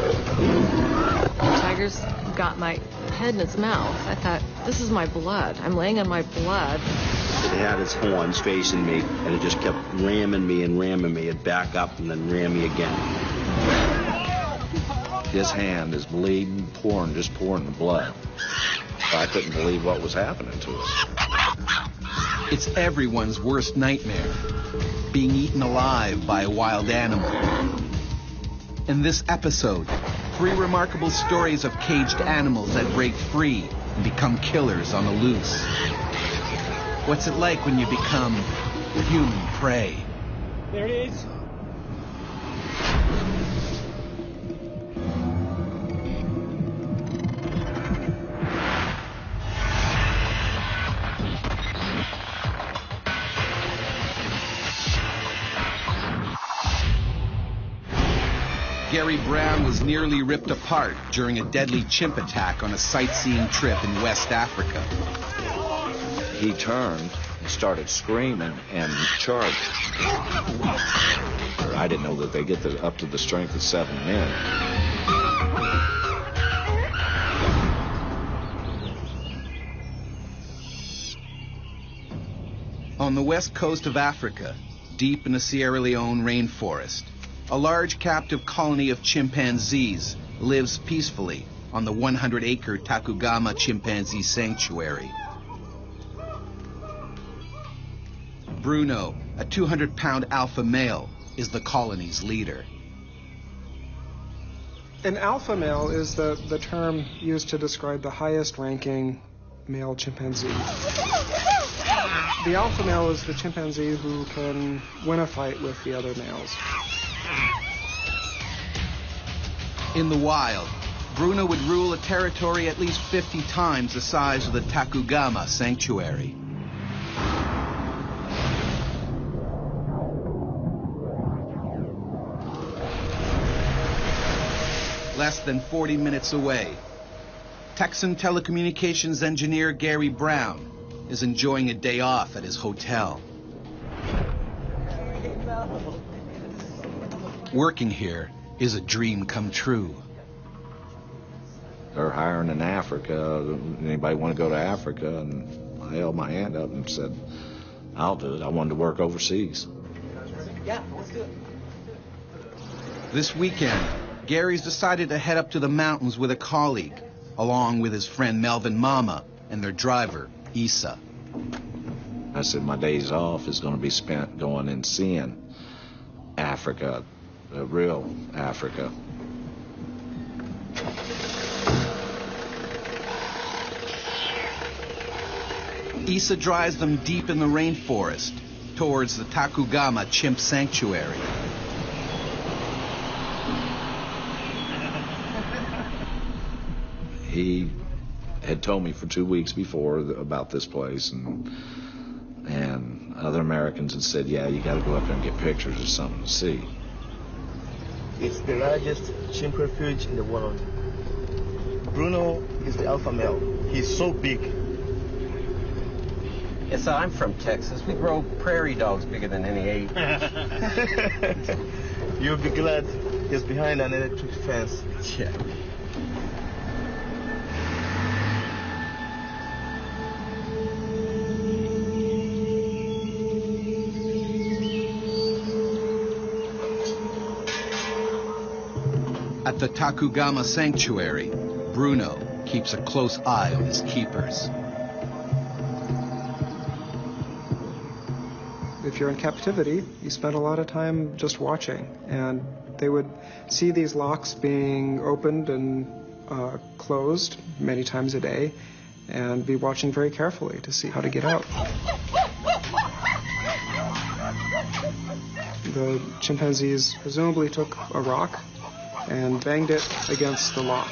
The tiger's got my head in its mouth. I thought, this is my blood. I'm laying on my blood. It had its horns facing me, and it just kept ramming me and ramming me. It'd back up and then ram me again. His hand is bleeding, pouring the blood. I couldn't believe what was happening to us. It's everyone's worst nightmare, being eaten alive by a wild animal. In this episode, 3 remarkable stories of caged animals that break free and become killers on the loose. What's it like when you become human prey? There it is. Gary Brown was nearly ripped apart during a deadly chimp attack on a sightseeing trip in West Africa. He turned and started screaming and charged. I didn't know that they get up to the strength of 7 men. On the west coast of Africa, deep in the Sierra Leone rainforest, a large captive colony of chimpanzees lives peacefully on the 100-acre Takugama Chimpanzee Sanctuary. Bruno, a 200-pound alpha male, is the colony's leader. An alpha male is the term used to describe the highest-ranking male chimpanzee. The alpha male is the chimpanzee who can win a fight with the other males. In the wild, Bruno would rule a territory at least 50 times the size of the Takugama Sanctuary. Less than 40 minutes away, Texan telecommunications engineer Gary Brown is enjoying a day off at his hotel. Working here is a dream come true. They're hiring in Africa. Anybody want to go to Africa? And I held my hand up and said, I'll do it. I wanted to work overseas. Yeah, let's do it. This weekend, Gary's decided to head up to the mountains with a colleague, along with his friend Melvin Mama and their driver, Issa. I said my days off is going to be spent going and seeing Africa, real Africa. Issa drives them deep in the rainforest towards the Takugama Chimp Sanctuary. He had told me for 2 weeks before about this place, and other Americans had said, yeah, you got to go up there and get pictures or something to see. It's the largest chimp refuge in the world. Bruno is the alpha male. He's so big. Yes, I'm from Texas. We grow prairie dogs bigger than any ape. You'll be glad he's behind an electric fence. Yeah. At the Takugama Sanctuary, Bruno keeps a close eye on his keepers. If you're in captivity, you spend a lot of time just watching, and they would see these locks being opened and closed many times a day, and be watching very carefully to see how to get out. The chimpanzees presumably took a rock and banged it against the lock.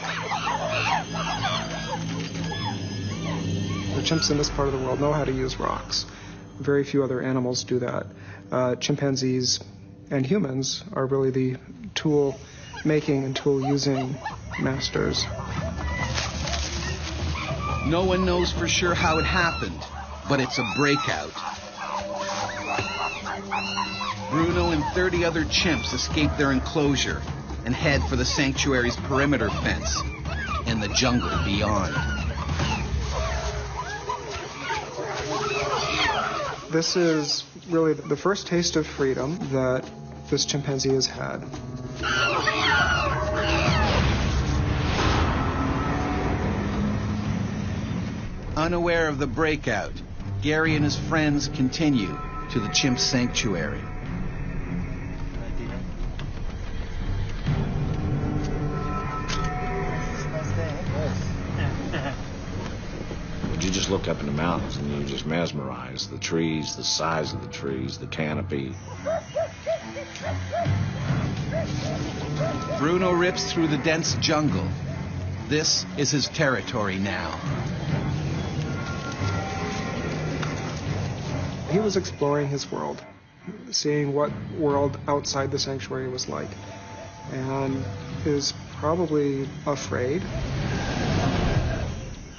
The chimps in this part of the world know how to use rocks. Very few other animals do that. Chimpanzees and humans are really the tool-making and tool-using masters. No one knows for sure how it happened, but it's a breakout. Bruno and 30 other chimps escape their enclosure and head for the sanctuary's perimeter fence and the jungle beyond. This is really the first taste of freedom that this chimpanzee has had. Unaware of the breakout, Gary and his friends continue to the chimp sanctuary. You just look up in the mountains and you're just mesmerized. The trees, the size of the trees, the canopy. Bruno rips through the dense jungle. This is his territory now. He was exploring his world, seeing what world outside the sanctuary was like, and is probably afraid.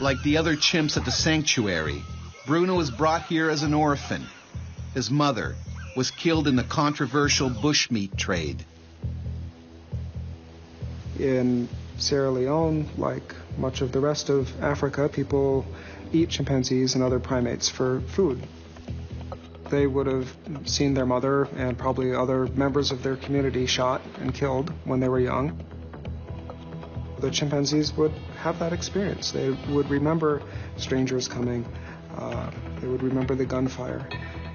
Like the other chimps at the sanctuary, Bruno was brought here as an orphan. His mother was killed in the controversial bushmeat trade. In Sierra Leone, like much of the rest of Africa, people eat chimpanzees and other primates for food. They would have seen their mother and probably other members of their community shot and killed when they were young. The chimpanzees would have that experience. They would remember strangers coming. They would remember the gunfire.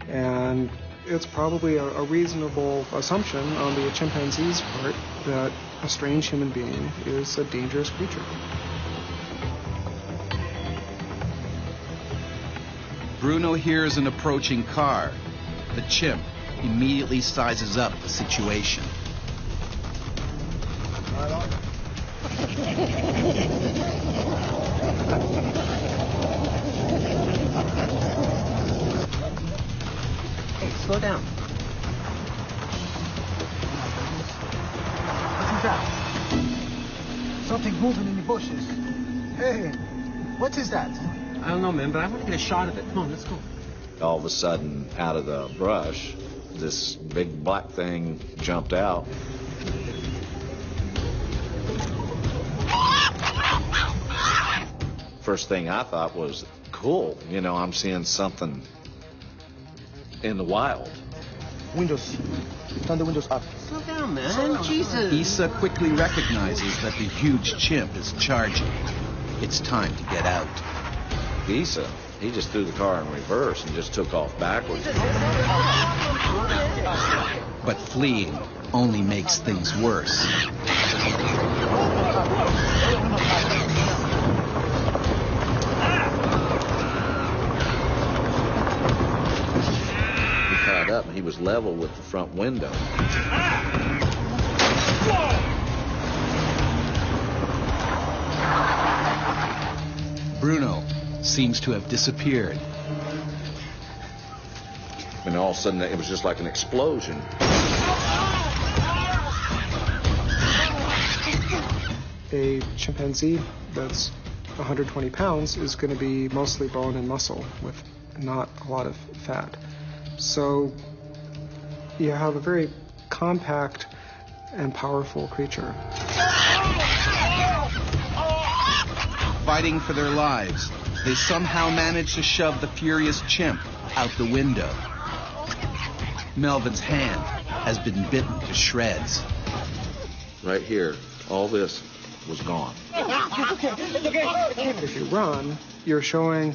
And it's probably a reasonable assumption on the chimpanzee's part that a strange human being is a dangerous creature. Bruno hears an approaching car. The chimp immediately sizes up the situation. Hey, slow down. What is that? Something moving in the bushes. Hey, what is that? I don't know, man, but I want to get a shot of it. Come on, let's go. All of a sudden, out of the brush, this big black thing jumped out. First thing I thought was, cool, you know, I'm seeing something in the wild. Windows. Turn the windows up. Slow down, man. Jesus. Issa quickly recognizes that the huge chimp is charging. It's time to get out. Issa, he just threw the car in reverse and just took off backwards. But fleeing only makes things worse. Up and he was level with the front window. Bruno seems to have disappeared. And all of a sudden it was just like an explosion. A chimpanzee that's 120 pounds is going to be mostly bone and muscle with not a lot of fat. So you have a very compact and powerful creature. Fighting for their lives, they somehow manage to shove the furious chimp out the window. Melvin's hand has been bitten to shreds. Right here, all this was gone. If you run, you're showing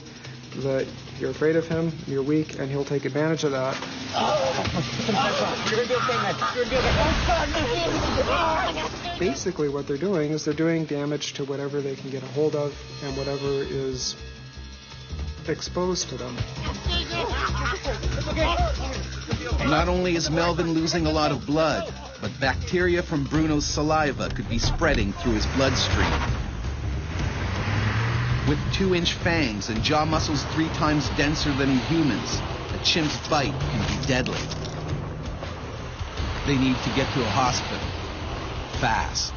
that you're afraid of him, you're weak, and he'll take advantage of that. Basically what they're doing is they're doing damage to whatever they can get a hold of and whatever is exposed to them. Not only is Melvin losing a lot of blood, but bacteria from Bruno's saliva could be spreading through his bloodstream. With 2-inch fangs and jaw muscles 3 times denser than in humans, a chimp's bite can be deadly. They need to get to a hospital. Fast.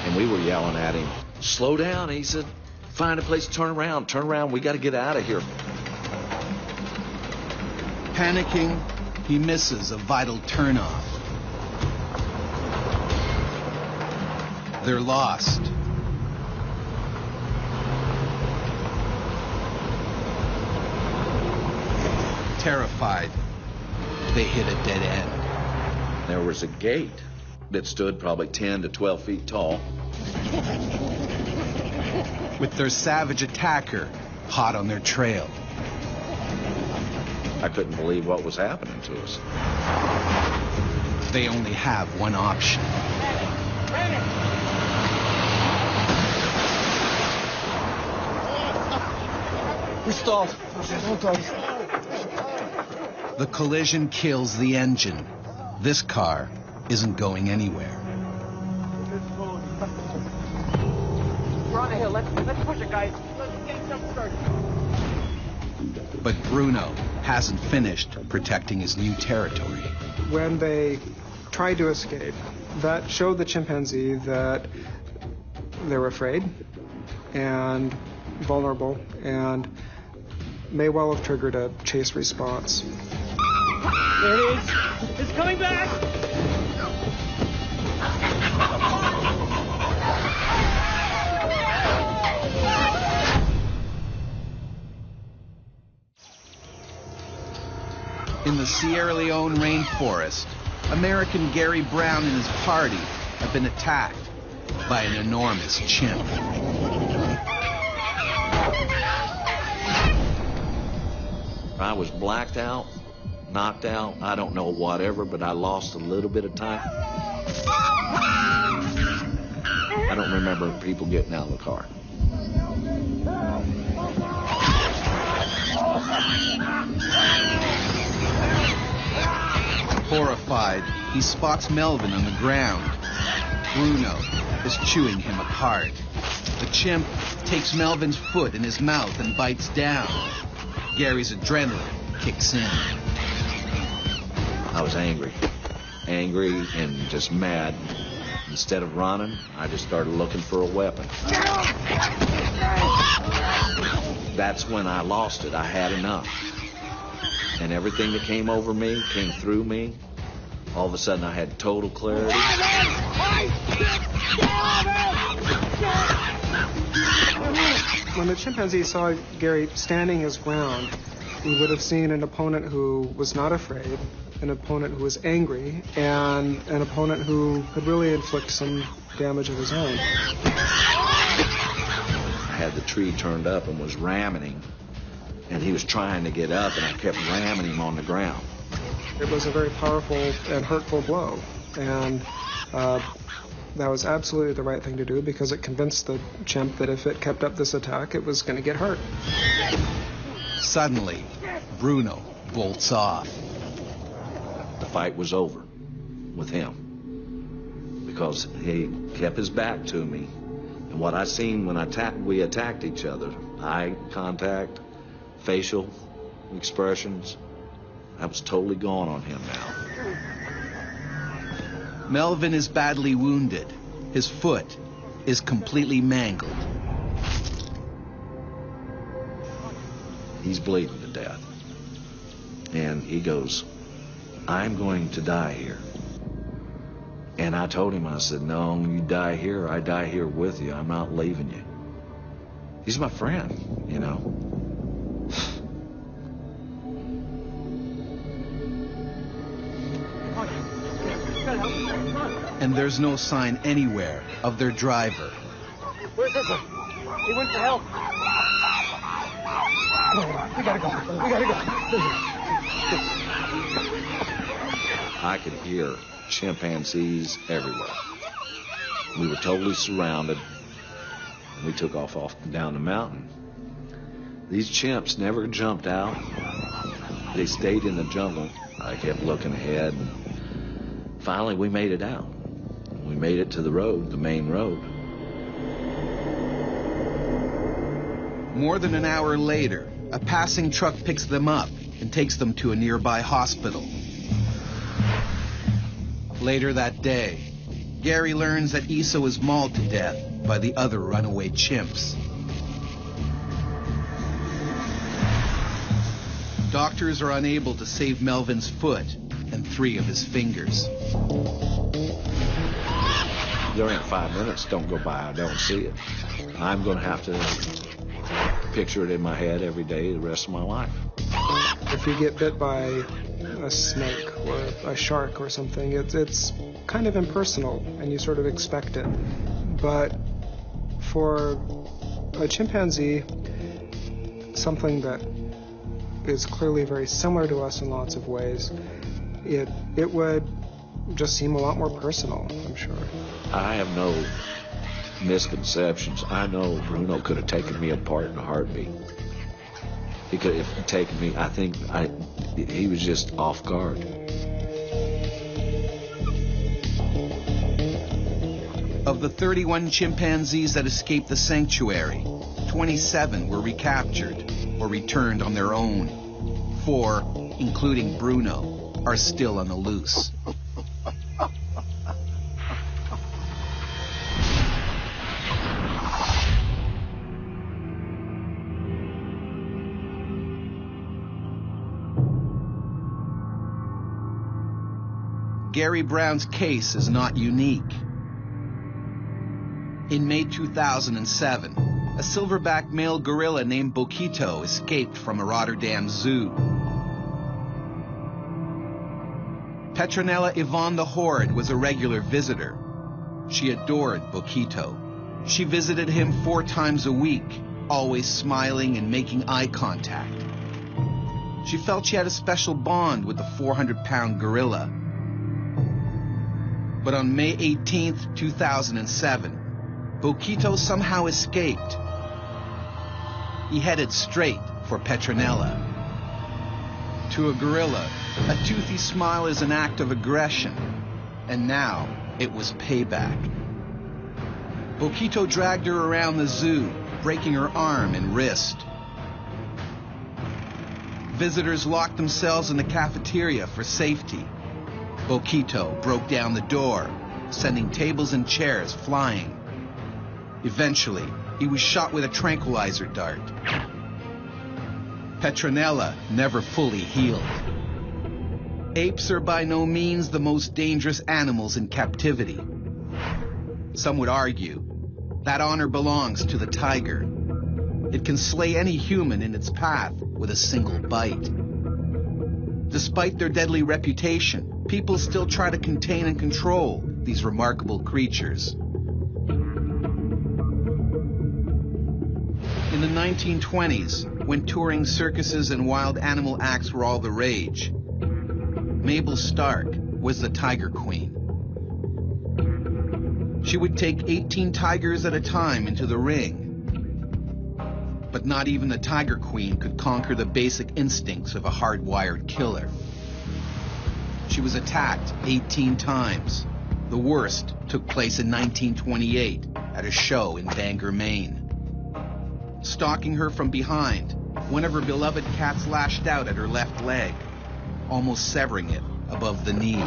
And we were yelling at him, slow down. He said, find a place to turn around, we got to get out of here. Panicking, He misses a vital turnoff. They're lost. Terrified, they hit a dead end. There was a gate that stood probably 10 to 12 feet tall. With their savage attacker hot on their trail. I couldn't believe what was happening to us. They only have one option. We stalled. The collision kills the engine. This car isn't going anywhere. We're on the hill. Let's push it, guys. Let's get jump started. But Bruno hasn't finished protecting his new territory. When they tried to escape, that showed the chimpanzee that they were afraid and vulnerable and may well have triggered a chase response. There it is. It's coming back. In the Sierra Leone rainforest, American Gary Brown and his party have been attacked by an enormous chimp. I was blacked out, knocked out, I don't know whatever, but I lost a little bit of time. I don't remember people getting out of the car. Horrified, he spots Melvin on the ground. Bruno is chewing him apart. The chimp takes Melvin's foot in his mouth and bites down. Gary's adrenaline kicks in. I was angry and just mad. Instead of running, I just started looking for a weapon. That's when I lost it. I had enough. And everything that came over me, came through me. All of a sudden, I had total clarity. When the chimpanzee saw Gary standing his ground, he would have seen an opponent who was not afraid, an opponent who was angry, and an opponent who could really inflict some damage of his own. I had the tree turned up and was ramming him. And he was trying to get up, and I kept ramming him on the ground. It was a very powerful and hurtful blow, and that was absolutely the right thing to do because it convinced the chimp that if it kept up this attack, it was going to get hurt. Suddenly, Bruno bolts off. The fight was over with him because he kept his back to me. And what I seen when we attacked each other, eye contact, facial expressions, that was totally gone on him now. Melvin is badly wounded. His foot is completely mangled. He's bleeding to death. And he goes, I'm going to die here. And I told him, I said, no, you die here, I die here with you. I'm not leaving you. He's my friend, you know. And there's no sign anywhere of their driver. Where's this one? He went for help. We gotta go. I could hear chimpanzees everywhere. We were totally surrounded. We took off down the mountain. These chimps never jumped out. They stayed in the jungle. I kept looking ahead. And finally, we made it out. We made it to the road, the main road. More than an hour later, a passing truck picks them up and takes them to a nearby hospital. Later that day, Gary learns that Issa was mauled to death by the other runaway chimps. Doctors are unable to save Melvin's foot and 3 of his fingers. There ain't 5 minutes don't go by I don't see it. I'm going to have to picture it in my head every day the rest of my life. If you get bit by a snake or a shark or something, it's kind of impersonal and you sort of expect it. But for a chimpanzee, something that is clearly very similar to us in lots of ways, it would just seem a lot more personal, I'm sure. I have no misconceptions. I know Bruno could have taken me apart in a heartbeat. He could have taken me, he was just off guard. Of the 31 chimpanzees that escaped the sanctuary, 27 were recaptured or returned on their own. 4, including Bruno, are still on the loose. Gary Brown's case is not unique. In May 2007, a silverback male gorilla named Boquito escaped from a Rotterdam zoo. Petronella Yvonne the Horde was a regular visitor. She adored Boquito. She visited him 4 times a week, always smiling and making eye contact. She felt she had a special bond with the 400-pound gorilla. But on May 18th, 2007, Boquito somehow escaped. He headed straight for Petronella. To a gorilla, a toothy smile is an act of aggression, and now it was payback. Boquito dragged her around the zoo, breaking her arm and wrist. Visitors locked themselves in the cafeteria for safety. Boquito broke down the door, sending tables and chairs flying. Eventually, he was shot with a tranquilizer dart. Petronella never fully healed. Apes are by no means the most dangerous animals in captivity. Some would argue that honor belongs to the tiger. It can slay any human in its path with a single bite. Despite their deadly reputation, people still try to contain and control these remarkable creatures. In the 1920s, when touring circuses and wild animal acts were all the rage, Mabel Stark was the tiger queen. She would take 18 tigers at a time into the ring. But not even the tiger queen could conquer the basic instincts of a hardwired killer. She was attacked 18 times. The worst took place in 1928 at a show in Bangor, Maine. Stalking her from behind, one of her beloved cats lashed out at her left leg, almost severing it above the knee.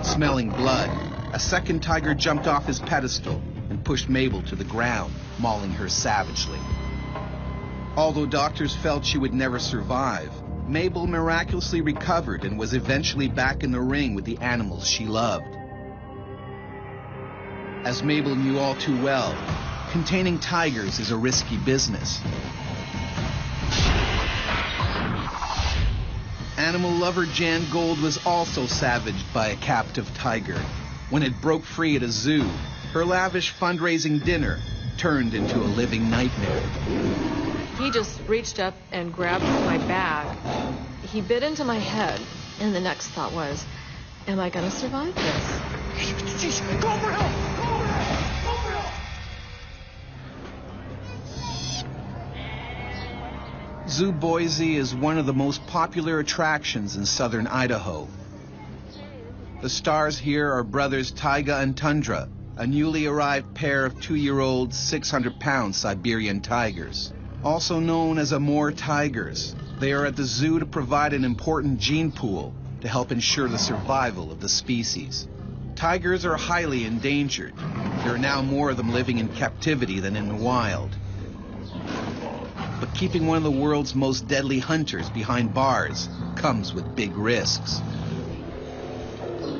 Smelling blood, a second tiger jumped off his pedestal and pushed Mabel to the ground, mauling her savagely. Although doctors felt she would never survive, Mabel miraculously recovered and was eventually back in the ring with the animals she loved. As Mabel knew all too well, containing tigers is a risky business. Animal lover Jan Gold was also savaged by a captive tiger. When it broke free at a zoo, her lavish fundraising dinner turned into a living nightmare. He just reached up and grabbed my bag. He bit into my head, and the next thought was, am I going to survive this? Jeez, go for help! Go for help! Go for help! Zoo Boise is one of the most popular attractions in southern Idaho. The stars here are brothers Taiga and Tundra, a newly arrived pair of 2-year-old, 600-pound Siberian tigers. Also known as Amur tigers, they are at the zoo to provide an important gene pool to help ensure the survival of the species. Tigers are highly endangered. There are now more of them living in captivity than in the wild. But keeping one of the world's most deadly hunters behind bars comes with big risks.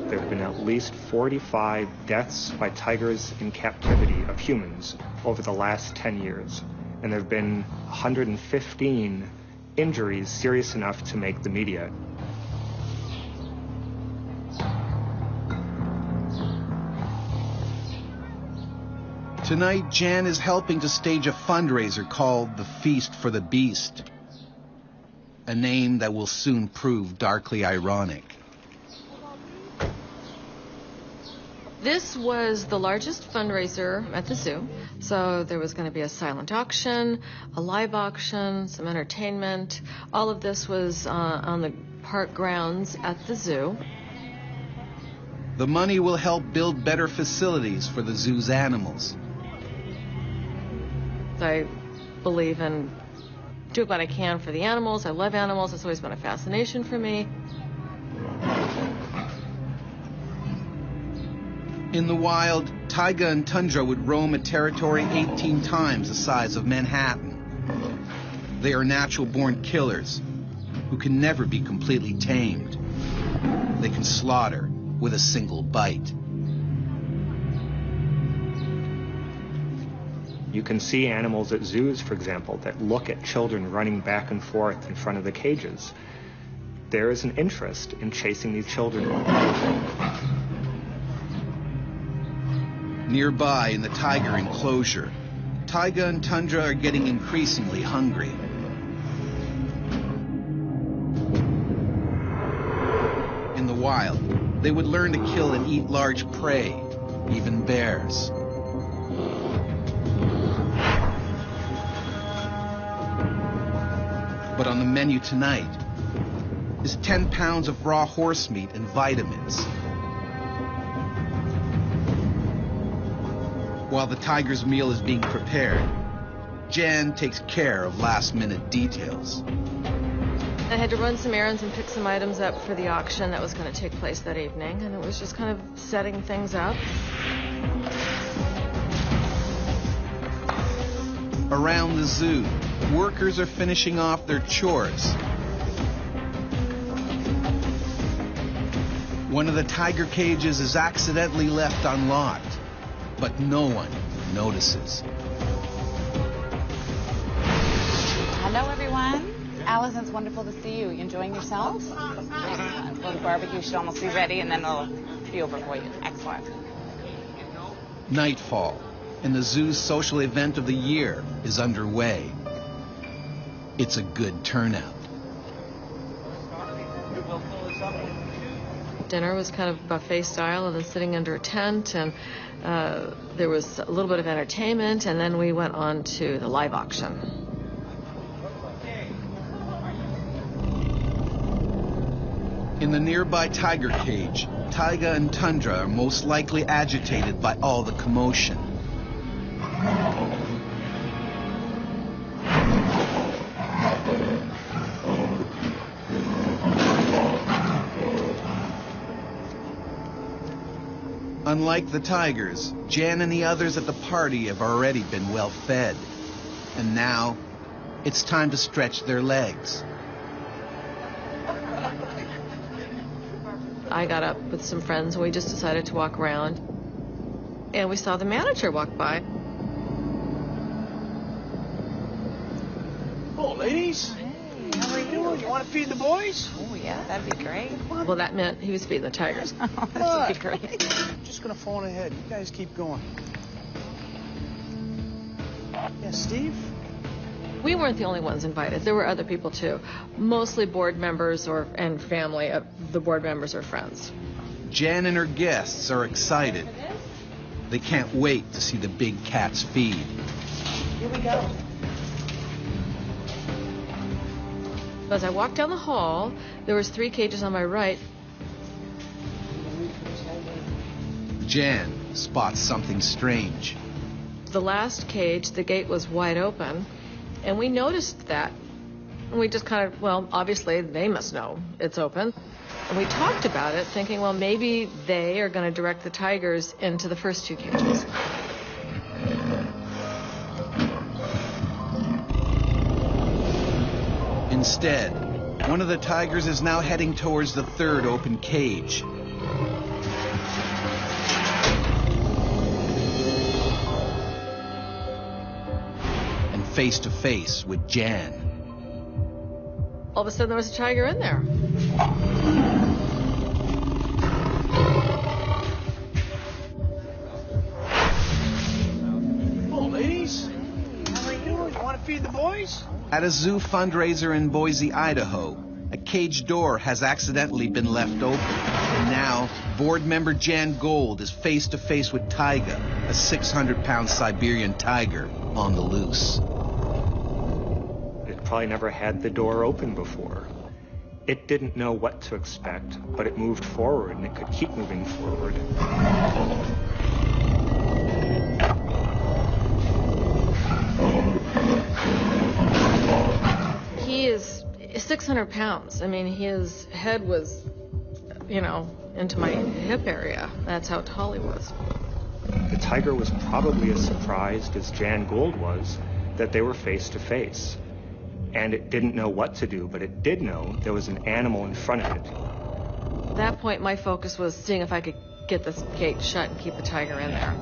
There have been at least 45 deaths by tigers in captivity of humans over the last 10 years. And there have been 115 injuries serious enough to make the media. Tonight, Jan is helping to stage a fundraiser called the Feast for the Beast, a name that will soon prove darkly ironic. This was the largest fundraiser at the zoo. So there was going to be a silent auction, a live auction, some entertainment. All of this was on the park grounds at the zoo. The money will help build better facilities for the zoo's animals. I believe in doing what I can for the animals. I love animals. It's always been a fascination for me. In the wild, taiga and tundra would roam a territory 18 times the size of Manhattan. They are natural-born killers who can never be completely tamed. They can slaughter with a single bite. You can see animals at zoos, for example, that look at children running back and forth in front of the cages. There is an interest in chasing these children. Nearby in the tiger enclosure, taiga and tundra are getting increasingly hungry. In the wild, they would learn to kill and eat large prey, even bears. But on the menu tonight is 10 pounds of raw horse meat and vitamins. While the tiger's meal is being prepared, Jan takes care of last-minute details. I had to run some errands and pick some items up for the auction that was going to take place that evening, and it was just kind of setting things up. Around the zoo, workers are finishing off their chores. One of the tiger cages is accidentally left unlocked, but no one notices. Hello, everyone. Alice, it's wonderful to see you. You enjoying yourself? Excellent. Well, the barbecue should almost be ready, and then it'll be over for you. Excellent. Nightfall, and the zoo's social event of the year is underway. It's a good turnout. Dinner was kind of buffet style, and then sitting under a tent, and there was a little bit of entertainment, and then we went on to the live auction. In the nearby tiger cage, taiga and tundra are most likely agitated by all the commotion. Unlike the tigers, Jan and the others at the party have already been well fed. And now, it's time to stretch their legs. I got up with some friends, and we just decided to walk around. And we saw the manager walk by. Hello, ladies. Hey, how are you? You want to feed the boys? Oh, yeah, that'd be great. Well, that meant he was feeding the tigers. Oh, that'd be great. I'm just going to phone ahead. You guys keep going. Yeah, Steve? We weren't the only ones invited. There were other people, too. Mostly board members and family of the board members or friends. Jan and her guests are excited. They can't wait to see the big cats feed. Here we go. As I walked down the hall, there was 3 cages on my right. Jan spots something strange. The last cage, the gate was wide open, and we noticed that. And we just kind of, well, obviously they must know it's open. And we talked about it, thinking, well, maybe they are going to direct the tigers into the first 2 cages. Instead, one of the tigers is now heading towards the third open cage. And face to face with Jan. All of a sudden, there was a tiger in there. Oh, ladies. How are you? You want to feed the boys? At a zoo fundraiser in Boise, Idaho, a cage door has accidentally been left open. And now, board member Jan Gold is face to face with Taiga, a 600-pound Siberian tiger on the loose. It probably never had the door open before. It didn't know what to expect, but it moved forward, and it could keep moving forward. He is 600 pounds. I mean, his head was, into my hip area. That's how tall he was. The tiger was probably as surprised as Jan Gould was that they were face to face. And it didn't know what to do, but it did know there was an animal in front of it. At that point, my focus was seeing if I could get this gate shut and keep the tiger in there.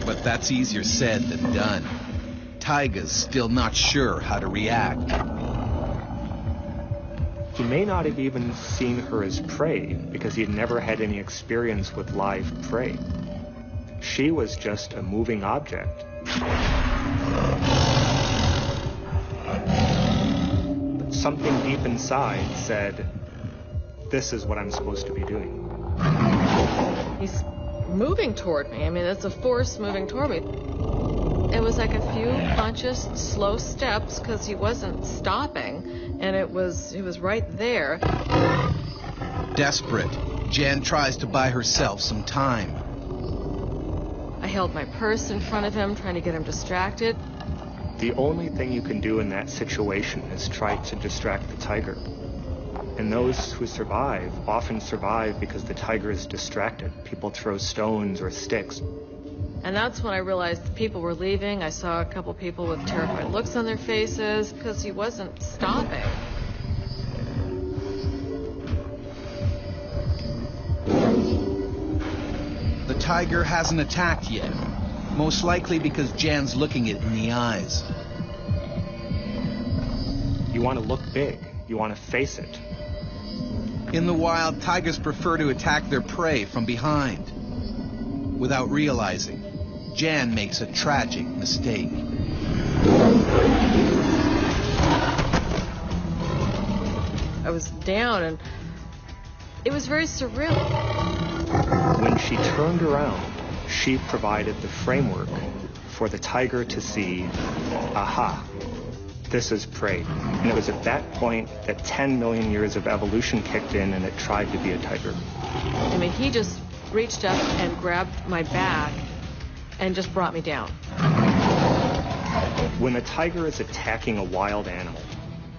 But that's easier said than done. Taiga's still not sure how to react. He may not have even seen her as prey because he had never had any experience with live prey. She was just a moving object. But something deep inside said, this is what I'm supposed to be doing. He's moving toward me. I mean, it's a force moving toward me. It was like a few conscious, slow steps because he wasn't stopping, and he was right there. Desperate, Jan tries to buy herself some time. I held my purse in front of him, trying to get him distracted. The only thing you can do in that situation is try to distract the tiger. And those who survive often survive because the tiger is distracted. People throw stones or sticks. And that's when I realized the people were leaving. I saw a couple people with terrified looks on their faces because he wasn't stopping. The tiger hasn't attacked yet, most likely because Jan's looking it in the eyes. You want to look big. You want to face it. In the wild, tigers prefer to attack their prey from behind. Without realizing, Jan makes a tragic mistake. I was down, and it was very surreal. When she turned around, she provided the framework for the tiger to see, aha, this is prey. And it was at that point that 10 million years of evolution kicked in and it tried to be a tiger. I mean, he just reached up and grabbed my back and just brought me down. When a tiger is attacking a wild animal,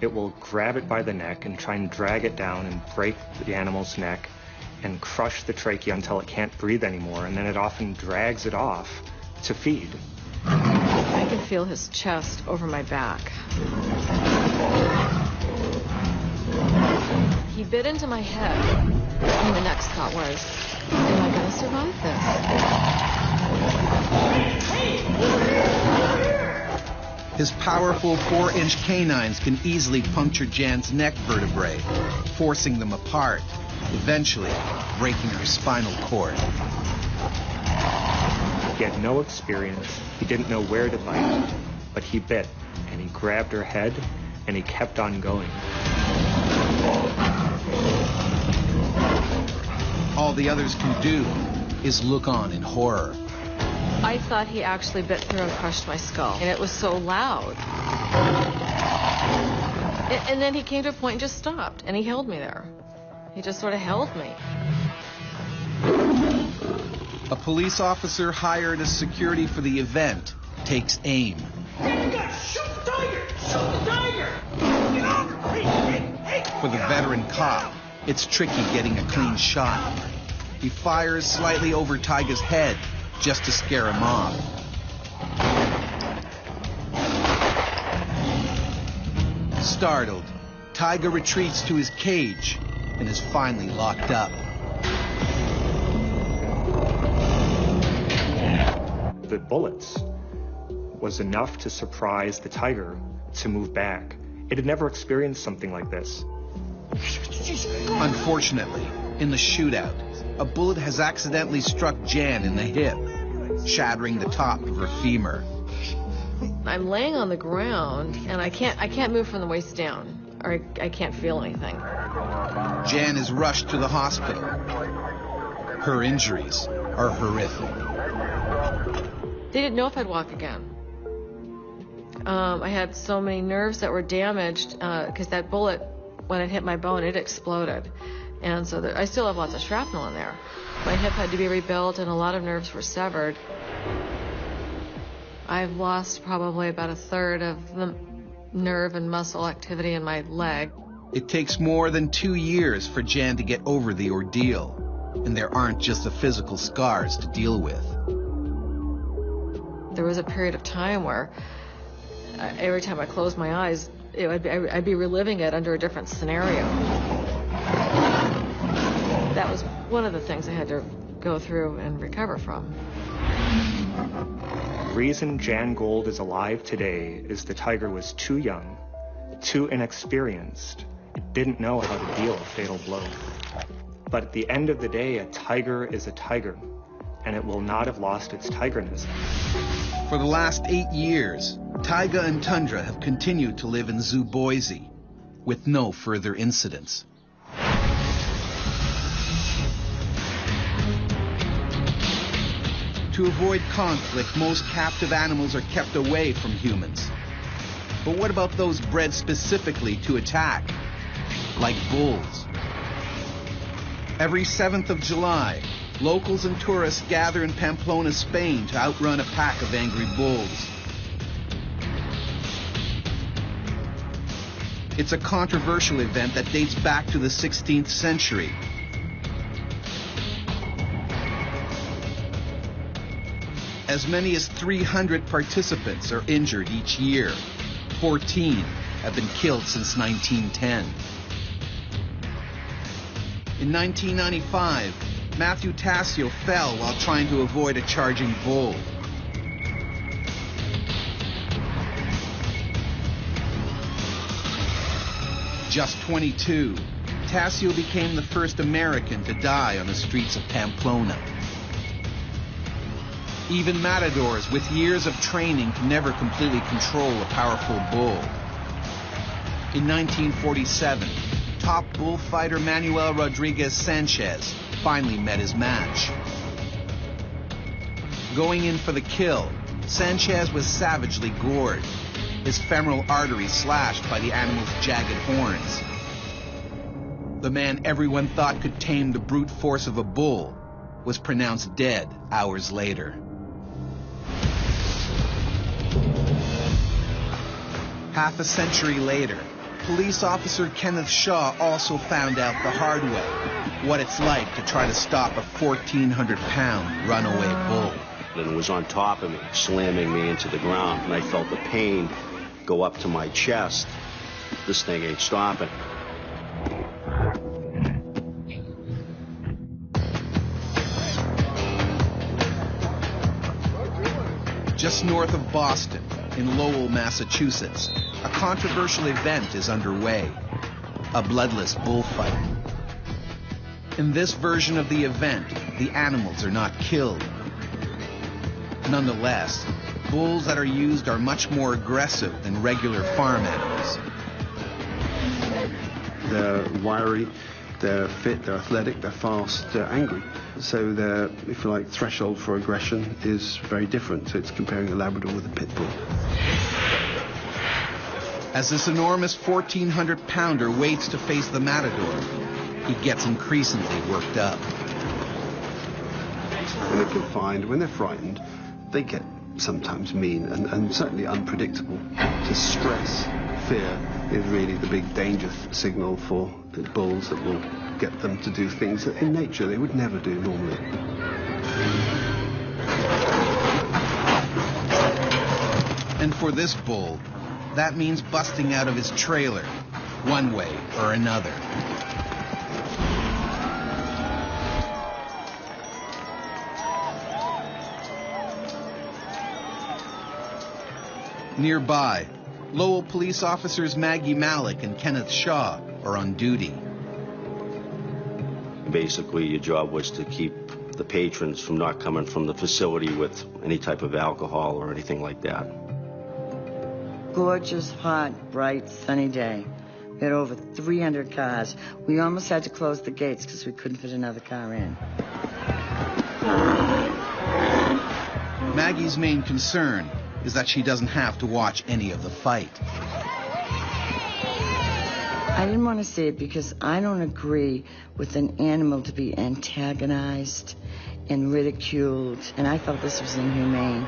it will grab it by the neck and try and drag it down and break the animal's neck and crush the trachea until it can't breathe anymore, and then it often drags it off to feed. I could feel his chest over my back. He bit into my head, and the next thought was, am I going to survive this? His powerful 4-inch canines can easily puncture Jan's neck vertebrae, forcing them apart, eventually breaking her spinal cord. He had no experience. He didn't know where to bite, but he bit, and he grabbed her head, and he kept on going. All the others can do is look on in horror. I thought he actually bit through and crushed my skull, and it was so loud. And then he came to a point and just stopped, and he held me there. He just sort of held me. A police officer hired as security for the event takes aim. Shoot the tiger! Shoot the tiger! Get over! Hey! For the veteran cop, it's tricky getting a clean shot. He fires slightly over Taiga's head just to scare him off. startled, Tiger retreats to his cage and is finally locked up. The bullets was enough to surprise the tiger to move back. It had never experienced something like this. Unfortunately, in the shootout, a bullet has accidentally struck Jan in the hip, shattering the top of her femur. I'm laying on the ground, and I can't move from the waist down, or I can't feel anything. Jan is rushed to the hospital. Her injuries are horrific. They didn't know if I'd walk again. I had so many nerves that were damaged because that bullet, when it hit my bone, it exploded. And so I still have lots of shrapnel in there. My hip had to be rebuilt and a lot of nerves were severed. I've lost probably about a third of the nerve and muscle activity in my leg. It takes more than 2 years for Jan to get over the ordeal, and there aren't just the physical scars to deal with. There was a period of time where every time I closed my eyes, I'd be reliving it under a different scenario. That was one of the things I had to go through and recover from. The reason Jan Gold is alive today is the tiger was too young, too inexperienced. It didn't know how to deal a fatal blow. But at the end of the day, a tiger is a tiger, and it will not have lost its tigerness. For the last 8 years, Taiga and Tundra have continued to live in Zoo Boise, with no further incidents. To avoid conflict, most captive animals are kept away from humans. But what about those bred specifically to attack, like bulls? Every 7th of July, locals and tourists gather in Pamplona, Spain to outrun a pack of angry bulls. It's a controversial event that dates back to the 16th century. As many as 300 participants are injured each year. 14 have been killed since 1910. In 1995, Matthew Tassio fell while trying to avoid a charging bull. Just 22, Tassio became the first American to die on the streets of Pamplona. Even matadors with years of training can never completely control a powerful bull. In 1947, top bullfighter Manuel Rodriguez Sanchez finally met his match. Going in for the kill, Sanchez was savagely gored, his femoral artery slashed by the animal's jagged horns. The man everyone thought could tame the brute force of a bull was pronounced dead hours later. Half a century later, police officer Kenneth Shaw also found out the hard way what it's like to try to stop a 1,400-pound runaway bull. And it was on top of me, slamming me into the ground, and I felt the pain go up to my chest. This thing ain't stopping. Just north of Boston, in Lowell, Massachusetts, a controversial event is underway, a bloodless bullfight. In this version of the event, the animals are not killed. Nonetheless, bulls that are used are much more aggressive than regular farm animals. They're wiry, they're fit, they're athletic, they're fast, they're angry. So their, if you like, threshold for aggression is very different. So it's comparing a Labrador with a pit bull. As this enormous 1,400-pounder waits to face the matador, he gets increasingly worked up. When they're confined, when they're frightened, they get sometimes mean and certainly unpredictable. So stress, fear is really the big danger signal for the bulls that will get them to do things that in nature they would never do normally. And for this bull, that means busting out of his trailer, one way or another. Nearby, Lowell police officers Maggie Malik and Kenneth Shaw are on duty. Basically, your job was to keep the patrons from not coming from the facility with any type of alcohol or anything like that. Gorgeous, hot, bright, sunny day. We had over 300 cars. We almost had to close the gates because we couldn't fit another car in. Maggie's main concern is that she doesn't have to watch any of the fight. I didn't want to see it because I don't agree with an animal to be antagonized and ridiculed, and I felt this was inhumane.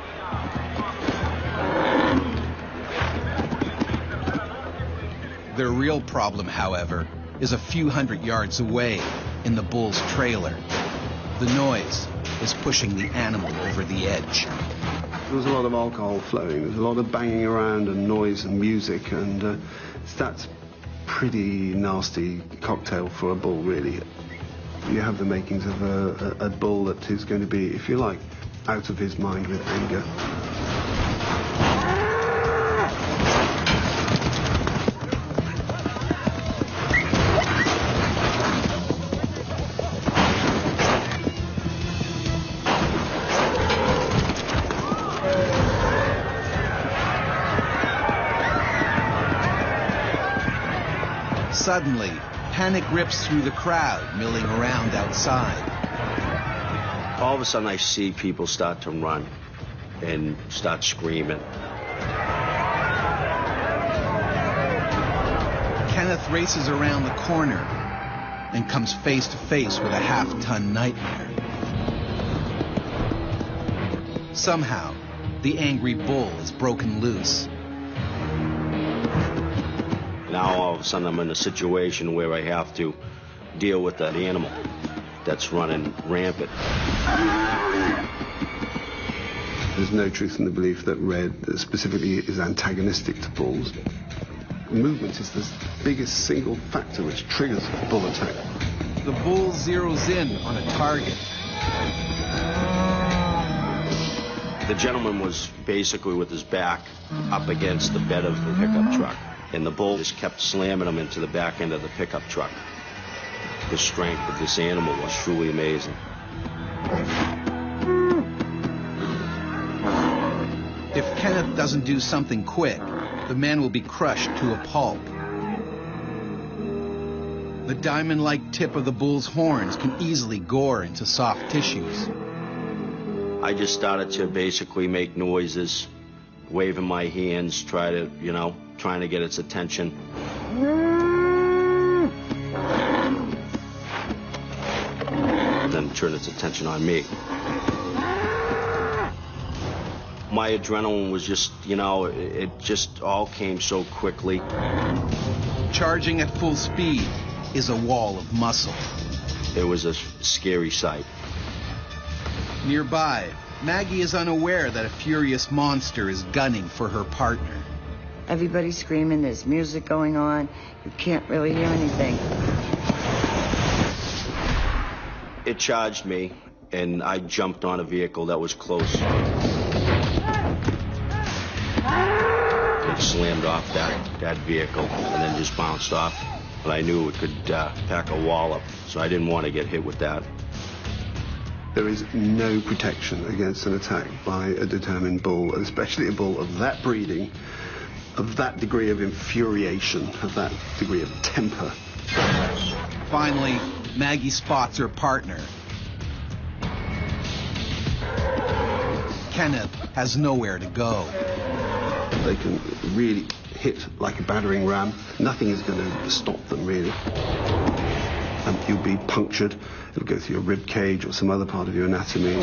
Their real problem, however, is a few hundred yards away in the bull's trailer. The noise is pushing the animal over the edge. There was a lot of alcohol flowing. There was a lot of banging around and noise and music, and that's pretty nasty cocktail for a bull, really. You have the makings of a bull that is going to be, if you like, out of his mind with anger. Suddenly, panic rips through the crowd milling around outside. All of a sudden, I see people start to run and start screaming. Kenneth races around the corner and comes face to face with a half-ton nightmare. Somehow, the angry bull is broken loose. Now all of a sudden I'm in a situation where I have to deal with that animal that's running rampant. There's no truth in the belief that red specifically is antagonistic to bulls. Movement is the biggest single factor which triggers a bull attack. The bull zeroes in on a target. The gentleman was basically with his back up against the bed of the pickup truck. And the bull just kept slamming him into the back end of the pickup truck. The strength of this animal was truly amazing. If Kenneth doesn't do something quick, the man will be crushed to a pulp. The diamond-like tip of the bull's horns can easily gore into soft tissues. I just started to basically make noises, waving my hands, trying to get its attention. And then turn its attention on me. My adrenaline was just, it just all came so quickly. Charging at full speed is a wall of muscle. It was a scary sight. Nearby, Maggie is unaware that a furious monster is gunning for her partner. Everybody's screaming, there's music going on, you can't really hear anything. It charged me, and I jumped on a vehicle that was close. It slammed off that vehicle and then just bounced off. But I knew it could pack a wallop, so I didn't want to get hit with that. There is no protection against an attack by a determined bull, especially a bull of that breeding, of that degree of infuriation, of that degree of temper. Finally, Maggie spots her partner. Kenneth has nowhere to go. They can really hit like a battering ram. Nothing is going to stop them, really. And you'll be punctured. It'll go through your rib cage or some other part of your anatomy.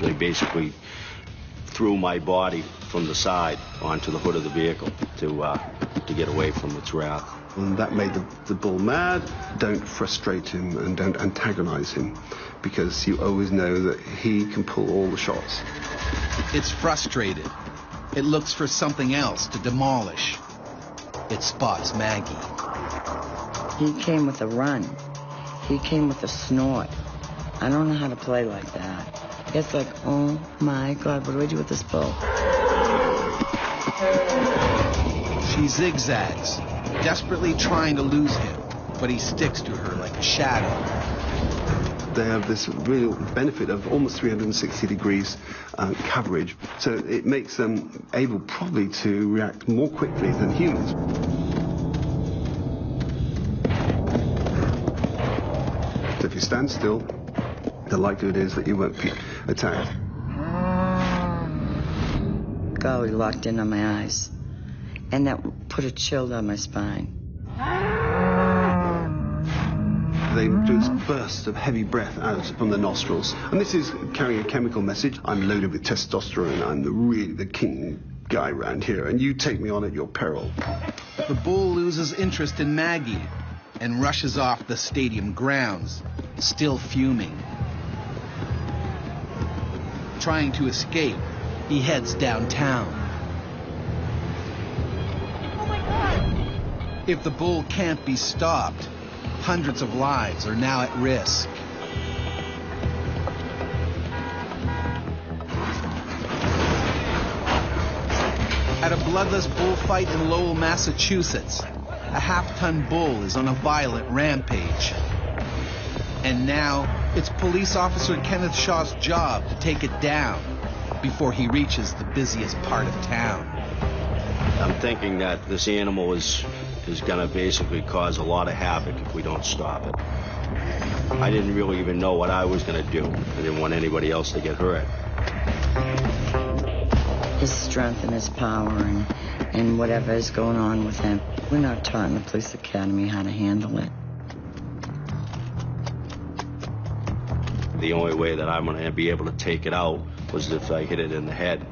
They basically threw my body from the side onto the hood of the vehicle to get away from its wrath. And that made the bull mad. Don't frustrate him and don't antagonize him, because you always know that he can pull all the shots. It's frustrated. It looks for something else to demolish. It spots Maggie. He came with a run. He came with a snort. I don't know how to play like that. It's like, oh my God, what do I do with this bull? She zigzags, desperately trying to lose him, but he sticks to her like a shadow. They have this real benefit of almost 360 degrees coverage, so it makes them able probably to react more quickly than humans. So if you stand still, the likelihood is that you won't be attacked. Golly, locked in on my eyes. And that put a chill down my spine. They do this burst of heavy breath out from the nostrils. And this is carrying a chemical message. I'm loaded with testosterone. I'm really the king guy around here, and you take me on at your peril. The bull loses interest in Maggie and rushes off the stadium grounds, still fuming. Trying to escape, he heads downtown. Oh my God! If the bull can't be stopped, hundreds of lives are now at risk. At a bloodless bullfight in Lowell, Massachusetts, a half-ton bull is on a violent rampage. And now, it's police officer Kenneth Shaw's job to take it down before he reaches the busiest part of town. I'm thinking that this animal is going to basically cause a lot of havoc if we don't stop it. I didn't really even know what I was going to do. I didn't want anybody else to get hurt. His strength and his power and whatever is going on with him. We're not taught in the police academy how to handle it. The only way that I'm going to be able to take it out was if I hit it in the head.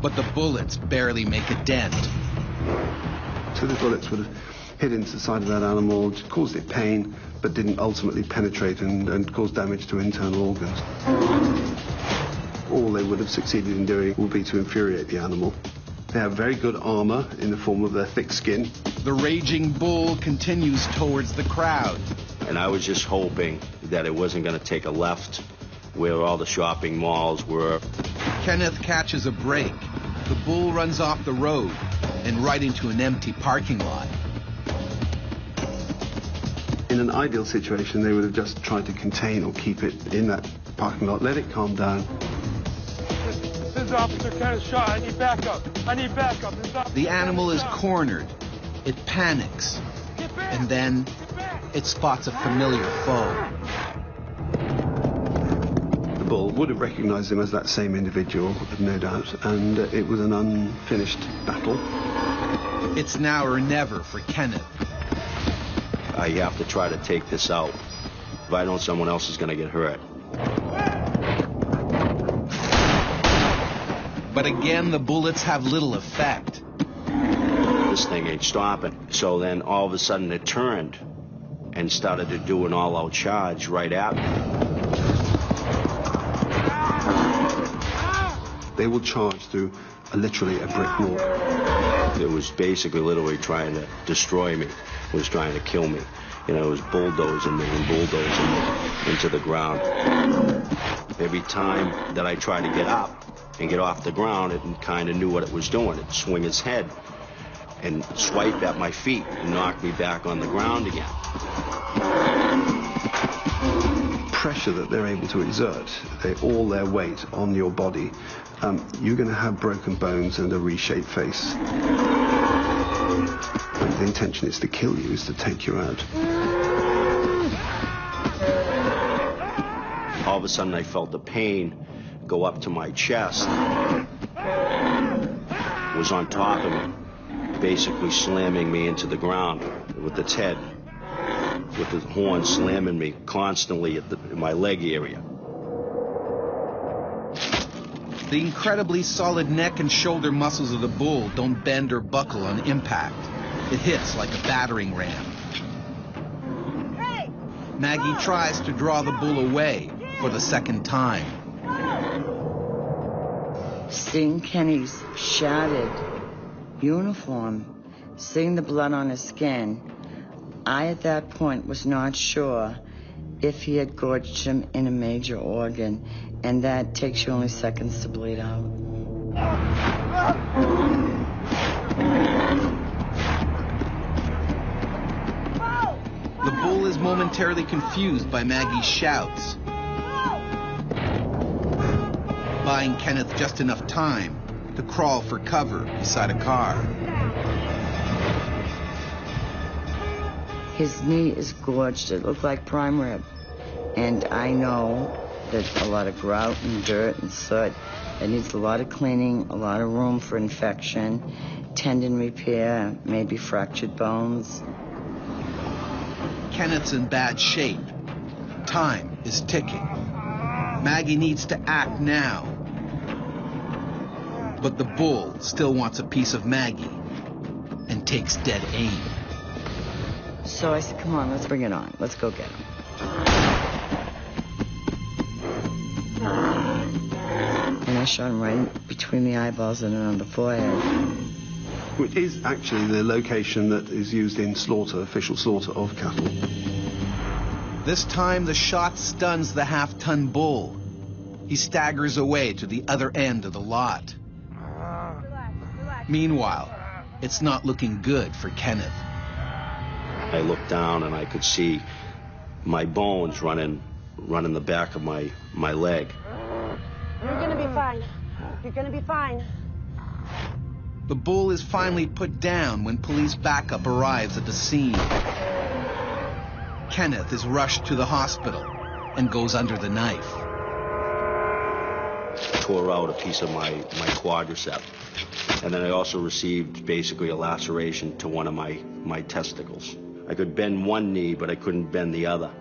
But the bullets barely make a dent. So the bullets would have hit into the side of that animal, caused it pain, but didn't ultimately penetrate and cause damage to internal organs. All they would have succeeded in doing would be to infuriate the animal. They have very good armor in the form of their thick skin. The raging bull continues towards the crowd. And I was just hoping that it wasn't going to take a left where all the shopping malls were. Kenneth catches a break. The bull runs off the road and right into an empty parking lot. In an ideal situation, they would have just tried to contain or keep it in that parking lot, let it calm down. This is Officer Kenneth Shaw. I need backup. I need backup. The animal is cornered. It panics. And then it spots a familiar foe. The bull would have recognized him as that same individual, no doubt, and it was an unfinished battle. It's now or never for Kenneth. I have to try to take this out. If I don't, someone else is going to get hurt. But again, the bullets have little effect. This thing ain't stopping. So then all of a sudden it turned and started to do an all-out charge right at me. They will charge through literally a brick wall. It was basically literally trying to destroy me. It was trying to kill me. You know, it was bulldozing me and bulldozing me into the ground. Every time that I tried to get up and get off the ground, it kind of knew what it was doing. It'd swing its head and swipe at my feet and knock me back on the ground again. Pressure that they're able to exert, all their weight on your body, you're going to have broken bones and a reshaped face. And the intention is to kill you, is to take you out. All of a sudden I felt the pain go up to my chest. It was on top of me, basically slamming me into the ground with its head, with the horn slamming me constantly at my leg area. The incredibly solid neck and shoulder muscles of the bull don't bend or buckle on impact. It hits like a battering ram. Maggie tries to draw the bull away for the second time. Seeing Kenny's shattered uniform, seeing the blood on his skin, I at that point was not sure if he had gorged him in a major organ, and that takes you only seconds to bleed out. The bull is momentarily confused by Maggie's shouts, buying Kenneth just enough time to crawl for cover beside a car. His knee is gorged. It looked like prime rib. And I know there's a lot of grout and dirt and soot. It needs a lot of cleaning, a lot of room for infection, tendon repair, maybe fractured bones. Kenneth's in bad shape. Time is ticking. Maggie needs to act now. But the bull still wants a piece of Maggie and takes dead aim. So I said, come on, let's bring it on. Let's go get him. And I shot him right between the eyeballs and on the forehead. Which is actually the location that is used in slaughter, official slaughter of cattle. This time the shot stuns the half-ton bull. He staggers away to the other end of the lot. Meanwhile, it's not looking good for Kenneth. I looked down and I could see my bones running the back of my leg. You're gonna be fine. You're gonna be fine. The bull is finally put down when police backup arrives at the scene. Kenneth is rushed to the hospital and goes under the knife. Tore out a piece of my quadricep. And then I also received basically a laceration to one of my testicles. I could bend one knee, but I couldn't bend the other.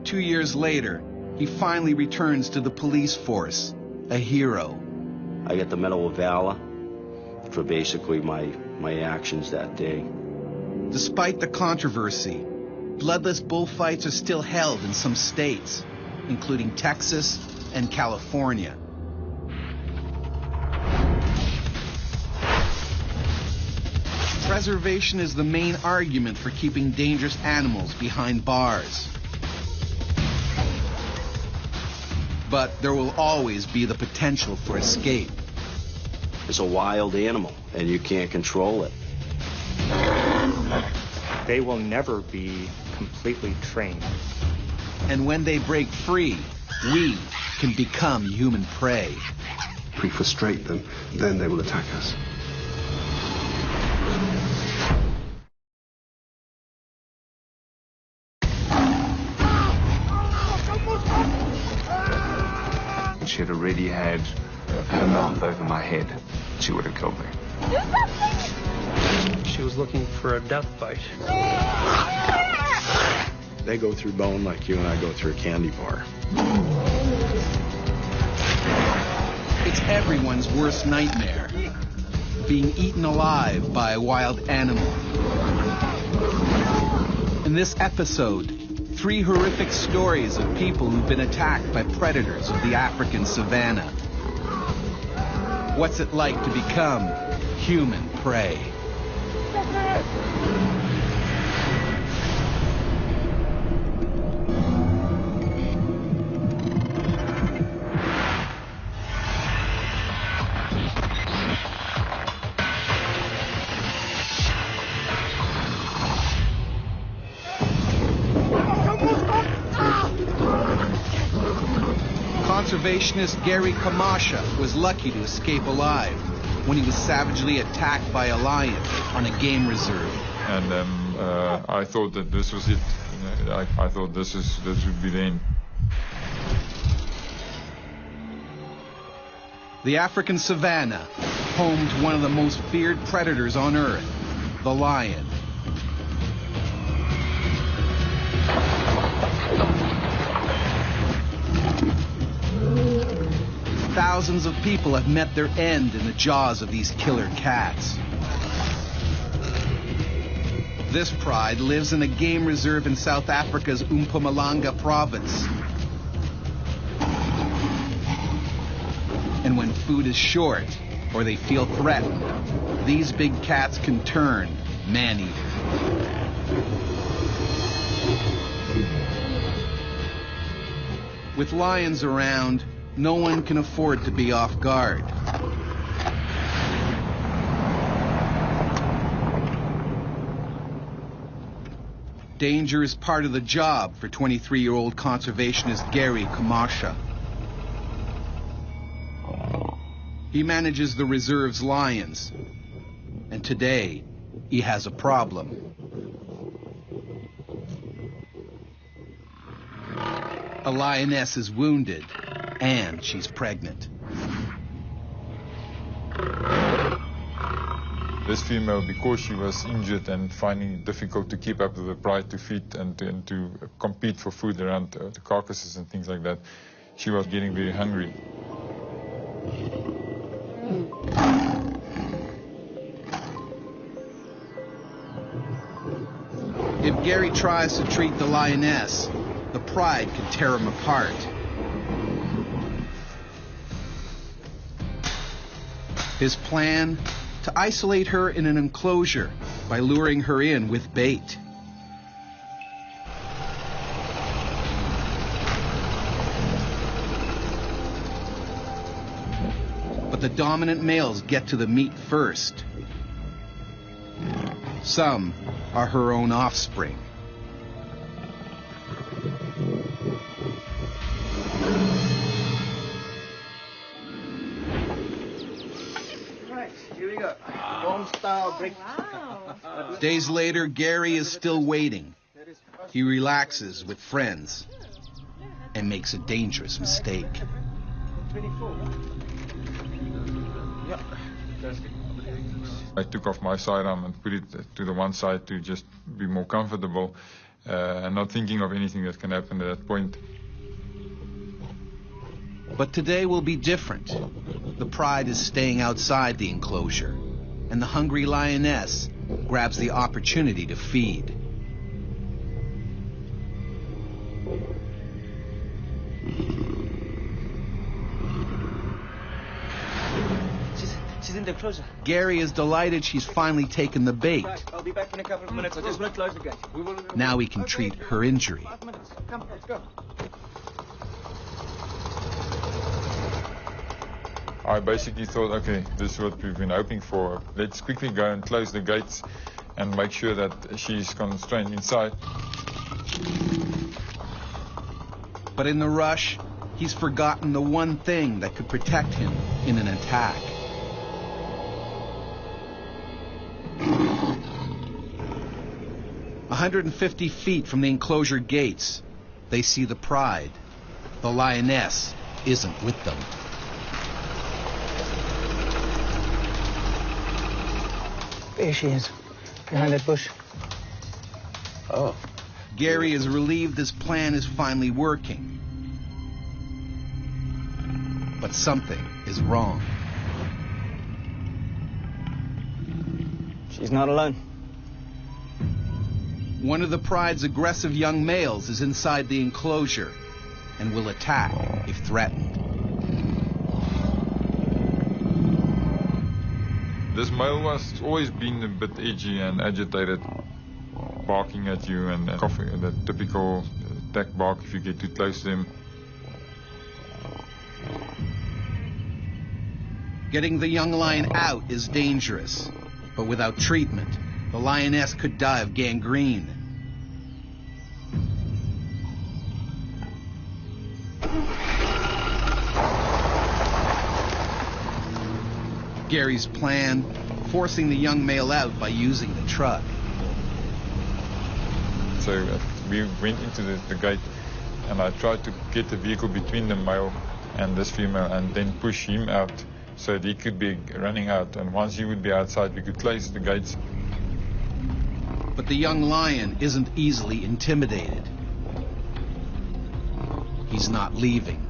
2 years later, he finally returns to the police force, a hero. I get the Medal of Valor for basically my actions that day. Despite the controversy, bloodless bullfights are still held in some states, including Texas and California. Preservation is the main argument for keeping dangerous animals behind bars. But there will always be the potential for escape. It's a wild animal, and you can't control it. They will never be completely trained. And when they break free, we can become human prey. If we frustrate them, then they will attack us. She had already had her mouth over my head. She would have killed me. She was looking for a death bite. They go through bone like you and I go through a candy bar. It's everyone's worst nightmare, being eaten alive by a wild animal. In this episode, 3 horrific stories of people who've been attacked by predators of the African savanna. What's it like to become human prey? Conservationist Gary Khomas was lucky to escape alive when he was savagely attacked by a lion on a game reserve. And I thought that this was it. I thought this would be the end. The African savanna, home to one of the most feared predators on Earth, the lion. Thousands of people have met their end in the jaws of these killer cats. This pride lives in a game reserve in South Africa's Mpumalanga province. And when food is short, or they feel threatened, these big cats can turn man-eater. With lions around, no one can afford to be off guard. Danger is part of the job for 23-year-old conservationist Gary Khomas. He manages the reserve's lions, and today he has a problem. A lioness is wounded, and she's pregnant. This female, because she was injured and finding it difficult to keep up with the pride to feed and to compete for food around the carcasses and things like that, she was getting very hungry. If Gary tries to treat the lioness, the pride can tear him apart. His plan? To isolate her in an enclosure by luring her in with bait. But the dominant males get to the meat first. Some are her own offspring. Here we go. Home style break. Days later, Gary is still waiting. He relaxes with friends and makes a dangerous mistake. 24. Yeah. I took off my sidearm and put it to the one side to just be more comfortable and not thinking of anything that can happen at that point. But today will be different. The pride is staying outside the enclosure, and the hungry lioness grabs the opportunity to feed. She's in the enclosure. Gary is delighted she's finally taken the bait. I'll be back in a couple of minutes. I just want to close the gate. Now he can treat her injury. 5 minutes. Come, let's go. I basically thought, okay, this is what we've been hoping for. Let's quickly go and close the gates and make sure that she's constrained inside. But in the rush, he's forgotten the one thing that could protect him in an attack. A 150 feet from the enclosure gates, they see the pride. The lioness isn't with them. There she is, behind that bush. Oh. Gary is relieved his plan is finally working. But something is wrong. She's not alone. One of the pride's aggressive young males is inside the enclosure and will attack if threatened. This male was always been a bit edgy and agitated, barking at you and coughing, the typical attack bark if you get too close to him. Getting the young lion out is dangerous, but without treatment, the lioness could die of gangrene. Gary's plan, forcing the young male out by using the truck. So we went into the gate and I tried to get the vehicle between the male and this female and then push him out so that he could be running out. And once he would be outside, we could close the gates. But the young lion isn't easily intimidated. He's not leaving.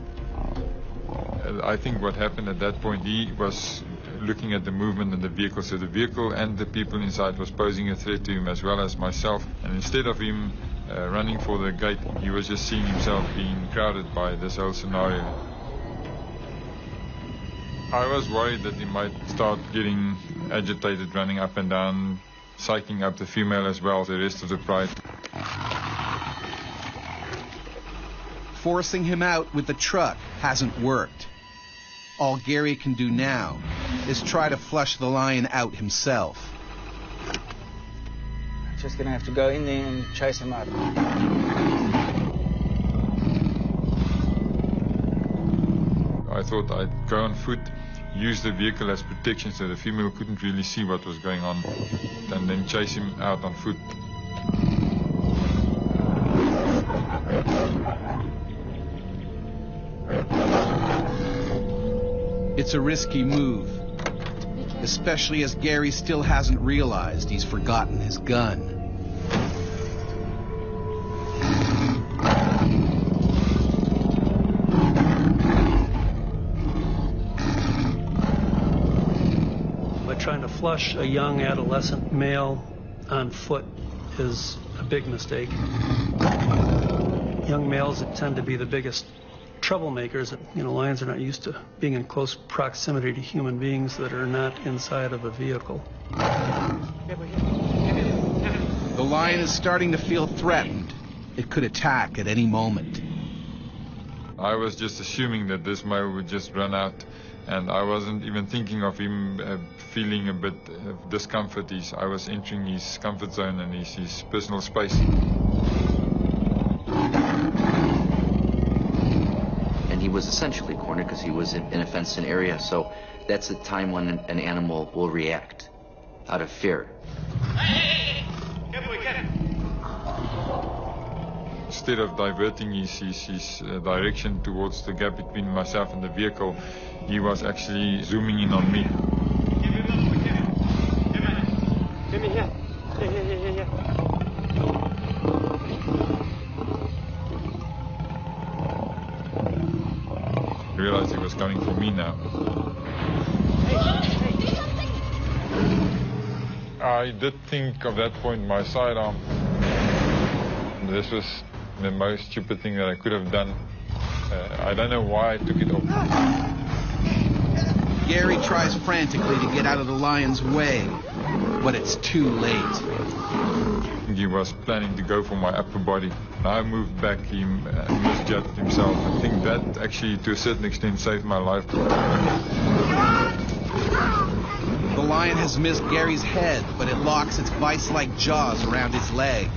I think what happened at that point, he was looking at the movement in the vehicle. So the vehicle and the people inside was posing a threat to him as well as myself. And instead of him running for the gate, he was just seeing himself being crowded by this whole scenario. I was worried that he might start getting agitated, running up and down, psyching up the female as well, the rest of the pride. Forcing him out with the truck hasn't worked. All Gary can do now is try to flush the lion out himself. Just gonna have to go in there and chase him out. I thought I'd go on foot, use the vehicle as protection so the female couldn't really see what was going on, and then chase him out on foot. It's a risky move, especially as Gary still hasn't realized he's forgotten his gun. By trying to flush a young adolescent male on foot is a big mistake. Young males tend to be the biggest troublemakers. Lions are not used to being in close proximity to human beings that are not inside of a vehicle. The lion is starting to feel threatened. It could attack at any moment. I was just assuming that this male would just run out, and I wasn't even thinking of him feeling a bit of discomfort. I was entering his comfort zone and his personal space. He was essentially cornered because he was in a fenced-in area, so that's the time when an animal will react out of fear. Instead of diverting his direction towards the gap between myself and the vehicle, he was actually zooming in on me. I realized he was coming for me now. I did think of that point my sidearm. This was the most stupid thing that I could have done. I don't know why I took it off. Gary tries frantically to get out of the lion's way, but it's too late. He was planning to go for my upper body. I moved back, he misjudged himself. I think that actually, to a certain extent, saved my life. The lion has missed Gary's head, but it locks its vice-like jaws around his leg.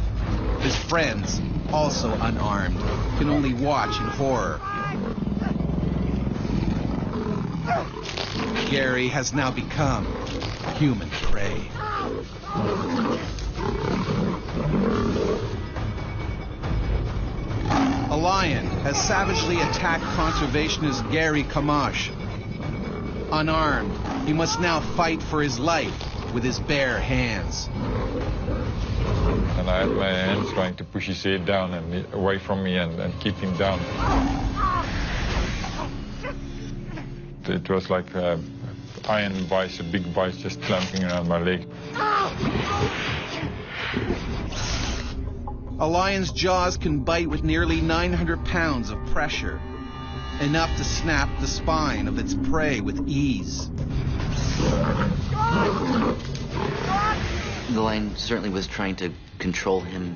His friends, also unarmed, can only watch in horror. Gary has now become human prey. A lion has savagely attacked conservationist Gary Khomas. Unarmed, he must now fight for his life with his bare hands. And I had my hands trying to push his head down and away from me and keep him down. It was like an iron vice, a big vice just clamping around my leg. A lion's jaws can bite with nearly 900 pounds of pressure, enough to snap the spine of its prey with ease. The lion certainly was trying to control him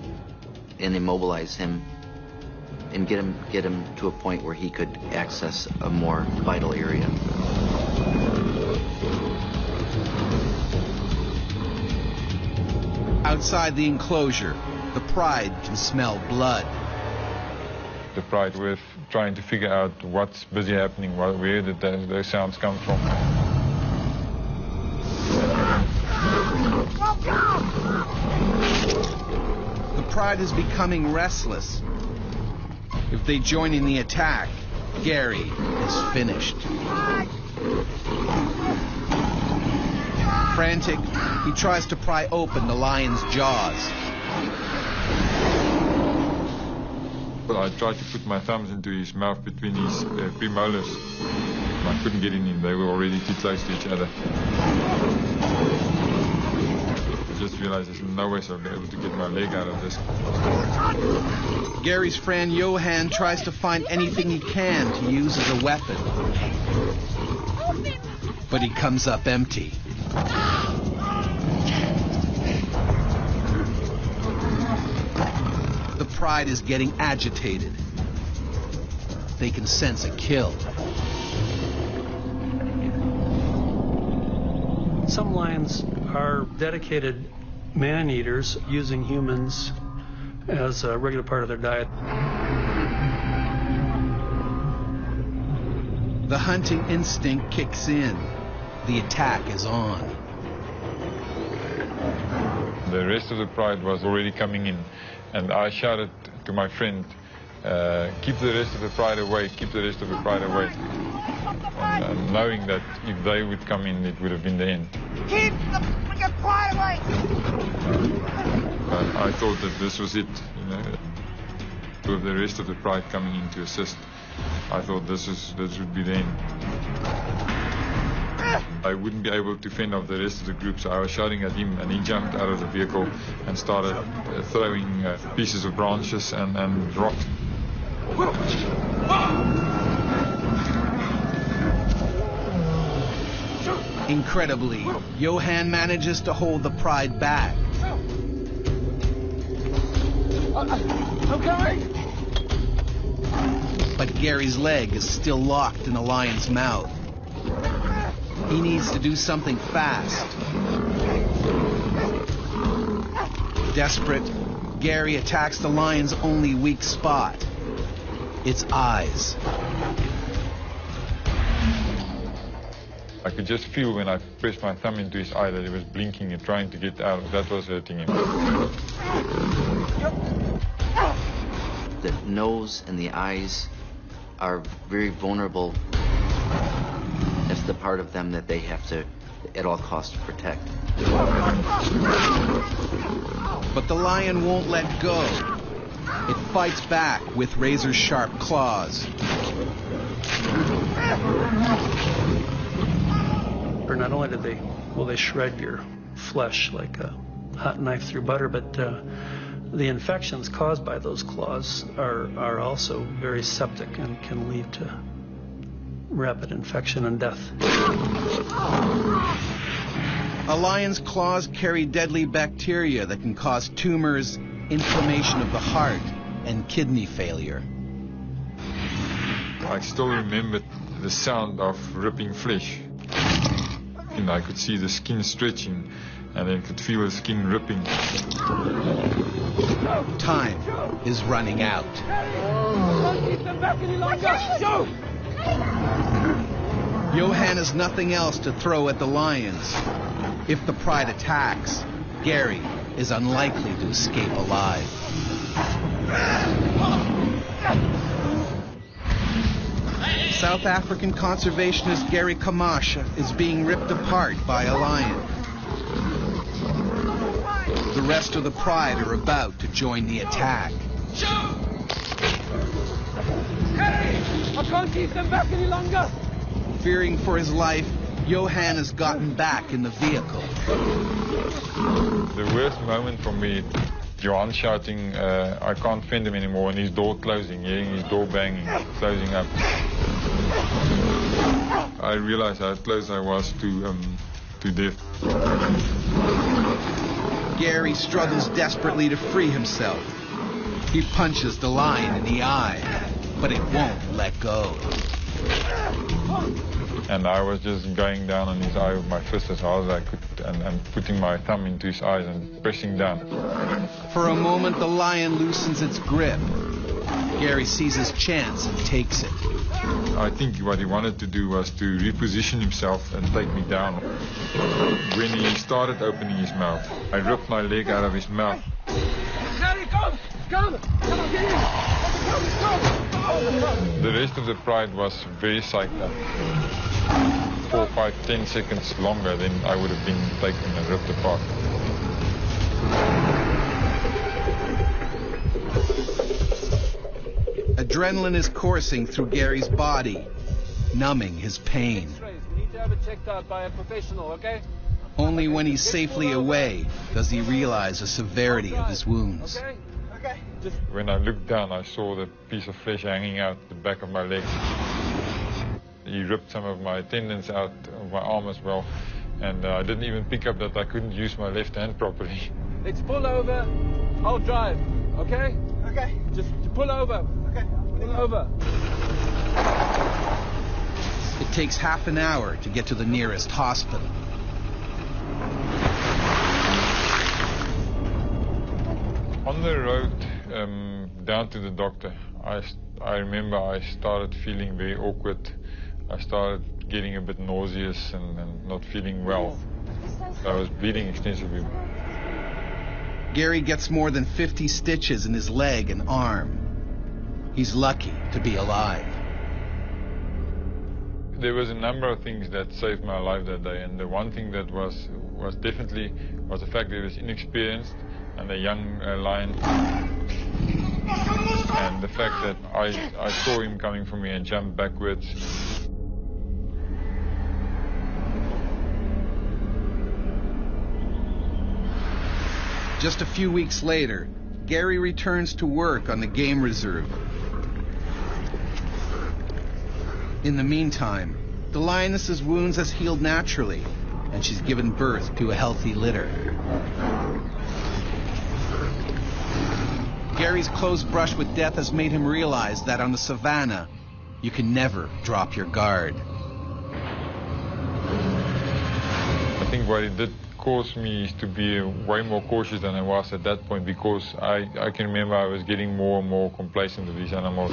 and immobilize him and get him to a point where he could access a more vital area. Outside the enclosure, the pride can smell blood. The pride were trying to figure out what's busy happening, where did those sounds come from. The pride is becoming restless. If they join in the attack, Gary is finished. Frantic, he tries to pry open the lion's jaws. Well, I tried to put my thumbs into his mouth between his premolars. I couldn't get in him. They were already too close to each other. I just realized there's no way I'll be able to get my leg out of this. Gary's friend Johan tries to find anything he can to use as a weapon. But he comes up empty. The pride is getting agitated. They can sense a kill. Some lions are dedicated man-eaters, using humans as a regular part of their diet. The hunting instinct kicks in. The attack is on. The rest of the pride was already coming in, and I shouted to my friend, keep the rest of the pride away, keep the rest of the pride away. And knowing that if they would come in, it would have been the end. Keep the freaking pride away! I thought that this was it, with the rest of the pride coming in to assist. I thought this would be the end. I wouldn't be able to fend off the rest of the group, so I was shouting at him, and he jumped out of the vehicle and started throwing pieces of branches and rocks. Incredibly, Johan manages to hold the pride back. I'm coming! But Gary's leg is still locked in the lion's mouth. He needs to do something fast. Desperate, Gary attacks the lion's only weak spot, its eyes. I could just feel when I pressed my thumb into his eye that he was blinking and trying to get out. That was hurting him. The nose and the eyes are very vulnerable. That's the part of them that they have to, at all costs, protect. But the lion won't let go. It fights back with razor-sharp claws. Or not only did they shred your flesh like a hot knife through butter, but the infections caused by those claws are also very septic and can lead to rapid infection and death. A lion's claws carry deadly bacteria that can cause tumors, inflammation of the heart, and kidney failure. I still remember the sound of ripping flesh. And I could see the skin stretching, and then could feel the skin ripping. Time is running out. Don't keep them back any longer! Go! Johan has nothing else to throw at the lions. If the pride attacks, Gary is unlikely to escape alive. South African conservationist Gary Khomas is being ripped apart by a lion. The rest of the pride are about to join the attack. Hey! I can't keep them back any longer! Fearing for his life, Johan has gotten back in the vehicle. The worst moment for me, Johan shouting, I can't fend him anymore, and his door closing, hearing his door banging, closing up. I realized how close I was to death. Gary struggles desperately to free himself. He punches the lion in the eye, but it won't let go. And I was just going down on his eye with my fist as hard as I could, and putting my thumb into his eyes and pressing down. For a moment, the lion loosens its grip. Gary sees his chance and takes it. I think what he wanted to do was to reposition himself and take me down. When he started opening his mouth, I ripped my leg out of his mouth. There he comes! Come on, get in! Let's go! The rest of the pride was very psyched up. 4, 5, 10 seconds longer, then I would have been taken and ripped apart. Adrenaline is coursing through Gary's body. numbing his pain. We need to have it checked out by a professional, okay? Only when he's safely away does he realize the severity of his wounds. Okay. When I looked down, I saw the piece of flesh hanging out the back of my leg. He ripped some of my tendons out of my arm as well, and I didn't even pick up that I couldn't use my left hand properly. Let's pull over. I'll drive, okay? Okay. Just pull over. Okay. Pull over. It takes half an hour to get to the nearest hospital. On the road down to the doctor, I remember I started feeling very awkward. I started getting a bit nauseous and not feeling well. I was bleeding extensively. Gary gets more than 50 stitches in his leg and arm. He's lucky to be alive. There was a number of things that saved my life that day, and the one thing that was definitely the fact that he was inexperienced and a young lion, and the fact that I saw him coming for me and jumped backwards. Just a few weeks later, Gary returns to work on the game reserve. In the meantime, the lioness's wounds has healed naturally, and she's given birth to a healthy litter. Gary's close brush with death has made him realize that on the savannah, you can never drop your guard. I think what it did cause me to be way more cautious than I was at that point, because I can remember I was getting more and more complacent with these animals.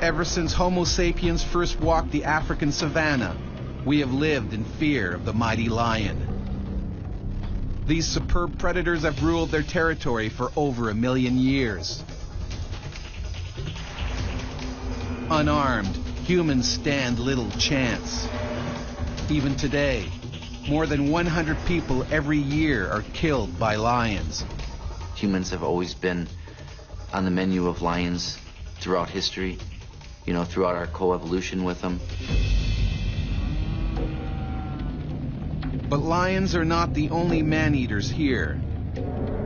Ever since Homo sapiens first walked the African savanna, we have lived in fear of the mighty lion. These superb predators have ruled their territory for over 1 million years. Unarmed, humans stand little chance. Even today, more than 100 people every year are killed by lions. Humans have always been on the menu of lions throughout history, throughout our coevolution with them. But lions are not the only man-eaters here.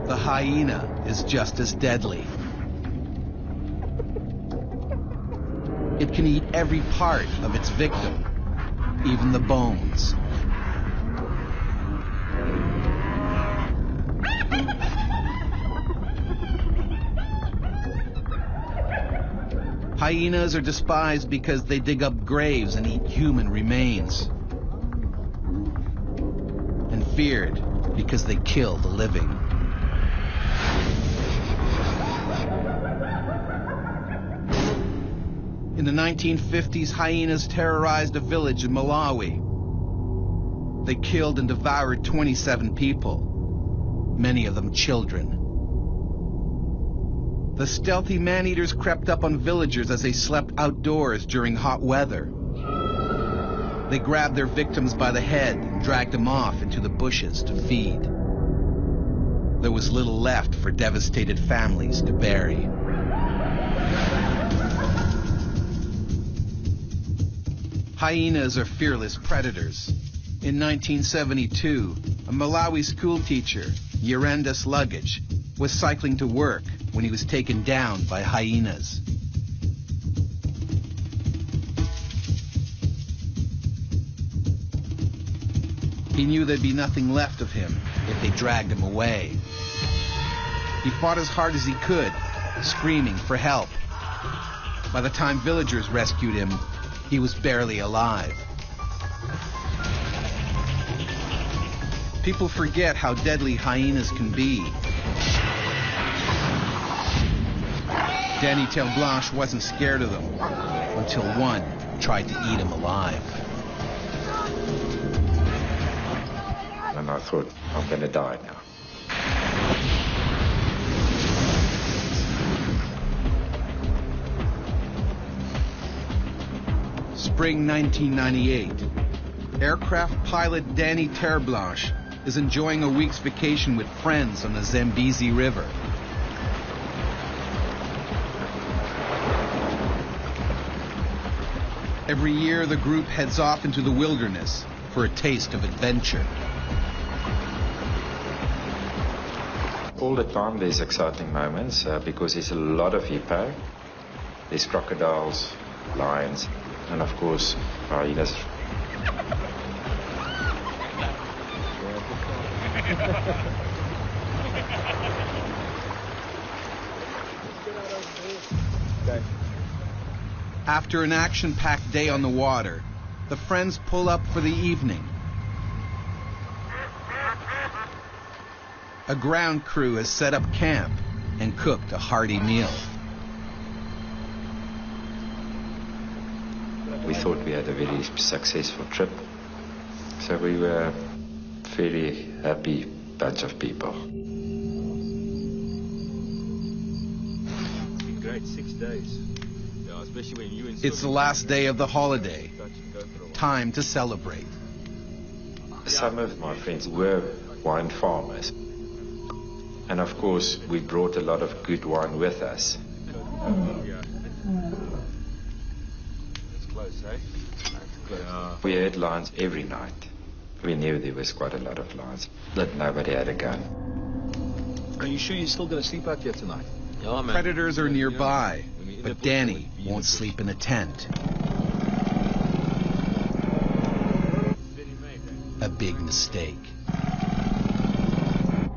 The hyena is just as deadly. It can eat every part of its victim, even the bones. Hyenas are despised because they dig up graves and eat human remains. And feared because they kill the living. In the 1950s, hyenas terrorized a village in Malawi. They killed and devoured 27 people, many of them children. The stealthy man-eaters crept up on villagers as they slept outdoors during hot weather. They grabbed their victims by the head and dragged them off into the bushes to feed. There was little left for devastated families to bury. Hyenas are fearless predators. In 1972, a Malawi schoolteacher, Yerendus Luggage, was cycling to work when he was taken down by hyenas. He knew there'd be nothing left of him if they dragged him away. He fought as hard as he could, screaming for help. By the time villagers rescued him, he was barely alive. People forget how deadly hyenas can be. Danny Tail Blanche wasn't scared of them until one tried to eat him alive. And I thought, I'm going to die now. Spring 1998. Aircraft pilot Danny Terreblanche is enjoying a week's vacation with friends on the Zambezi River. Every year, the group heads off into the wilderness for a taste of adventure. All the time there's exciting moments because there's a lot of hippo. There's crocodiles, lions, and of course, hyenas. After an action-packed day on the water, the friends pull up for the evening. A ground crew has set up camp and cooked a hearty meal. We thought we had a very successful trip, so we were a very happy bunch of people. Great 6 days. It's the last day of the holiday. Time to celebrate. Some of my friends were wine farmers. And of course, we brought a lot of good wine with us. We had lions every night. We knew there was quite a lot of lions, but nobody had a gun. Are you sure you're still going to sleep out here tonight? Yeah, man. Predators are nearby, but Danny won't sleep in a tent. A big mistake.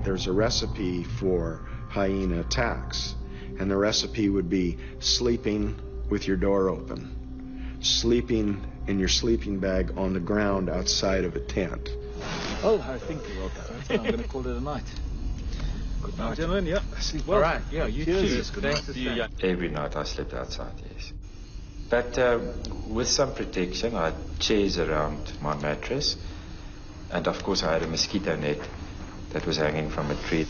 There's a recipe for hyena attacks, and the recipe would be sleeping with your door open, sleeping in your sleeping bag on the ground outside of a tent. Oh, I think you're welcome. I'm going to call it a night. Good night, gentlemen. Yeah, sleep well. All right. Yeah, you too. Thanks to you. Every night I slept outside, yes. But with some protection, I had chairs around my mattress. And of course I had a mosquito net that was hanging from a tree.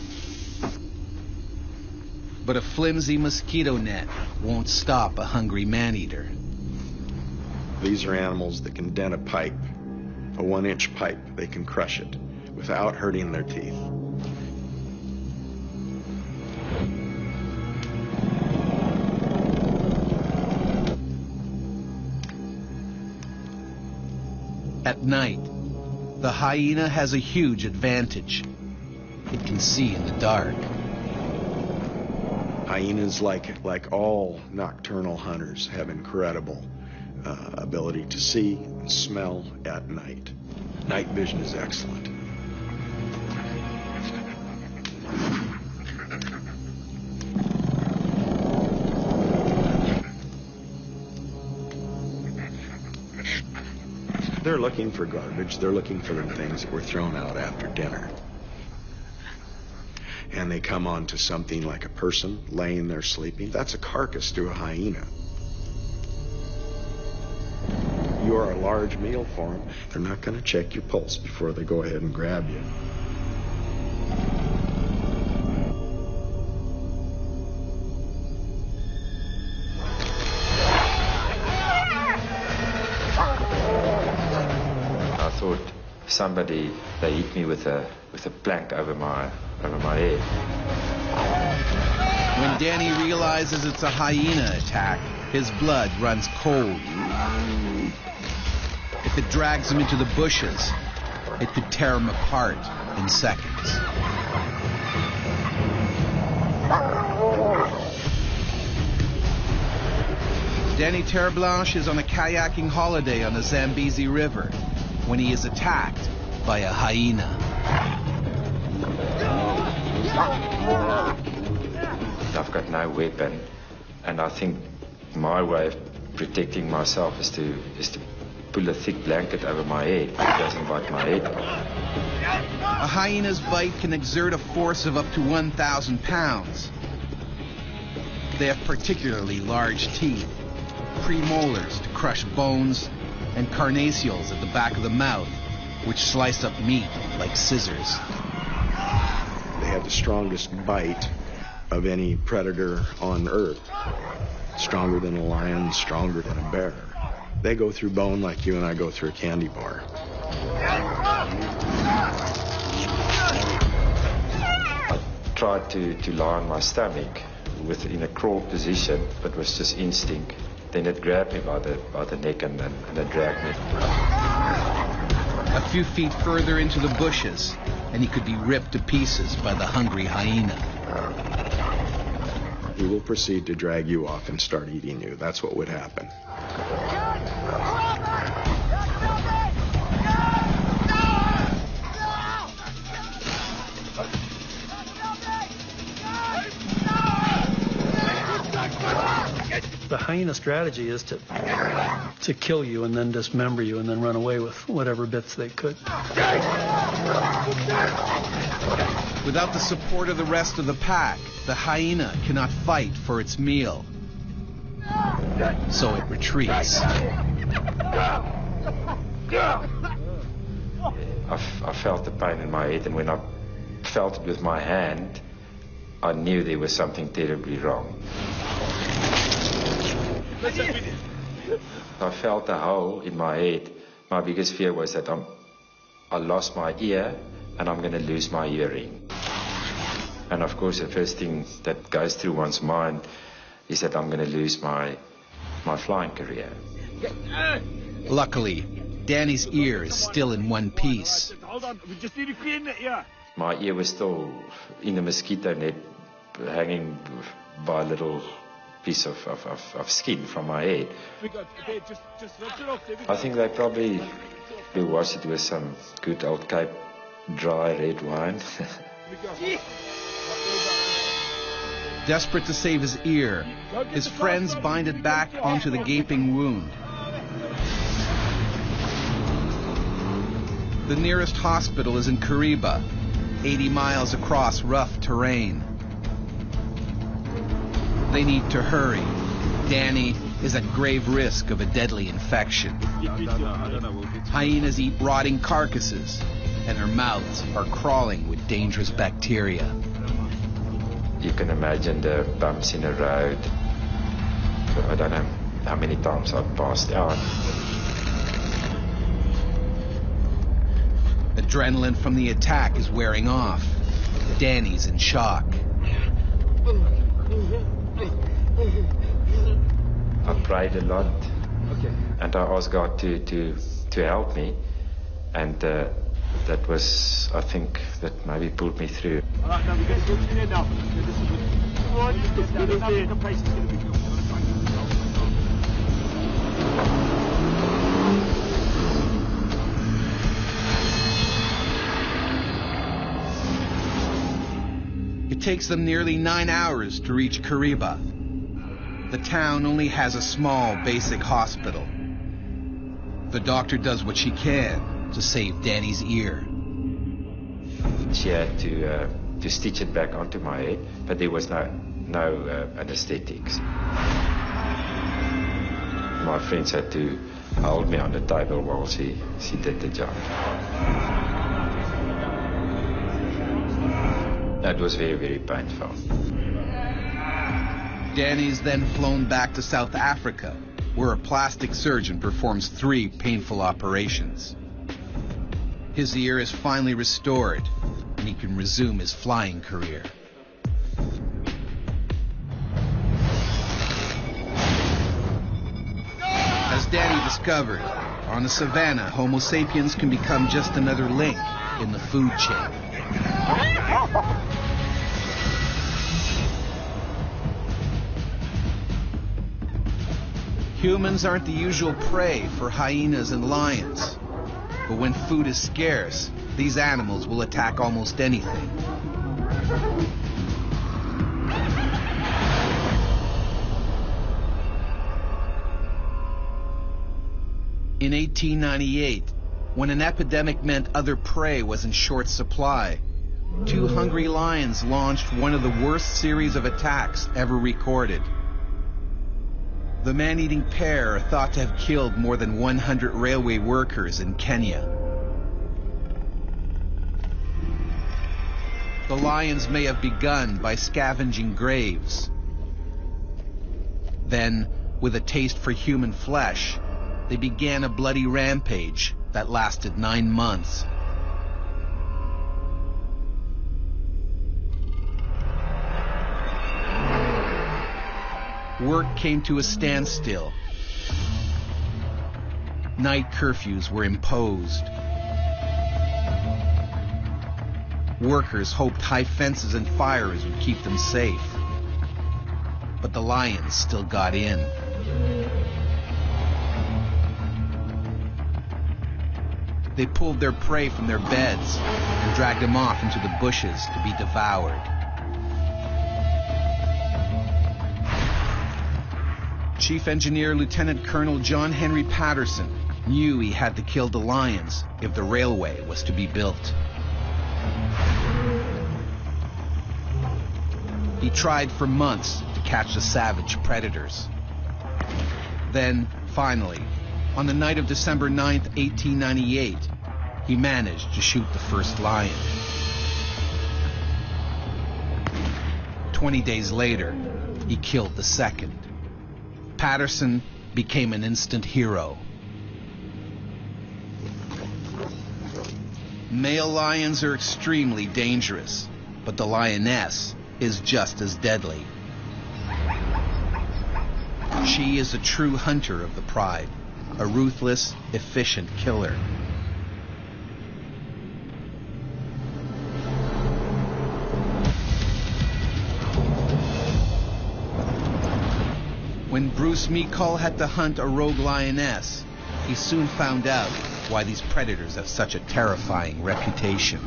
But a flimsy mosquito net won't stop a hungry man-eater. These are animals that can dent a pipe, a 1-inch pipe. They can crush it without hurting their teeth. At night, the hyena has a huge advantage. It can see in the dark. Hyenas, like all nocturnal hunters, have incredible ability to see and smell at night. Night vision is excellent. They're looking for garbage. They're looking for the things that were thrown out after dinner. And they come onto something like a person laying there sleeping. That's a carcass to a hyena. You are a large meal for them. They're not going to check your pulse before they go ahead and grab you. I thought somebody, they hit me with a plank over my head. When Danny realizes it's a hyena attack, his blood runs cold. If it drags him into the bushes, it could tear him apart in seconds. Danny Terreblanche is on a kayaking holiday on the Zambezi River when he is attacked by a hyena. I've got no weapon, and I think my way of protecting myself is to pull a thick blanket over my head. It doesn't bite my head off. A hyena's bite can exert a force of up to 1,000 pounds. They have particularly large teeth, premolars to crush bones, and carnassials at the back of the mouth, which slice up meat like scissors. They have the strongest bite of any predator on Earth. Stronger than a lion, stronger than a bear. They go through bone like you and I go through a candy bar. I tried to lie on my stomach in a crawl position, but was just instinct. Then it grabbed me by the neck and it dragged me. A few feet further into the bushes, and he could be ripped to pieces by the hungry hyena. He will proceed to drag you off and start eating you. That's what would happen. The hyena strategy is to kill you and then dismember you and then run away with whatever bits they could. Without the support of the rest of the pack, the hyena cannot fight for its meal. So it retreats. I felt the pain in my head, and when I felt it with my hand, I knew there was something terribly wrong. I felt a hole in my head. My biggest fear was that I lost my ear and I'm going to lose my hearing. And of course, the first thing that goes through one's mind is that I'm going to lose my flying career. Luckily, Danny's ear is still in one piece. Hold on, we just need to clean the ear. My ear was still in the mosquito net, hanging by a little piece of skin from my head. Just rinse it off. I think they probably will wash it with some good old Cape dry red wine. Desperate to save his ear, his friends bind it back onto the gaping wound. The nearest hospital is in Kariba, 80 miles across rough terrain. They need to hurry. Danny is at grave risk of a deadly infection. Hyenas eat rotting carcasses, and their mouths are crawling with dangerous bacteria. You can imagine the bumps in the road. I don't know how many times I've passed out. Adrenaline from the attack is wearing off. Danny's in shock. I prayed a lot, and I asked God to help me, and that was, I think, that maybe pulled me through. All right, now we're going to go through there now. This is come on, it's going to be the place is going to be good. It takes them nearly 9 hours to reach Kariba. The town only has a small basic hospital. The doctor does what she can to save Danny's ear. She had to stitch it back onto my head, but there was no anesthetics. My friends had to hold me on the table while she did the job. That was very, very painful. Danny is then flown back to South Africa, where a plastic surgeon performs 3 painful operations. His ear is finally restored, and he can resume his flying career. As Danny discovered, on the savannah, Homo sapiens can become just another link in the food chain. Humans aren't the usual prey for hyenas and lions. But when food is scarce, these animals will attack almost anything. In 1898, when an epidemic meant other prey was in short supply, 2 hungry lions launched one of the worst series of attacks ever recorded. The man-eating pair are thought to have killed more than 100 railway workers in Kenya. The lions may have begun by scavenging graves. Then, with a taste for human flesh, they began a bloody rampage, that lasted 9 months. Work came to a standstill. Night curfews were imposed. Workers hoped high fences and fires would keep them safe. But the lions still got in. They pulled their prey from their beds and dragged them off into the bushes to be devoured. Chief Engineer Lieutenant Colonel John Henry Patterson knew he had to kill the lions if the railway was to be built. He tried for months to catch the savage predators. Then, finally, on the night of December 9th, 1898, he managed to shoot the first lion. 20 days later, he killed the second. Patterson became an instant hero. Male lions are extremely dangerous, but the lioness is just as deadly. She is a true hunter of the pride, a ruthless, efficient killer. When Bruce Meekall had to hunt a rogue lioness, he soon found out why these predators have such a terrifying reputation.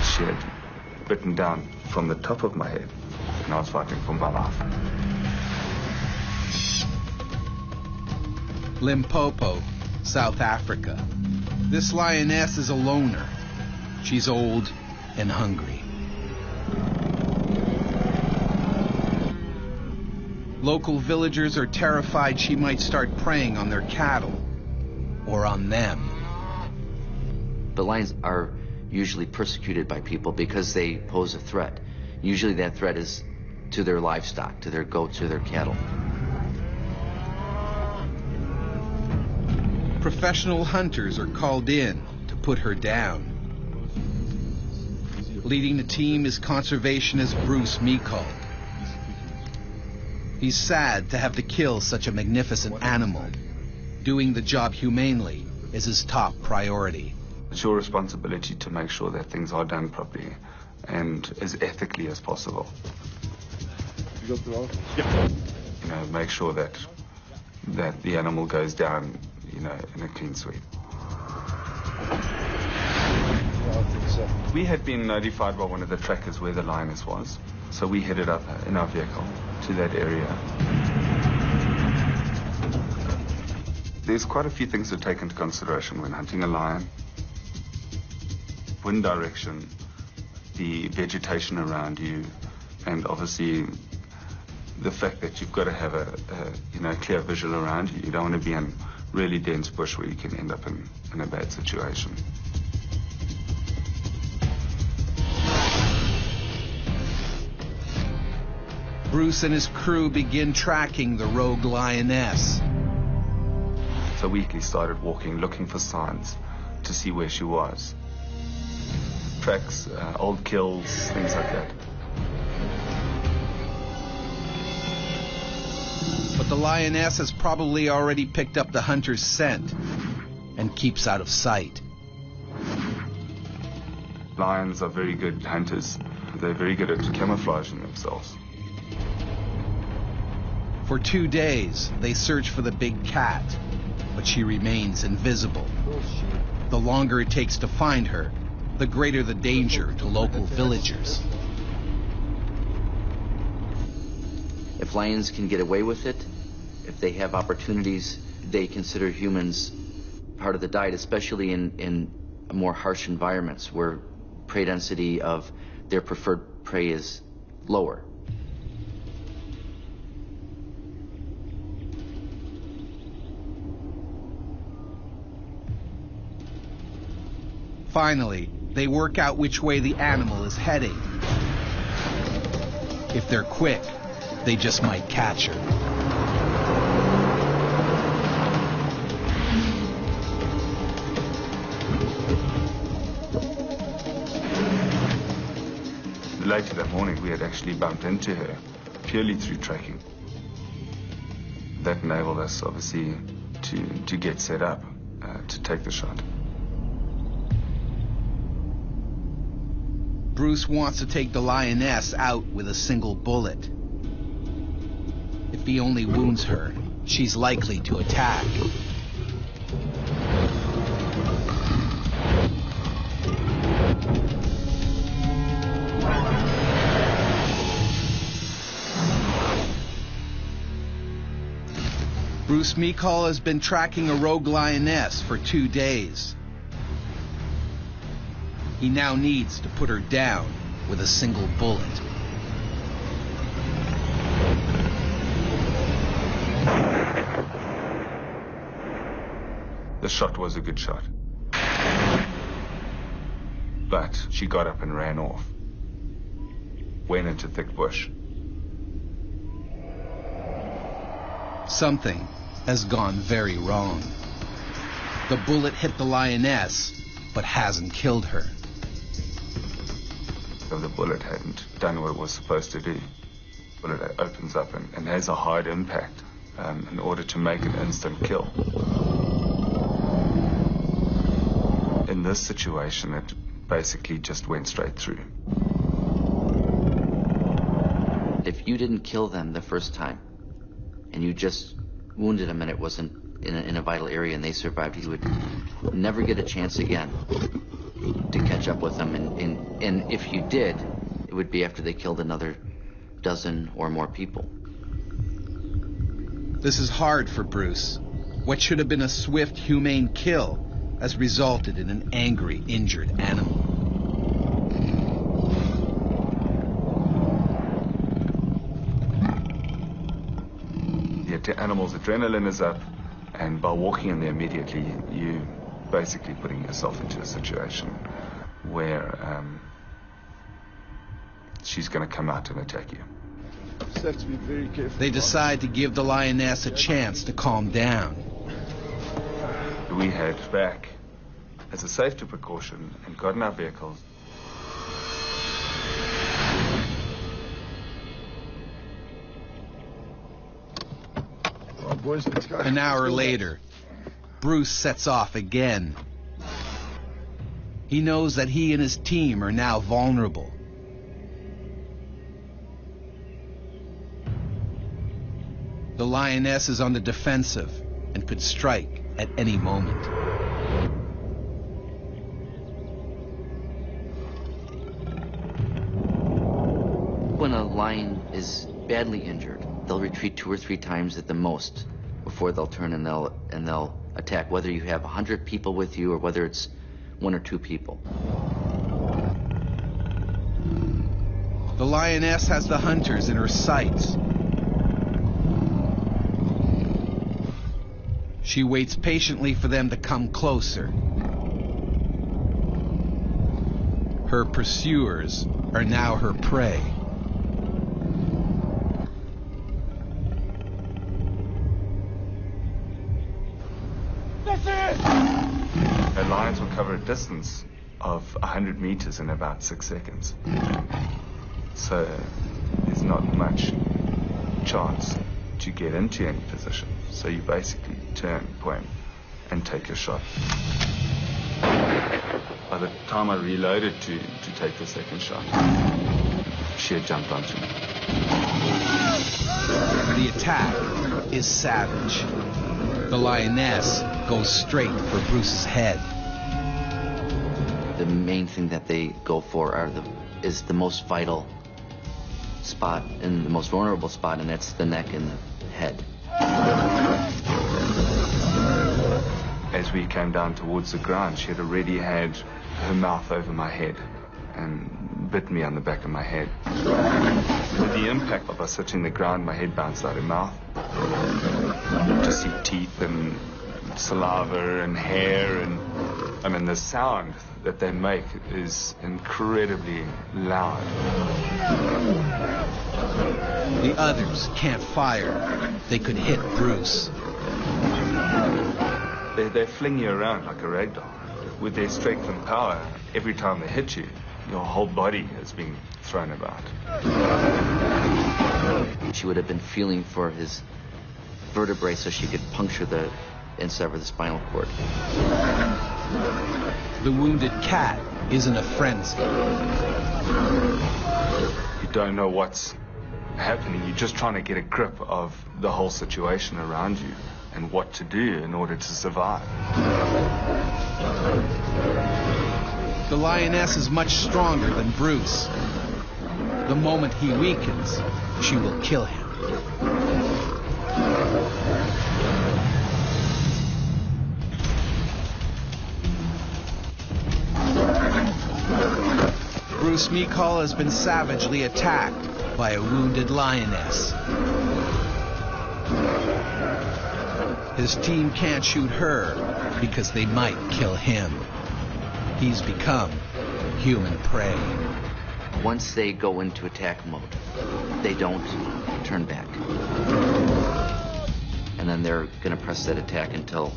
She had bitten down from the top of my head, and I was fighting for my life. Limpopo, South Africa. This lioness is a loner. She's old and hungry. Local villagers are terrified she might start preying on their cattle or on them. The lions are usually persecuted by people because they pose a threat. Usually that threat is to their livestock, to their goats or their cattle. Professional hunters are called in to put her down. Leading the team is conservationist Bruce Meekall. He's sad to have to kill such a magnificent animal. Doing the job humanely is his top priority. It's your responsibility to make sure that things are done properly and as ethically as possible. You got the rifle? Yeah. You know, make sure that the animal goes down, you know, in a clean sweep. We had been notified by one of the trackers where the lioness was, so we headed up in our vehicle to that area. There's quite a few things to take into consideration when hunting a lion. Wind direction, the vegetation around you, and obviously the fact that you've got to have a clear visual around you. You don't want to be in really dense bush where you can end up in a bad situation. Bruce and his crew begin tracking the rogue lioness. So we started walking, looking for signs to see where she was. Tracks, old kills, things like that. But the lioness has probably already picked up the hunter's scent and keeps out of sight. Lions are very good hunters. They're very good at camouflaging themselves. For 2 days, they search for the big cat, but she remains invisible. The longer it takes to find her, the greater the danger to local villagers. If lions can get away with it, if they have opportunities, they consider humans part of the diet, especially in more harsh environments where prey density of their preferred prey is lower. Finally, they work out which way the animal is heading. If they're quick, they just might catch her. later that morning, we had actually bumped into her purely through tracking. That enabled us, obviously, to get set up to take the shot. Bruce wants to take the lioness out with a single bullet. If he only wounds her, she's likely to attack. Bruce Meekall has been tracking a rogue lioness for 2 days. He now needs to put her down with a single bullet. The shot was a good shot. But she got up and ran off. Went into thick bush. Something has gone very wrong. The bullet hit the lioness, but hasn't killed her. If the bullet hadn't done what it was supposed to do, the bullet opens up and has a hard impact in order to make an instant kill. In this situation, it basically just went straight through. If you didn't kill them the first time, and you just wounded them and it wasn't in a vital area and they survived, you would never get a chance again to catch up with them. And if you did, it would be after they killed another dozen or more people. This is hard for Bruce. What should have been a swift, humane kill has resulted in an angry, injured animal. The animal's adrenaline is up, and by walking in there immediately, you basically putting yourself into a situation where she's going to come out and attack you. Just have to be very careful. They decide to give the lioness a chance to calm down. We had back as a safety precaution and got in our vehicles. Boys, let's go. An hour later, Bruce sets off again. He knows that he and his team are now vulnerable. The lioness is on the defensive and could strike at any moment. When a lion is badly injured, they'll retreat 2 or 3 times at the most before they'll turn and they'll attack, whether you have 100 people with you or whether it's 1 or 2 people. The lioness has the hunters in her sights. She waits patiently for them to come closer. Her pursuers are now her prey. The lions will cover a distance of 100 meters in about 6 seconds. So there's not much chance to get into any position. So you basically turn, point, and take your shot. By the time I reloaded to take the second shot, she had jumped onto me. The attack is savage. The lioness goes straight for Bruce's head. The main thing that they go for is the most vital spot and the most vulnerable spot, and that's the neck and the head. As we came down towards the ground, she had already had her mouth over my head and bit me on the back of my head. With the impact of us hitting the ground, my head bounced out of her mouth. To see teeth and saliva and hair, and I mean the sound that they make is incredibly loud. The others can't fire. They could hit Bruce. They fling you around like a rag doll. With their strength and power, every time they hit you, your whole body is being thrown about. She would have been feeling for his vertebrae so she could puncture and sever the spinal cord. The wounded cat is in a frenzy. You don't know what's happening. You're just trying to get a grip of the whole situation around you and what to do in order to survive. The lioness is much stronger than Bruce. The moment he weakens, she will kill him. Bruce Meekall has been savagely attacked by a wounded lioness. His team can't shoot her because they might kill him. He's become human prey. Once they go into attack mode, they don't turn back. And then they're going to press that attack until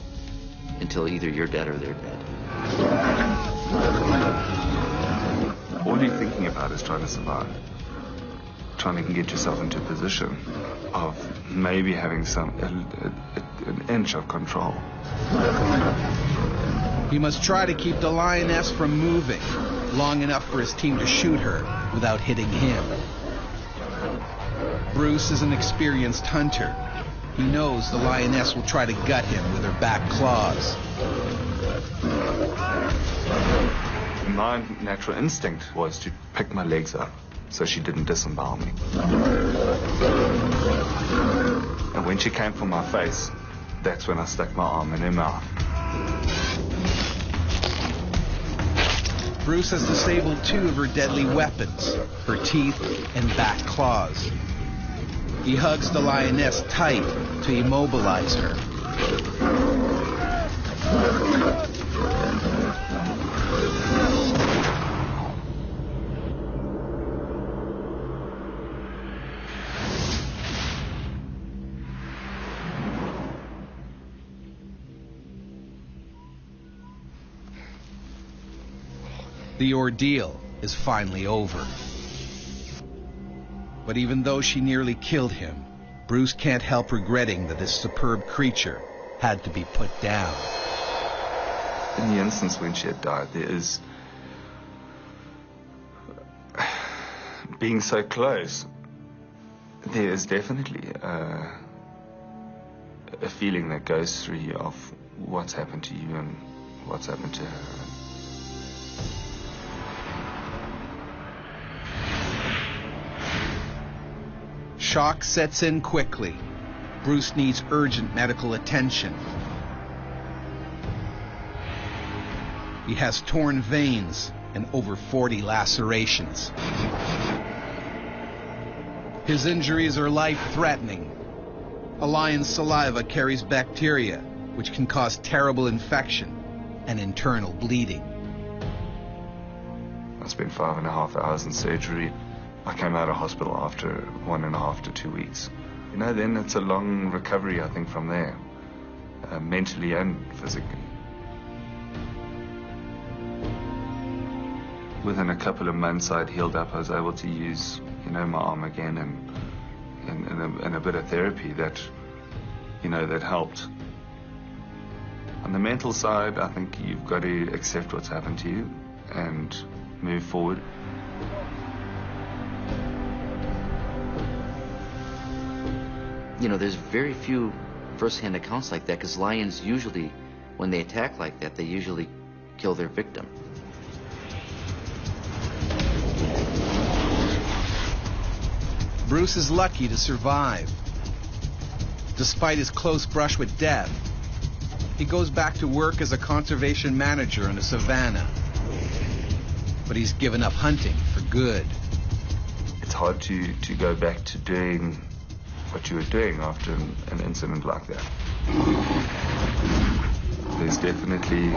either you're dead or they're dead. All you're thinking about is trying to survive. Trying to get yourself into a position of maybe having an inch of control. He must try to keep the lioness from moving long enough for his team to shoot her without hitting him. Bruce is an experienced hunter. He knows the lioness will try to gut him with her back claws. My natural instinct was to pick my legs up so she didn't disembowel me. And when she came for my face, that's when I stuck my arm in her mouth. Bruce has disabled 2 of her deadly weapons, her teeth and back claws. He hugs the lioness tight to immobilize her. The ordeal is finally over. But even though she nearly killed him, Bruce can't help regretting that this superb creature had to be put down. In the instance when she had died, there is... being so close, there is definitely a feeling that goes through you of what's happened to you and what's happened to her. Shock sets in quickly. Bruce needs urgent medical attention. He has torn veins and over 40 lacerations. His injuries are life-threatening. A lion's saliva carries bacteria, which can cause terrible infection and internal bleeding. I spent 5.5 hours in surgery. I came out of hospital after 1.5 to 2 weeks. You know, then it's a long recovery, I think, from there, mentally and physically. Within a couple of months, I'd healed up. I was able to use, my arm again, and a bit of therapy that, that helped. On the mental side, I think you've got to accept what's happened to you and move forward. There's very few first-hand accounts like that, because lions usually, when they attack like that, they usually kill their victim. Bruce is lucky to survive. Despite his close brush with death, he goes back to work as a conservation manager in a savannah. But he's given up hunting for good. It's hard to go back to doing what you were doing after an incident like that. There's definitely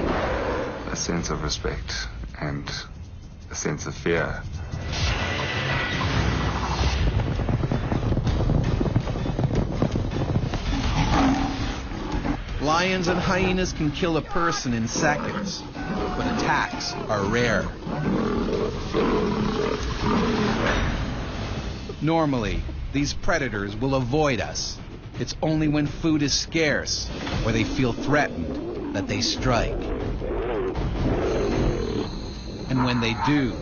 a sense of respect and a sense of fear. Lions and hyenas can kill a person in seconds, but attacks are rare. Normally, these predators will avoid us. It's only when food is scarce or they feel threatened that they strike. And when they do,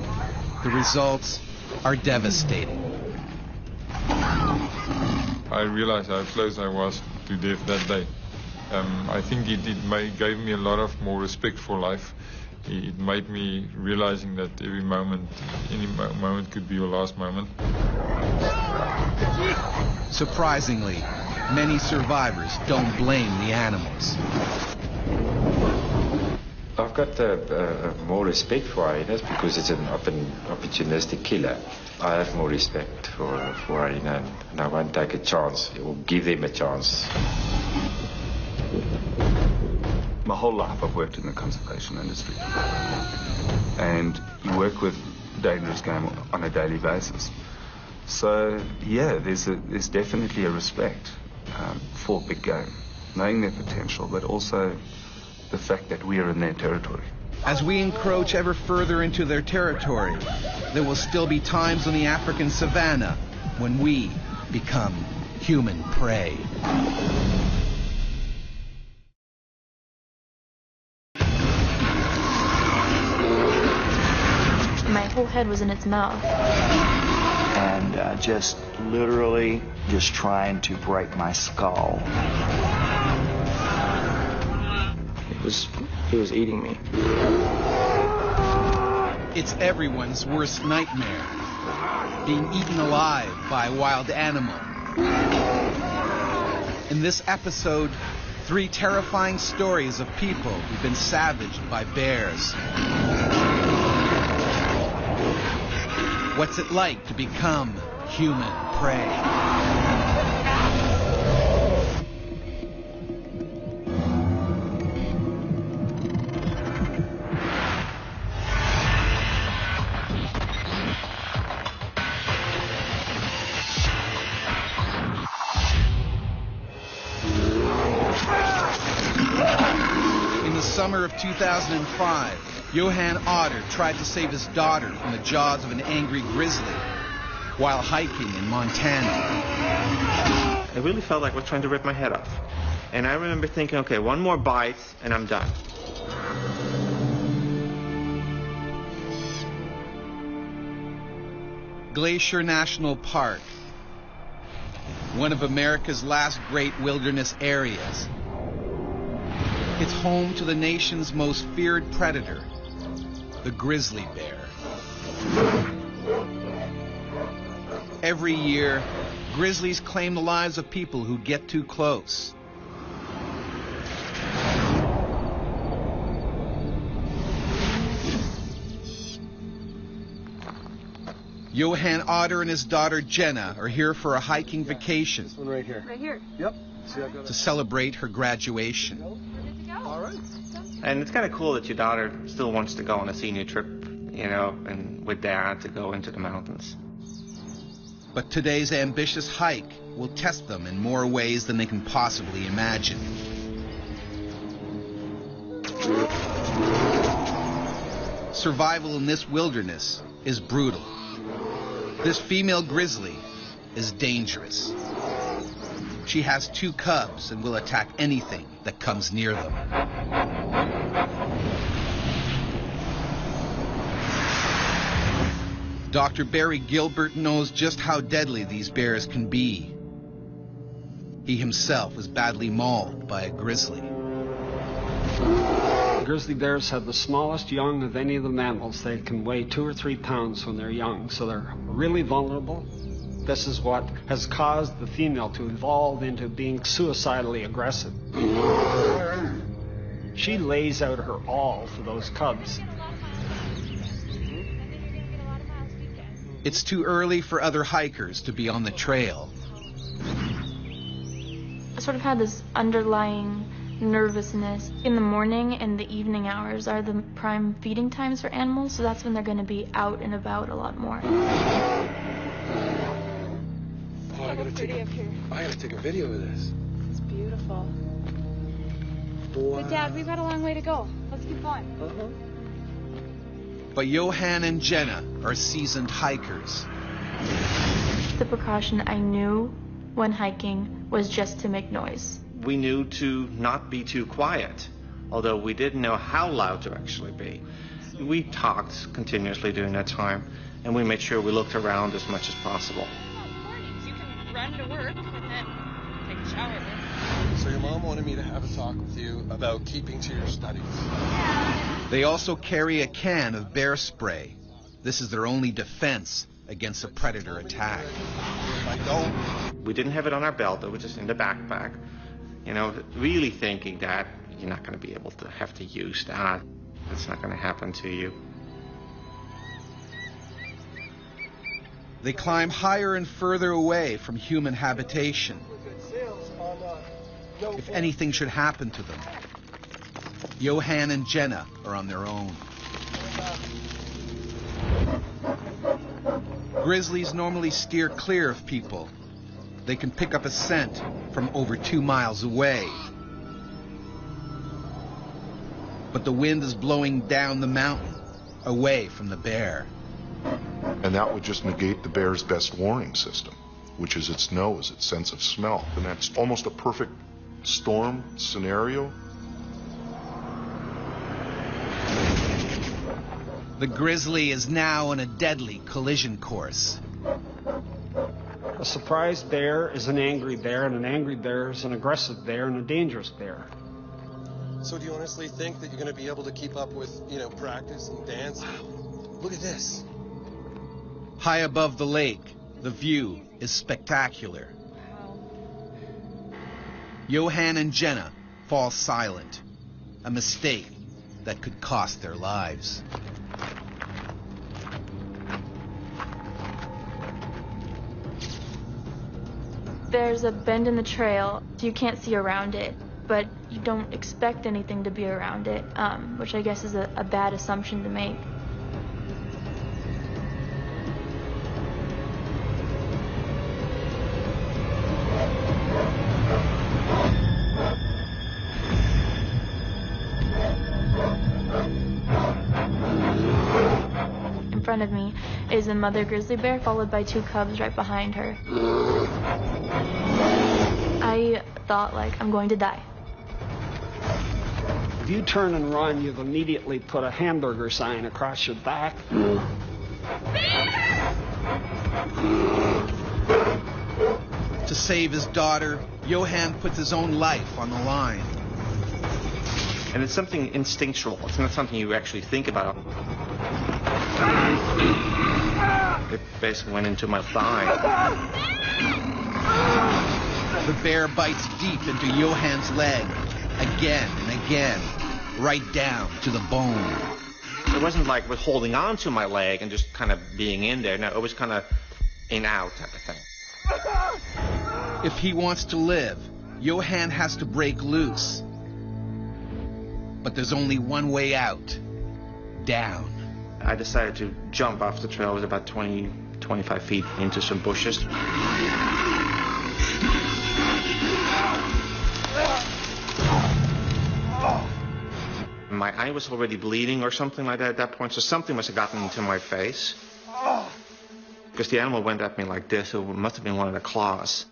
the results are devastating. I realized how close I was to death that day. I think it gave me a lot of more respect for life. It made me realizing that every moment, any moment could be your last moment. Surprisingly, many survivors don't blame the animals. I've got more respect for hyenas because it's an opportunistic killer. I have more respect for hyena, and I won't take a chance or give them a chance. My whole life I've worked in the conservation industry, and you work with dangerous game on a daily basis. So yeah, there's definitely a respect for big game, knowing their potential, but also the fact that we are in their territory. As we encroach ever further into their territory, there will still be times on the African savanna when we become human prey. My whole head was in its mouth. And just literally just trying to break my skull. He was eating me. It's everyone's worst nightmare, being eaten alive by a wild animal. In this episode, 3 terrifying stories of people who've been savaged by bears. What's it like to become human prey? Summer of 2005, Johan Otter tried to save his daughter from the jaws of an angry grizzly while hiking in Montana. I really felt like I was trying to rip my head off. And I remember thinking, okay, one more bite and I'm done. Glacier National Park, one of America's last great wilderness areas. It's home to the nation's most feared predator, the grizzly bear. Every year, grizzlies claim the lives of people who get too close. Johan Otter and his daughter Jenna are here for a hiking vacation. This one right here. Right here. Yep. To celebrate her graduation. All right. And it's kind of cool that your daughter still wants to go on a senior trip, you know, and with Dad to go into the mountains. But today's ambitious hike will test them in more ways than they can possibly imagine. Survival in this wilderness is brutal. This female grizzly is dangerous. She has 2 cubs and will attack anything that comes near them. Dr. Barry Gilbert knows just how deadly these bears can be. He himself was badly mauled by a grizzly. Grizzly bears have the smallest young of any of the mammals. They can weigh 2 or 3 pounds when they're young, so they're really vulnerable. This is what has caused the female to evolve into being suicidally aggressive. She lays out her all for those cubs. It's too early for other hikers to be on the trail. I sort of had this underlying nervousness. In the morning and the evening hours are the prime feeding times for animals, so that's when they're going to be out and about a lot more. I gotta take a video of this. It's beautiful. Wow. But Dad, we've got a long way to go. Let's keep going. But Johan and Jenna are seasoned hikers. The precaution I knew when hiking was just to make noise. We knew to not be too quiet, although we didn't know how loud to actually be. We talked continuously during that time, and we made sure we looked around as much as possible. Mornings, you can run to work and then take a shower then. So your mom wanted me to have a talk with you about keeping to your studies. They also carry a can of bear spray. This is their only defense against a predator attack. If I don't... We didn't have it on our belt, it was just in the backpack. You know, really thinking that you're not going to be able to have to use that. It's not going to happen to you. They climb higher and further away from human habitation. If anything should happen to them, Johan and Jenna are on their own. Grizzlies normally steer clear of people. They can pick up a scent from over 2 miles away. But the wind is blowing down the mountain, away from the bear. And that would just negate the bear's best warning system, which is its nose, its sense of smell. And that's almost a perfect storm scenario. The grizzly is now on a deadly collision course. A surprised bear is an angry bear, and an angry bear is an aggressive bear and a dangerous bear. So do you honestly think that you're going to be able to keep up with, practice and dance? Look at this. High above the lake, the view is spectacular. Johan and Jenna fall silent, a mistake that could cost their lives. There's a bend in the trail, so you can't see around it, but you don't expect anything to be around it, which I guess is a bad assumption to make. In front of me is a mother grizzly bear, followed by 2 cubs right behind her. I thought, I'm going to die. If you turn and run, you've immediately put a hamburger sign across your back. To save his daughter, Johan puts his own life on the line. And it's something instinctual. It's not something you actually think about. It basically went into my thigh. The bear bites deep into Johan's leg, again and again, right down to the bone. It wasn't like with holding on to my leg and just kind of being in there. No, it was kind of in-out type of thing. If he wants to live, Johan has to break loose. But there's only one way out. Down. I decided to jump off the trail. It was about 20, 25 feet into some bushes. My eye was already bleeding or something like that at that point, so something must have gotten into my face. Because the animal went at me like this, so it must have been one of the claws.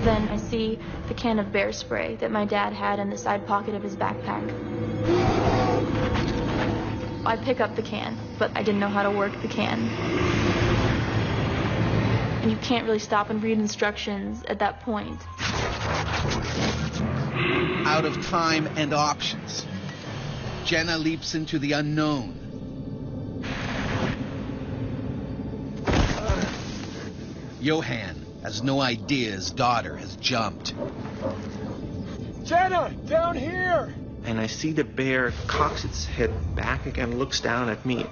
Then I see the can of bear spray that my dad had in the side pocket of his backpack. I pick up the can, but I didn't know how to work the can. And you can't really stop and read instructions at that point. Out of time and options, Jenna leaps into the unknown. Johan has no idea his daughter has jumped. Jenna, down here! And I see the bear cocks its head back again, looks down at me.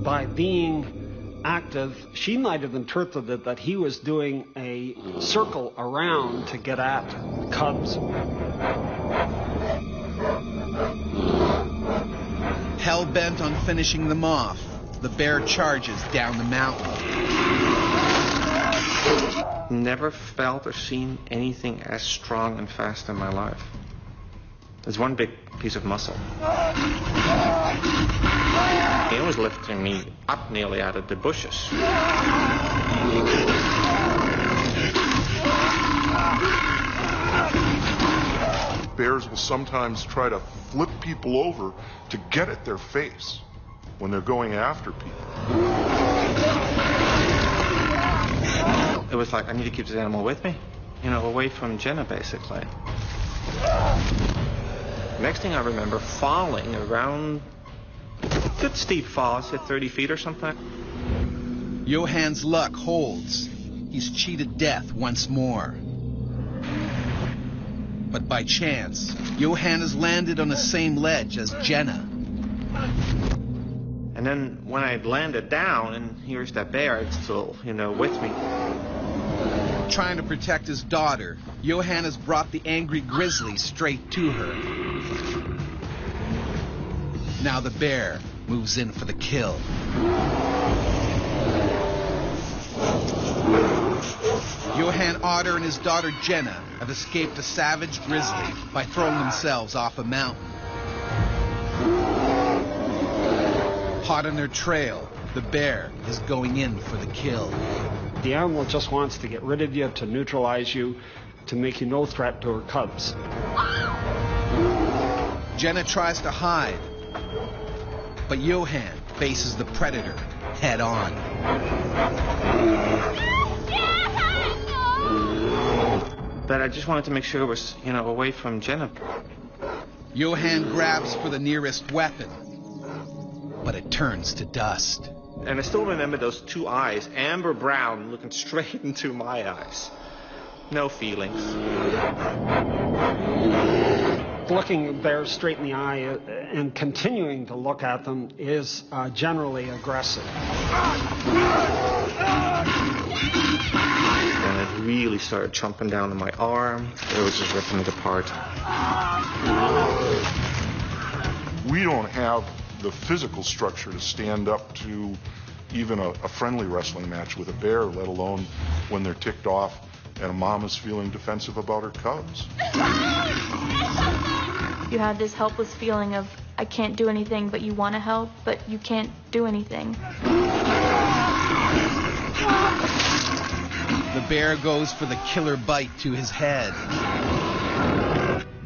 By being active, she might have interpreted that he was doing a circle around to get at the cubs. Hell-bent on finishing them off, the bear charges down the mountain. Never felt or seen anything as strong and fast in my life. It's one big piece of muscle. It was lifting me up nearly out of the bushes. Bears will sometimes try to flip people over to get at their face when they're going after people. It was like, I need to keep this animal with me, away from Jenna, basically. Next thing I remember, falling around a good steep fall, I said 30 feet or something. Johann's luck holds. He's cheated death once more. But by chance, Johann has landed on the same ledge as Jenna. And then when I landed down, and here's that bear, it's still, with me. Trying to protect his daughter, Johann has brought the angry Grizzly straight to her. Now the bear moves in for the kill. Johann Otter and his daughter Jenna have escaped a savage grizzly by throwing themselves off a mountain. Hot on their trail, the bear is going in for the kill. The animal just wants to get rid of you, to neutralize you, to make you no threat to her cubs. Jenna tries to hide, but Johann faces the predator head on. But I just wanted to make sure it was, away from Jenna. Johann grabs for the nearest weapon, but it turns to dust. And I still remember those two eyes, amber brown, looking straight into my eyes. No feelings. Looking bears straight in the eye and continuing to look at them is generally aggressive. And it really started chomping down on my arm. It was just ripping it apart. We don't have the physical structure to stand up to even a friendly wrestling match with a bear, let alone when they're ticked off and a mom is feeling defensive about her cubs. You had this helpless feeling of, I can't do anything, but you want to help, but you can't do anything. The bear goes for the killer bite to his head.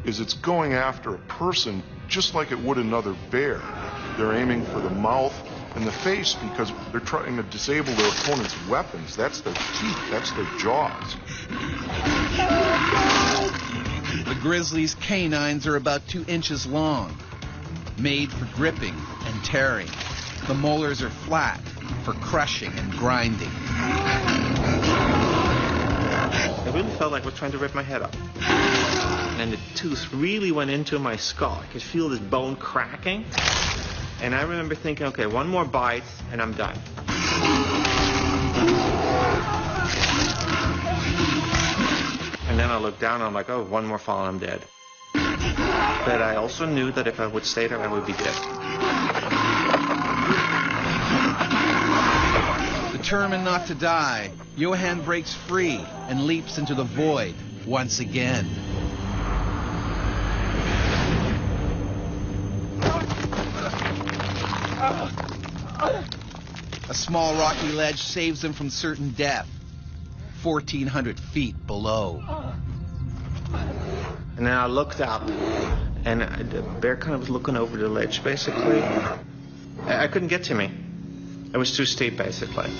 It's going after a person just like it would another bear. They're aiming for the mouth and the face because they're trying to disable their opponent's weapons. That's their teeth, that's their jaws. The grizzly's canines are about 2 inches long, made for gripping and tearing. The molars are flat for crushing and grinding. It really felt like it was trying to rip my head up. And the tooth really went into my skull. I could feel this bone cracking. And I remember thinking, okay, one more bite and I'm done. And then I looked down and I'm like, oh, one more fall and I'm dead. But I also knew that if I would stay there, I would be dead. Determined not to die, Johann breaks free and leaps into the void once again. A small rocky ledge saves him from certain death, 1,400 feet below. And then I looked up, and the bear kind of was looking over the ledge, basically. I couldn't get to me. It was too steep, basically.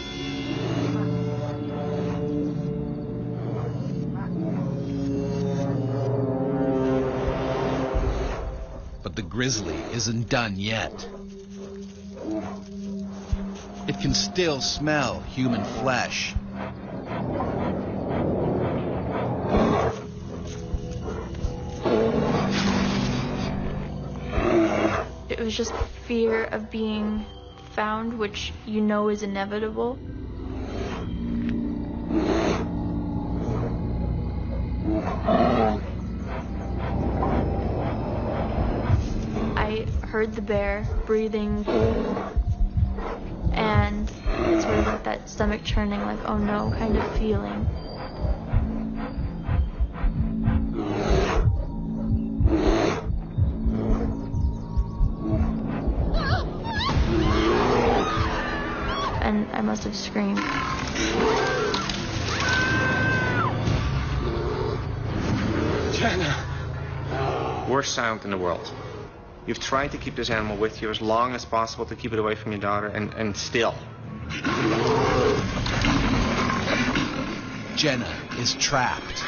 But the grizzly isn't done yet. It can still smell human flesh. It was just fear of being found, which you know is inevitable. I heard heard the bear breathing and sort of like that stomach churning, like, oh no, kind of feeling. And I must have screamed. Jenna. Worst sound in the world. You've tried to keep this animal with you as long as possible to keep it away from your daughter, and still. Jenna is trapped.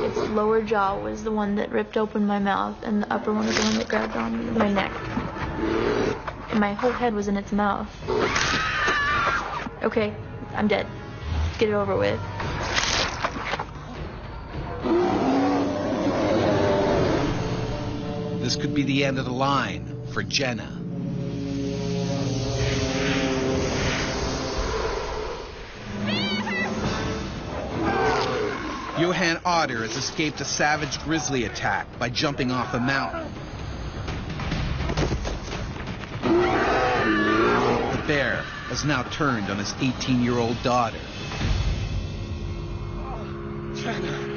Its lower jaw was the one that ripped open my mouth, and the upper one was the one that grabbed on my neck. And my whole head was in its mouth. Okay, I'm dead. Let's get it over with. This could be the end of the line for Jenna. Johan Otter has escaped a savage grizzly attack by jumping off a mountain. The bear has now turned on his 18-year-old daughter. Jenna.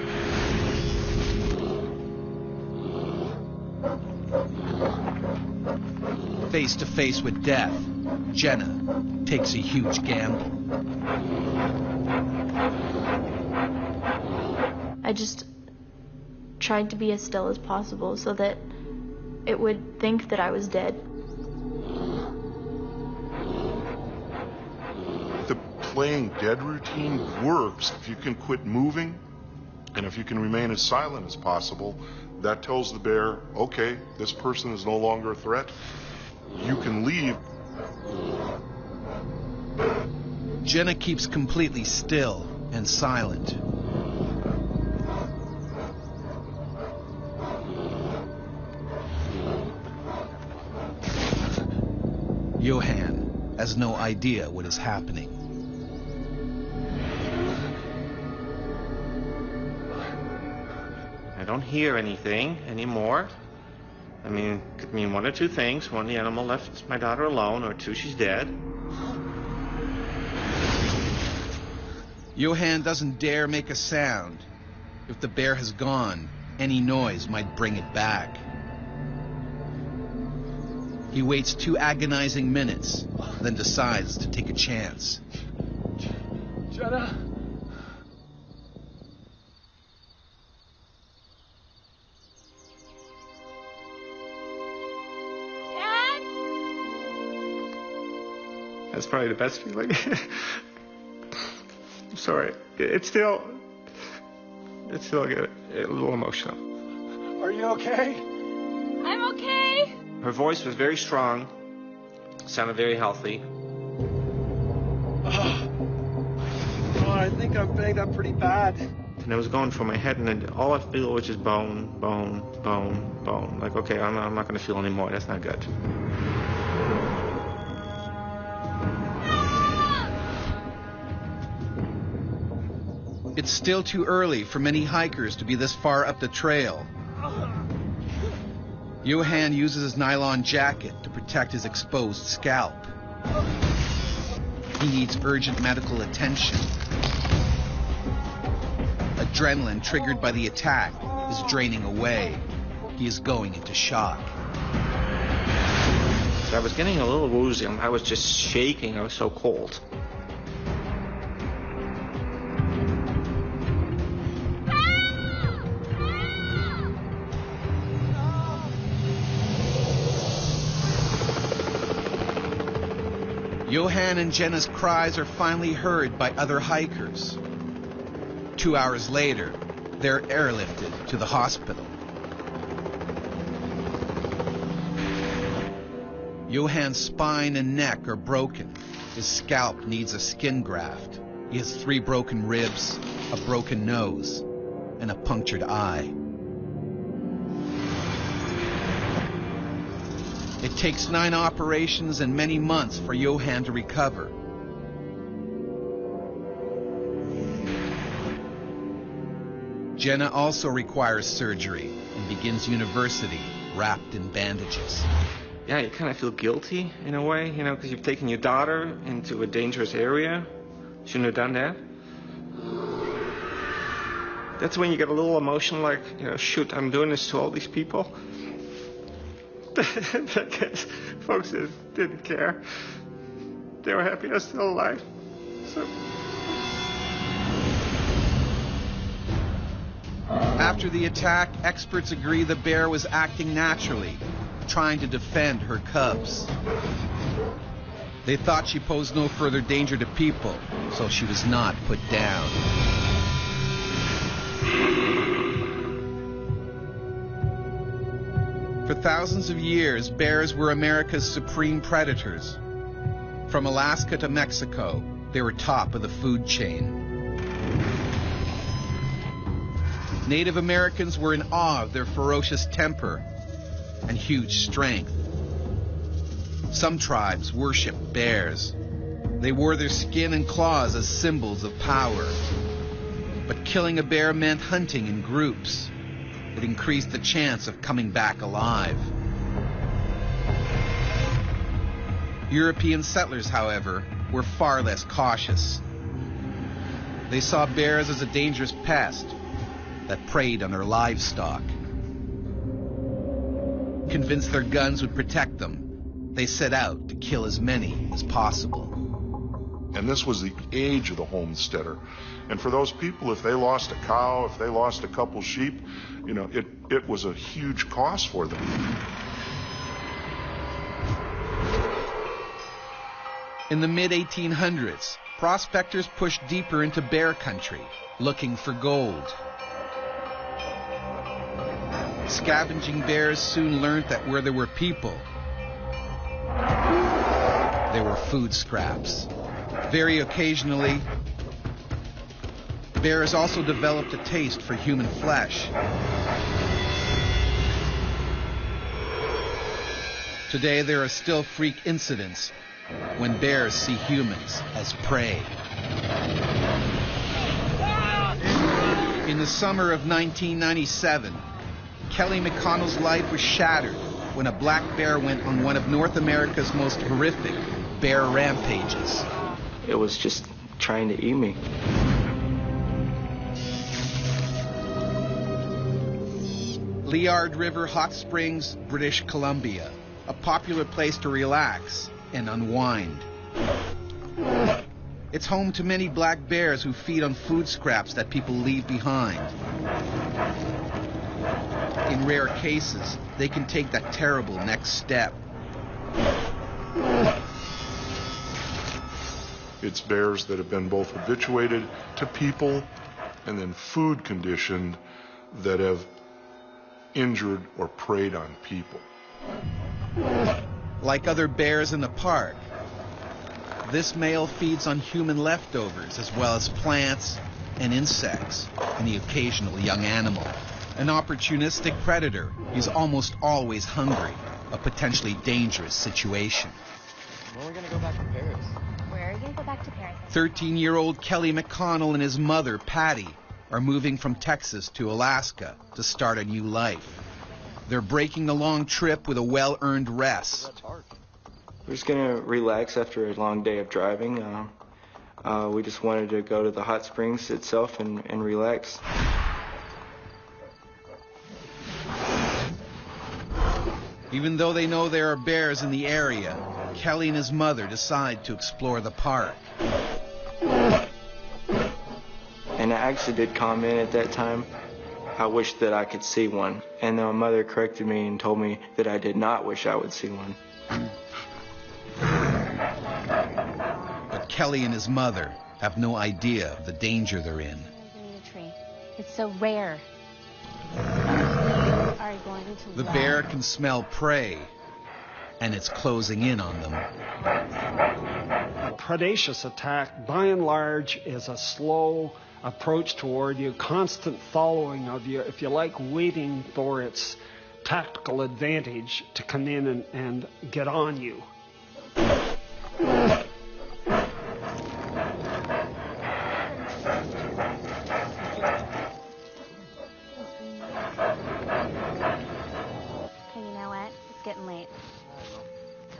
Face to face with death, Jenna takes a huge gamble. I just tried to be as still as possible so that it would think that I was dead. The playing dead routine works if you can quit moving and if you can remain as silent as possible. That tells the bear, okay, this person is no longer a threat. You can leave. Jenna keeps completely still and silent. Johan has no idea what is happening. I don't hear anything anymore. I mean, it could mean one or two things. One, the animal left my daughter alone, or two, she's dead. Johan doesn't dare make a sound. If the bear has gone, any noise might bring it back. He waits 2 agonizing minutes, then decides to take a chance. Jenna. That's probably the best feeling. I'm sorry. It's still get a little emotional. Are you okay? I'm okay. Her voice was very strong, sounded very healthy. Oh, I think I'm banged up pretty bad. And it was going for my head, and then all I feel was just bone, bone, bone, bone. Like, okay, I'm not going to feel anymore. That's not good. It's still too early for many hikers to be this far up the trail. Johan uses his nylon jacket to protect his exposed scalp. He needs urgent medical attention. Adrenaline triggered by the attack is draining away. He is going into shock. So I was getting a little woozy. I was just shaking. I was so cold. Johan and Jenna's cries are finally heard by other hikers. 2 hours later, they're airlifted to the hospital. Johan's spine and neck are broken. His scalp needs a skin graft. He has 3 broken ribs, a broken nose, and a punctured eye. It takes 9 operations and many months for Johan to recover. Jenna also requires surgery and begins university wrapped in bandages. Yeah, you kind of feel guilty in a way, you know, because you've taken your daughter into a dangerous area. Shouldn't have done that. That's when you get a little emotional, like, you know, shoot, I'm doing this to all these people. I guess folks didn't care. They were happy I was still alive. So. After the attack, experts agree the bear was acting naturally, trying to defend her cubs. They thought she posed no further danger to people, so she was not put down. For thousands of years, bears were America's supreme predators. From Alaska to Mexico, they were top of the food chain. Native Americans were in awe of their ferocious temper and huge strength. Some tribes worshiped bears. They wore their skin and claws as symbols of power. But killing a bear meant hunting in groups. It increased the chance of coming back alive. European settlers, however, were far less cautious. They saw bears as a dangerous pest that preyed on their livestock. Convinced their guns would protect them, they set out to kill as many as possible. And this was the age of the homesteader. And for those people, if they lost a cow, if they lost a couple sheep, you know, it was a huge cost for them. In the mid-1800s, prospectors pushed deeper into bear country, looking for gold. Scavenging bears soon learned that where there were people, there were food scraps. Very occasionally, bears also developed a taste for human flesh. Today, there are still freak incidents when bears see humans as prey. In the summer of 1997, Kelly McConnell's life was shattered when a black bear went on one of North America's most horrific bear rampages. It was just trying to eat me. Liard River Hot Springs, British Columbia, a popular place to relax and unwind. It's home to many black bears who feed on food scraps that people leave behind. In rare cases, they can take that terrible next step. It's bears that have been both habituated to people and then food conditioned that have injured or preyed on people. Like other bears in the park, this male feeds on human leftovers as well as plants and insects and the occasional young animal. An opportunistic predator, he's almost always hungry, a potentially dangerous situation. When are we going to go back to Paris? Where are you going to go back to Paris? 13-year-old Kelly McConnell and his mother, Patty, are moving from Texas to Alaska to start a new life. They're breaking the long trip with a well-earned rest. We're just going to relax after a long day of driving. We just wanted to go to the hot springs itself and relax. Even though they know there are bears in the area, Kelly and his mother decide to explore the park. And I actually did comment at that time, I wish that I could see one. And then my mother corrected me and told me that I did not wish I would see one. But Kelly and his mother have no idea of the danger they're in. It's so rare. Are going to the bear can smell prey, and it's closing in on them. A predaceous attack, by and large, is a slow approach toward you, constant following of you, if you like, waiting for its tactical advantage to come in and get on you.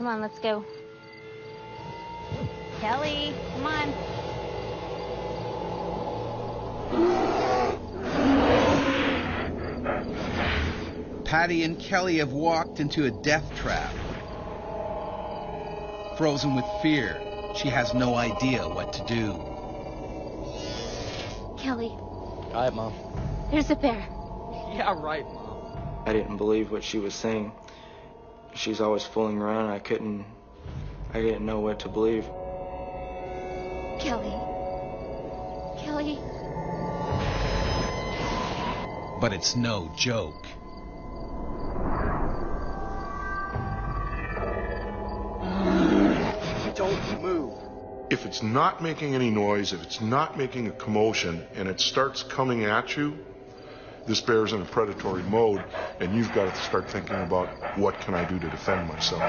Come on, let's go. Kelly, come on. Patty and Kelly have walked into a death trap. Frozen with fear, she has no idea what to do. Kelly, All right, Mom. there's a bear. Yeah, right, Mom. I didn't believe what she was saying. She's always fooling around. I didn't know what to believe. Kelly. Kelly. But it's no joke. Don't move. If it's not making any noise, if it's not making a commotion, and it starts coming at you, this bear's in a predatory mode, and you've got to start thinking about what can I do to defend myself.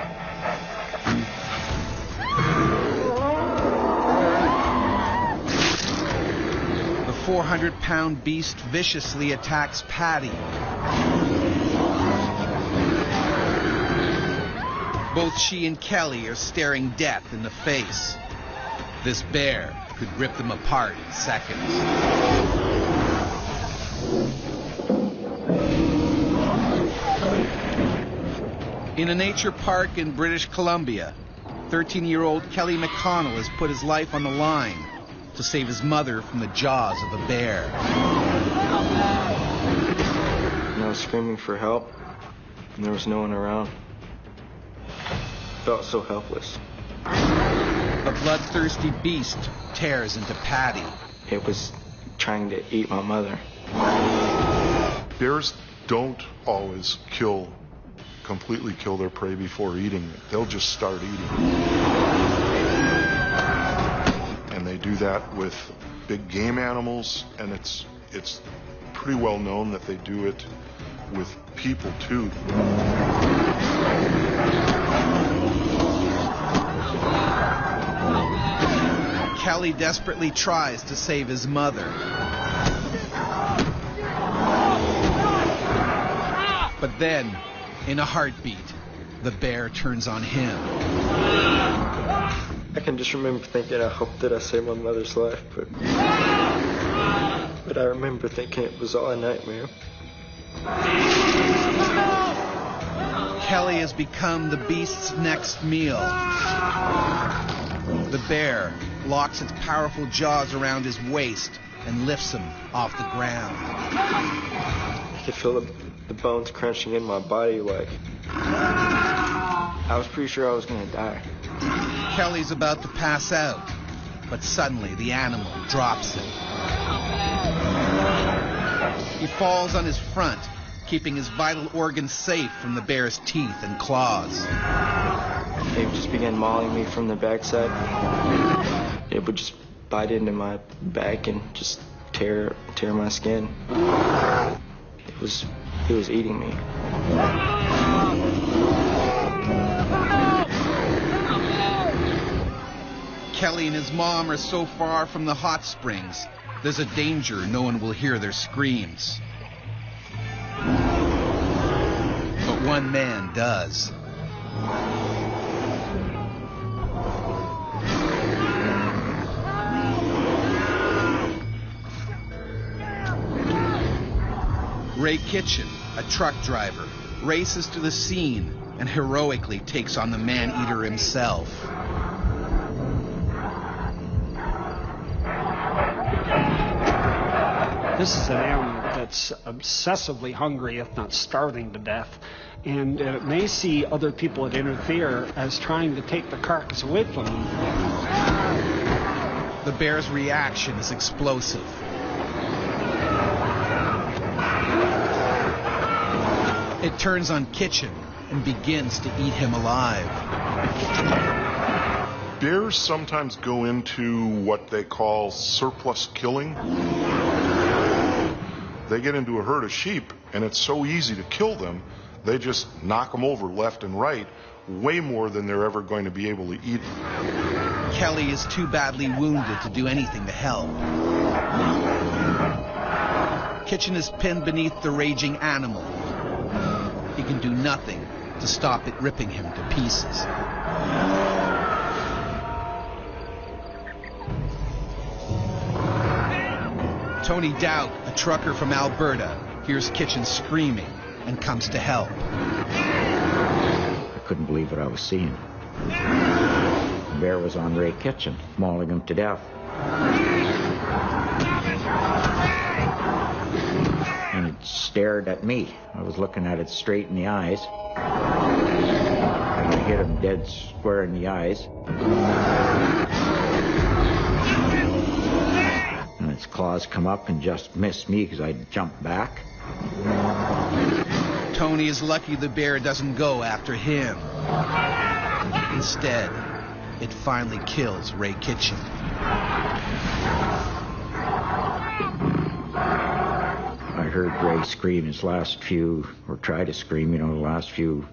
The 400-pound beast viciously attacks Patty. Both she and Kelly are staring death in the face. This bear could rip them apart in seconds. In a nature park in British Columbia, 13-year-old Kelly McConnell has put his life on the line to save his mother from the jaws of a bear. And I was screaming for help, and there was no one around. I felt so helpless. A bloodthirsty beast tears into Patty. It was trying to eat my mother. Bears don't always completely kill their prey before eating it. They'll just start eating. And they do that with big game animals, and it's pretty well known that they do it with people too. Kelly desperately tries to save his mother. But then, in a heartbeat, the bear turns on him. I can just remember thinking, I hope that I saved my mother's life, but I remember thinking it was all a nightmare. Kelly has become the beast's next meal. The bear locks its powerful jaws around his waist and lifts him off the ground. I could feel the bones crunching in my body like I was pretty sure I was going to die. Kelly's about to pass out, but suddenly the animal drops him. He falls on his front, keeping his vital organs safe from the bear's teeth and claws. They just began mauling me from the backside. It would just bite into my back and just tear my skin. It was eating me. Kelly and his mom are so far from the hot springs, there's a danger no one will hear their screams. But one man does. Ray Kitchen, a truck driver, races to the scene and heroically takes on the man-eater himself. This is an animal that's obsessively hungry, if not starving to death, and it may see other people that interfere as trying to take the carcass away from them. The bear's reaction is explosive. It turns on Kitchen and begins to eat him alive. Bears sometimes go into what they call surplus killing. They get into a herd of sheep, and it's so easy to kill them, they just knock them over left and right, way more than they're ever going to be able to eat. Kelly is too badly wounded to do anything to help. Kitchen is pinned beneath the raging animal. He can do nothing to stop it ripping him to pieces. Tony Dowd, a trucker from Alberta, hears Kitchen screaming and comes to help. I couldn't believe what I was seeing. The bear was on Ray Kitchen, mauling him to death. And it stared at me. I was looking at it straight in the eyes. And I hit him dead square in the eyes. And its claws come up and just missed me because I jumped back. Tony is lucky the bear doesn't go after him. Instead, it finally kills Ray Kitchen. I heard Ray scream his last few, or try to scream, the last few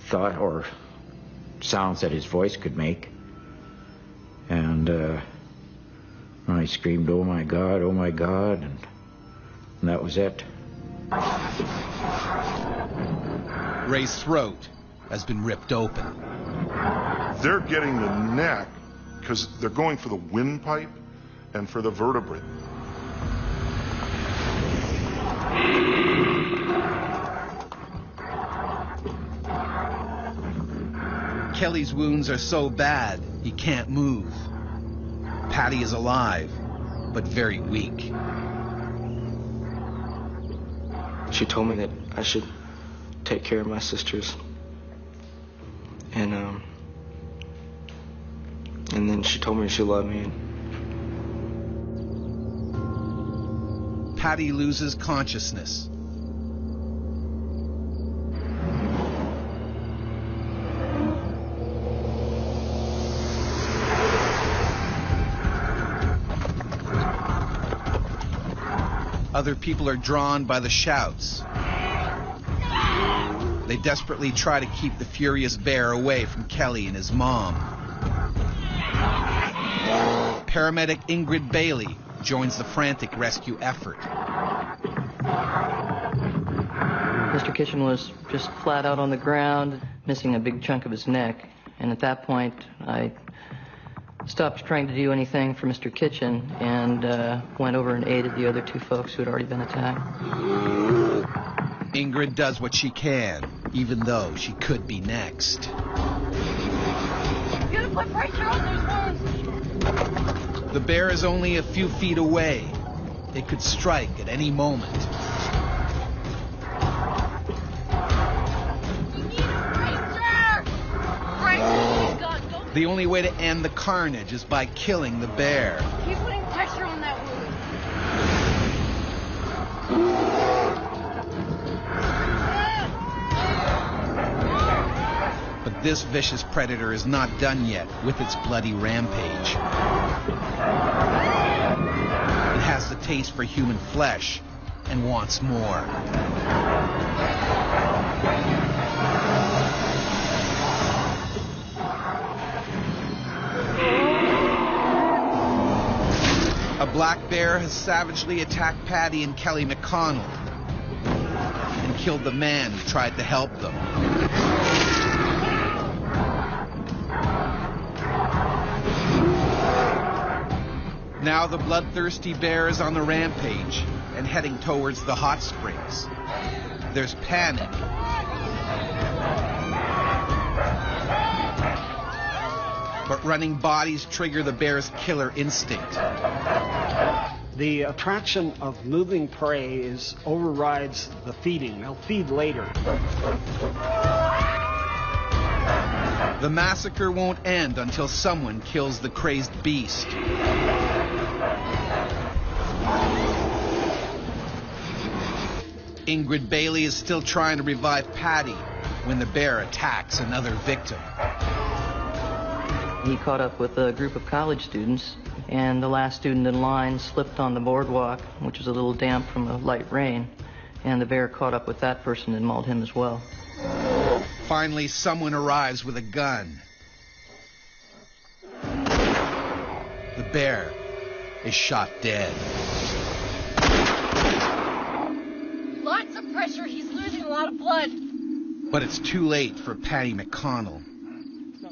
thought or sounds that his voice could make. And I screamed, oh my God, and that was it. Ray's throat has been ripped open. They're getting the neck because they're going for the windpipe and for the vertebrae. Kelly's wounds are so bad he can't move. Patty is alive, but very weak. She told me that I should take care of my sisters. And then she told me she loved me. Patty loses consciousness. Other people are drawn by the shouts. They desperately try to keep the furious bear away from Kelly and his mom. Paramedic Ingrid Bailey joins the frantic rescue effort. Mr. Kitchen was just flat out on the ground, missing a big chunk of his neck. And at that point, I stopped trying to do anything for Mr. Kitchen and went over and aided the other two folks who had already been attacked. Ingrid does what she can, even though she could be next. You gotta put pressure on those wounds. The bear is only a few feet away. It could strike at any moment. The only way to end the carnage is by killing the bear. Keep putting pressure on that wound. But this vicious predator is not done yet with its bloody rampage. It has the taste for human flesh and wants more. A black bear has savagely attacked Patty and Kelly McConnell and killed the man who tried to help them. Now the bloodthirsty bear is on the rampage and heading towards the hot springs. There's panic. But running bodies trigger the bear's killer instinct. The attraction of moving prey overrides the feeding. They'll feed later. The massacre won't end until someone kills the crazed beast. Ingrid Bailey is still trying to revive Patty when the bear attacks another victim. He caught up with a group of college students, and the last student in line slipped on the boardwalk, which was a little damp from the light rain, and the bear caught up with that person and mauled him as well. Finally, someone arrives with a gun. The bear is shot dead. Lots of pressure. He's losing a lot of blood. But it's too late for Patty McConnell.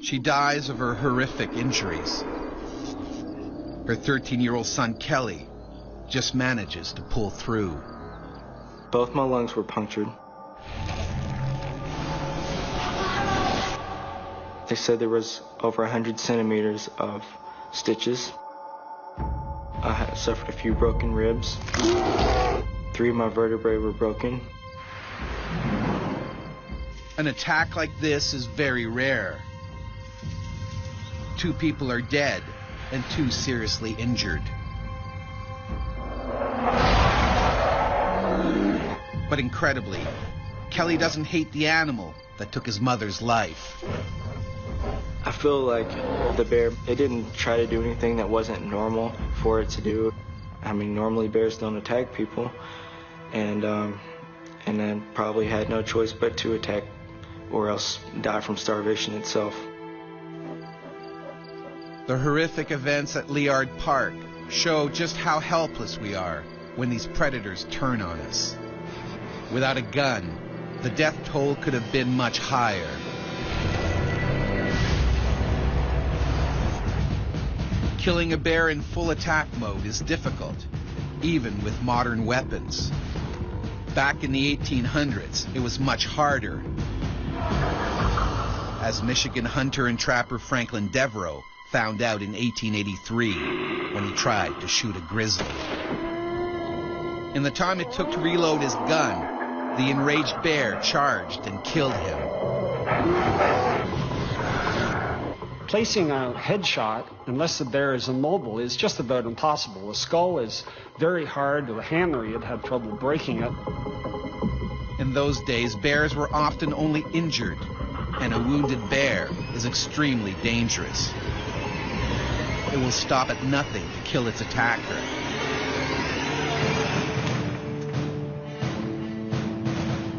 She dies of her horrific injuries. Her 13-year-old son, Kelly, just manages to pull through. Both my lungs were punctured. They said there was over 100 centimeters of stitches. I had suffered a few broken ribs. 3 of my vertebrae were broken. An attack like this is very rare. 2 people are dead and 2 seriously injured. But incredibly, Kelly doesn't hate the animal that took his mother's life. I feel like the bear, it didn't try to do anything that wasn't normal for it to do. I mean, normally bears don't attack people, and then probably had no choice but to attack or else die from starvation itself. The horrific events at Liard Park show just how helpless we are when these predators turn on us. Without a gun, the death toll could have been much higher. Killing a bear in full attack mode is difficult, even with modern weapons. Back in the 1800s, it was much harder. As Michigan hunter and trapper Franklin Devereaux found out in 1883 when he tried to shoot a grizzly. In the time it took to reload his gun, the enraged bear charged and killed him. Placing a headshot, unless the bear is immobile, is just about impossible. The skull is very hard. The hammer, you'd have trouble breaking it. In those days, bears were often only injured, and a wounded bear is extremely dangerous. It will stop at nothing to kill its attacker.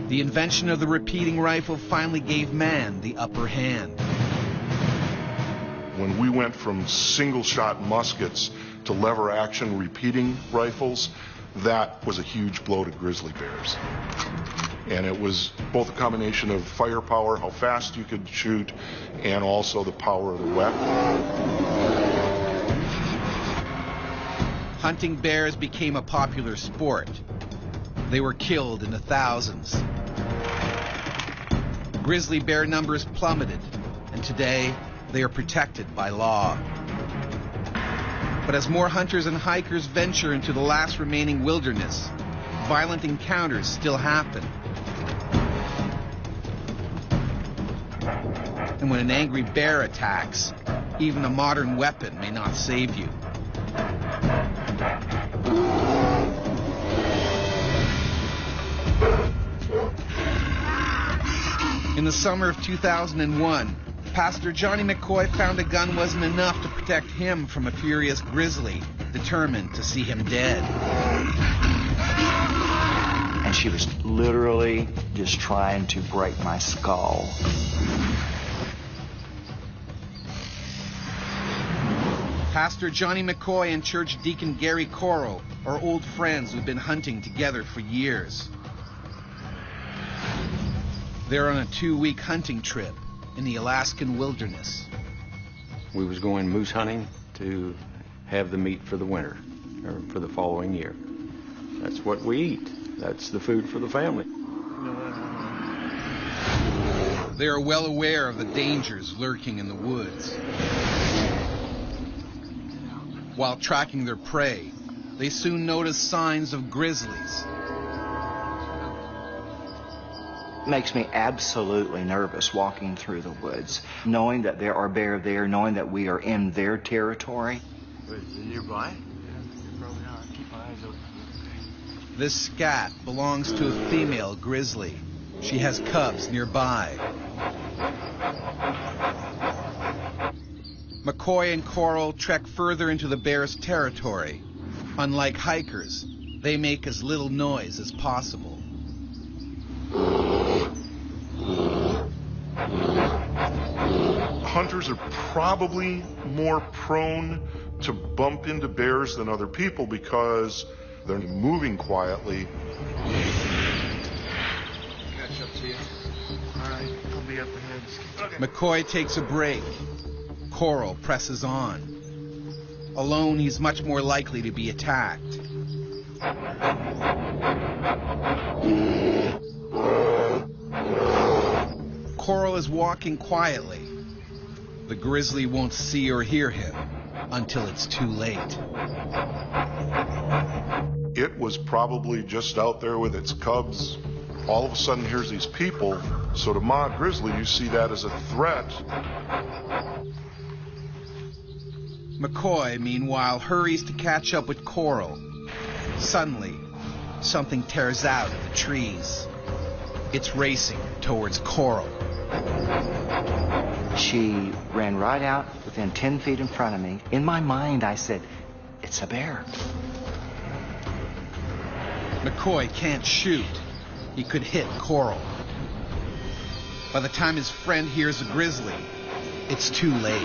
The invention of the repeating rifle finally gave man the upper hand. When we went from single-shot muskets to lever-action repeating rifles, that was a huge blow to grizzly bears. And it was both a combination of firepower, how fast you could shoot, and also the power of the weapon. Hunting bears became a popular sport. They were killed in the thousands. Grizzly bear numbers plummeted, and today they are protected by law. But as more hunters and hikers venture into the last remaining wilderness, violent encounters still happen. And when an angry bear attacks, even a modern weapon may not save you. In the summer of 2001, Pastor Johnny McCoy found a gun wasn't enough to protect him from a furious grizzly, determined to see him dead. And she was literally just trying to break my skull. Pastor Johnny McCoy and church deacon Gary Khomas are old friends who've been hunting together for years. They're on a 2-week hunting trip in the Alaskan wilderness. We was going moose hunting to have the meat for the winter, or for the following year. That's what we eat. That's the food for the family. They are well aware of the dangers lurking in the woods. While tracking their prey, they soon notice signs of grizzlies. Makes me absolutely nervous walking through the woods, knowing that there are bear there, knowing that we are in their territory. Wait, is it nearby? Yeah, probably not. Keep my eyes open. This scat belongs to a female grizzly. She has cubs nearby. McCoy and Khomas trek further into the bear's territory. Unlike hikers, they make as little noise as possible. Hunters are probably more prone to bump into bears than other people because they're moving quietly. Catch up to you. All right, I'll be upper hands. McCoy takes a break. Coral presses on. Alone, he's much more likely to be attacked. Coral is walking quietly. The grizzly won't see or hear him until it's too late. It was probably just out there with its cubs. All of a sudden, here's these people. So to Ma Grizzly, you see that as a threat. McCoy, meanwhile, hurries to catch up with Coral. Suddenly, something tears out of the trees. It's racing towards Coral. She ran right out within 10 feet in front of me. In my mind, I said, it's a bear. McCoy can't shoot. He could hit Coral. By the time his friend hears a grizzly, it's too late.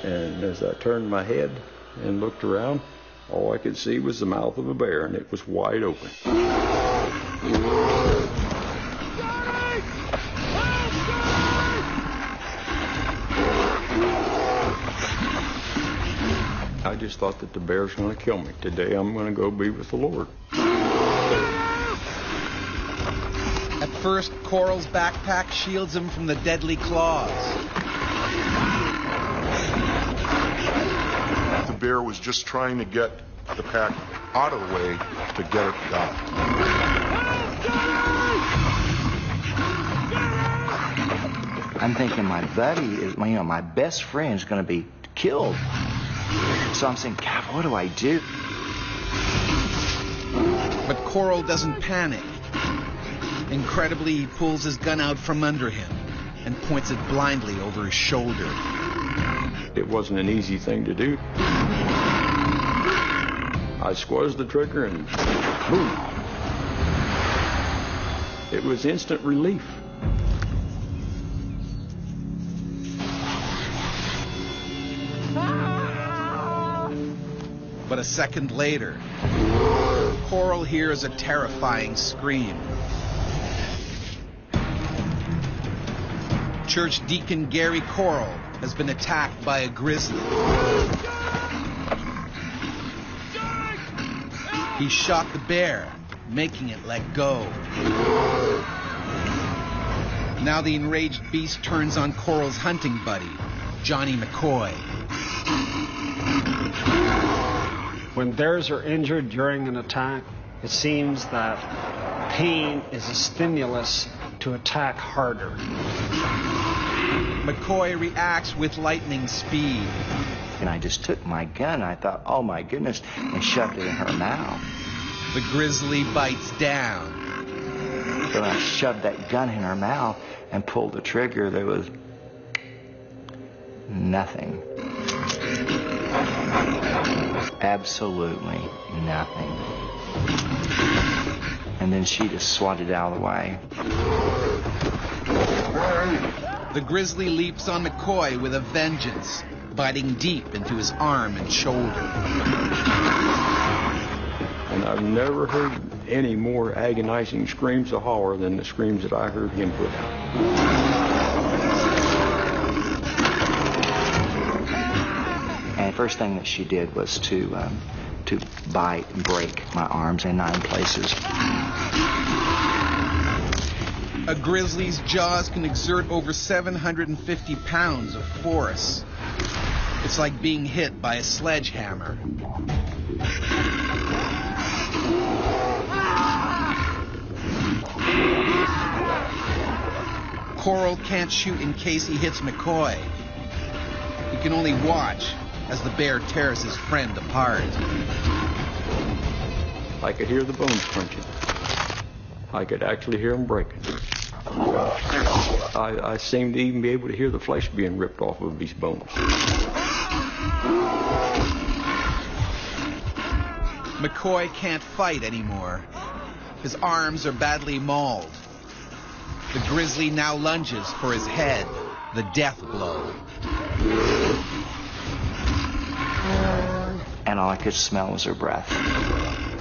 And as I turned my head and looked around, all I could see was the mouth of a bear, and it was wide open. I just thought that the bear's going to kill me. Today I'm going to go be with the Lord. At first, Coral's backpack shields him from the deadly claws. The bear was just trying to get the pack out of the way to get it down. I'm thinking my buddy is, my best friend is going to be killed. So I'm saying, God, what do I do? But Coral doesn't panic. Incredibly, he pulls his gun out from under him and points it blindly over his shoulder. It wasn't an easy thing to do. I squeezed the trigger and boom. It was instant relief. But a second later, Coral hears a terrifying scream. Church deacon Gary Khomas has been attacked by a grizzly. He shot the bear, making it let go. Now the enraged beast turns on Coral's hunting buddy, Johnny McCoy. When bears are injured during an attack, it seems that pain is a stimulus to attack harder. McCoy reacts with lightning speed. And I just took my gun, I thought, oh my goodness, and shoved it in her mouth. The grizzly bites down. When I shoved that gun in her mouth and pulled the trigger, there was nothing. Absolutely nothing. And then she just swatted out of the way. The grizzly leaps on McCoy with a vengeance, biting deep into his arm and shoulder. And I've never heard any more agonizing screams of horror than the screams that I heard him put out. And the first thing that she did was to bite and break my arms in 9 places. A grizzly's jaws can exert over 750 pounds of force. It's like being hit by a sledgehammer. Coral can't shoot in case he hits McCoy. He can only watch as the bear tears his friend apart. I could hear the bones crunching. I could actually hear them breaking. I seemed to even be able to hear the flesh being ripped off of these bones. McCoy can't fight anymore. His arms are badly mauled. The grizzly now lunges for his head, the death blow. And all I could smell was her breath.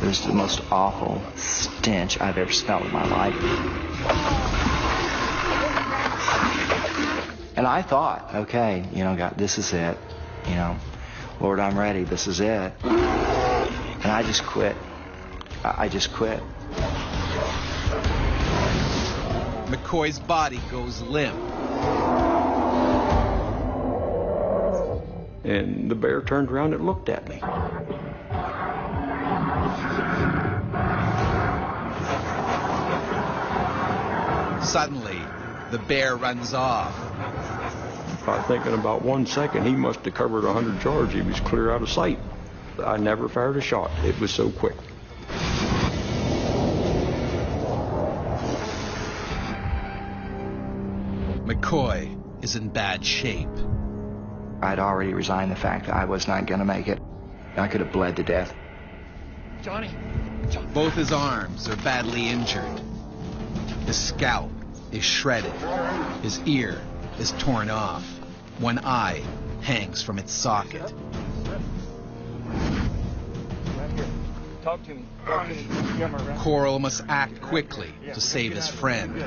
It was the most awful stench I've ever smelled in my life. And I thought, okay, God, this is it. Lord, I'm ready. This is it. And I just quit. I just quit. McCoy's body goes limp. And the bear turned around and looked at me. Suddenly, the bear runs off. I think in about 1 second, he must have covered 100 yards. He was clear out of sight. I never fired a shot. It was so quick. McCoy is in bad shape. I'd already resigned the fact that I was not going to make it. I could have bled to death. Johnny. Both his arms are badly injured. His scalp is shredded. His ear is torn off. One eye hangs from its socket. Talk to me. Coral must act quickly to save his friend.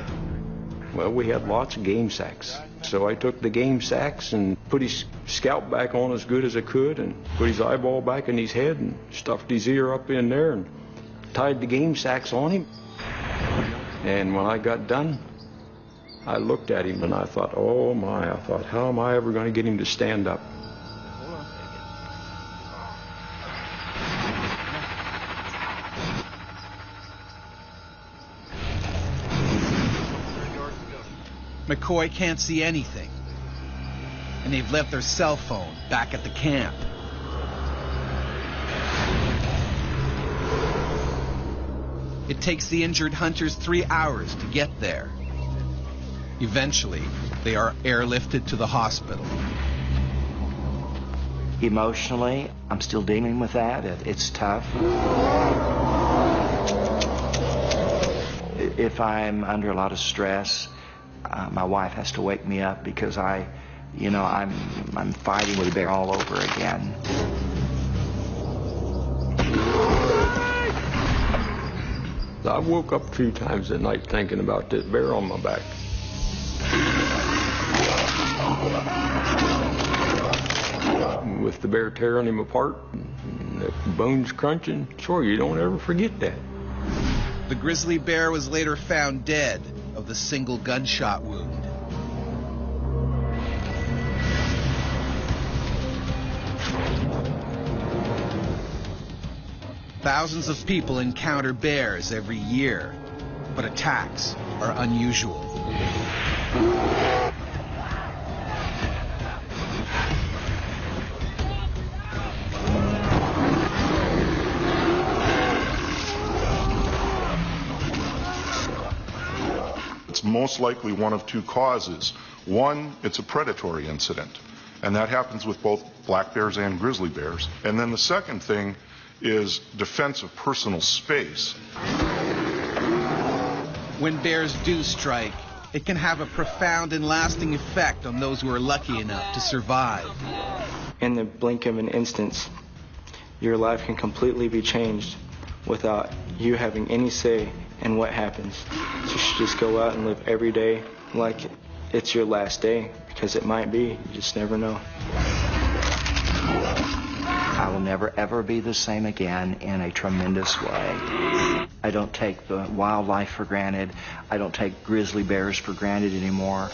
Well, we had lots of game sacks. So I took the game sacks and put his scalp back on as good as I could and put his eyeball back in his head and stuffed his ear up in there and tied the game sacks on him. And when I got done, I looked at him and I thought, oh my, how am I ever going to get him to stand up? McCoy can't see anything, and they've left their cell phone back at the camp. It takes the injured hunters 3 hours to get there. Eventually, they are airlifted to the hospital. Emotionally, I'm still dealing with that. It's tough. If I'm under a lot of stress, my wife has to wake me up because I'm fighting with a bear all over again. I woke up a few times at night thinking about this bear on my back. With the bear tearing him apart, and the bones crunching, sure, you don't ever forget that. The grizzly bear was later found dead of the single gunshot wound. Thousands of people encounter bears every year, but attacks are unusual. It's most likely one of two causes. One, it's a predatory incident, and that happens with both black bears and grizzly bears. And then the second thing is defense of personal space. When bears do strike, it can have a profound and lasting effect on those who are lucky enough to survive. In the blink of an instant, your life can completely be changed without you having any say in what happens. You should just go out and live every day like it's your last day, because it might be. You just never know. I will never, ever be the same again in a tremendous way. I don't take the wildlife for granted. I don't take grizzly bears for granted anymore.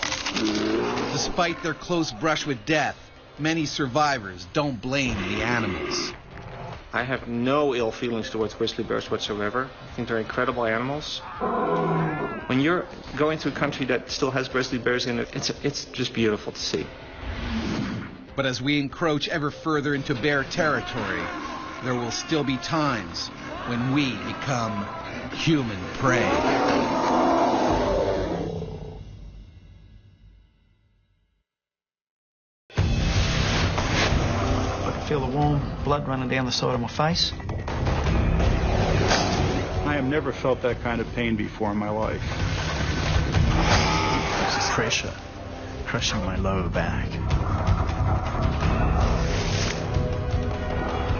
Despite their close brush with death, many survivors don't blame the animals. I have no ill feelings towards grizzly bears whatsoever. I think they're incredible animals. When you're going to a country that still has grizzly bears in it, it's just beautiful to see. But as we encroach ever further into bear territory, there will still be times when we become human prey. I can feel the warm blood running down the side of my face. I have never felt that kind of pain before in my life. There's pressure crushing my lower back.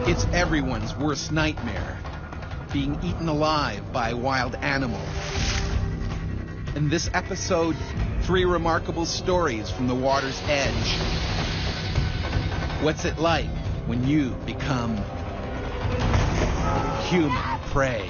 It's everyone's worst nightmare, being eaten alive by a wild animal. In this episode, 3 remarkable stories from the water's edge. What's it like when you become human prey?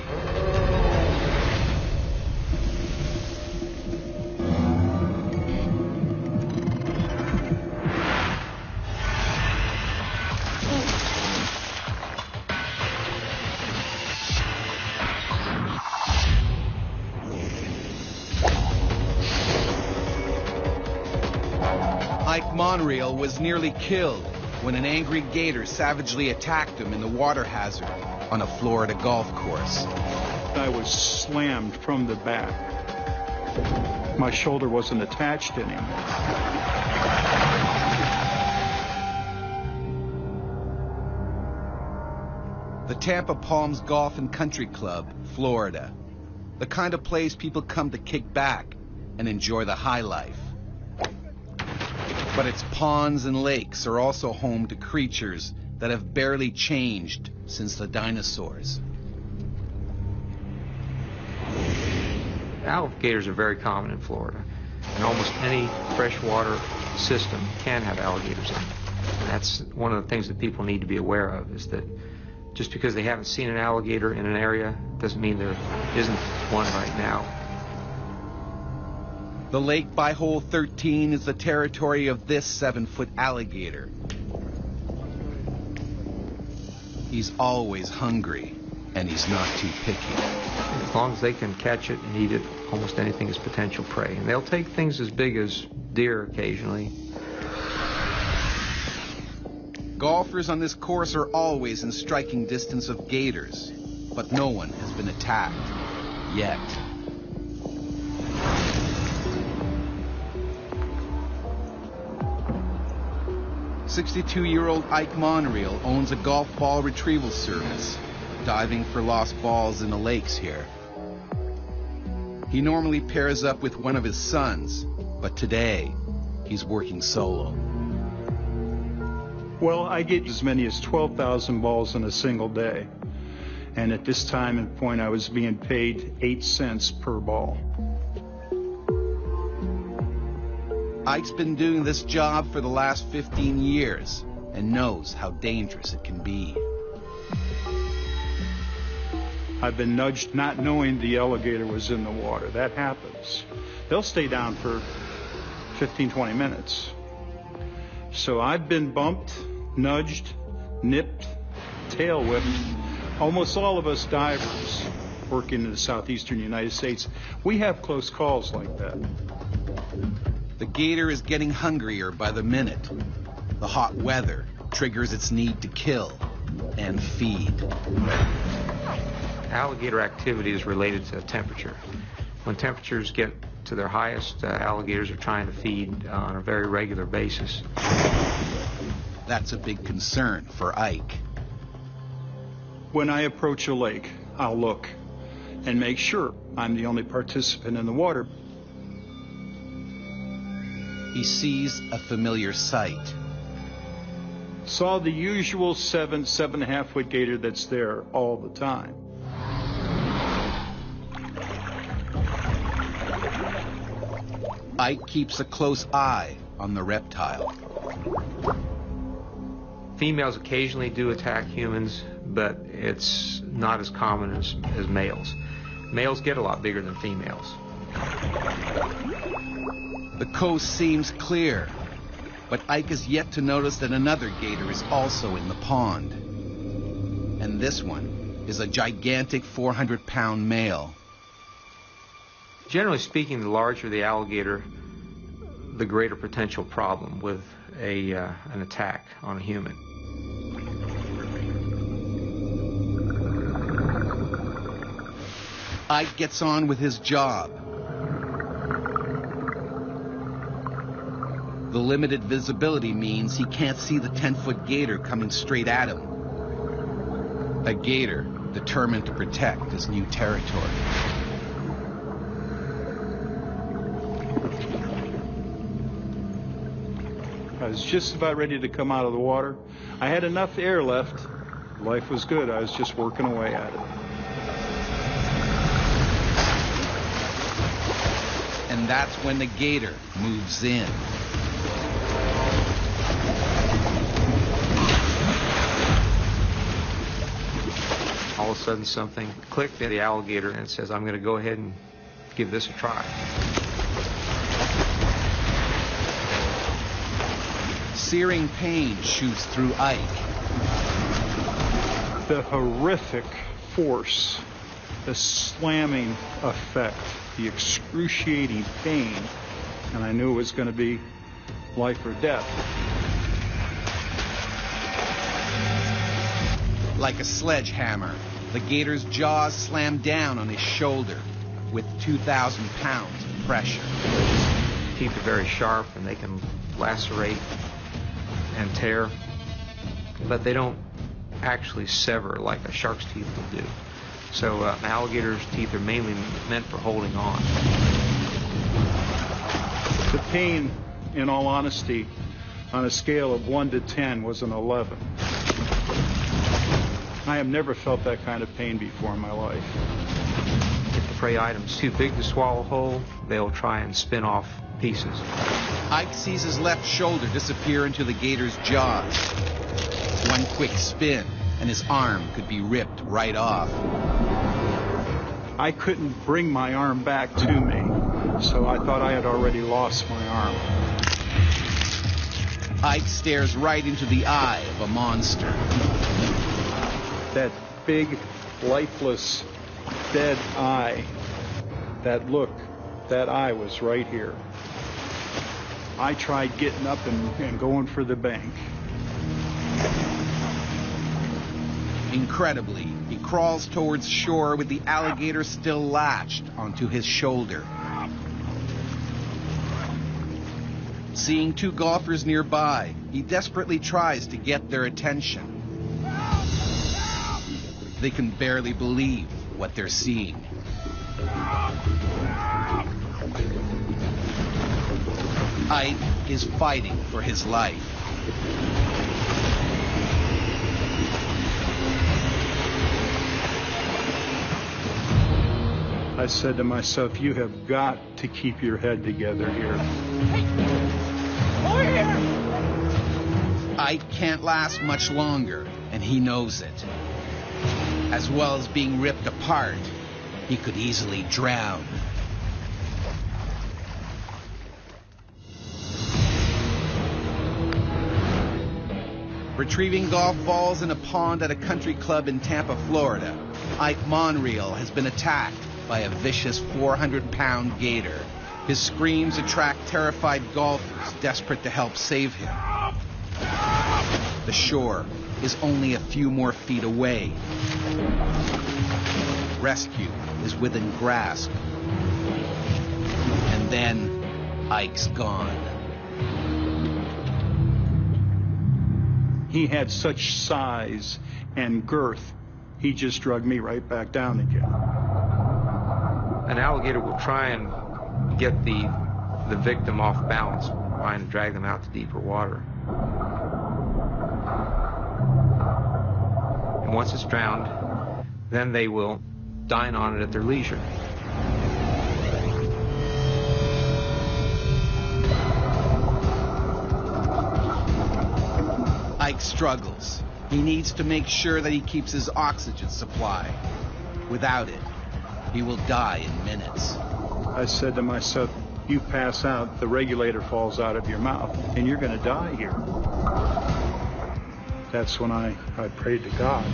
Monreal was nearly killed when an angry gator savagely attacked him in the water hazard on a Florida golf course. I was slammed from the back. My shoulder wasn't attached anymore. The Tampa Palms Golf and Country Club, Florida. The kind of place people come to kick back and enjoy the high life. But its ponds and lakes are also home to creatures that have barely changed since the dinosaurs. Alligators are very common in Florida, and almost any freshwater system can have alligators in it. And that's one of the things that people need to be aware of, is that just because they haven't seen an alligator in an area doesn't mean there isn't one right now. The lake by hole 13 is the territory of this 7-foot alligator. He's always hungry, and he's not too picky. As long as they can catch it and eat it, almost anything is potential prey. And they'll take things as big as deer occasionally. Golfers on this course are always in striking distance of gators, but no one has been attacked yet. "62-year-old Ike Monreal owns a golf ball retrieval service, diving for lost balls in the lakes here. He normally pairs up with one of his sons, but today he's working solo. Well, I get as many as 12,000 balls in a single day. And at this time and point, I was being paid 8 cents per ball. Ike's been doing this job for the last 15 years and knows how dangerous it can be. I've been nudged not knowing the alligator was in the water. That happens. They'll stay down for 15, 20 minutes. So I've been bumped, nudged, nipped, tail whipped. Almost all of us divers working in the southeastern United States, we have close calls like that. The gator is getting hungrier by the minute. The hot weather triggers its need to kill and feed. Alligator activity is related to temperature. When temperatures get to their highest, alligators are trying to feed on a very regular basis. That's a big concern for Ike. When I approach a lake, I'll look and make sure I'm the only participant in the water. He sees a familiar sight. Saw the usual 7.5 foot gator that's there all the time. Ike keeps a close eye on the reptile. Females occasionally do attack humans, but it's not as common as males. Males get a lot bigger than females. The coast seems clear, but Ike is yet to notice that another gator is also in the pond. And this one is a gigantic 400-pound male. Generally speaking, the larger the alligator, the greater potential problem with an attack on a human. Ike gets on with his job. The limited visibility means he can't see the 10-foot gator coming straight at him. A gator determined to protect his new territory. I was just about ready to come out of the water. I had enough air left. Life was good. I was just working away at it. And that's when the gator moves in. All of a sudden something clicked at the alligator and it says, I'm going to go ahead and give this a try. Searing pain shoots through Ike. The horrific force, the slamming effect, the excruciating pain, and I knew it was going to be life or death. Like a sledgehammer, the gator's jaws slam down on his shoulder with 2,000 pounds of pressure. Teeth are very sharp and they can lacerate and tear, but they don't actually sever like a shark's teeth will do. So an alligator's teeth are mainly meant for holding on. The pain, in all honesty, on a scale of 1 to 10 was an 11. I have never felt that kind of pain before in my life. If the prey item's too big to swallow whole, they'll try and spin off pieces. Ike sees his left shoulder disappear into the gator's jaws. One quick spin, and his arm could be ripped right off. I couldn't bring my arm back to me, so I thought I had already lost my arm. Ike stares right into the eye of a monster. That big, lifeless, dead eye, that look, that eye was right here. I tried getting up and going for the bank. Incredibly, he crawls towards shore with the alligator still latched onto his shoulder. Seeing two golfers nearby, he desperately tries to get their attention. They can barely believe what they're seeing. Ike is fighting for his life. I said to myself, you have got to keep your head together here. Hey! Over here! Ike can't last much longer, and he knows it. As well as being ripped apart, he could easily drown. Retrieving golf balls in a pond at a country club in Tampa, Florida, Ike Monreal has been attacked by a vicious 400-pound gator. His screams attract terrified golfers desperate to help save him. The shore is only a few more feet away. Rescue is within grasp. And then Ike's gone. He had such size and girth, he just dragged me right back down again. An alligator will try and get the victim off balance, trying to drag them out to deeper water. And once it's drowned, then they will dine on it at their leisure. Ike struggles. He needs to make sure that he keeps his oxygen supply. Without it, he will die in minutes. I said to myself, you pass out, the regulator falls out of your mouth, and you're going to die here. That's when I prayed to God.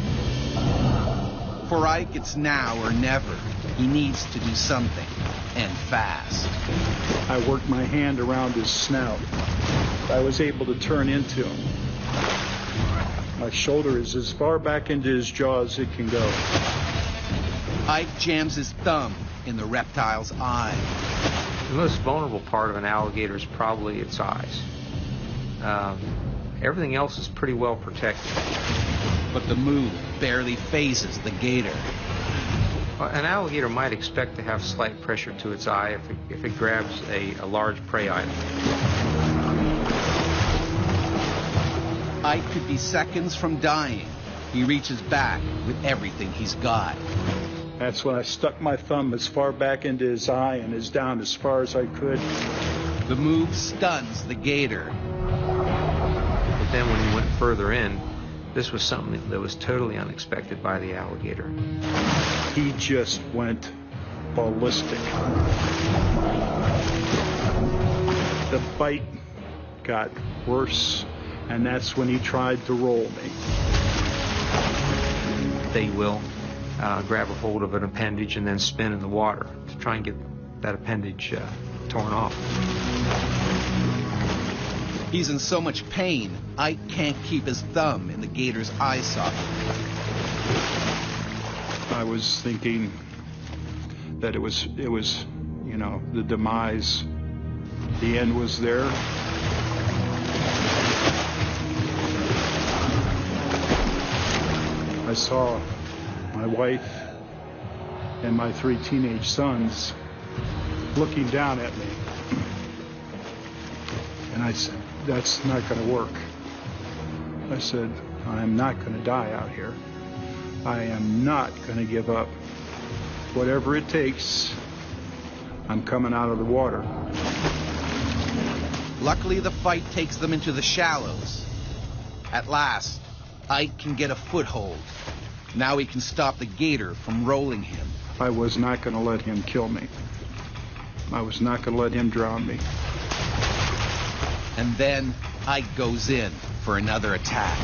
For Ike, it's now or never. He needs to do something, and fast. I worked my hand around his snout. I was able to turn into him. My shoulder is as far back into his jaw as it can go. Ike jams his thumb in the reptile's eye. The most vulnerable part of an alligator is probably its eyes. Everything else is pretty well protected. But the move barely phases the gator. An alligator might expect to have slight pressure to its eye if it grabs a large prey item. Ike could be seconds from dying. He reaches back with everything he's got. That's when I stuck my thumb as far back into his eye and as down as far as I could. The move stuns the gator. But then when he went further in, this was something that was totally unexpected by the alligator. He just went ballistic. The bite got worse, and that's when he tried to roll me. They will grab a hold of an appendage and then spin in the water to try and get that appendage torn off. He's in so much pain, Ike can't keep his thumb in the gator's eye socket. I was thinking that it was, you know, the demise. The end was there. I saw my wife and my 3 teenage sons looking down at me. And I said, that's not going to work. I said, I'm not going to die out here. I am not going to give up. Whatever it takes, I'm coming out of the water. Luckily, the fight takes them into the shallows. At last, Ike can get a foothold. Now he can stop the gator from rolling him. I was not going to let him kill me. I was not going to let him drown me. And then Ike goes in for another attack.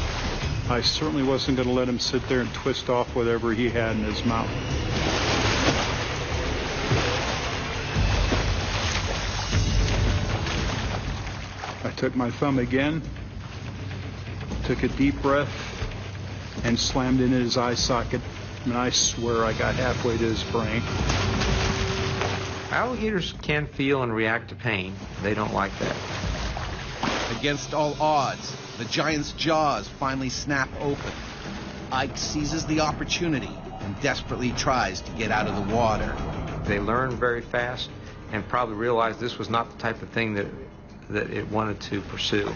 I certainly wasn't going to let him sit there and twist off whatever he had in his mouth. I took my thumb again, took a deep breath, and slammed it in his eye socket, and I swear I got halfway to his brain. Alligators can feel and react to pain. They don't like that. Against all odds, the giant's jaws finally snap open. Ike seizes the opportunity and desperately tries to get out of the water. They learn very fast and probably realized this was not the type of thing that it wanted to pursue.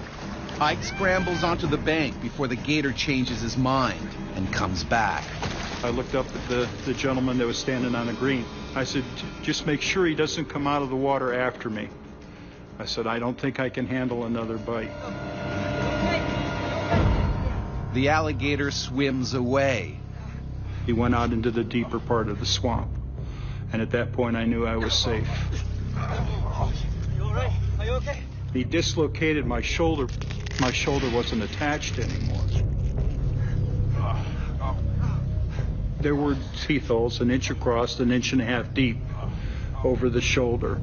Ike scrambles onto the bank before the gator changes his mind and comes back. I looked up at the gentleman that was standing on the green. I said, just make sure he doesn't come out of the water after me. I said, I don't think I can handle another bite. The alligator swims away. He went out into the deeper part of the swamp. And at that point, I knew I was safe. Are you all right? Are you okay? He dislocated my shoulder. My shoulder wasn't attached anymore. There were teeth holes 1 inch across, 1.5 inches deep over the shoulder.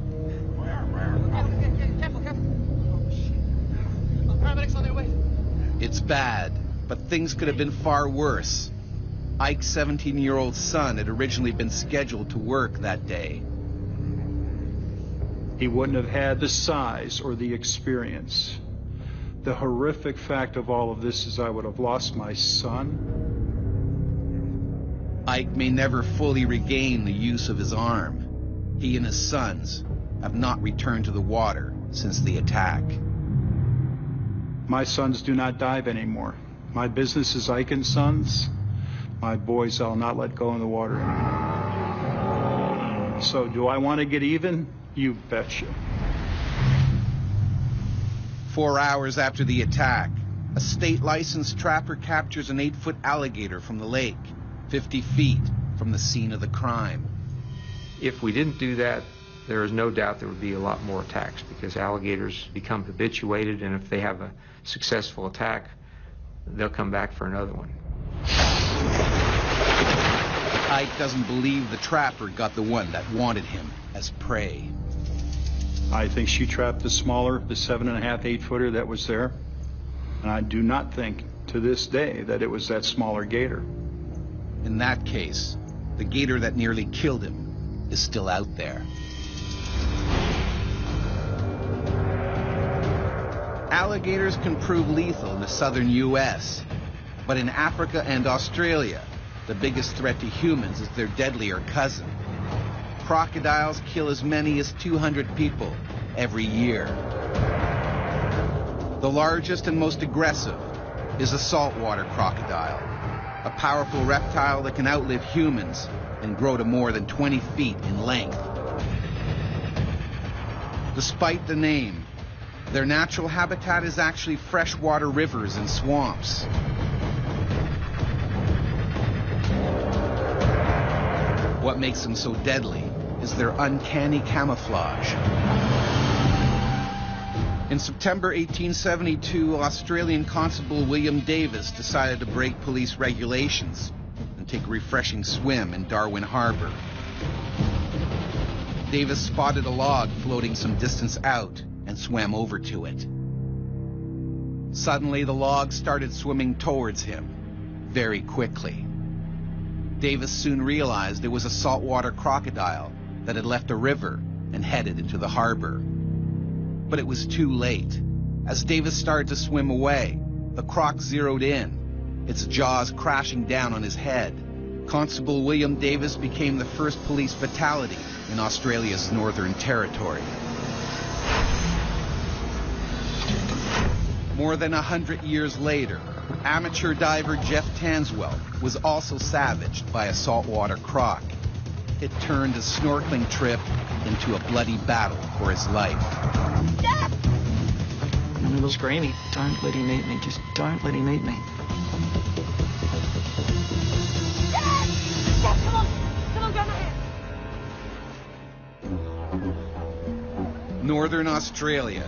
Paramedics on their way. It's bad, but things could have been far worse. Ike's 17-year-old son had originally been scheduled to work that day. He wouldn't have had the size or the experience. The horrific fact of all of this is I would have lost my son. Ike may never fully regain the use of his arm. He and his sons have not returned to the water since the attack. My sons do not dive anymore. My business is Ike and Sons. My boys I'll not let go in the water anymore. So do I want to get even? You betcha. 4 hours after the attack, a state-licensed trapper captures an 8-foot alligator from the lake, 50 feet from the scene of the crime. If we didn't do that, there is no doubt there would be a lot more attacks because alligators become habituated, and if they have a successful attack, they'll come back for another one. Ike doesn't believe the trapper got the one that wanted him as prey. I think she trapped the smaller, the 7.5, 8-footer that was there. And I do not think to this day that it was that smaller gator. In that case, the gator that nearly killed him is still out there. Alligators can prove lethal in the southern U.S., but in Africa and Australia, the biggest threat to humans is their deadlier cousin. Crocodiles kill as many as 200 people every year. The largest and most aggressive is the saltwater crocodile, a powerful reptile that can outlive humans and grow to more than 20 feet in length. Despite the name, their natural habitat is actually freshwater rivers and swamps. What makes them so deadly is their uncanny camouflage. In September 1872, Australian Constable William Davis decided to break police regulations and take a refreshing swim in Darwin Harbor. Davis spotted a log floating some distance out and swam over to it. Suddenly, the log started swimming towards him, very quickly. Davis soon realized it was a saltwater crocodile that had left a river and headed into the harbor. But it was too late. As Davis started to swim away, the croc zeroed in, its jaws crashing down on his head. Constable William Davis became the first police fatality in Australia's Northern Territory. More than 100 years later, amateur diver Jeff Tanswell was also savaged by a saltwater croc. It turned a snorkeling trip into a bloody battle for his life. And a little screamy, don't let him eat me, just don't let him eat me. Dad, come on, grab my hand. Northern Australia.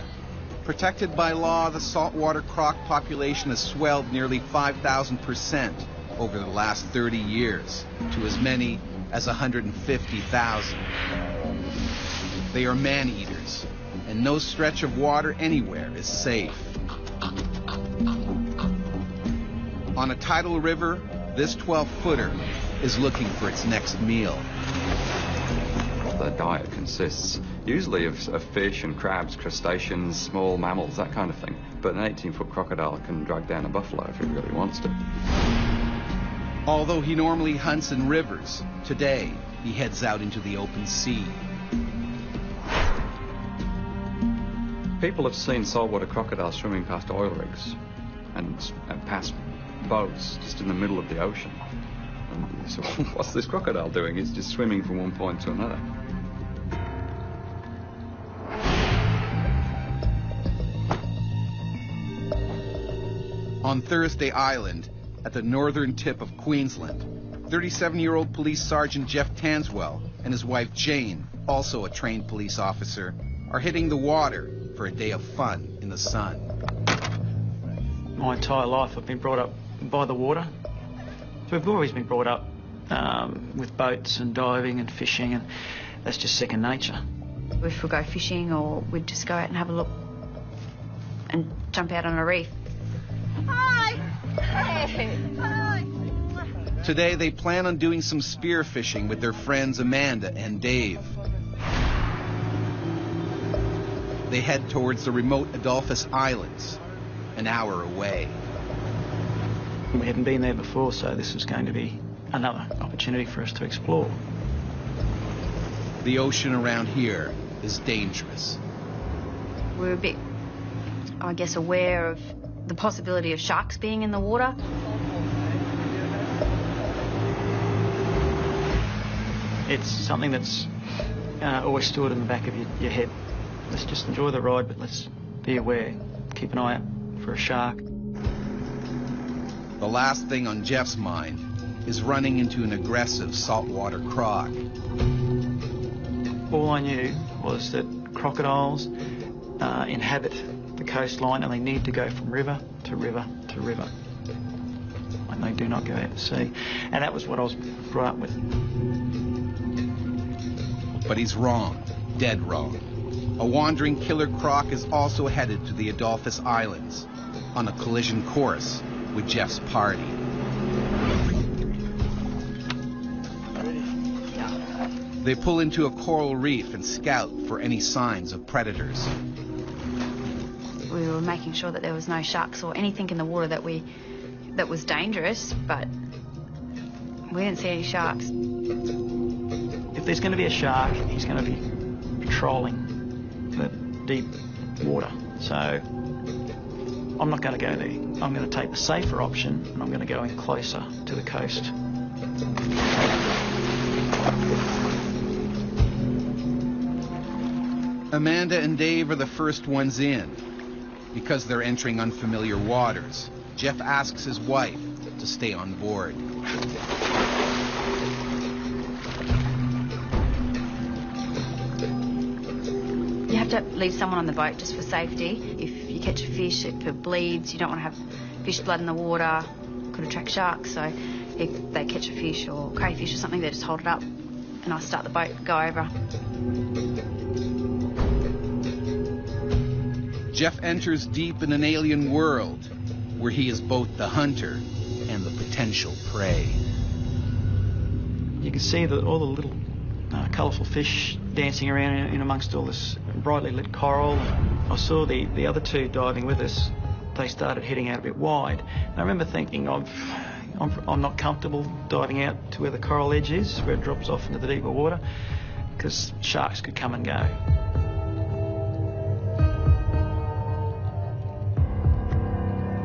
Protected by law, the saltwater croc population has swelled nearly 5,000% over the last 30 years to as many as 150,000. They are man-eaters, and no stretch of water anywhere is safe. On a tidal river, this 12-footer is looking for its next meal. Their diet consists usually of fish and crabs, crustaceans, small mammals, that kind of thing. But an 18-foot crocodile can drag down a buffalo if it really wants to. Although he normally hunts in rivers, today he heads out into the open sea. People have seen saltwater crocodiles swimming past oil rigs and past boats just in the middle of the ocean. And so what's this crocodile doing? It's just swimming from one point to another. On Thursday Island, at the northern tip of Queensland, 37-year-old police sergeant Jeff Tanswell and his wife Jane, also a trained police officer, are hitting the water for a day of fun in the sun. My entire life I've been brought up by the water. So we've always been brought up with boats and diving and fishing, and that's just second nature. If we go fishing, or we'd just go out and have a look and jump out on a reef. Hi! Hey! Hi! Today they plan on doing some spearfishing with their friends Amanda and Dave. They head towards the remote Adolphus Islands, an hour away. We hadn't been there before, so this was going to be another opportunity for us to explore. The ocean around here is dangerous. We're a bit, I guess, aware of the possibility of sharks being in the water. It's something that's always stored in the back of your head. Let's just enjoy the ride, but let's be aware. Keep an eye out for a shark. The last thing on Jeff's mind is running into an aggressive saltwater croc. All I knew was that crocodiles inhabit the coastline, and they need to go from river to river to river. And they do not go out to sea. And that was what I was brought up with. But he's wrong, dead wrong. A wandering killer croc is also headed to the Adolphus Islands on a collision course with Jeff's party. They pull into a coral reef and scout for any signs of predators. We were making sure that there was no sharks or anything in the water that was dangerous, but we didn't see any sharks. If there's going to be a shark, he's going to be patrolling the deep water. So I'm not going to go there. I'm going to take the safer option, and I'm going to go in closer to the coast. Amanda and Dave are the first ones in. Because they're entering unfamiliar waters, Jeff asks his wife to stay on board. You have to leave someone on the boat just for safety. If you catch a fish, if it bleeds, you don't want to have fish blood in the water. Could attract sharks. So if they catch a fish or crayfish or something, they just hold it up and I start the boat, go over. Jeff enters deep in an alien world where he is both the hunter and the potential prey. You can see all the little colourful fish dancing around in amongst all this brightly lit coral. I saw the other two diving with us. They started heading out a bit wide. And I remember thinking, I'm not comfortable diving out to where the coral edge is, where it drops off into the deeper water, because sharks could come and go.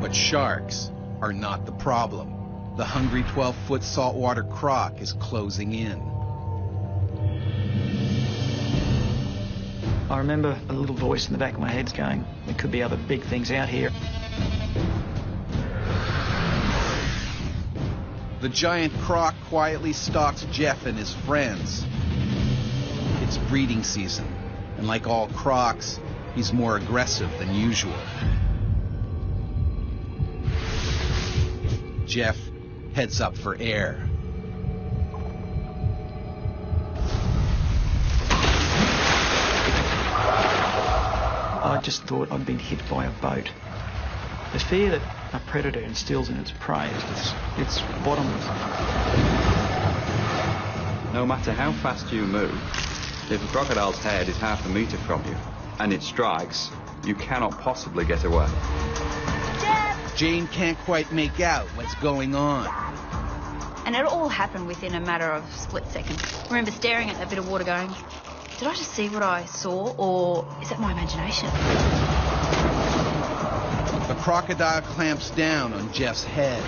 But sharks are not the problem. The hungry 12-foot saltwater croc is closing in. I remember a little voice in the back of my head going, there could be other big things out here. The giant croc quietly stalks Jeff and his friends. It's breeding season, and like all crocs, he's more aggressive than usual. Jeff heads up for air. I just thought I'd been hit by a boat. The fear that a predator instills in its prey, it's bottomless. No matter how fast you move, if a crocodile's head is half a metre from you and it strikes, you cannot possibly get away. Jane can't quite make out what's going on. And it all happened within a matter of a split second. I remember staring at that bit of water going, did I just see what I saw, or is that my imagination? The crocodile clamps down on Jeff's head.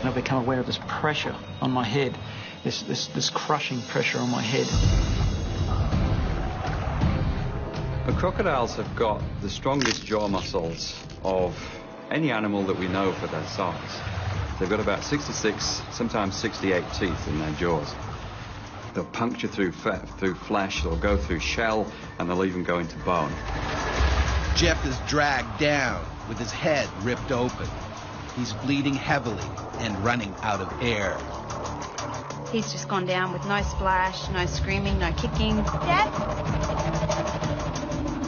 I've become aware of this pressure on my head, this crushing pressure on my head. The crocodiles have got the strongest jaw muscles of any animal that we know for their size. They've got about 66, sometimes 68 teeth in their jaws. They'll puncture through flesh, they'll go through shell, and they'll even go into bone. Jeff is dragged down with his head ripped open. He's bleeding heavily and running out of air. He's just gone down with no splash, no screaming, no kicking. Jeff!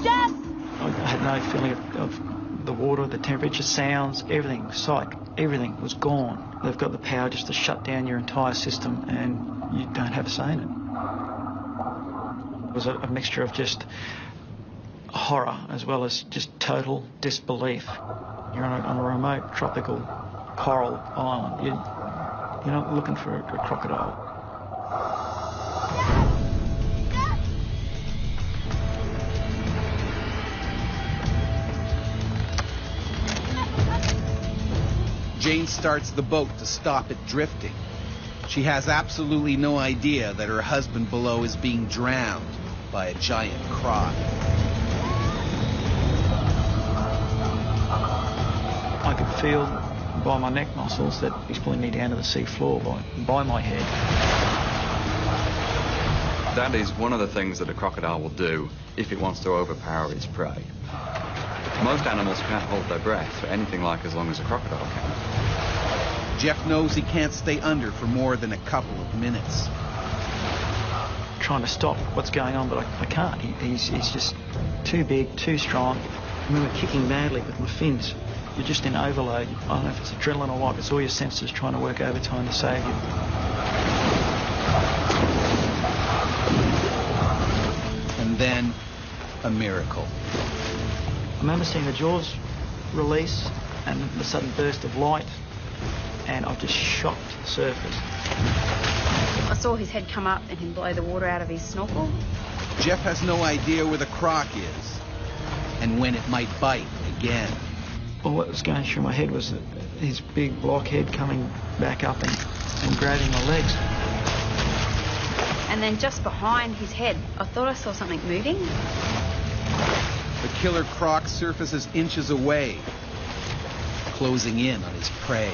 Jeff! I had no feeling of the water, the temperature, sounds, everything, sight, everything was gone. They've got the power just to shut down your entire system and you don't have a say in it. It was a mixture of just horror as well as just total disbelief. You're on a remote tropical coral island. You're not looking for a crocodile. Jane starts the boat to stop it drifting. She has absolutely no idea that her husband below is being drowned by a giant croc. I could feel by my neck muscles that he's pulling me down to the sea floor by my head. That is one of the things that a crocodile will do if it wants to overpower its prey. Most animals can't hold their breath for anything like as long as a crocodile can. Jeff knows he can't stay under for more than a couple of minutes. Trying to stop what's going on, but I can't. He's just too big, too strong. I remember kicking madly with my fins. You're just in overload. I don't know if it's adrenaline or what, it's all your senses trying to work overtime to save you. And then, a miracle. I remember seeing the jaws release and the sudden burst of light, and I just shot to the surface. I saw his head come up and him blow the water out of his snorkel. Jeff has no idea where the croc is and when it might bite again. All that was going through my head was his big block head coming back up and grabbing my legs. And then just behind his head, I thought I saw something moving. The killer Croc surfaces inches away, closing in on his prey.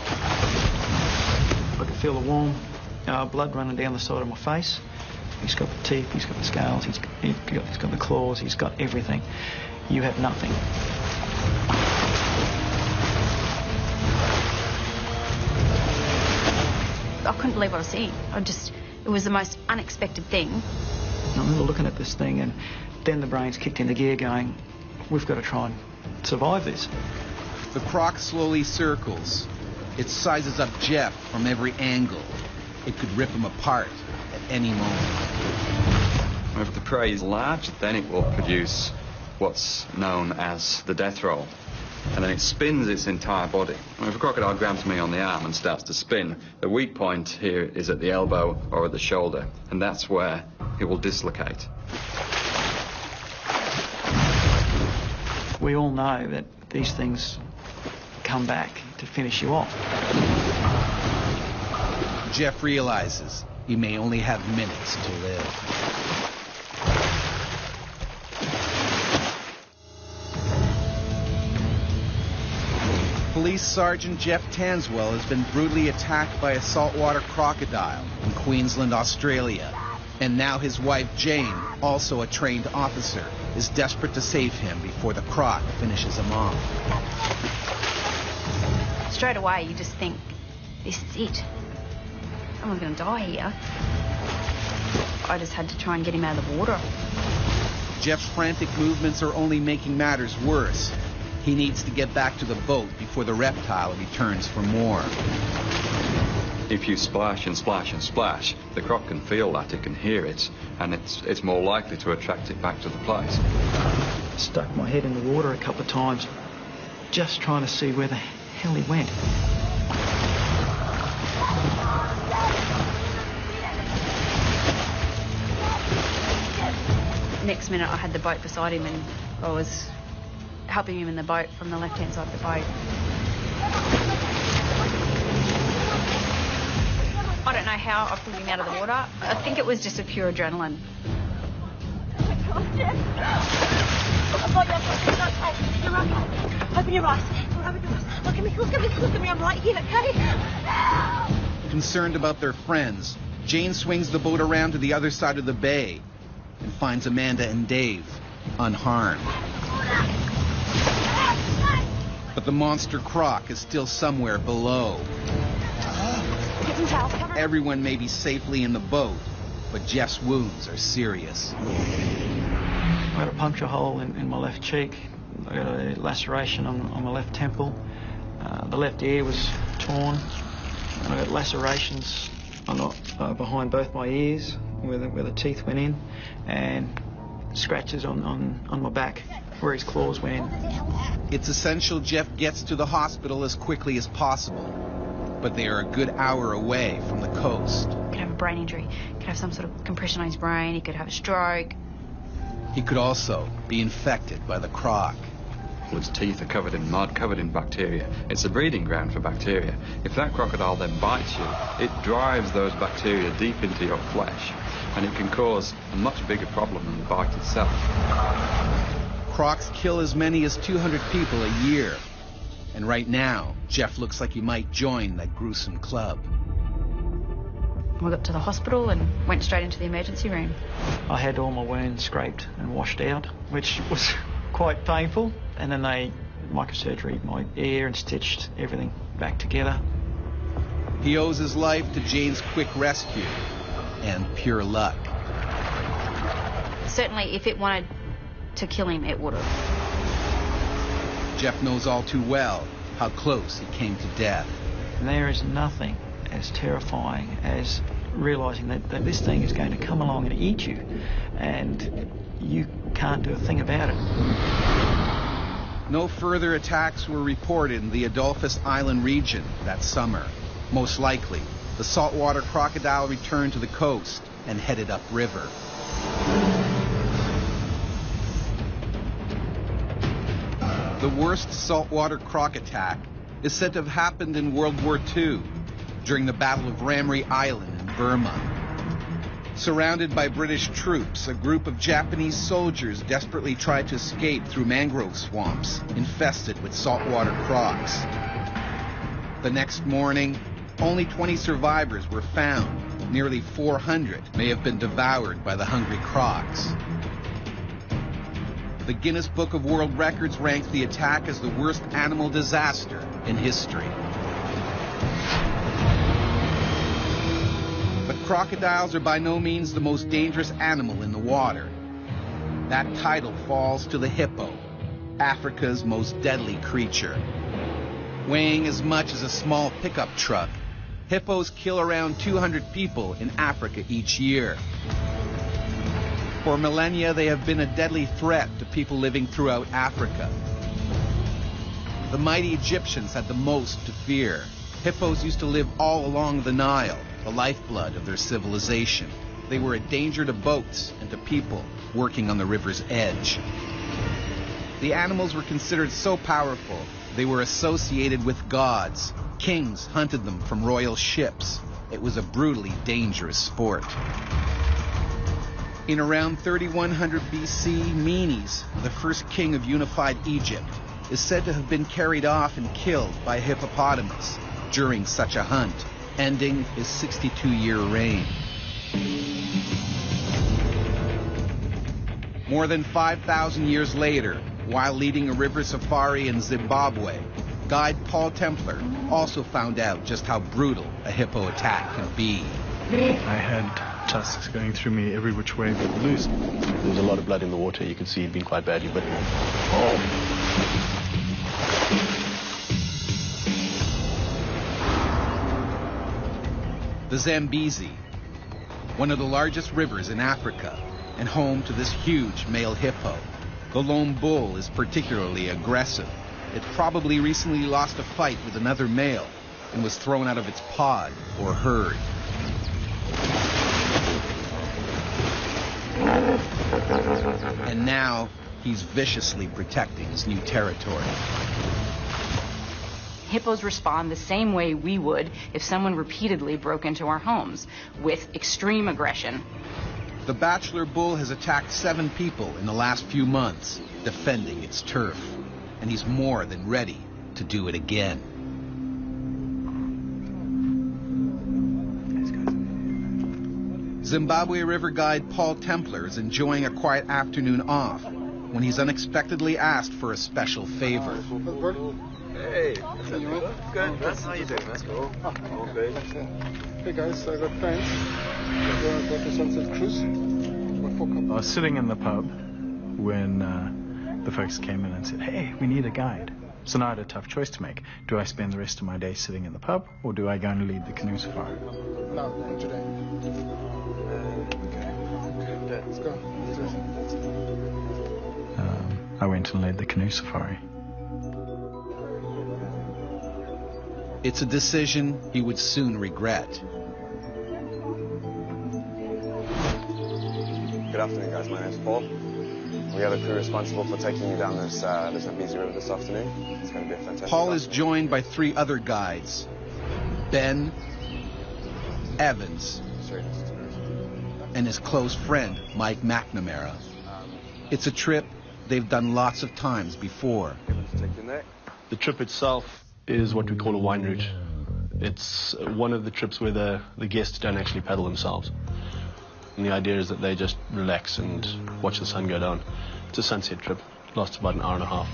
I could feel the warm blood running down the side of my face. He's got the teeth, he's got the scales, he's got the claws, he's got everything. You have nothing. I couldn't believe what I was seeing. It was the most unexpected thing. I remember looking at this thing, and then the brains kicked into gear going, we've got to try and survive this. The Croc slowly circles. It sizes up Jeff from every angle. It could rip him apart at any moment. If the prey is large, then it will produce what's known as the death roll. And then it spins its entire body. If a crocodile grabs me on the arm and starts to spin, the weak point here is at the elbow or at the shoulder, and that's where it will dislocate. We all know that these things come back to finish you off. Jeff realizes he may only have minutes to live. Police Sergeant Jeff Tanswell has been brutally attacked by a saltwater crocodile in Queensland, Australia. And now his wife, Jane, also a trained officer, is desperate to save him before the Croc finishes him off. Straight away, you just think, this is it. Someone's going to die here. I just had to try and get him out of the water. Jeff's frantic movements are only making matters worse. He needs to get back to the boat before the reptile returns for more. If you splash and splash and splash, the Croc can feel that, it can hear it, and it's more likely to attract it back to the place. Stuck my head in the water a couple of times, just trying to see where the hell he went. Next minute, I had the boat beside him, and I was helping him in the boat from the left-hand side of the boat. I don't know how I pulled him out of the water. I think it was just a pure adrenaline. Open your eyes. Look at me. Look at me. I'm right here, okay? Concerned about their friends, Jane swings the boat around to the other side of the bay and finds Amanda and Dave unharmed. But the monster Croc is still somewhere below. Everyone may be safely in the boat, but Jeff's wounds are serious. I got a puncture hole in my left cheek. I got a laceration on my left temple. The left ear was torn. And I got lacerations behind both my ears where the teeth went in, and scratches on my back where his claws went in. It's essential Jeff gets to the hospital as quickly as possible, but they are a good hour away from the coast. He could have a brain injury. He could have some sort of compression on his brain. He could have a stroke. He could also be infected by the Croc. Its teeth are covered in mud, covered in bacteria. It's a breeding ground for bacteria. If that crocodile then bites you, it drives those bacteria deep into your flesh, and it can cause a much bigger problem than the bite itself. Crocs kill as many as 200 people a year. And right now, Jeff looks like he might join that gruesome club. We got to the hospital and went straight into the emergency room. I had all my wounds scraped and washed out, which was quite painful. And then they microsurgery my ear and stitched everything back together. He owes his life to Jane's quick rescue and pure luck. Certainly, if it wanted to kill him, it would have. Jeff knows all too well how close he came to death. And there is nothing as terrifying as realising that this thing is going to come along and eat you, and you can't do a thing about it. No further attacks were reported in the Adolphus Island region that summer. Most likely, the saltwater crocodile returned to the coast and headed upriver. The worst saltwater croc attack is said to have happened in World War II during the Battle of Ramree Island in Burma. Surrounded by British troops, a group of Japanese soldiers desperately tried to escape through mangrove swamps infested with saltwater crocs. The next morning, only 20 survivors were found. Nearly 400 may have been devoured by the hungry crocs. The Guinness Book of World Records ranked the attack as the worst animal disaster in history. But crocodiles are by no means the most dangerous animal in the water. That title falls to the hippo, Africa's most deadly creature. Weighing as much as a small pickup truck, hippos kill around 200 people in Africa each year. For millennia, they have been a deadly threat to people living throughout Africa. The mighty Egyptians had the most to fear. Hippos used to live all along the Nile, the lifeblood of their civilization. They were a danger to boats and to people working on the river's edge. The animals were considered so powerful, they were associated with gods. Kings hunted them from royal ships. It was a brutally dangerous sport. In around 3100 BC, Menes, the first king of unified Egypt, is said to have been carried off and killed by a hippopotamus during such a hunt, ending his 62-year reign. More than 5,000 years later, while leading a river safari in Zimbabwe, guide Paul Templar also found out just how brutal a hippo attack can be. I had tusks going through me every which way but loose. There was a lot of blood in the water. You could see he'd been quite badly bitten. The Zambezi, one of the largest rivers in Africa and home to this huge male hippo. The lone bull is particularly aggressive. It probably recently lost a fight with another male and was thrown out of its pod or herd. And now he's viciously protecting his new territory. Hippos respond the same way we would if someone repeatedly broke into our homes, with extreme aggression. The bachelor bull has attacked 7 people in the last few months, defending its turf. And he's more than ready to do it again. Zimbabwe River guide Paul Templar is enjoying a quiet afternoon off when he's unexpectedly asked for a special favor. Hey, good. That's how you doing. That's cool. Okay. Hey guys, I got plans. We're going to Sunset Cruise. I was sitting in the pub when the folks came in and said, hey, we need a guide. So now I had a tough choice to make. Do I spend the rest of my day sitting in the pub, or do I go and lead the canoe safari? No, today. Okay, let's go. I went and led the canoe safari. It's a decision he would soon regret. Good afternoon, guys. My name's Paul. We are the crew responsible for taking you down this Zambezi River this afternoon. It's going to be a fantastic Paul is joined by 3 other guides. Ben, Evans, and his close friend, Mike McNamara. It's a trip they've done lots of times before. The trip itself is what we call a wine route. It's one of the trips where the guests don't actually paddle themselves. And the idea is that they just relax and watch the sun go down. It's a sunset trip. It lasts about an hour and a half.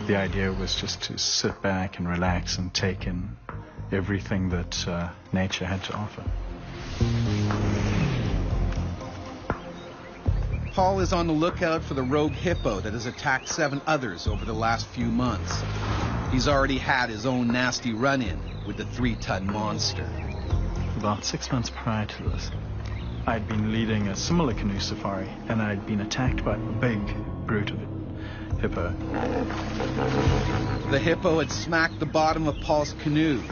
The idea was just to sit back and relax and take in everything that nature had to offer. Paul is on the lookout for the rogue hippo that has attacked 7 others over the last few months. He's already had his own nasty run-in with the 3-ton monster. About 6 months prior to this, I'd been leading a similar canoe safari, and I'd been attacked by a big brute of a hippo. The hippo had smacked the bottom of Paul's canoe,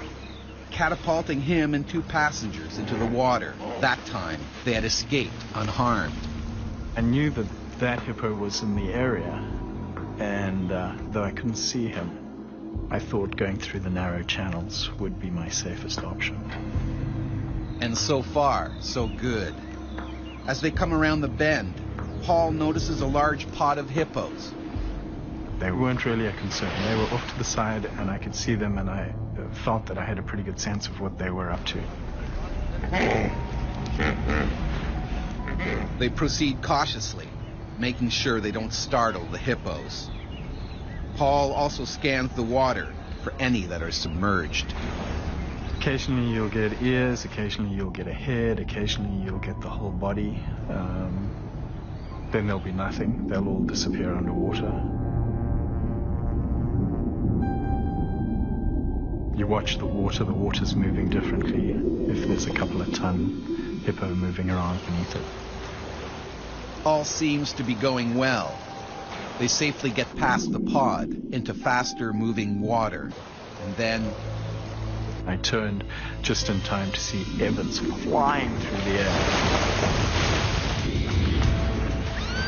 catapulting him and 2 passengers into the water. That time, they had escaped unharmed. I knew that hippo was in the area, and though I couldn't see him, I thought going through the narrow channels would be my safest option. And so far, so good. As they come around the bend, Paul notices a large pod of hippos. They weren't really a concern. They were off to the side, and I could see them, and I felt that I had a pretty good sense of what they were up to. They proceed cautiously, making sure they don't startle the hippos. Paul also scans the water for any that are submerged. Occasionally you'll get ears, occasionally you'll get a head, occasionally you'll get the whole body. Then there'll be nothing. They'll all disappear underwater. You watch the water's moving differently. If there's a couple of ton hippo moving around beneath it. All seems to be going well. They safely get past the pod into faster moving water. And then I turned just in time to see Evans flying through the air.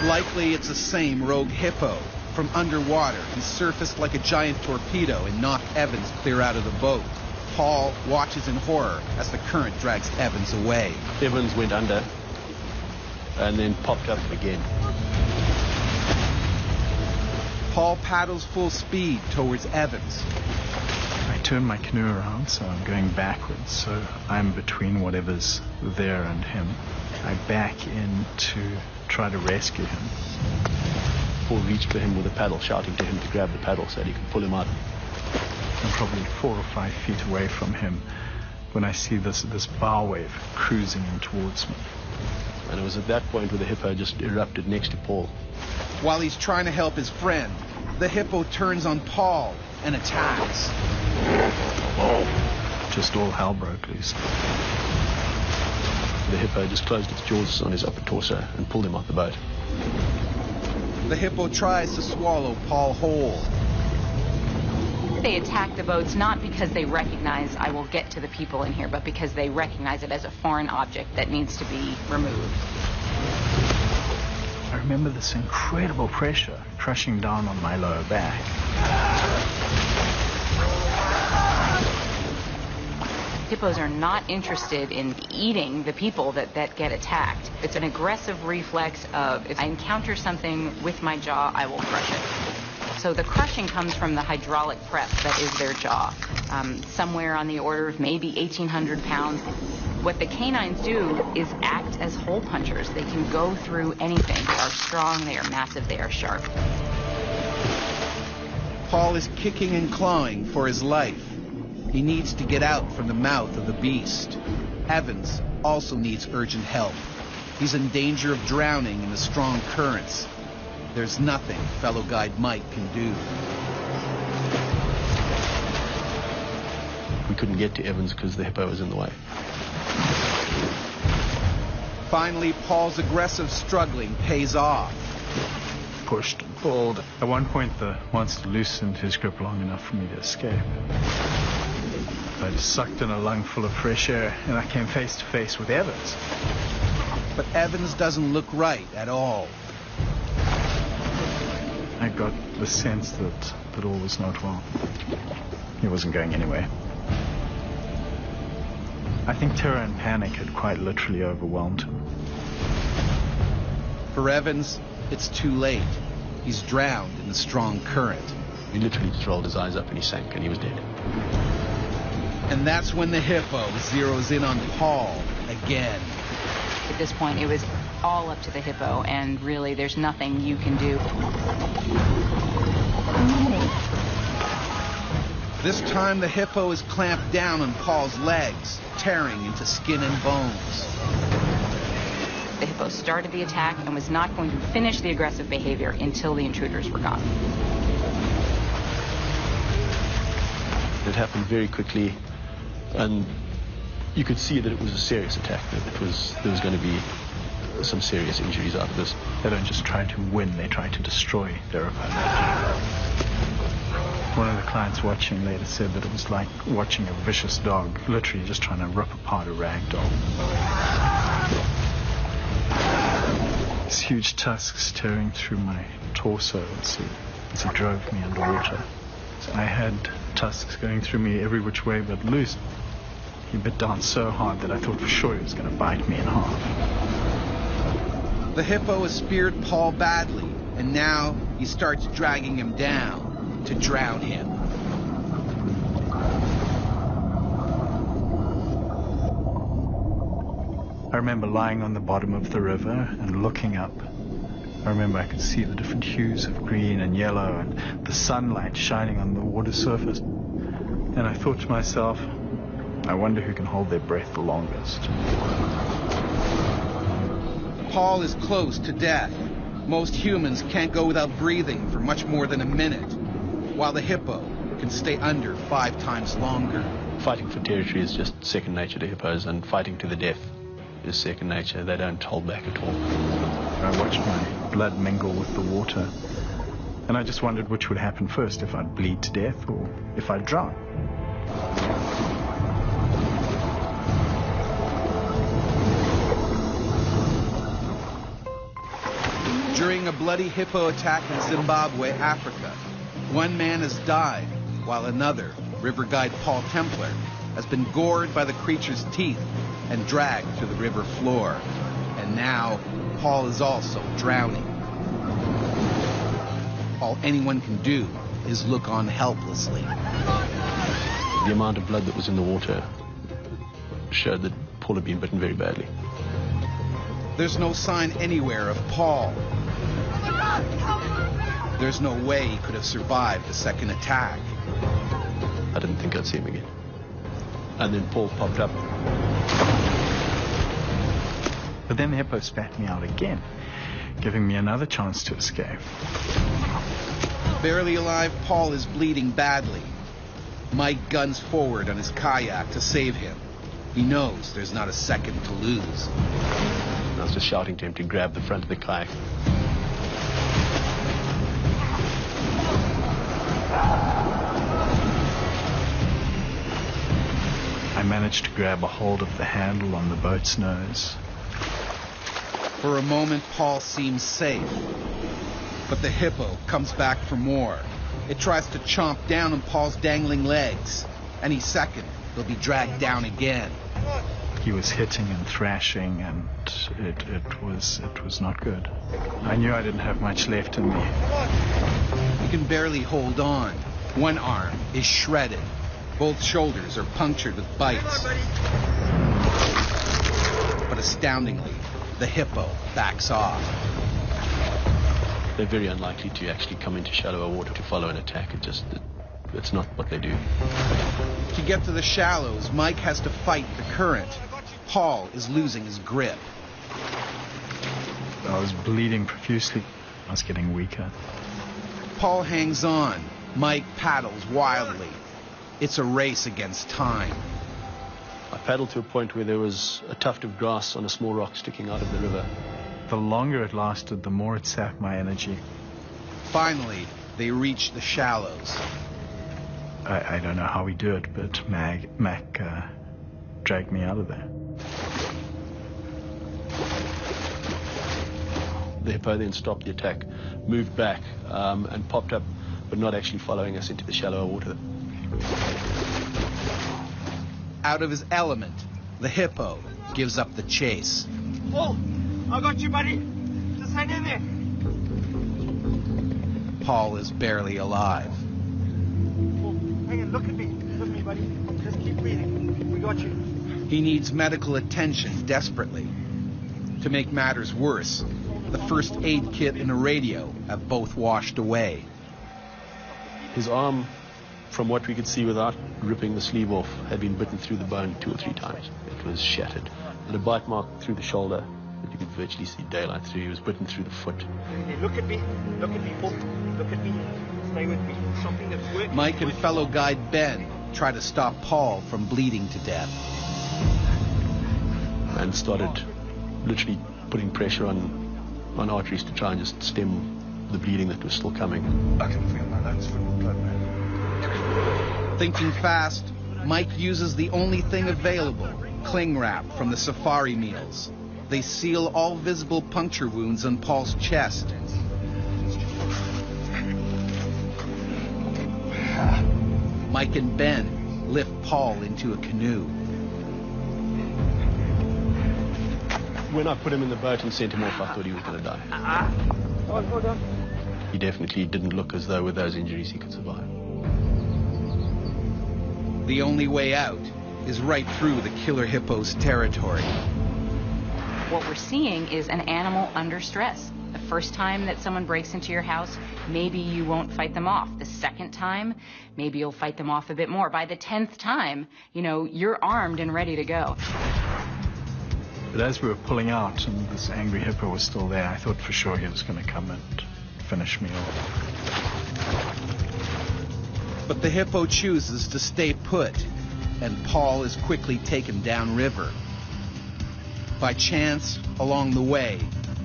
Likely it's the same rogue hippo. From underwater, he surfaced like a giant torpedo and knocked Evans clear out of the boat. Paul watches in horror as the current drags Evans away. Evans went under and then popped up again. Paul paddles full speed towards Evans. I turn my canoe around, so I'm going backwards, so I'm between whatever's there and him. I back in to try to rescue him. Paul reached for him with a paddle, shouting to him to grab the paddle so that he could pull him out. I'm probably 4 or 5 feet away from him when I see this bow wave cruising in towards me. And it was at that point where the hippo just erupted next to Paul. While he's trying to help his friend, the hippo turns on Paul and attacks. Just all hell broke loose. The hippo just closed its jaws on his upper torso and pulled him off the boat. The hippo tries to swallow Paul whole. They attack the boats not because they recognize I will get to the people in here, but because they recognize it as a foreign object that needs to be removed. I remember this incredible pressure crushing down on my lower back. Hippos are not interested in eating the people that get attacked. It's an aggressive reflex of, if I encounter something with my jaw, I will crush it. So the crushing comes from the hydraulic press that is their jaw, somewhere on the order of maybe 1,800 pounds. What the canines do is act as hole punchers. They can go through anything. They are strong, they are massive, they are sharp. Paul is kicking and clawing for his life. He needs to get out from the mouth of the beast. Evans also needs urgent help. He's in danger of drowning in the strong currents. There's nothing fellow guide Mike can do. We couldn't get to Evans because the hippo was in the way. Finally, Paul's aggressive struggling pays off. Pushed and pulled. At one point, the monster loosened his grip long enough for me to escape. I just sucked in a lung full of fresh air, and I came face to face with Evans. But Evans doesn't look right at all. I got the sense that all was not well. He wasn't going anywhere. I think terror and panic had quite literally overwhelmed him. For Evans, it's too late. He's drowned in the strong current. He literally just rolled his eyes up and he sank and he was dead. And that's when the hippo zeroes in on Paul again. At this point, it was all up to the hippo, and really there's nothing you can do. This time the hippo is clamped down on Paul's legs, tearing into skin and bones. The hippo started the attack and was not going to finish the aggressive behavior until the intruders were gone. It happened very quickly, and you could see that it was a serious attack. That there was going to be some serious injuries out of this. They don't just try to win, they try to destroy their opponent. One of the clients watching later said that it was like watching a vicious dog, literally just trying to rip apart a rag doll. These huge tusks tearing through my torso as it drove me underwater. I had tusks going through me every which way but loose. He bit down so hard that I thought for sure he was going to bite me in half. The hippo has speared Paul badly, and now he starts dragging him down to drown him. I remember lying on the bottom of the river and looking up. I remember I could see the different hues of green and yellow and the sunlight shining on the water surface. And I thought to myself, I wonder who can hold their breath the longest. Paul is close to death. Most humans can't go without breathing for much more than a minute, while the hippo can stay under 5 times longer. Fighting for territory is just second nature to hippos, and fighting to the death is second nature. They don't hold back at all. I watched my blood mingle with the water, and I just wondered which would happen first, if I'd bleed to death or if I'd drown. During a bloody hippo attack in Zimbabwe, Africa, one man has died, while another, river guide Paul Templar, has been gored by the creature's teeth and dragged to the river floor. And now, Paul is also drowning. All anyone can do is look on helplessly. The amount of blood that was in the water showed that Paul had been bitten very badly. There's no sign anywhere of Paul. There's no way he could have survived the second attack. I didn't think I'd see him again. And then Paul popped up. But then the hippo spat me out again, giving me another chance to escape. Barely alive, Paul is bleeding badly. Mike guns forward on his kayak to save him. He knows there's not a second to lose. I was just shouting to him to grab the front of the kayak. I managed to grab a hold of the handle on the boat's nose. For a moment, Paul seems safe. But the hippo comes back for more. It tries to chomp down on Paul's dangling legs. Any second, he'll be dragged down again. He was hitting and thrashing, and it was not good. I knew I didn't have much left in me. He can barely hold on. One arm is shredded. Both shoulders are punctured with bites. But astoundingly, the hippo backs off. They're very unlikely to actually come into shallower water to follow an attack. It's not what they do. To get to the shallows, Mike has to fight the current. Paul is losing his grip. I was bleeding profusely. I was getting weaker. Paul hangs on. Mike paddles wildly. It's a race against time. I paddled to a point where there was a tuft of grass on a small rock sticking out of the river. The longer it lasted, the more it sapped my energy. Finally, they reach the shallows. I don't know how we do it, but Mac dragged me out of there. The hippo then stopped the attack, moved back, and popped up, but not actually following us into the shallower water. Out of his element, the hippo gives up the chase. Oh, I got you, buddy. Just hang in there. Paul is barely alive. Oh, hang on, look at me. Look at me, buddy. Just keep breathing. We got you. He needs medical attention desperately. To make matters worse, the first aid kit and a radio have both washed away. His arm, from what we could see without ripping the sleeve off, had been bitten through the bone 2 or 3 times. It was shattered. And a bite mark through the shoulder that you could virtually see daylight through. He was bitten through the foot. Hey, look at me. Look at me, Paul. Look at me. Stay with me. Something that's working. Mike and fellow guide Ben try to stop Paul from bleeding to death. And started literally putting pressure on arteries to try and just stem the bleeding that was still coming. I can feel my lungs full of blood, man. Thinking fast, Mike uses the only thing available, cling wrap from the safari meals. They seal all visible puncture wounds on Paul's chest. Mike and Ben lift Paul into a canoe. When I put him in the boat and sent him off, I thought he was going to die. Hold on. He definitely didn't look as though with those injuries he could survive. The only way out is right through the killer hippo's territory. What we're seeing is an animal under stress. The first time that someone breaks into your house, maybe you won't fight them off. The second time, maybe you'll fight them off a bit more. By the 10th time, you're armed and ready to go. But as we were pulling out and this angry hippo was still there, I thought for sure he was going to come and finish me off. But the hippo chooses to stay put, and Paul is quickly taken downriver. By chance, along the way,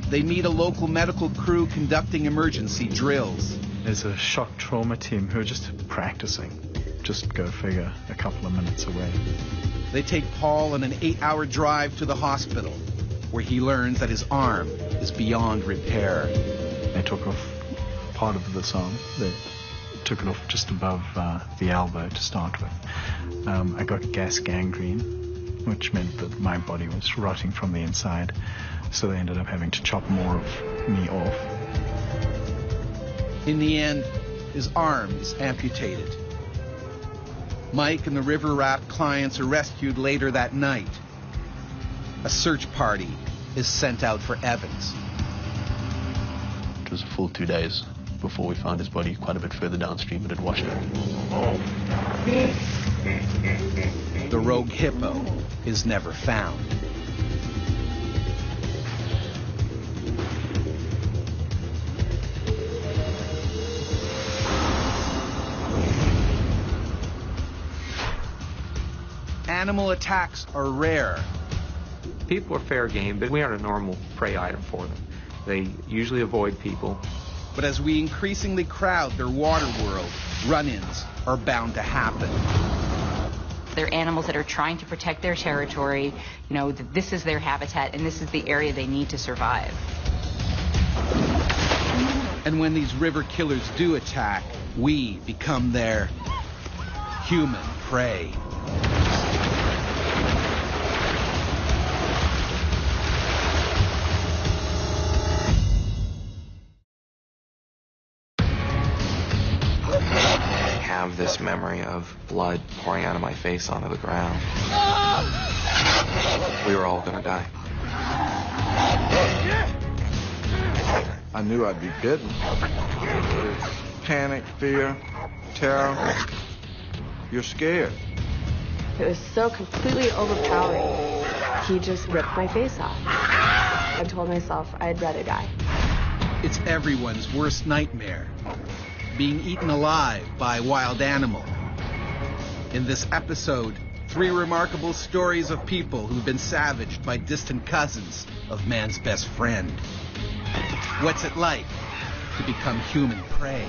they meet a local medical crew conducting emergency drills. There's a shock trauma team who are just practicing. Just go figure, a couple of minutes away. They take Paul on an 8-hour drive to the hospital, where he learns that his arm is beyond repair. They took off part of this arm. They took it off just above the elbow to start with. I got gas gangrene, which meant that my body was rotting from the inside. So they ended up having to chop more of me off. In the end, his arm is amputated. Mike and the river raft clients are rescued later that night. A search party is sent out for Evans. It was a full 2 days before we found his body quite a bit further downstream. It had washed out. The rogue hippo is never found. Animal attacks are rare. People are fair game, but we aren't a normal prey item for them. They usually avoid people. But as we increasingly crowd their water world, run-ins are bound to happen. They're animals that are trying to protect their territory. This is their habitat, and this is the area they need to survive. And when these river killers do attack, we become their human prey. I have this memory of blood pouring out of my face onto the ground. We were all gonna die. I knew I'd be bitten. Panic, fear, terror. You're scared. It was so completely overpowering. He just ripped my face off. I told myself I'd rather die. It's everyone's worst nightmare. Being eaten alive by a wild animal. In this episode, 3 remarkable stories of people who've been savaged by distant cousins of man's best friend. What's it like to become human prey?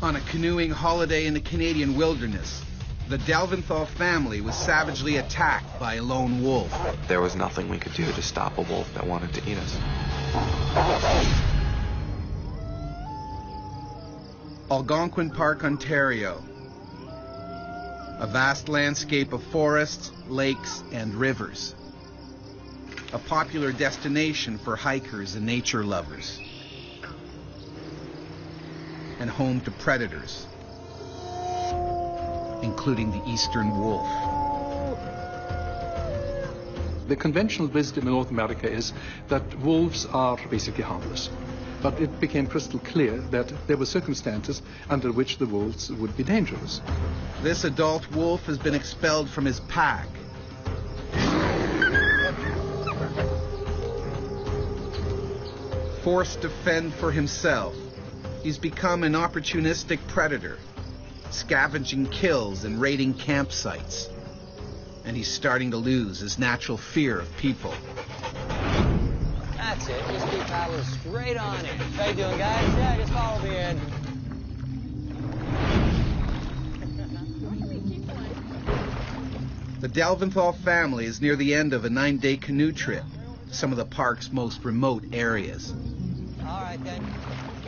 On a canoeing holiday in the Canadian wilderness, the Delventhal family was savagely attacked by a lone wolf. There was nothing we could do to stop a wolf that wanted to eat us. Algonquin Park, Ontario. A vast landscape of forests, lakes, and rivers. A popular destination for hikers and nature lovers. And home to predators, including the eastern wolf. The conventional wisdom in North America is that wolves are basically harmless. But it became crystal clear that there were circumstances under which the wolves would be dangerous. This adult wolf has been expelled from his pack. Forced to fend for himself, he's become an opportunistic predator, scavenging kills and raiding campsites. And he's starting to lose his natural fear of people. That's it. Just keep paddling straight on in. How you doing, guys? Yeah, just follow me in. Delventhal family is near the end of a 9-day canoe trip to some of the park's most remote areas. All right, then.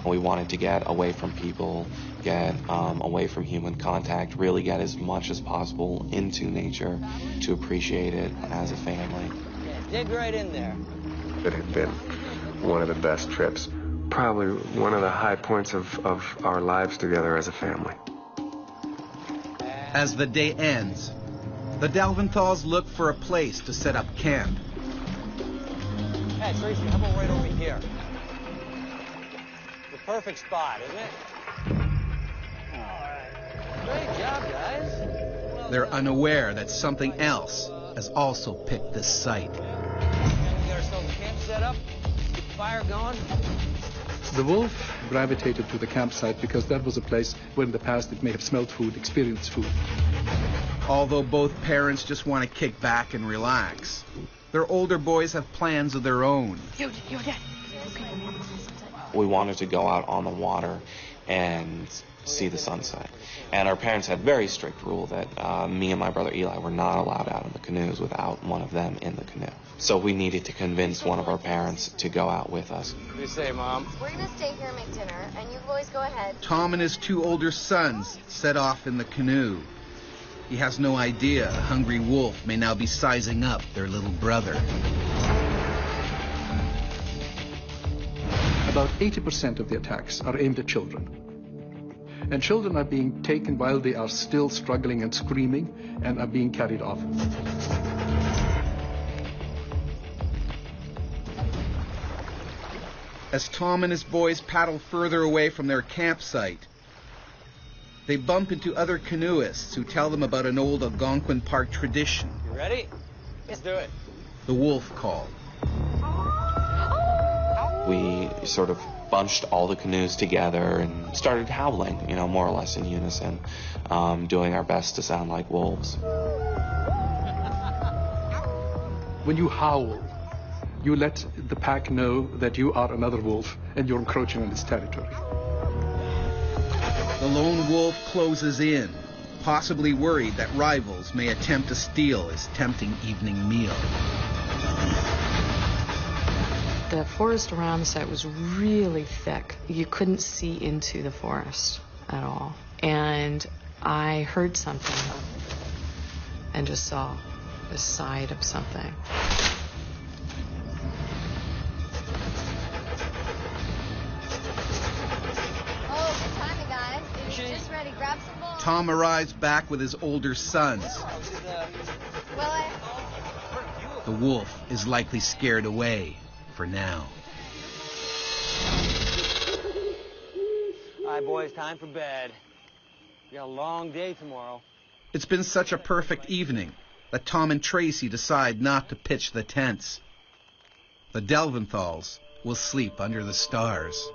We wanted to get away from people, get away from human contact, really get as much as possible into nature to appreciate it as a family. Yeah, dig right in there. It had been one of the best trips, probably one of the high points of our lives together as a family. As the day ends, the Delventhals look for a place to set up camp. Hey, Tracy, how about right over here? The perfect spot, isn't it? All right. Great job, guys. Well They're done. unaware that something else has also picked this site. We got ourselves a camp set up, get the fire going. The wolf gravitated to the campsite because that was a place where in the past it may have smelled food, experienced food. Although both parents just want to kick back and relax, their older boys have plans of their own. Your dad. We wanted to go out on the water and see the sunset. And our parents had very strict rule that me and my brother Eli were not allowed out in the canoes without one of them in the canoe. So we needed to convince one of our parents to go out with us. What do you say, Mom? We're going to stay here and make dinner, and you boys go ahead. Tom and his 2 older sons set off in the canoe. He has no idea a hungry wolf may now be sizing up their little brother. About 80% of the attacks are aimed at children. And children are being taken while they are still struggling and screaming and are being carried off. As Tom and his boys paddle further away from their campsite, they bump into other canoeists who tell them about an old Algonquin Park tradition. You ready? Let's do it. The wolf call. We sort of bunched all the canoes together and started howling, you know, more or less in unison, doing our best to sound like wolves. When you howl, you let the pack know that you are another wolf and you're encroaching on its territory. The lone wolf closes in, possibly worried that rivals may attempt to steal his tempting evening meal. The forest around the site was really thick. You couldn't see into the forest at all. And I heard something and just saw the side of something. Tom arrives back with his older sons. The wolf is likely scared away for now. All right, boys, time for bed. We got a long day tomorrow. It's been such a perfect evening that Tom and Tracy decide not to pitch the tents. The Delventhals will sleep under the stars.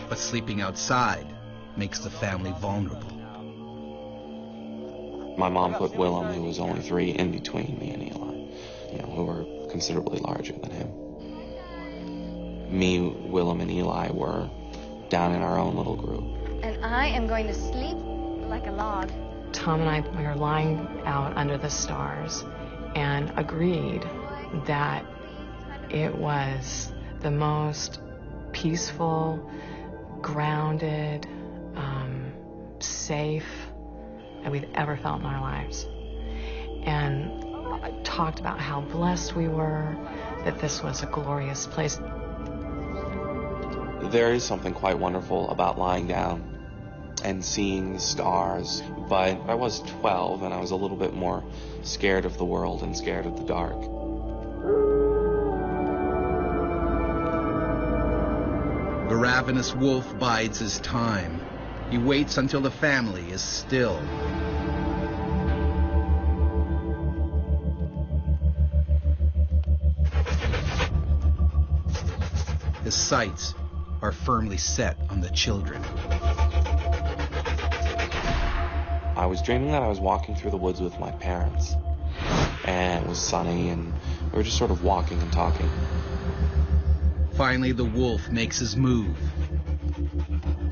But sleeping outside makes the family vulnerable. My mom put Willem, who was only 3, in between me and Eli, you know, who were considerably larger than him. Me, Willem, and Eli were down in our own little group. And I am going to sleep like a log. Tom and I, we were lying out under the stars and agreed that it was the most peaceful, grounded, safe that we've ever felt in our lives. And talked about how blessed we were, that this was a glorious place. There is something quite wonderful about lying down and seeing the stars, but I was 12 and I was a little bit more scared of the world and scared of the dark. The ravenous wolf bides his time. He waits until the family is still. His sights are firmly set on the children. I was dreaming that I was walking through the woods with my parents, and it was sunny, and we were just sort of walking and talking. Finally, the wolf makes his move.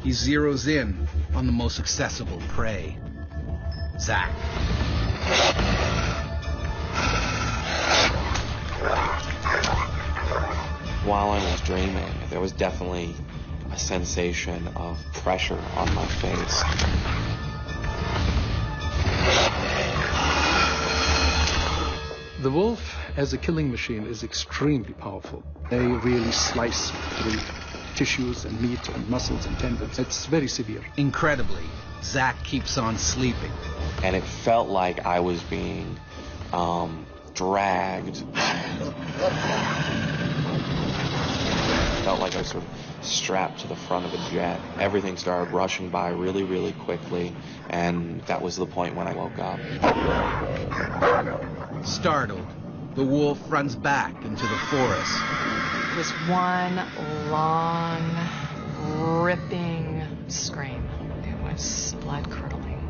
He zeroes in on the most accessible prey, Zach. While I was dreaming, there was definitely a sensation of pressure on my face. The wolf, as a killing machine, is extremely powerful. They really slice through tissues and meat and muscles and tendons. It's very severe. Incredibly, Zach keeps on sleeping. And it felt like I was being dragged. Felt like I was sort of strapped to the front of a jet. Everything started rushing by really, really quickly, and that was the point when I woke up. Startled, the wolf runs back into the forest. It was one long, ripping scream. It was blood-curdling.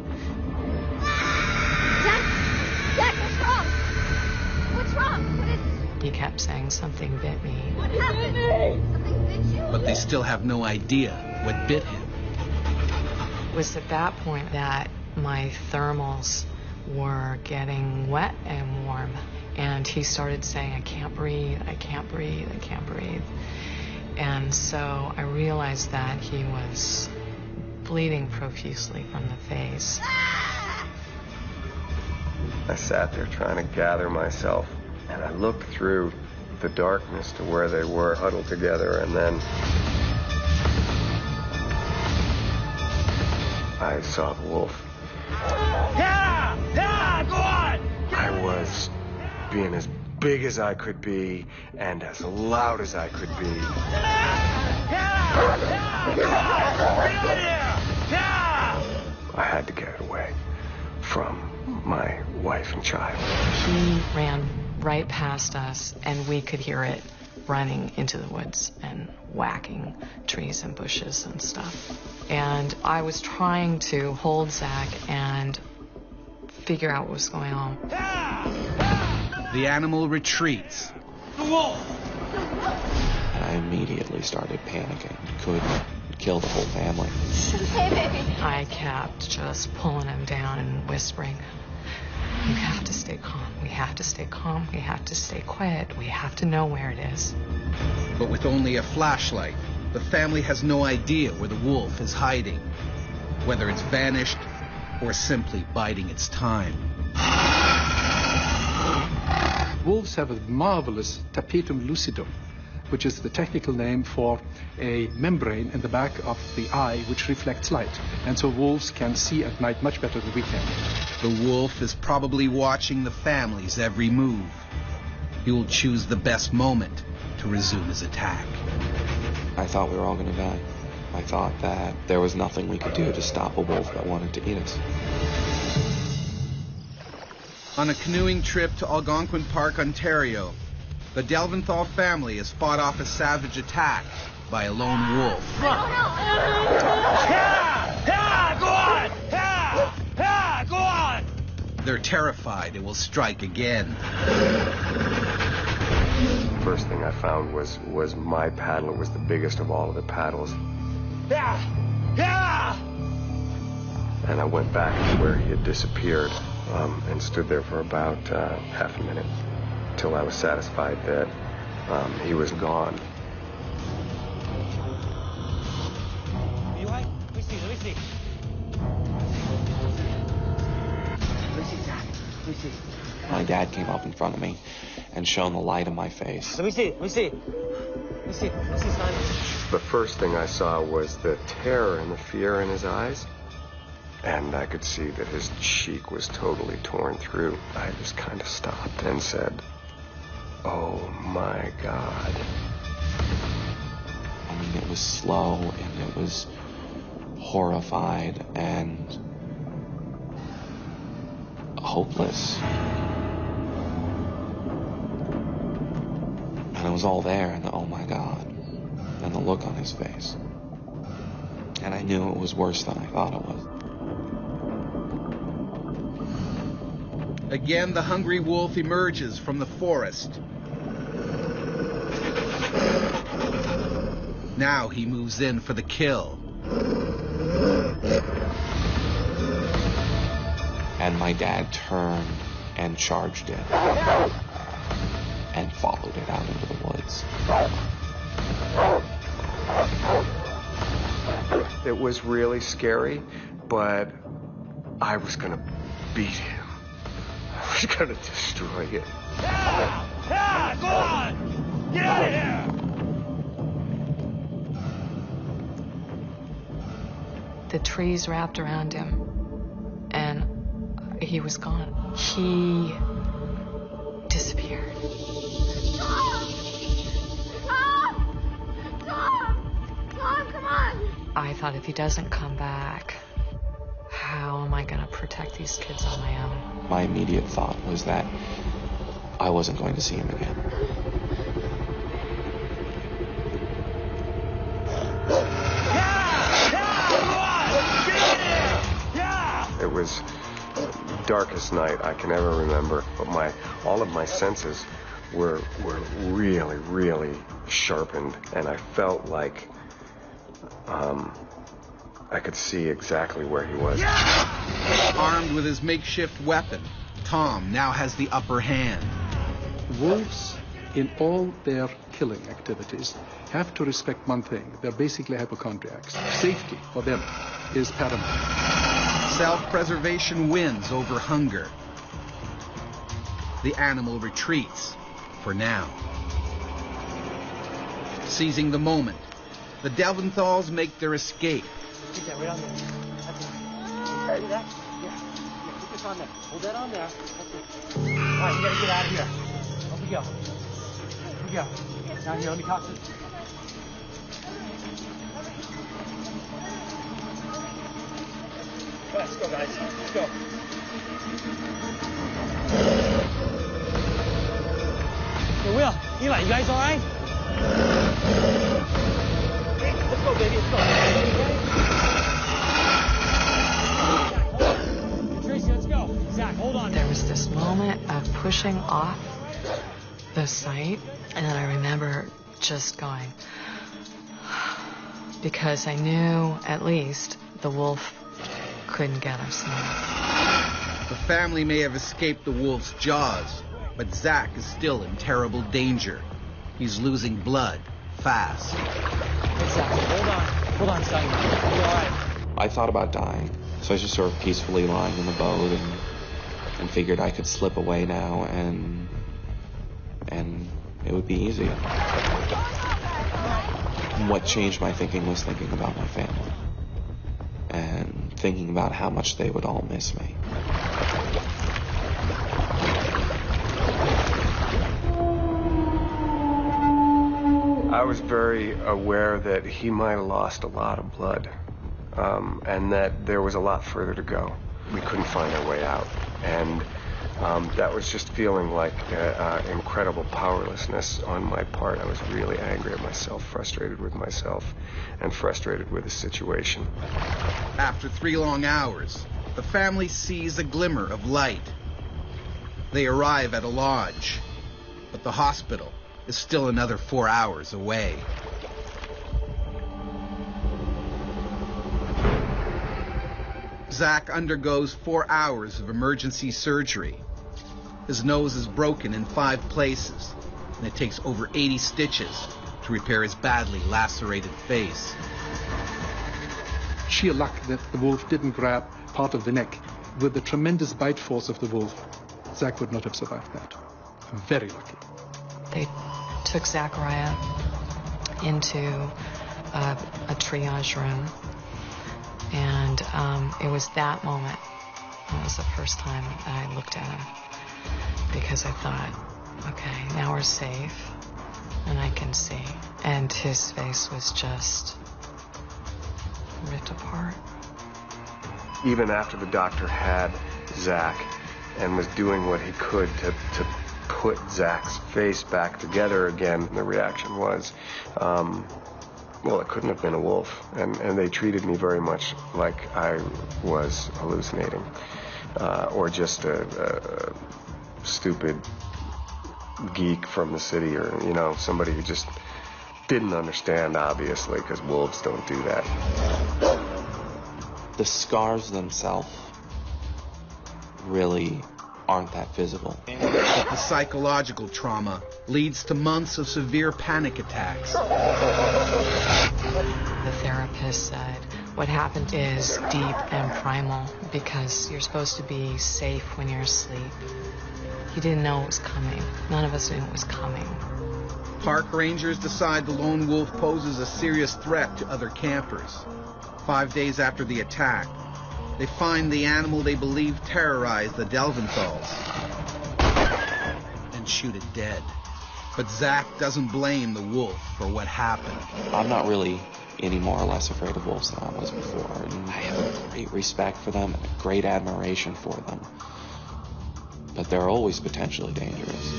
Zach, what's wrong? What's wrong? What is... He kept saying, something bit me. What happened? Something bit you? But they still have no idea what bit him. It was at that point that my thermals were getting wet and warm. And he started saying, I can't breathe, I can't breathe, I can't breathe. And so I realized that he was bleeding profusely from the face. I sat there trying to gather myself, and I looked through the darkness to where they were huddled together, and then I saw the wolf. Yeah! Yeah! Go on! I was being as big as I could be and as loud as I could be. I had to get it away from my wife and child. He ran right past us, and we could hear it running into the woods and whacking trees and bushes and stuff. And I was trying to hold Zach and figure out what was going on. The animal retreats. The wolf! And I immediately started panicking. Could kill the whole family. Hey, baby. I kept just pulling him down and whispering, you have to stay calm. We have to stay calm. We have to stay quiet. We have to know where it is. But with only a flashlight, the family has no idea where the wolf is hiding, whether it's vanished or simply biding its time. Wolves have a marvelous tapetum lucidum, which is the technical name for a membrane in the back of the eye which reflects light. And so wolves can see at night much better than we can. The wolf is probably watching the family's every move. He will choose the best moment to resume his attack. I thought we were all going to die. I thought that there was nothing we could do to stop a wolf that wanted to eat us. On a canoeing trip to Algonquin Park, Ontario, the Delventhal family has fought off a savage attack by a lone wolf. Go on! Go on! They're terrified it will strike again. First thing I found was my paddle. It was the biggest of all of the paddles. And I went back to where he had disappeared and stood there for about half a minute till I was satisfied that he was gone. Eli, let me see. Let me see. My dad came up in front of me and shone the light in my face. Let me see, Simon. The first thing I saw was the terror and the fear in his eyes. And I could see that his cheek was totally torn through. I just kind of stopped and said, oh my God. I mean, it was slow and it was horrified and hopeless. And it was all there, and oh my God, and the look on his face. And I knew it was worse than I thought it was. Again, the hungry wolf emerges from the forest. Now he moves in for the kill. And my dad turned and charged it and followed it out into the woods. It was really scary, but I was going to beat him. I was going to destroy him. Yeah, go on! Get out of here! The trees wrapped around him, and he was gone. He disappeared. Tom, come on! I thought, if he doesn't come back, how am I going to protect these kids on my own? My immediate thought was that I wasn't going to see him again. It was the darkest night I can ever remember, but all of my senses were really, really sharpened, and I felt like I could see exactly where he was. Armed with his makeshift weapon, Tom now has the upper hand. Wolves, in all their killing activities, have to respect one thing. They're basically hypochondriacs. Safety for them is paramount. Self-preservation wins over hunger. The animal retreats, for now. Seizing the moment, the Delventhals make their escape. Keep that right on there. That's it. See that? Yeah. Keep this on there. Hold that on there. That's it. All right, you gotta get out of here. Up we go. Here we go. Now here, let me talk to you. Let's go, guys. Let's go. Hey, Will, Eli, you guys all right? Let's go, baby. Let's go. Tracy, let's go. Zach, hold on. There was this moment of pushing off the site, and then I remember just going, because I knew at least the wolf couldn't get us now. The family may have escaped the wolf's jaws, but Zach is still in terrible danger. He's losing blood fast. Hey, Zach, hold on, son. You'll be all right. I thought about dying, so I was just sort of peacefully lying in the boat and figured I could slip away now and it would be easy. What changed my thinking was thinking about my family and thinking about how much they would all miss me. I was very aware that he might have lost a lot of blood, and that there was a lot further to go. We couldn't find our way out, and that was just feeling like incredible powerlessness on my part. I was really angry at myself, frustrated with myself, and frustrated with the situation. After 3 long hours, the family sees a glimmer of light. They arrive at a lodge, but the hospital is still another 4 hours away. Zach undergoes 4 hours of emergency surgery. His nose is broken in 5 places, and it takes over 80 stitches to repair his badly lacerated face. Sheer luck that the wolf didn't grab part of the neck. With the tremendous bite force of the wolf, Zach would not have survived that. Very lucky. They took Zachariah into a triage room, and it was that moment. It was the first time that I looked at him, because I thought, okay, now we're safe, and I can see. And his face was just ripped apart. Even after the doctor had Zach and was doing what he could to put Zach's face back together again, the reaction was, well, it couldn't have been a wolf. And they treated me very much like I was hallucinating, or just a stupid geek from the city, or, you know, somebody who just didn't understand, obviously, because wolves don't do that. The scars themselves really aren't that visible. But the psychological trauma leads to months of severe panic attacks. The therapist said what happened is deep and primal because you're supposed to be safe when you're asleep. He didn't know it was coming. None of us knew it was coming. Park rangers decide the lone wolf poses a serious threat to other campers. 5 days after the attack, they find the animal they believe terrorized the Delventhals and shoot it dead. But Zach doesn't blame the wolf for what happened. I'm not really any more or less afraid of wolves than I was before. And I have a great respect for them and a great admiration for them. But they're always potentially dangerous.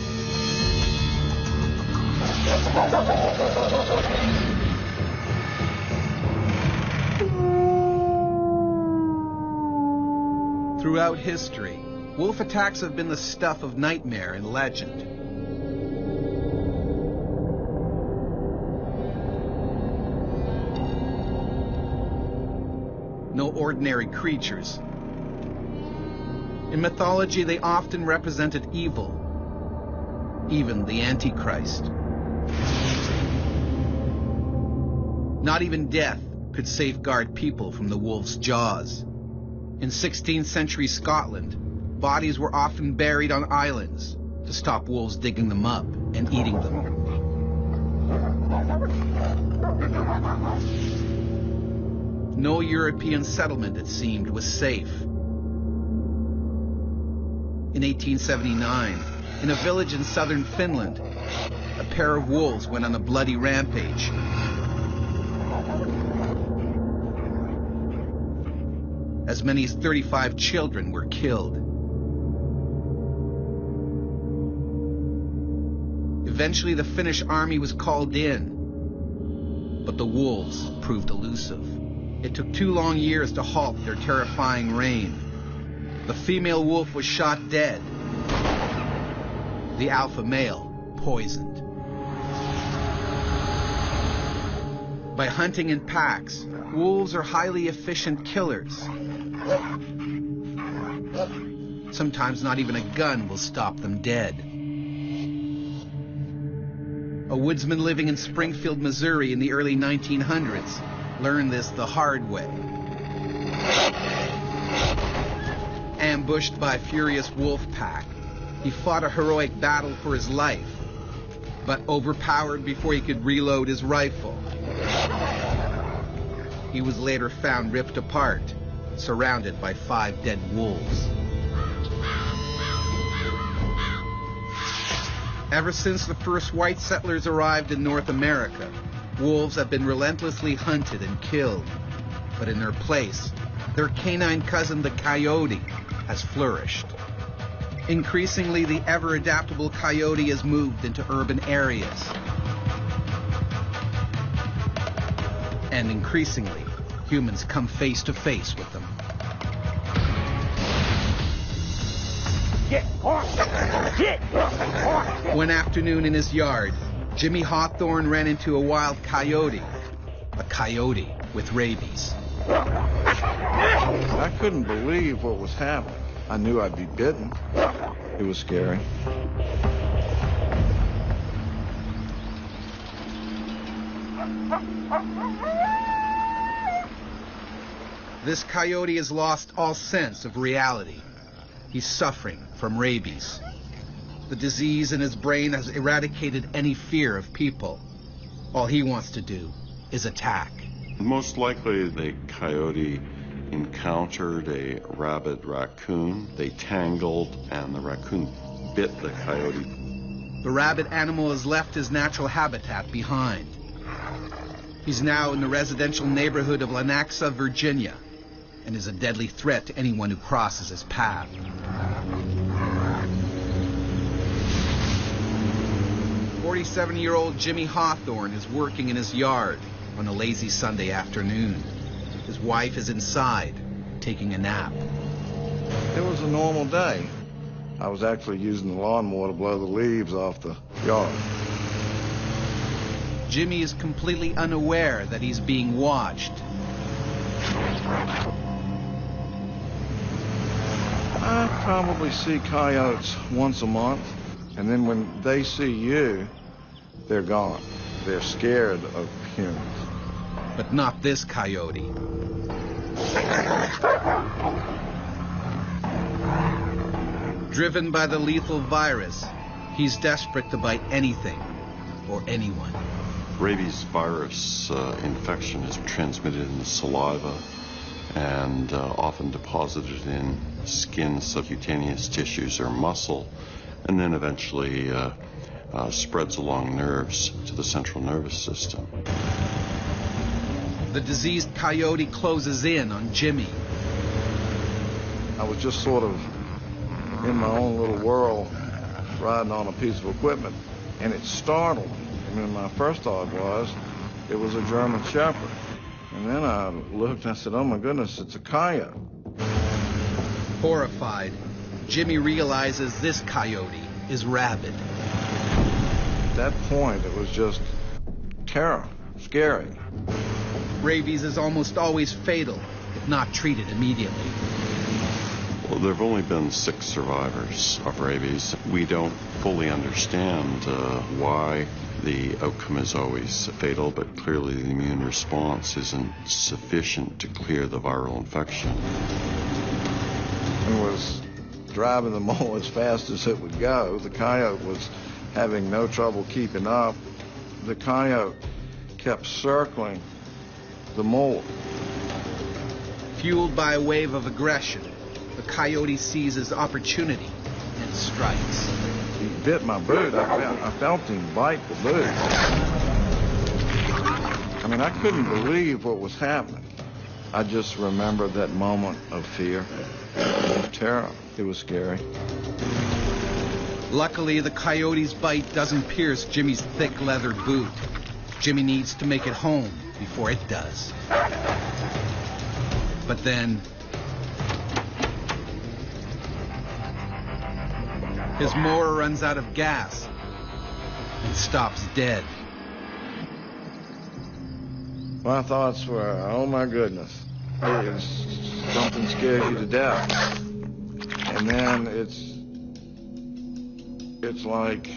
Throughout history, wolf attacks have been the stuff of nightmare and legend. No ordinary creatures. In mythology, they often represented evil, even the Antichrist. Not even death could safeguard people from the wolf's jaws. In 16th century Scotland, bodies were often buried on islands to stop wolves digging them up and eating them. No European settlement, it seemed, was safe. In 1879, in a village in southern Finland, a pair of wolves went on a bloody rampage. As many as 35 children were killed. Eventually, the Finnish army was called in, but the wolves proved elusive. It took 2 long years to halt their terrifying reign. The female wolf was shot dead. The alpha male poisoned. By hunting in packs, wolves are highly efficient killers. Sometimes not even a gun will stop them dead. A woodsman living in Springfield, Missouri in the early 1900s learned this the hard way. Ambushed by a furious wolf pack, he fought a heroic battle for his life, but overpowered before he could reload his rifle. He was later found ripped apart, surrounded by 5 dead wolves. Ever since the first white settlers arrived in North America, wolves have been relentlessly hunted and killed. But in their place, their canine cousin, the coyote, has flourished. Increasingly, the ever-adaptable coyote has moved into urban areas. And increasingly, humans come face to face with them. One afternoon in his yard, Jimmy Hawthorne ran into a wild coyote. A coyote with rabies. I couldn't believe what was happening. I knew I'd be bitten. It was scary. This coyote has lost all sense of reality. He's suffering from rabies. The disease in his brain has eradicated any fear of people. All he wants to do is attack. Most likely the coyote encountered a rabid raccoon. They tangled and the raccoon bit the coyote. The rabid animal has left his natural habitat behind. He's now in the residential neighborhood of Lenaxa, Virginia, and is a deadly threat to anyone who crosses his path. "47-year-old Jimmy Hawthorne is working in his yard on a lazy Sunday afternoon. His wife is inside, taking a nap. It was a normal day. I was actually using the lawnmower to blow the leaves off the yard. Jimmy is completely unaware that he's being watched. I probably see coyotes once a month, and then when they see you, they're gone. They're scared of humans. But not this coyote. Driven by the lethal virus, he's desperate to bite anything or anyone. Rabies virus infection is transmitted in the saliva and often deposited in skin, subcutaneous tissues, or muscle, and then eventually spreads along nerves to the central nervous system. The diseased coyote closes in on Jimmy. I was just sort of in my own little world, riding on a piece of equipment, and it startled me. I mean, my first thought was it was a German Shepherd. And then I looked and I said, oh my goodness, it's a coyote. Horrified, Jimmy realizes this coyote is Rabid. At that point, it was just terror, scary. Rabies is almost always fatal if not treated immediately. Well, there have only been 6 survivors of rabies. We don't fully understand why the outcome is always fatal, but clearly the immune response isn't sufficient to clear the viral infection. It was driving the mole as fast as it would go. The coyote was having no trouble keeping up. The coyote kept circling the mole. Fueled by a wave of aggression, the coyote seizes opportunity and strikes. He bit my boot. I felt him bite the boot. I mean, I couldn't believe what was happening. I just remembered that moment of fear, of terror. It was scary. Luckily, the coyote's bite doesn't pierce Jimmy's thick leather boot. Jimmy needs to make it home before it does. But then his mower runs out of gas and stops dead. My thoughts were, oh my goodness, something scares you to death. And then it's like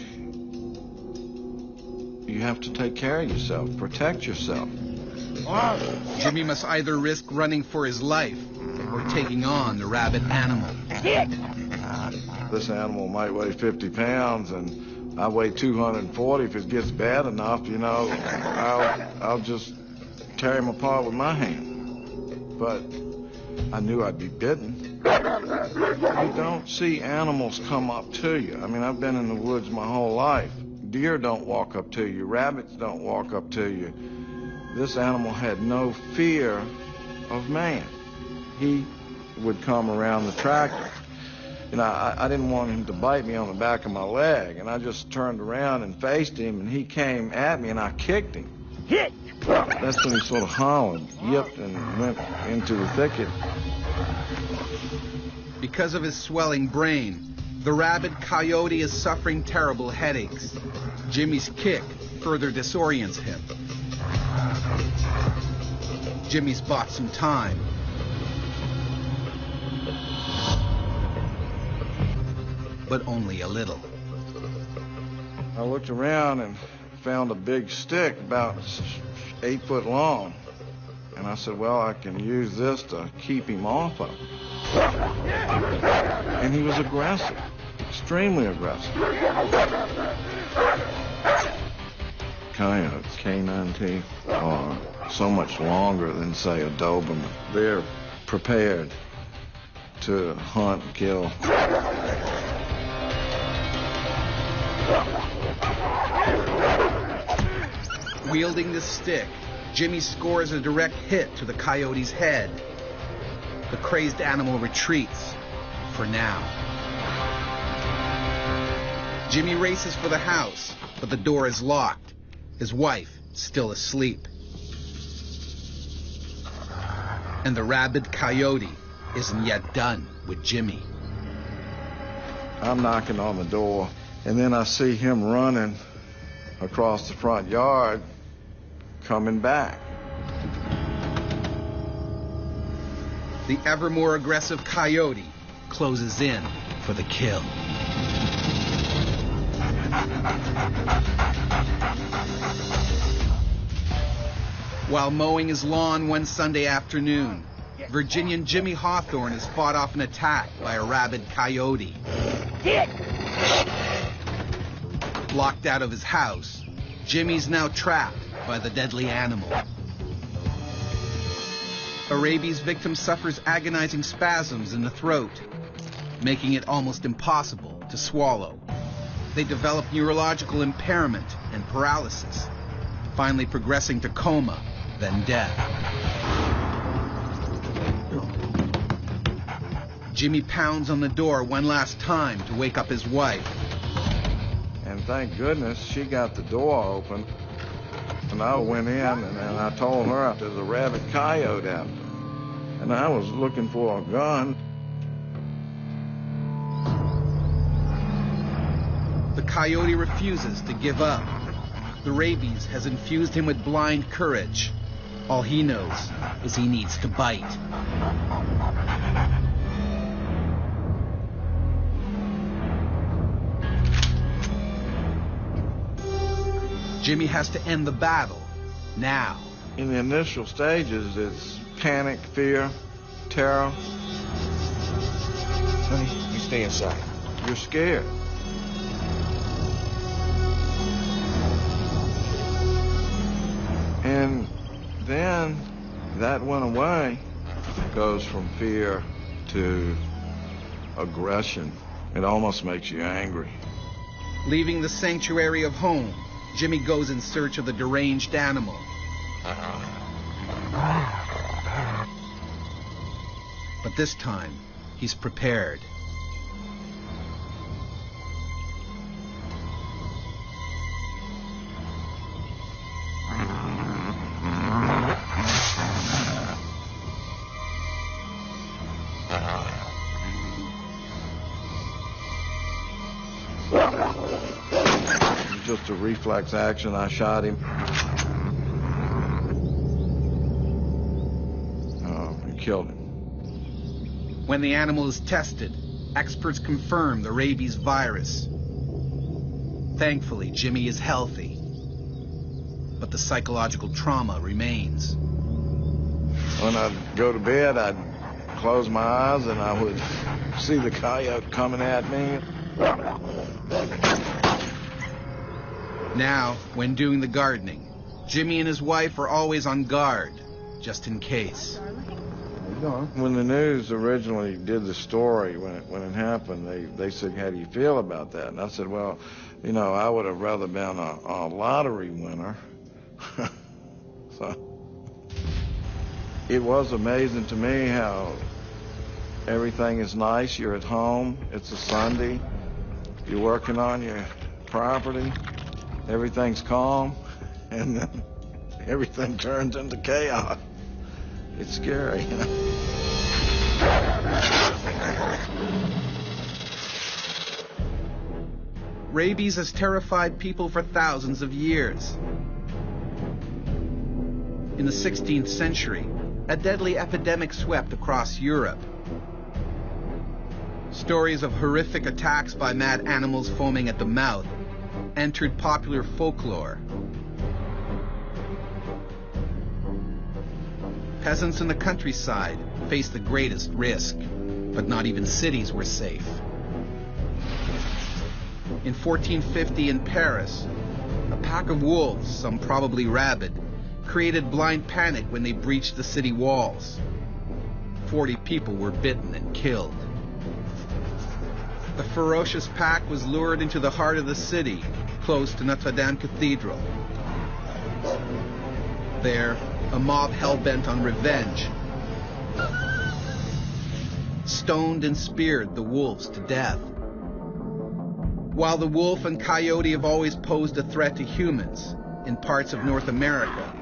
you have to take care of yourself, protect yourself. Jimmy must either risk running for his life or taking on the rabid animal. This animal might weigh 50 pounds, and I weigh 240. If it gets bad enough, you know, I'll just tear him apart with my hand. But I knew I'd be bitten. You don't see animals come up to you. I mean, I've been in the woods my whole life. Deer don't walk up to you. Rabbits don't walk up to you. This animal had no fear of man. He would come around the tractor. You know, I didn't want him to bite me on the back of my leg, and I just turned around and faced him, and he came at me, and I kicked him. Hit! That's when he sort of hollered, yipped, and went into the thicket. Because of his swelling brain, the rabid coyote is suffering terrible headaches. Jimmy's kick further disorients him. Jimmy's bought some time. But only a little. I looked around and found a big stick about 8 foot long. And I said, well, I can use this to keep him off of it. And he was aggressive, extremely aggressive. Coyotes, canine teeth, are so much longer than, say, a Doberman. They're prepared to hunt and kill. Wielding the stick, Jimmy scores a direct hit to the coyote's head. The crazed animal retreats, for now. Jimmy races for the house, but the door is locked. His wife still asleep. And the rabid coyote isn't yet done with Jimmy. I'm knocking on the door, and then I see him running across the front yard, coming back. The ever more aggressive coyote closes in for the kill. While mowing his lawn one Sunday afternoon, Virginian Jimmy Hawthorne is fought off an attack by a rabid coyote. Locked out of his house, Jimmy's now trapped by the deadly animal. A rabies victim suffers agonizing spasms in the throat, making it almost impossible to swallow. They develop neurological impairment and paralysis, finally progressing to coma, then death. Jimmy pounds on the door one last time to wake up his wife. And thank goodness she got the door open. And I went in and I told her there's a rabid coyote out there. And I was looking for a gun. The coyote refuses to give up. The rabies has infused him with blind courage. All he knows is he needs to bite. Jimmy has to end the battle now. In the initial stages, it's panic, fear, terror. Honey, you stay inside. You're scared. And then that went away. It goes from fear to aggression. It almost makes you angry. Leaving the sanctuary of home, Jimmy goes in search of the deranged animal. But this time, he's prepared. Just a reflex action, I shot him. And killed him. When the animal is tested, experts confirm the rabies virus. Thankfully, Jimmy is healthy, but the psychological trauma remains. When I'd go to bed, I'd close my eyes and I would see the coyote coming at me. Now, when doing the gardening, Jimmy and his wife are always on guard, just in case. When the news originally did the story, when it happened, they said, how do you feel about that? And I said, well, you know, I would have rather been a lottery winner. So it was amazing to me how everything is nice. You're at home. It's a Sunday. You're working on your property. Everything's calm, and then everything turns into chaos. It's scary, you know. Rabies has terrified people for thousands of years. In the 16th century, a deadly epidemic swept across Europe. Stories of horrific attacks by mad animals foaming at the mouth entered popular folklore. Peasants in the countryside faced the greatest risk, but not even cities were safe. In 1450 in Paris, a pack of wolves, some probably rabid, created blind panic when they breached the city walls. 40 people were bitten and killed. The ferocious pack was lured into the heart of the city, close to Notre Dame Cathedral. There, a mob hell-bent on revenge stoned and speared the wolves to death. While the wolf and coyote have always posed a threat to humans in parts of North America,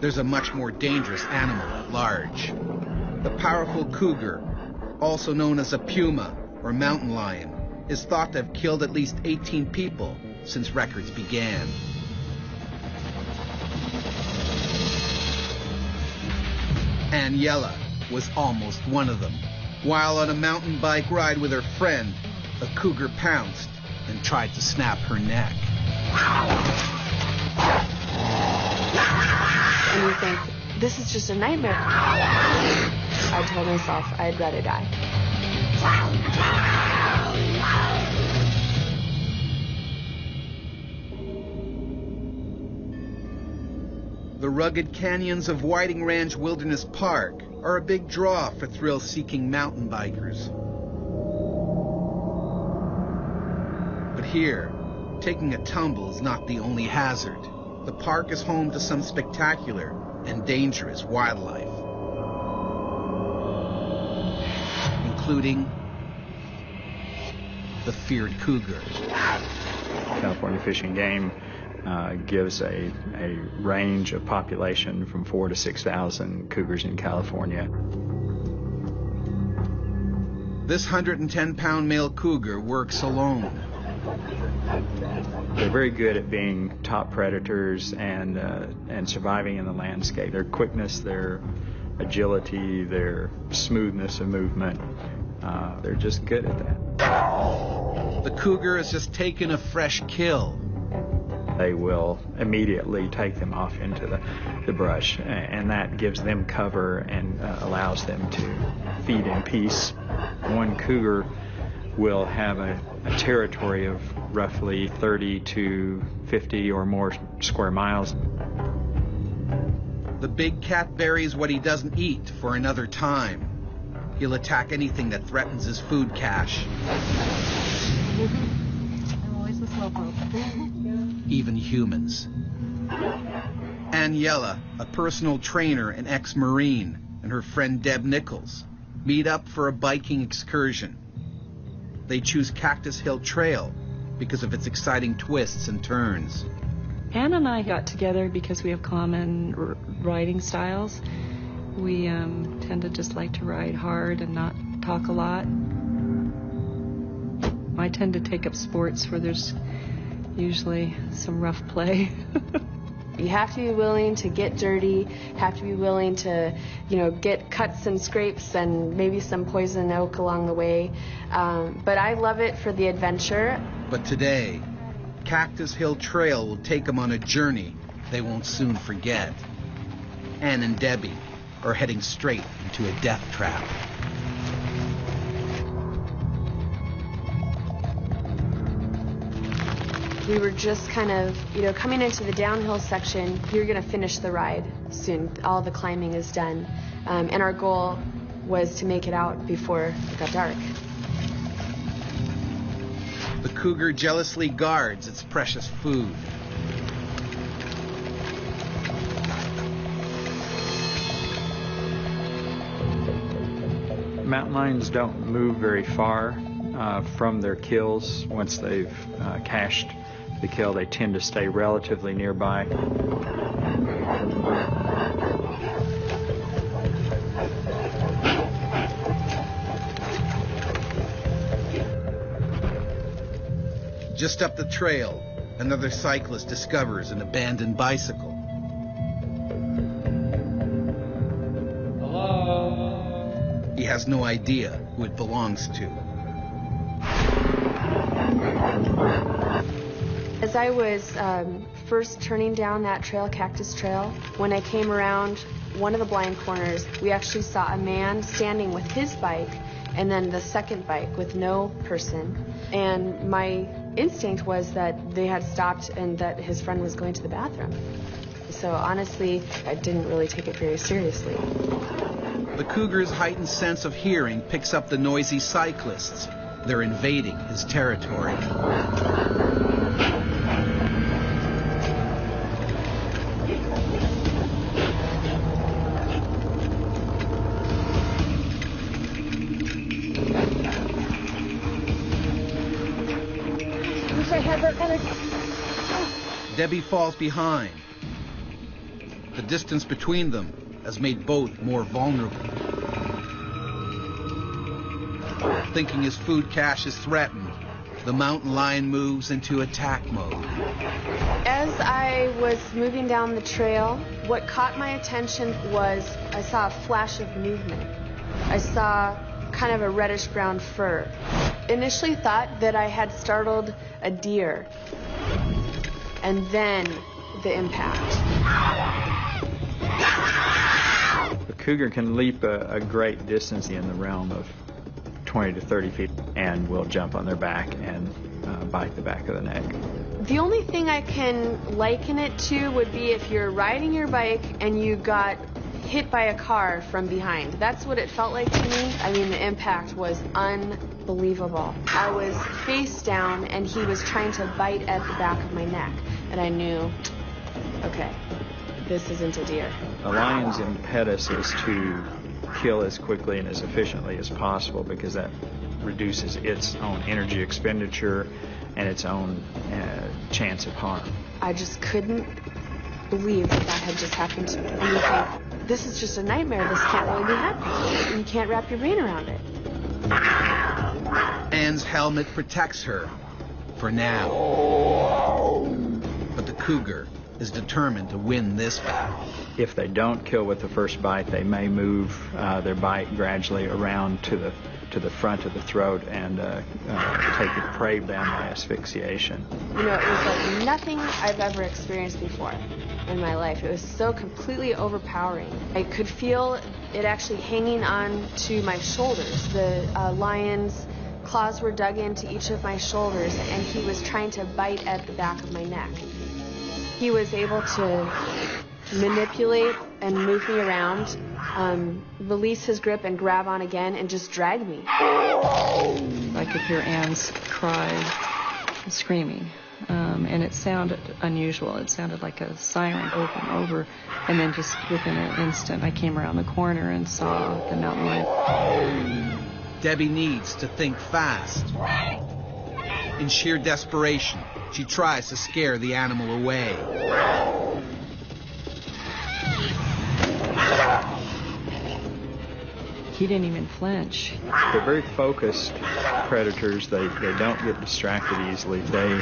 there's a much more dangerous animal at large. The powerful cougar, also known as a puma or mountain lion, is thought to have killed at least 18 people since records began. Aniela was almost one of them. While on a mountain bike ride with her friend, a cougar pounced and tried to snap her neck. And you think, this is just a nightmare. I told myself I'd rather die. The rugged canyons of Whiting Ranch Wilderness Park are a big draw for thrill-seeking mountain bikers. But here, taking a tumble is not the only hazard. The park is home to some spectacular and dangerous wildlife, including the feared cougar. California Fish and Game gives a range of population from 4,000 to 6,000 cougars in California. This 110-pound male cougar works alone. They're very good at being top predators and surviving in the landscape. Their quickness, their agility, their smoothness of movement, they're just good at that. The cougar has just taken a fresh kill. They will immediately take them off into the brush, and that gives them cover and allows them to feed in peace. One cougar will have a territory of roughly 30 to 50 or more square miles. The big cat buries what he doesn't eat for another time. He'll attack anything that threatens his food cache. I'm always the slowpoke. Even humans. Aniela, a personal trainer and ex-Marine, and her friend Deb Nichols meet up for a biking excursion. They choose Cactus Hill Trail because of its exciting twists and turns. Ann and I got together because we have common riding styles. We tend to just like to ride hard and not talk a lot. I tend to take up sports where there's usually some rough play. You have to be willing to get dirty, have to be willing to, get cuts and scrapes and maybe some poison oak along the way. But I love it for the adventure. But today, Cactus Hill Trail will take them on a journey they won't soon forget. Ann and Debbie are heading straight into a death trap. We were just kind of, coming into the downhill section. You're going to finish the ride soon. All the climbing is done. And our goal was to make it out before it got dark. The cougar jealously guards its precious food. Mountain lions don't move very far from their kills. Once they've cached the kill, they tend to stay relatively nearby. Just up the trail, another cyclist discovers an abandoned bicycle. Hello? He has no idea who it belongs to. As I was first turning down that trail, Cactus Trail, when I came around one of the blind corners, we actually saw a man standing with his bike and then the second bike with no person. And my instinct was that they had stopped and that his friend was going to the bathroom. So honestly, I didn't really take it very seriously. The cougar's heightened sense of hearing picks up the noisy cyclists. They're invading his territory. Debbie falls behind. The distance between them has made both more vulnerable. Thinking his food cache is threatened, the mountain lion moves into attack mode. As I was moving down the trail, what caught my attention was I saw a flash of movement. I saw kind of a reddish-brown fur. Initially thought that I had startled a deer, and then the impact. A cougar can leap a great distance in the realm of 20 to 30 feet and will jump on their back and bite the back of the neck. The only thing I can liken it to would be if you're riding your bike and you got hit by a car from behind. That's what it felt like to me. I mean, the impact was unbelievable. I was face down and he was trying to bite at the back of my neck. And I knew, okay, this isn't a deer. A lion's impetus is to kill as quickly and as efficiently as possible because that reduces its own energy expenditure and its own chance of harm. I just couldn't believe that had just happened to me. And you think, this is just a nightmare. This can't really be happening. You can't wrap your brain around it. Anne's helmet protects her for now. But the cougar is determined to win this battle. If they don't kill with the first bite, they may move their bite gradually around to the front of the throat and take the prey down by asphyxiation. You know, it was like nothing I've ever experienced before in my life. It was so completely overpowering. I could feel it actually hanging on to my shoulders. The lion's claws were dug into each of my shoulders, and he was trying to bite at the back of my neck. He was able to manipulate and move me around, release his grip and grab on again and just drag me. I could hear Anne's cry, screaming, and it sounded unusual. It sounded like a siren over and over, and then just within an instant I came around the corner and saw the mountain lion. Debbie needs to think fast. In sheer desperation, she tries to scare the animal away. He didn't even flinch. They're very focused predators. They don't get distracted easily. They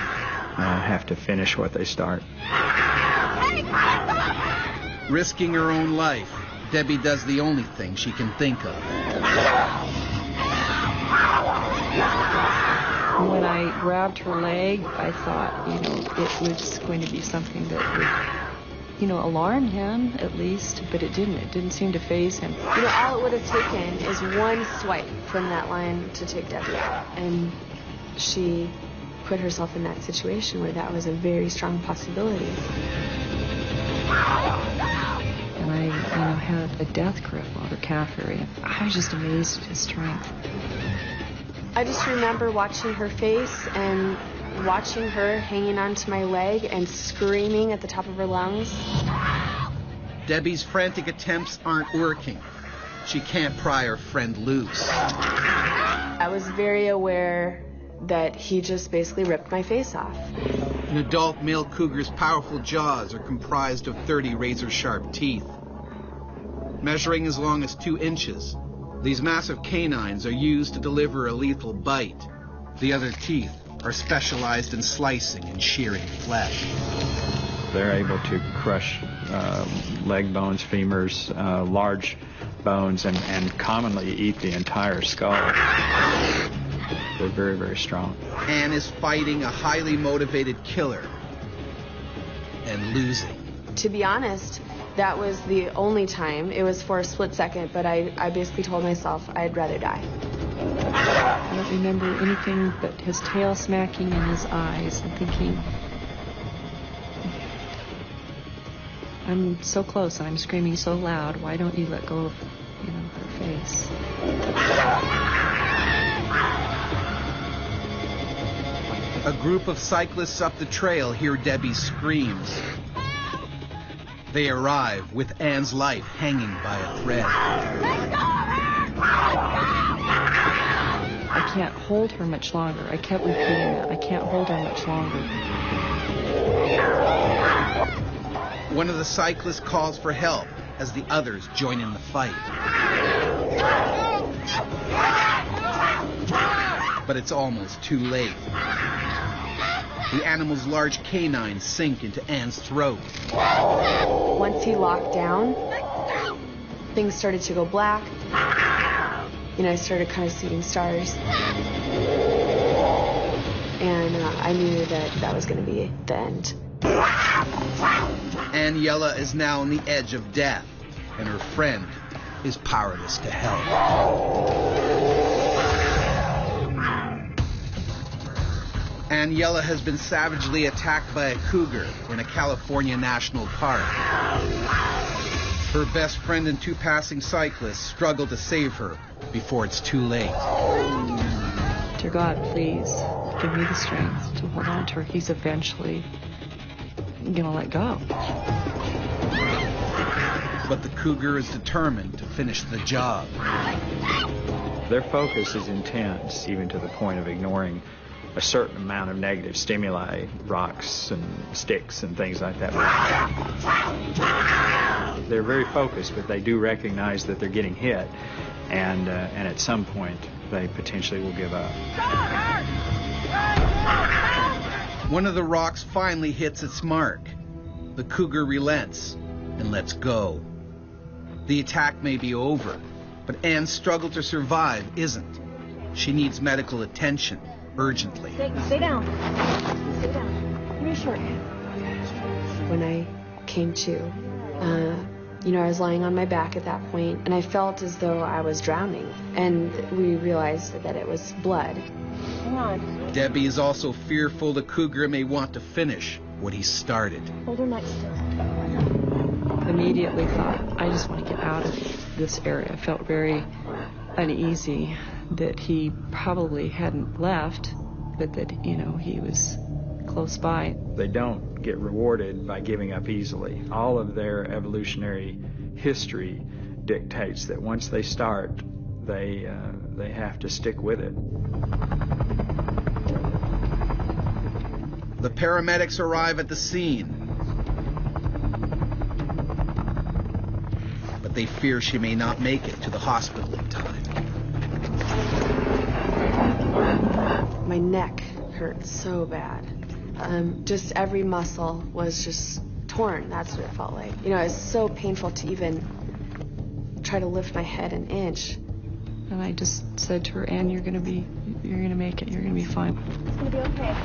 have to finish what they start. Risking her own life, Debbie does the only thing she can think of. When I grabbed her leg, I thought, it was going to be something that would, alarm him at least, but it didn't. It didn't seem to faze him. All it would have taken is one swipe from that lion to take Debbie out. And she put herself in that situation where that was a very strong possibility. And I, had a death grip on her calf area. I was just amazed at his strength. I just remember watching her face and watching her hanging onto my leg and screaming at the top of her lungs. Debbie's frantic attempts aren't working. She can't pry her friend loose. I was very aware that he just basically ripped my face off. An adult male cougar's powerful jaws are comprised of 30 razor-sharp teeth. Measuring as long as 2 inches, these massive canines are used to deliver a lethal bite. The other teeth are specialized in slicing and shearing flesh. They're able to crush leg bones, femurs, large bones, and commonly eat the entire skull. They're very, very strong. Anne is fighting a highly motivated killer and losing. To be honest, that was the only time. It was for a split second, but I basically told myself I'd rather die. I don't remember anything but his tail smacking in his eyes and thinking, I'm so close and I'm screaming so loud, why don't you let go of, her face? A group of cyclists up the trail hear Debbie's screams. They arrive with Anne's life hanging by a thread. I can't hold her much longer. I kept repeating that. I can't hold her much longer. One of the cyclists calls for help as the others join in the fight. But it's almost too late. The animal's large canines sink into Anne's throat. Once he locked down, things started to go black. I started kind of seeing stars. And I knew that was going to be the end. Aniela is now on the edge of death, and her friend is powerless to help. Aniela has been savagely attacked by a cougar in a California national park. Her best friend and 2 passing cyclists struggle to save her before it's too late. Dear God, please give me the strength to hold on to her. He's eventually gonna let go. But the cougar is determined to finish the job. Their focus is intense, even to the point of ignoring a certain amount of negative stimuli, rocks and sticks and things like that. They're very focused, but they do recognize that they're getting hit, and at some point they potentially will give up. One of the rocks finally hits its mark. The cougar relents and lets go. The attack may be over, but Anne's struggle to survive isn't. She needs medical attention urgently. Stay down. Stay down. Give me a short. When I came to, I was lying on my back at that point, and I felt as though I was drowning. And we realized that it was blood. Hang on. Debbie is also fearful the cougar may want to finish what he started. Hold her neck still. Immediately thought, I just want to get out of this area. I felt very uneasy that he probably hadn't left, but that, he was close by. They don't get rewarded by giving up easily. All of their evolutionary history dictates that once they start, they have to stick with it. The paramedics arrive at the scene, but they fear she may not make it to the hospital in time. My neck hurt so bad. Just every muscle was just torn. That's what it felt like. It's so painful to even try to lift my head an inch. And I just said to her, Anne, you're gonna make it. You're gonna be fine. It's gonna be okay.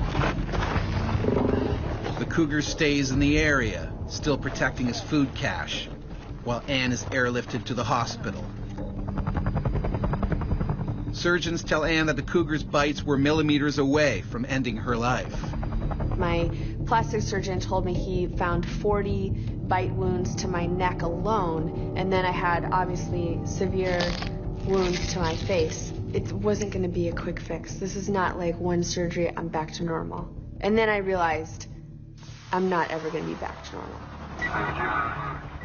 The cougar stays in the area, still protecting his food cache, while Anne is airlifted to the hospital. Surgeons tell Anne that the cougar's bites were millimeters away from ending her life. My plastic surgeon told me he found 40 bite wounds to my neck alone, and then I had obviously severe wounds to my face. It wasn't going to be a quick fix. This is not like one surgery, I'm back to normal. And then I realized I'm not ever going to be back to normal.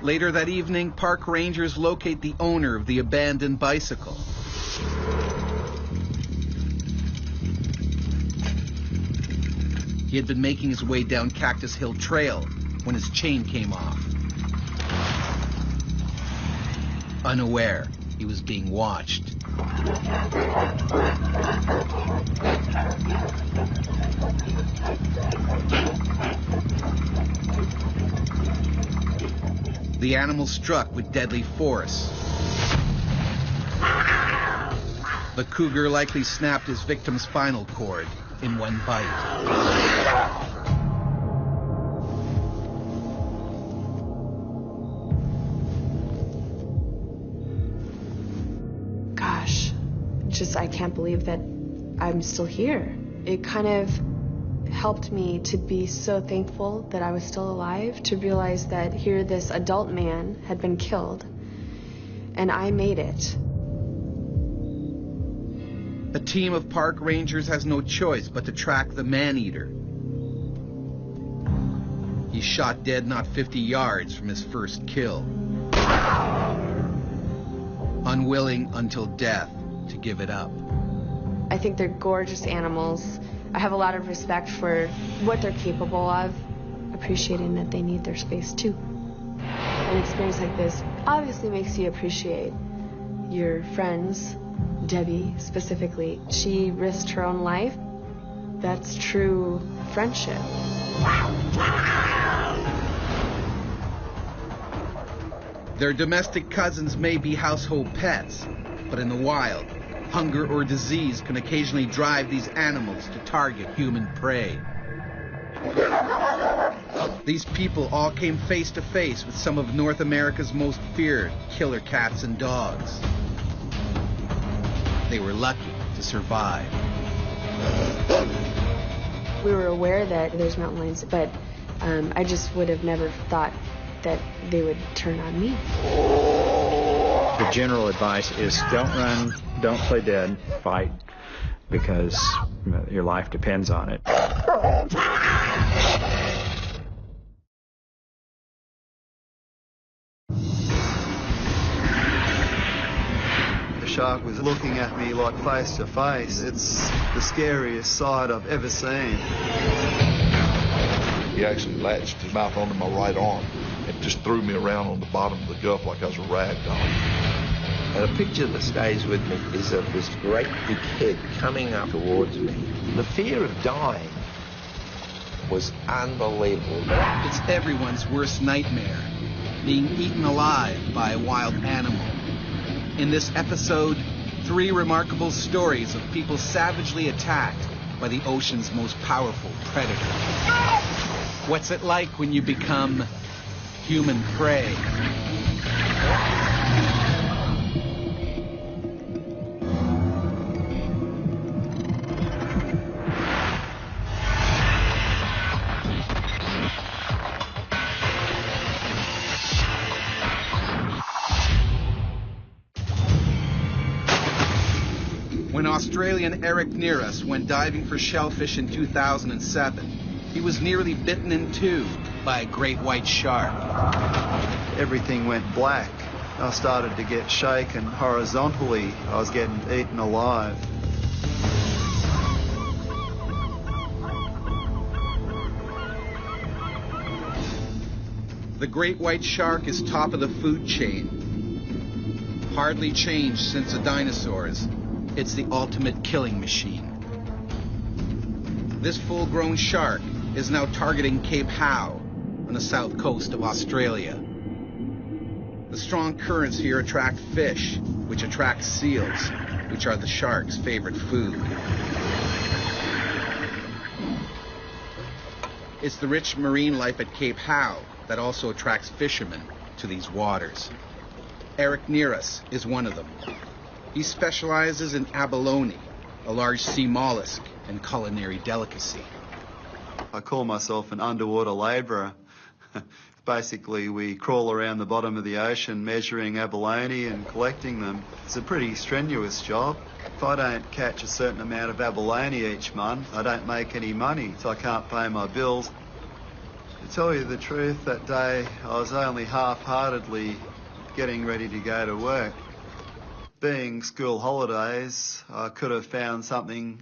Later that evening, park rangers locate the owner of the abandoned bicycle. He had been making his way down Cactus Hill Trail when his chain came off. Unaware, he was being watched. The animal struck with deadly force. The cougar likely snapped his victim's spinal cord in one bite. Gosh, I can't believe that I'm still here. It kind of helped me to be so thankful that I was still alive, to realize that here this adult man had been killed, and I made it. A team of park rangers has no choice but to track the man-eater. He's shot dead not 50 yards from his first kill. Unwilling until death to give it up. I think they're gorgeous animals. I have a lot of respect for what they're capable of, appreciating that they need their space too. An experience like this obviously makes you appreciate your friends. Debbie, specifically, she risked her own life. That's true friendship. Their domestic cousins may be household pets, but in the wild, Hunger or disease can occasionally drive these animals to target human prey. These people all came face to face with some of North America's most feared killer cats and dogs. They were lucky to survive. We were aware that there's mountain lions, but I just would have never thought that they would turn on me. The general advice is don't run, don't play dead, fight, because your life depends on it. The shark was looking at me like face to face. It's the scariest sight I've ever seen. He actually latched his mouth onto my right arm and just threw me around on the bottom of the Gulf like I was a rag doll. And a picture that stays with me is of this great big head coming up towards me. The fear of dying was unbelievable. It's everyone's worst nightmare, being eaten alive by a wild animal. In this episode, 3 remarkable stories of people savagely attacked by the ocean's most powerful predator. What's it like when you become human prey? When Australian Eric Nearus went diving for shellfish in 2007, he was nearly bitten in 2 by a great white shark. Everything went black. I started to get shaken horizontally. I was getting eaten alive. The great white shark is top of the food chain. Hardly changed since the dinosaurs. It's the ultimate killing machine. This full-grown shark is now targeting Cape Howe on the south coast of Australia. The strong currents here attract fish, which attract seals, which are the shark's favorite food. It's the rich marine life at Cape Howe that also attracts fishermen to these waters. Eric Nearus is one of them. He specializes in abalone, a large sea mollusk and culinary delicacy. I call myself an underwater labourer. Basically, we crawl around the bottom of the ocean measuring abalone and collecting them. It's a pretty strenuous job. If I don't catch a certain amount of abalone each month, I don't make any money, so I can't pay my bills. To tell you the truth, that day I was only half-heartedly getting ready to go to work. Being school holidays, I could have found something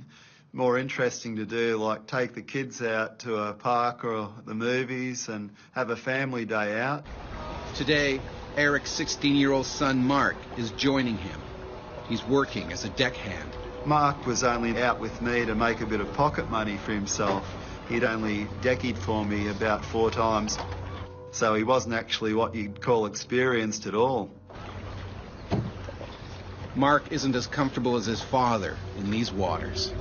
more interesting to do, like take the kids out to a park or the movies and have a family day out. Today, Eric's 16-year-old son Mark is joining him. He's working as a deckhand. Mark was only out with me to make a bit of pocket money for himself. He'd only deckied for me about 4 times, so he wasn't actually what you'd call experienced at all. Mark isn't as comfortable as his father in these waters.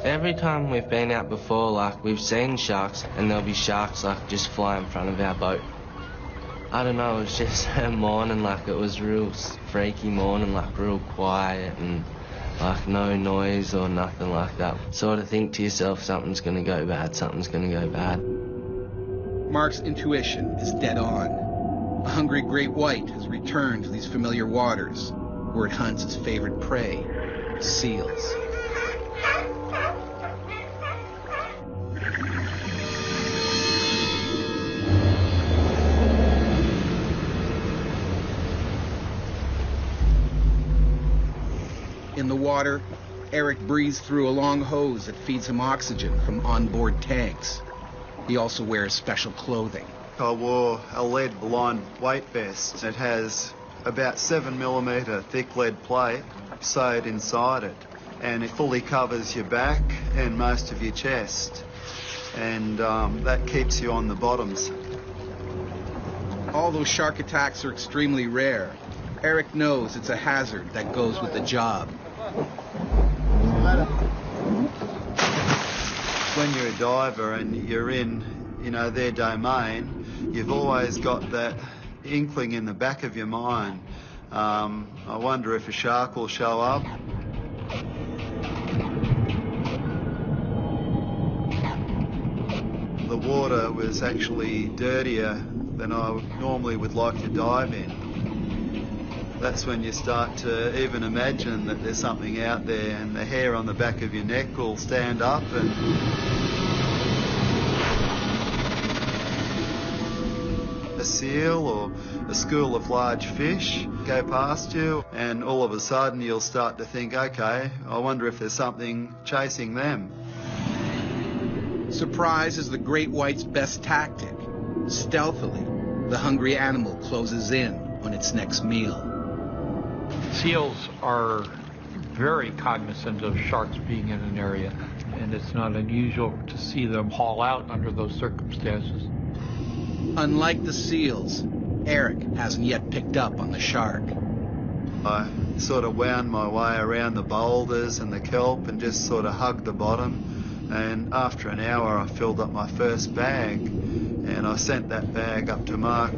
Every time we've been out before, like, we've seen sharks, and there'll be sharks, like, just fly in front of our boat. I don't know, it was just a morning, like, it was real freaky morning, like, real quiet, and, like, no noise or nothing like that. Sort of think to yourself, something's gonna go bad, something's gonna go bad. Mark's intuition is dead on. A hungry great white has returned to these familiar waters, where it hunts its favorite prey, seals. In the water, Eric breathes through a long hose that feeds him oxygen from onboard tanks. He also wears special clothing. I wore a lead-lined weight vest. It has about 7mm thick lead plate sewed inside it, and it fully covers your back and most of your chest, and that keeps you on the bottoms. Although shark attacks are extremely rare, Eric knows it's a hazard that goes with the job. When you're a diver and you're in, their domain, you've always got that inkling in the back of your mind. I wonder if a shark will show up. The water was actually dirtier than I normally would like to dive in. That's when you start to even imagine that there's something out there, and the hair on the back of your neck will stand up, and a seal or a school of large fish go past you, and all of a sudden you'll start to think, okay, I wonder if there's something chasing them. Surprise is the great white's best tactic. Stealthily, the hungry animal closes in on its next meal. Seals are very cognizant of sharks being in an area, and it's not unusual to see them haul out under those circumstances. Unlike the seals, Eric hasn't yet picked up on the shark. I sort of wound my way around the boulders and the kelp and just sort of hugged the bottom, and after an hour I filled up my first bag, and I sent that bag up to Mark.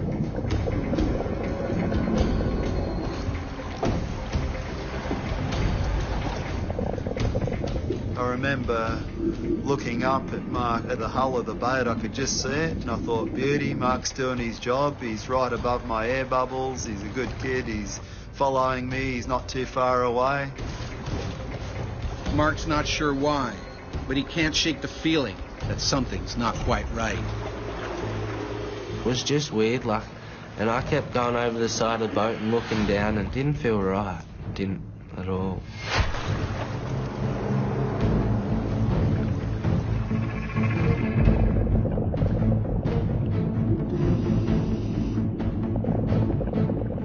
I remember looking up at Mark at the hull of the boat. I could just see it, and I thought, beauty, Mark's doing his job. He's right above my air bubbles. He's a good kid. He's following me. He's not too far away. Mark's not sure why, but he can't shake the feeling that something's not quite right. It was just weird, like, and I kept going over the side of the boat and looking down, and it didn't feel right. It didn't at all.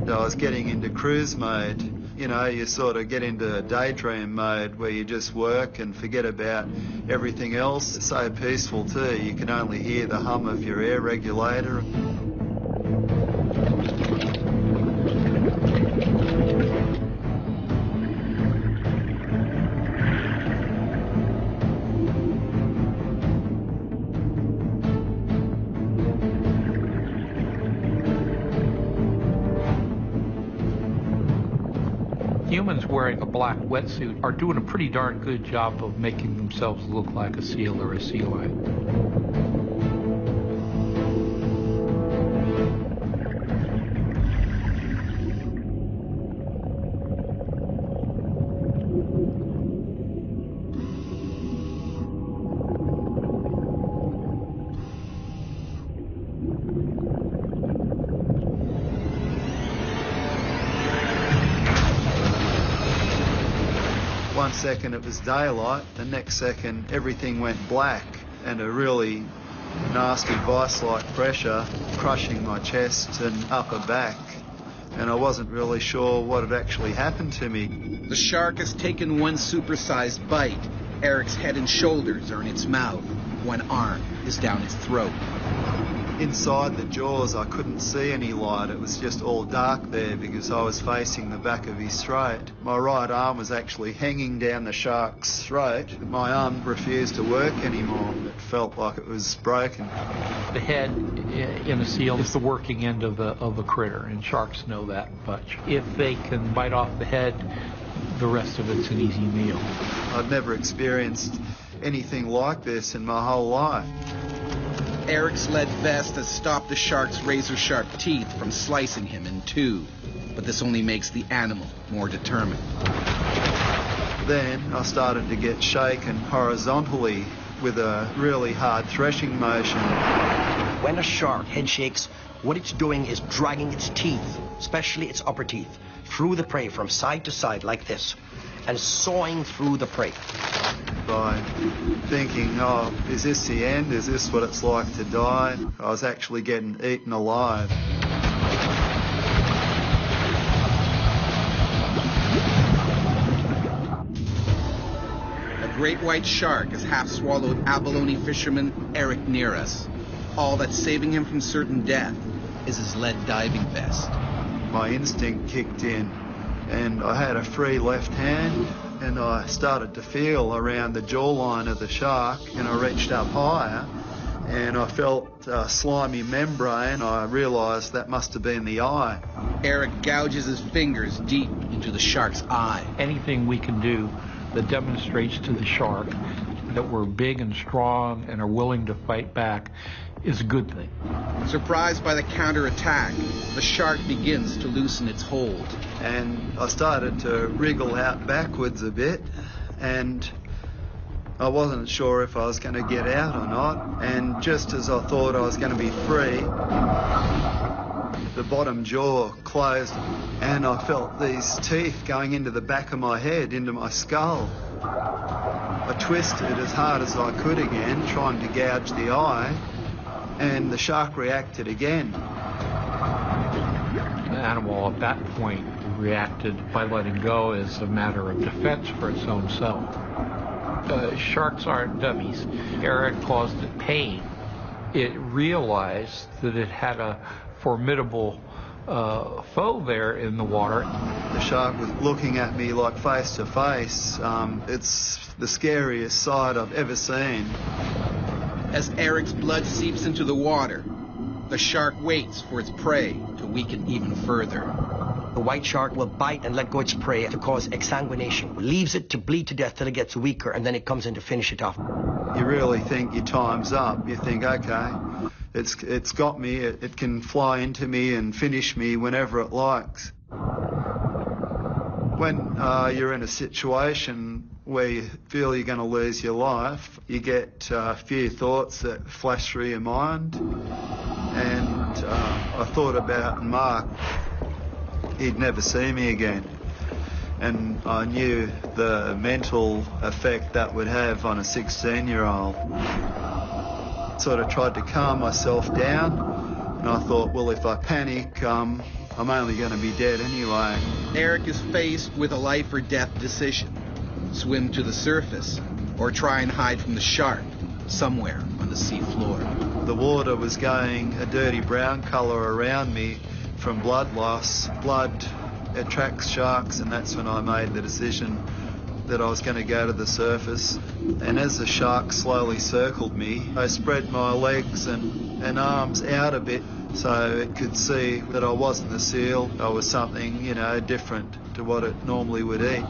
I was getting into cruise mode. You sort of get into daydream mode where you just work and forget about everything else. It's so peaceful too. You can only hear the hum of your air regulator. Humans wearing a black wetsuit are doing a pretty darn good job of making themselves look like a seal or a sea lion. One second it was daylight, the next second everything went black, and a really nasty vice-like pressure crushing my chest and upper back, and I wasn't really sure what had actually happened to me. The shark has taken one supersized bite. Eric's head and shoulders are in its mouth. One arm is down his throat. Inside the jaws I couldn't see any light. It was just all dark there because I was facing the back of his throat. My right arm was actually hanging down the shark's throat. My arm refused to work anymore. It felt like it was broken. The head in a seal is the working end of a critter, and sharks know that much. If they can bite off the head, the rest of it's an easy meal. I'd never experienced anything like this in my whole life. Eric's lead vest has stopped the shark's razor-sharp teeth from slicing him in two, but this only makes the animal more determined. Then I started to get shaken horizontally with a really hard threshing motion. When a shark head shakes, what it's doing is dragging its teeth, especially its upper teeth, through the prey from side to side like this, and sawing through the prey. By thinking, oh, is this the end? Is this what it's like to die? I was actually getting eaten alive. A great white shark has half-swallowed abalone fisherman Eric near us. All that's saving him from certain death is his lead diving vest. my instinct kicked in, and I had a free left hand, and I started to feel around the jawline of the shark, and I reached up higher, and I felt a slimy membrane. I realised that must have been the eye. Eric gouges his fingers deep into the shark's eye. Anything we can do that demonstrates to the shark that we're big and strong and are willing to fight back is a good thing. Surprised by the counterattack, the shark begins to loosen its hold. And I started to wriggle out backwards a bit, and I wasn't sure if I was going to get out or not. And just as I thought I was going to be free, the bottom jaw closed, and I felt these teeth going into the back of my head, into my skull. I twisted as hard as I could again, trying to gouge the eye, and the shark reacted again. The animal at that point reacted by letting go as a matter of defense for its own self. Sharks aren't dummies. Eric caused it pain. It realized that it had a formidable foe there in the water. The shark was looking at me like face to face. It's the scariest sight I've ever seen. As Eric's blood seeps into the water, the shark waits for its prey to weaken even further. The white shark will bite and let go its prey to cause exsanguination, leaves it to bleed to death till it gets weaker, and then it comes in to finish it off. You really think your time's up. You think, okay, it's got me, it can fly into me and finish me whenever it likes. When you're in a situation where you feel you're going to lose your life, you get a few thoughts that flash through your mind. And I thought about Mark. He'd never see me again. And I knew the mental effect that would have on a 16-year-old. Sort of tried to calm myself down, and I thought, well, if I panic, I'm only going to be dead anyway. Eric is faced with a life or death decision. Swim to the surface, or try and hide from the shark somewhere on the sea floor. The water was going a dirty brown colour around me from blood loss. Blood attracts sharks, and that's when I made the decision that I was going to go to the surface. And as the shark slowly circled me, I spread my legs and arms out a bit so it could see that I wasn't the seal. I was something, different to what it normally would eat.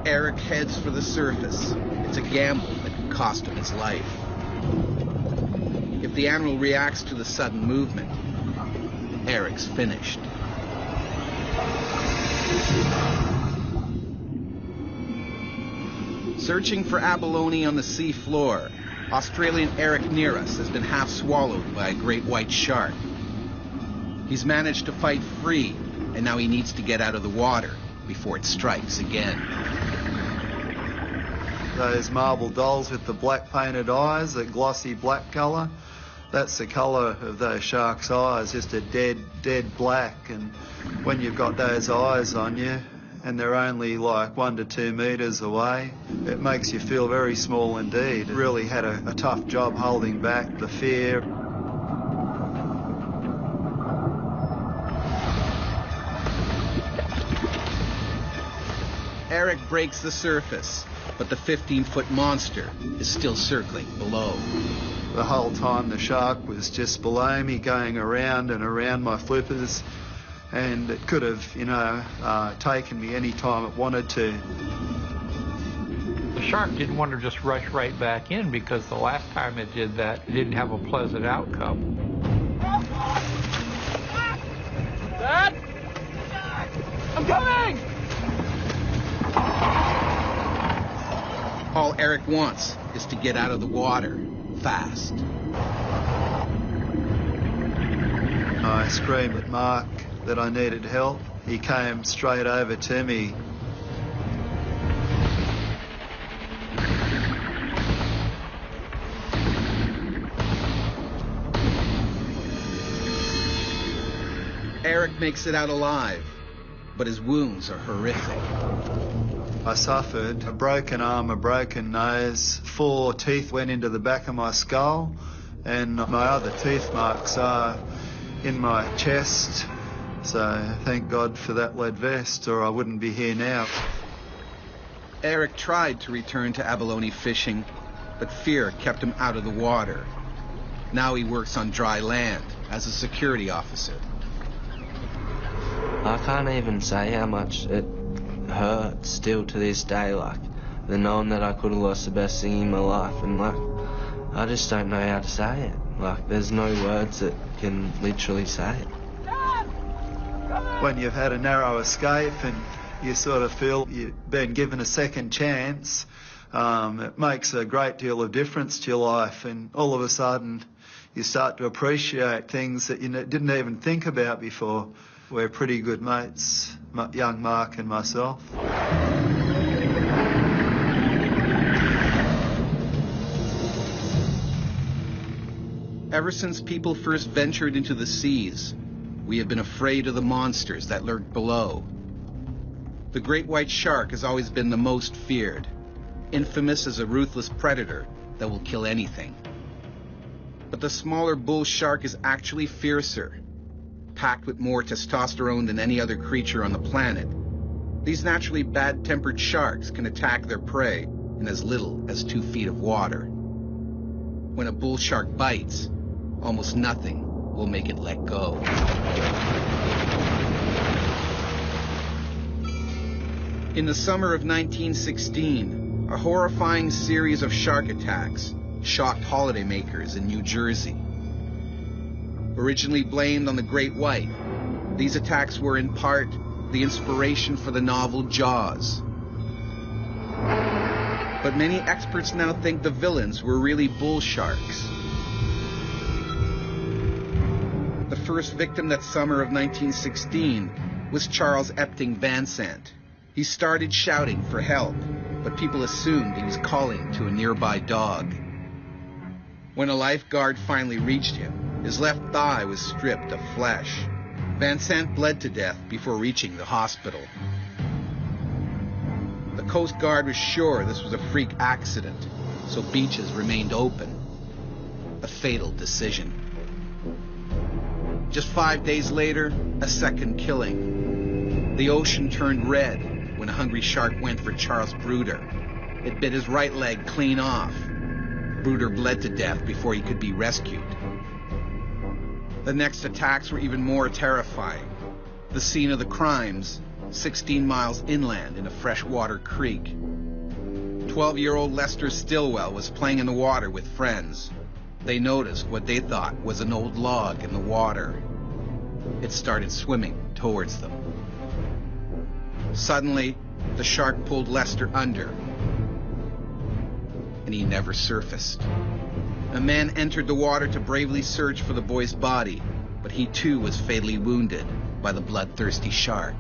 Eric heads for the surface. It's a gamble that could cost him his life. If the animal reacts to the sudden movement, Eric's finished. Searching for abalone on the sea floor, Australian Eric near us has been half swallowed by a great white shark. He's managed to fight free, and now he needs to get out of the water before it strikes again. Those marble dolls with the black painted eyes, the glossy black colour, that's the colour of those sharks' eyes, just a dead black. And when you've got those eyes on you, and they're only like 1 to 2 metres away, it makes you feel very small indeed. It really had a tough job holding back the fear. Eric breaks the surface, but the 15-foot monster is still circling below. The whole time the shark was just below me, going around and around my flippers, and it could have, taken me any time it wanted to. The shark didn't want to just rush right back in because the last time it did that, it didn't have a pleasant outcome. Dad? I'm coming! All Eric wants is to get out of the water, fast. I screamed at Mark that I needed help. He came straight over to me. Eric makes it out alive, but his wounds are horrific. I suffered a broken arm, a broken nose, 4 teeth went into the back of my skull, and my other teeth marks are in my chest. So thank God for that lead vest, or I wouldn't be here now. Eric tried to return to abalone fishing, but fear kept him out of the water. Now he works on dry land as a security officer. I can't even say how much it hurts still to this day, like, the knowing that I could have lost the best thing in my life, and, like, I just don't know how to say it. Like, there's no words that can literally say it. When you've had a narrow escape and you sort of feel you've been given a second chance, it makes a great deal of difference to your life, and all of a sudden you start to appreciate things that you didn't even think about before. We're pretty good mates, young Mark and myself. Ever since people first ventured into the seas, we have been afraid of the monsters that lurk below. The great white shark has always been the most feared, infamous as a ruthless predator that will kill anything. But the smaller bull shark is actually fiercer, packed with more testosterone than any other creature on the planet. These naturally bad-tempered sharks can attack their prey in as little as 2 feet of water. When a bull shark bites, almost nothing will make it let go. In the summer of 1916, a horrifying series of shark attacks shocked holidaymakers in New Jersey. Originally blamed on the great white, these attacks were in part the inspiration for the novel Jaws. But many experts now think the villains were really bull sharks. The first victim that summer of 1916 was Charles Epting Vansant. He started shouting for help, but people assumed he was calling to a nearby dog. When a lifeguard finally reached him, his left thigh was stripped of flesh. Vansant bled to death before reaching the hospital. The Coast Guard was sure this was a freak accident, so beaches remained open. A fatal decision. Just 5 days later, a second killing. The ocean turned red when a hungry shark went for Charles Bruder. It bit his right leg clean off. Bruder bled to death before he could be rescued. The next attacks were even more terrifying. The scene of the crimes, 16 miles inland in a freshwater creek. 12-year-old Lester Stillwell was playing in the water with friends. They noticed what they thought was an old log in the water. It started swimming towards them. Suddenly, the shark pulled Lester under, and he never surfaced. A man entered the water to bravely search for the boy's body, but he too was fatally wounded by the bloodthirsty shark.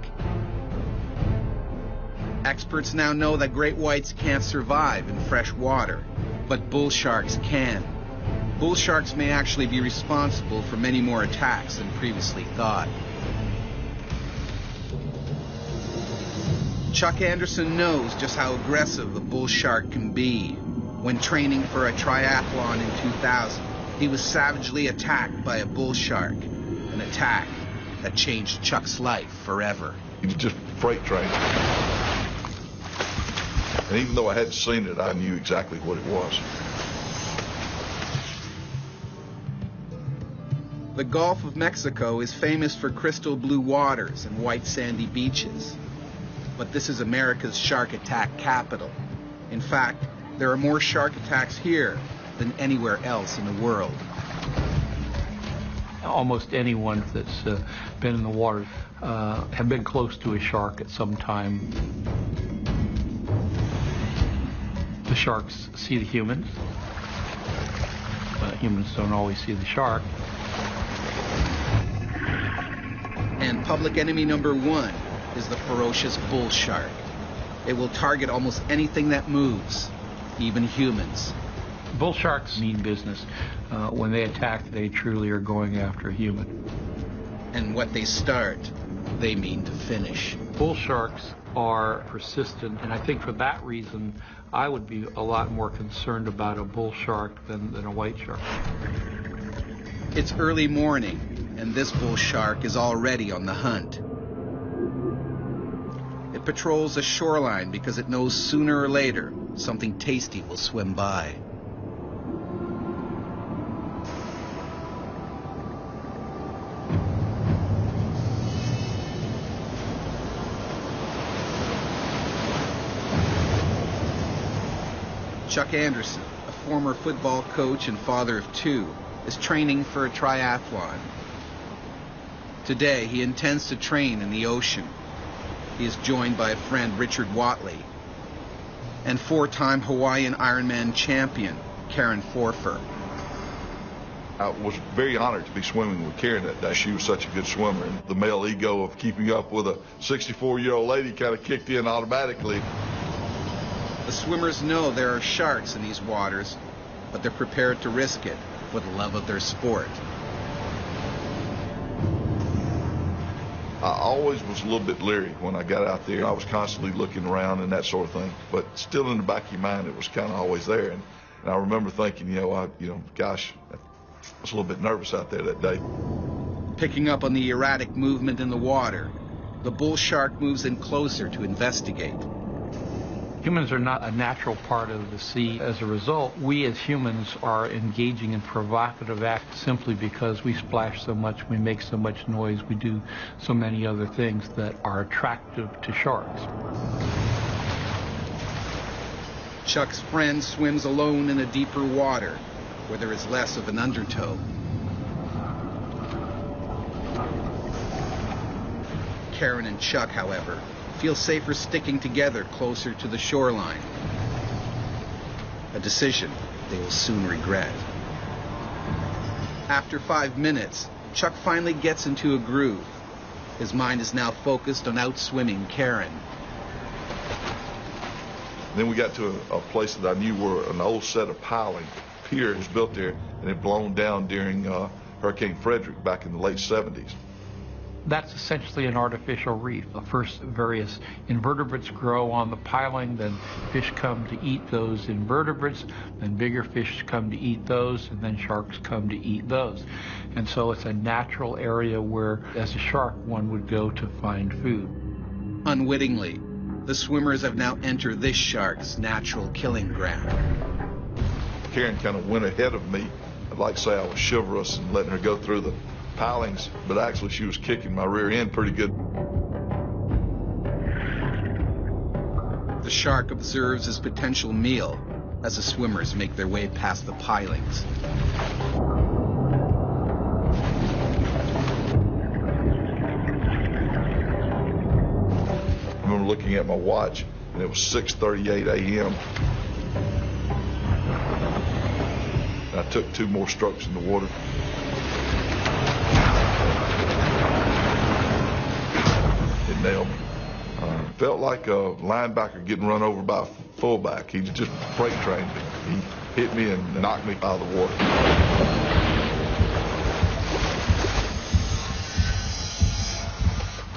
Experts now know that great whites can't survive in fresh water, but bull sharks can. Bull sharks may actually be responsible for many more attacks than previously thought. Chuck Anderson knows just how aggressive a bull shark can be. When training for a triathlon in 2000, he was savagely attacked by a bull shark, an attack that changed Chuck's life forever. It was just freight train. And even though I hadn't seen it, I knew exactly what it was. The Gulf of Mexico is famous for crystal blue waters and white sandy beaches. But this is America's shark attack capital. In fact, there are more shark attacks here than anywhere else in the world. Almost anyone that's been in the water have been close to a shark at some time. The sharks see the humans. Humans don't always see the shark. And public enemy number one is the ferocious bull shark. It will target almost anything that moves, even humans. Bull sharks mean business. When they attack, they truly are going after a human. And what they start, they mean to finish. Bull sharks are persistent, and I think for that reason, I would be a lot more concerned about a bull shark than a white shark. It's early morning, and this bull shark is already on the hunt. It patrols the shoreline because it knows sooner or later something tasty will swim by. Chuck Anderson, a former football coach and father of two, is training for a triathlon. Today, he intends to train in the ocean. He is joined by a friend, Richard Watley, and four-time Hawaiian Ironman champion, Karen Forfer. I was very honored to be swimming with Karen that day. She was such a good swimmer. And the male ego of keeping up with a 64-year-old lady kind of kicked in automatically. The swimmers know there are sharks in these waters, but they're prepared to risk it for the love of their sport. I always was a little bit leery when I got out there. I was constantly looking around and that sort of thing, but still in the back of your mind, it was kind of always there. And I remember thinking, gosh, I was a little bit nervous out there that day. Picking up on the erratic movement in the water, the bull shark moves in closer to investigate. Humans are not a natural part of the sea. As a result, we as humans are engaging in provocative acts simply because we splash so much, we make so much noise, we do so many other things that are attractive to sharks. Chuck's friend swims alone in a deeper water where there is less of an undertow. Karen and Chuck, however, feel safer sticking together closer to the shoreline. A decision they will soon regret. After 5 minutes, Chuck finally gets into a groove. His mind is now focused on outswimming Karen. Then we got to a place that I knew were an old set of piling. Pier was built there and it blown down during Hurricane Frederick back in the late 70s. That's essentially an artificial reef. First, various invertebrates grow on the piling, then fish come to eat those invertebrates, then bigger fish come to eat those, and then sharks come to eat those. And so it's a natural area where, as a shark, one would go to find food. Unwittingly, the swimmers have now entered this shark's natural killing ground. Karen kind of went ahead of me. I'd like to say I was chivalrous and letting her go through the pilings, but actually she was kicking my rear end pretty good. The shark observes his potential meal as the swimmers make their way past the pilings. I remember looking at my watch and it was 6:38 a.m. I took 2 more strokes in the water. It nailed me. Felt like a linebacker getting run over by a fullback. He just freight trained me. He hit me and knocked me out of the water.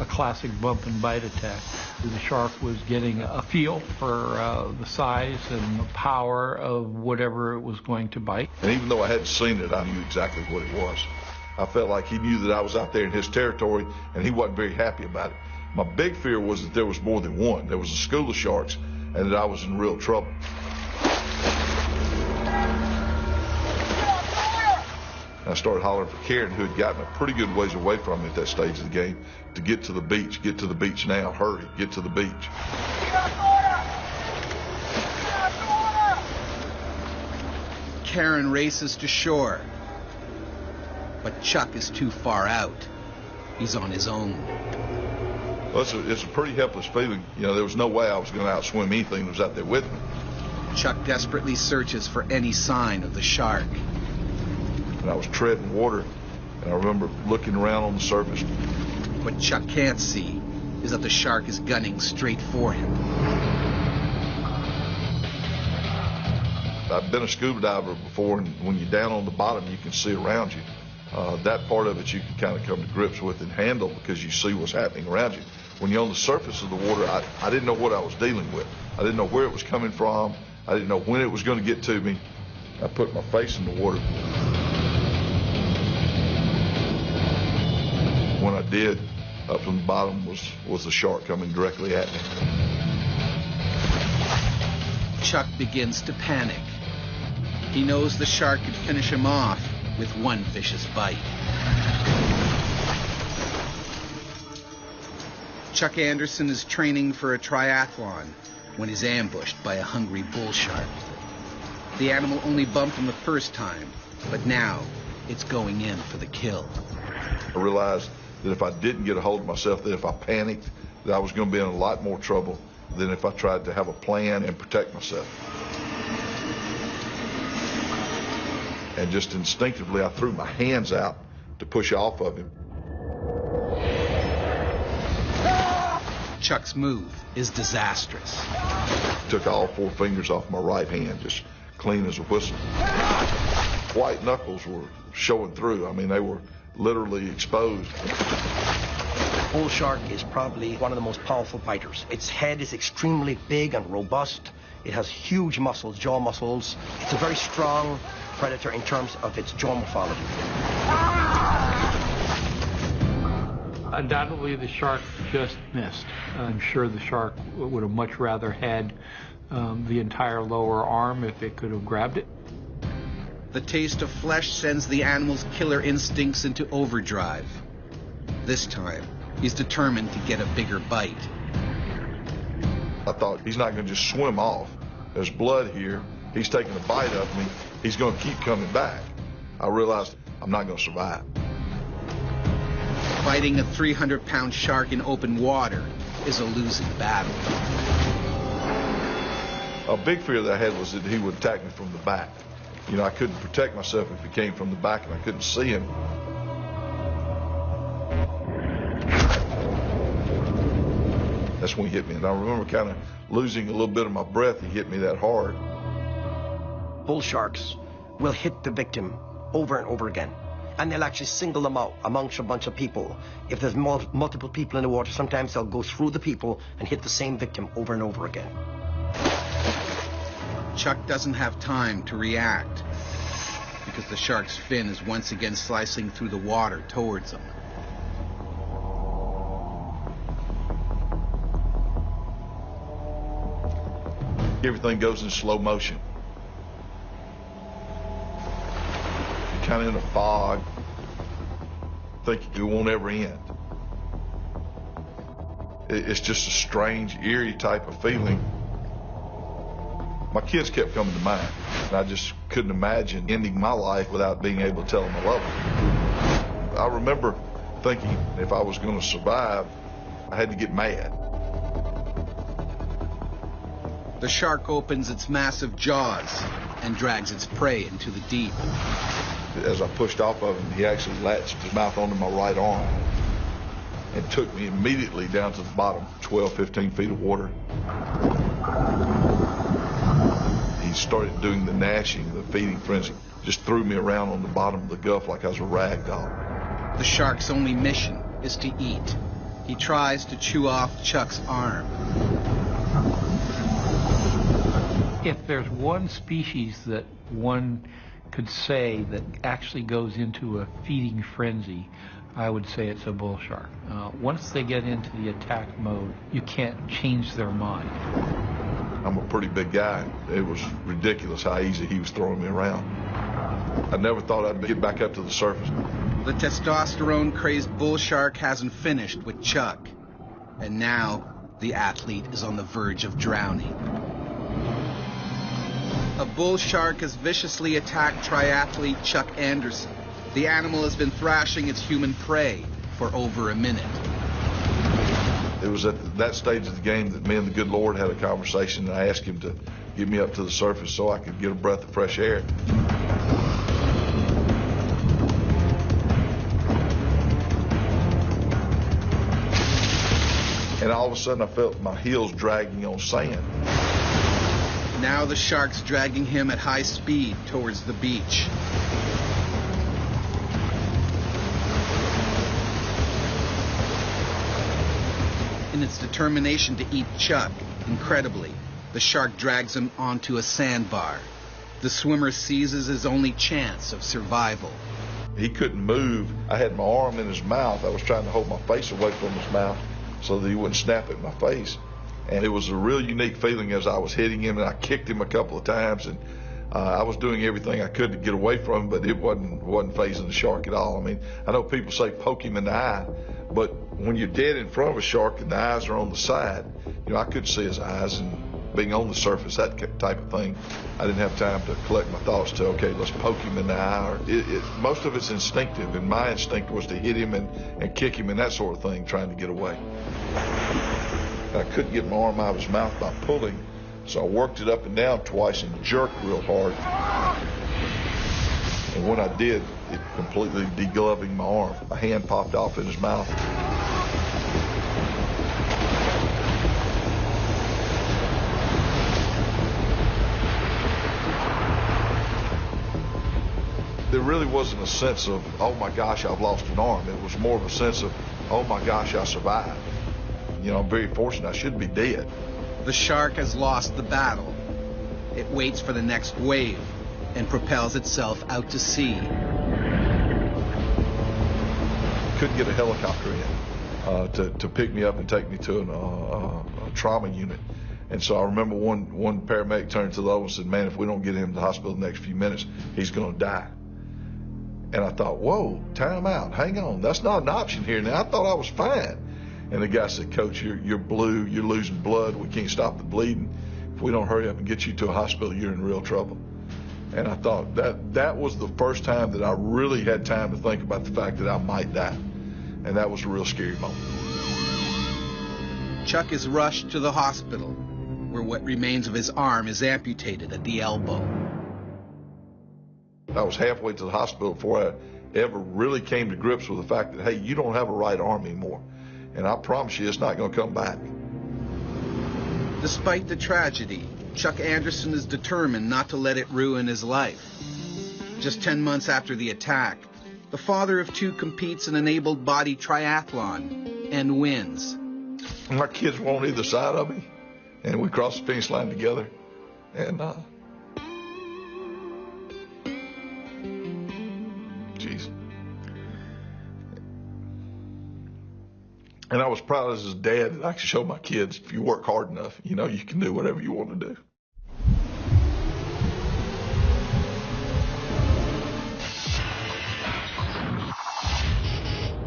A classic bump and bite attack. The shark was getting a feel for the size and the power of whatever it was going to bite. And even though I hadn't seen it, I knew exactly what it was. I felt like he knew that I was out there in his territory, and he wasn't very happy about it. My big fear was that there was more than one. There was a school of sharks, and that I was in real trouble. I started hollering for Karen, who had gotten a pretty good ways away from me at that stage of the game, to get to the beach. Get to the beach now. Hurry. Get to the beach. Karen races to shore, but Chuck is too far out. He's on his own. Well, it's a pretty helpless feeling. There was no way I was going to outswim anything that was out there with me. Chuck desperately searches for any sign of the shark. And I was treading water, and I remember looking around on the surface. What Chuck can't see is that the shark is gunning straight for him. I've been a scuba diver before, and when you're down on the bottom, you can see around you. That part of it you can kind of come to grips with and handle because you see what's happening around you. When you're on the surface of the water, I didn't know what I was dealing with. I didn't know where it was coming from. I didn't know when it was going to get to me. I put my face in the water. When I did, up from the bottom was the shark coming directly at me. Chuck begins to panic. He knows the shark could finish him off with one vicious bite. Chuck Anderson is training for a triathlon when he's ambushed by a hungry bull shark. The animal only bumped him the first time, but now it's going in for the kill. I realized that if I didn't get a hold of myself, that if I panicked, that I was going to be in a lot more trouble than if I tried to have a plan and protect myself. And just instinctively, I threw my hands out to push off of him. Chuck's move is disastrous. Took all 4 fingers off my right hand, just clean as a whistle. White knuckles were showing through. I mean, they were literally exposed. Bull shark is probably one of the most powerful biters. Its head is extremely big and robust. It has huge muscles, jaw muscles. It's a very strong predator in terms of its jaw morphology. Undoubtedly, the shark just missed. I'm sure the shark would have much rather had the entire lower arm if it could have grabbed it. The taste of flesh sends the animal's killer instincts into overdrive. This time, he's determined to get a bigger bite. I thought, he's not going to just swim off. There's blood here. He's taking a bite of me. He's going to keep coming back. I realized I'm not going to survive. Fighting a 300-pound shark in open water is a losing battle. A big fear that I had was that he would attack me from the back. You know, I couldn't protect myself if he came from the back and I couldn't see him. That's when he hit me. And I remember kind of losing a little bit of my breath. He hit me that hard. Bull sharks will hit the victim over and over again. And they'll actually single them out amongst a bunch of people. If there's multiple people in the water, sometimes they'll go through the people and hit the same victim over and over again. Chuck doesn't have time to react because the shark's fin is once again slicing through the water towards him. Everything goes in slow motion. You're kind of in a fog, thinking it won't ever end. It's just a strange, eerie type of feeling. My kids kept coming to mind, and I just couldn't imagine ending my life without being able to tell them I love them. I remember thinking if I was going to survive, I had to get mad. The shark opens its massive jaws and drags its prey into the deep. As I pushed off of him, he actually latched his mouth onto my right arm and took me immediately down to the bottom, 12, 15 feet of water. He started doing the gnashing, the feeding frenzy, just threw me around on the bottom of the Gulf like I was a rag doll. The shark's only mission is to eat. He tries to chew off Chuck's arm. If there's one species that one could say that actually goes into a feeding frenzy, I would say it's a bull shark. Once they get into the attack mode, you can't change their mind. I'm a pretty big guy. It was ridiculous how easy he was throwing me around. I never thought I'd get back up to the surface. The testosterone-crazed bull shark hasn't finished with Chuck. And now, the athlete is on the verge of drowning. A bull shark has viciously attacked triathlete Chuck Anderson. The animal has been thrashing its human prey for over a minute. It was at that stage of the game that me and the good Lord had a conversation, and I asked him to get me up to the surface so I could get a breath of fresh air. And all of a sudden I felt my heels dragging on sand. Now the shark's dragging him at high speed towards the beach. In its determination to eat Chuck, incredibly, the shark drags him onto a sandbar. The swimmer seizes his only chance of survival. He couldn't move. I had my arm in his mouth. I was trying to hold my face away from his mouth so that he wouldn't snap at my face. And it was a real unique feeling as I was hitting him, and I kicked him a couple of times, and I was doing everything I could to get away from him, but it wasn't fazing the shark at all. I mean, I know people say poke him in the eye, but when you're dead in front of a shark and the eyes are on the side, you know, I couldn't see his eyes, and being on the surface, that type of thing, I didn't have time to collect my thoughts to, okay, let's poke him in the eye. Most of it's instinctive, and my instinct was to hit him and kick him and that sort of thing, trying to get away. I couldn't get my arm out of his mouth by pulling, so I worked it up and down twice and jerked real hard. And when I did, it completely degloving my arm. My hand popped off in his mouth. There really wasn't a sense of, oh my gosh, I've lost an arm. It was more of a sense of, oh my gosh, I survived. You know, I'm very fortunate. I should be dead. The shark has lost the battle. It waits for the next wave and propels itself out to sea. Couldn't get a helicopter in to pick me up and take me to a trauma unit. And so I remember one paramedic turned to the other and said, man, if we don't get him to the hospital in the next few minutes, he's going to die. And I thought, whoa, time out, hang on. That's not an option here now. I thought I was fine. And the guy said, Coach, you're blue, you're losing blood, we can't stop the bleeding. If we don't hurry up and get you to a hospital, you're in real trouble. And I thought that was the first time that I really had time to think about the fact that I might die. And that was a real scary moment. Chuck is rushed to the hospital, where what remains of his arm is amputated at the elbow. I was halfway to the hospital before I ever really came to grips with the fact that, hey, you don't have a right arm anymore. And I promise you, it's not going to come back. Despite the tragedy, Chuck Anderson is determined not to let it ruin his life. Just 10 months after the attack, the father of two competes in an able-bodied triathlon and wins. My kids were on either side of me, and we crossed the finish line together. And, geez. And I was proud as his dad that I could show my kids, if you work hard enough, you know, you can do whatever you want to do.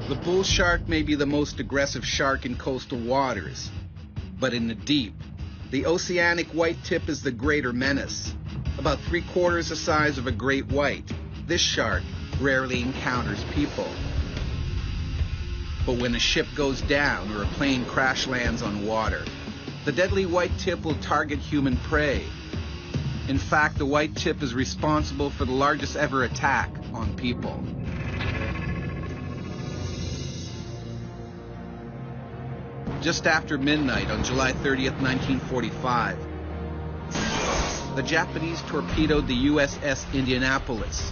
The bull shark may be the most aggressive shark in coastal waters, but in the deep, the oceanic white tip is the greater menace. About 3/4 the size of a great white, this shark rarely encounters people. But when a ship goes down or a plane crash lands on water, the deadly white tip will target human prey. In fact, the white tip is responsible for the largest ever attack on people. Just after midnight on July 30th, 1945, the Japanese torpedoed the USS Indianapolis.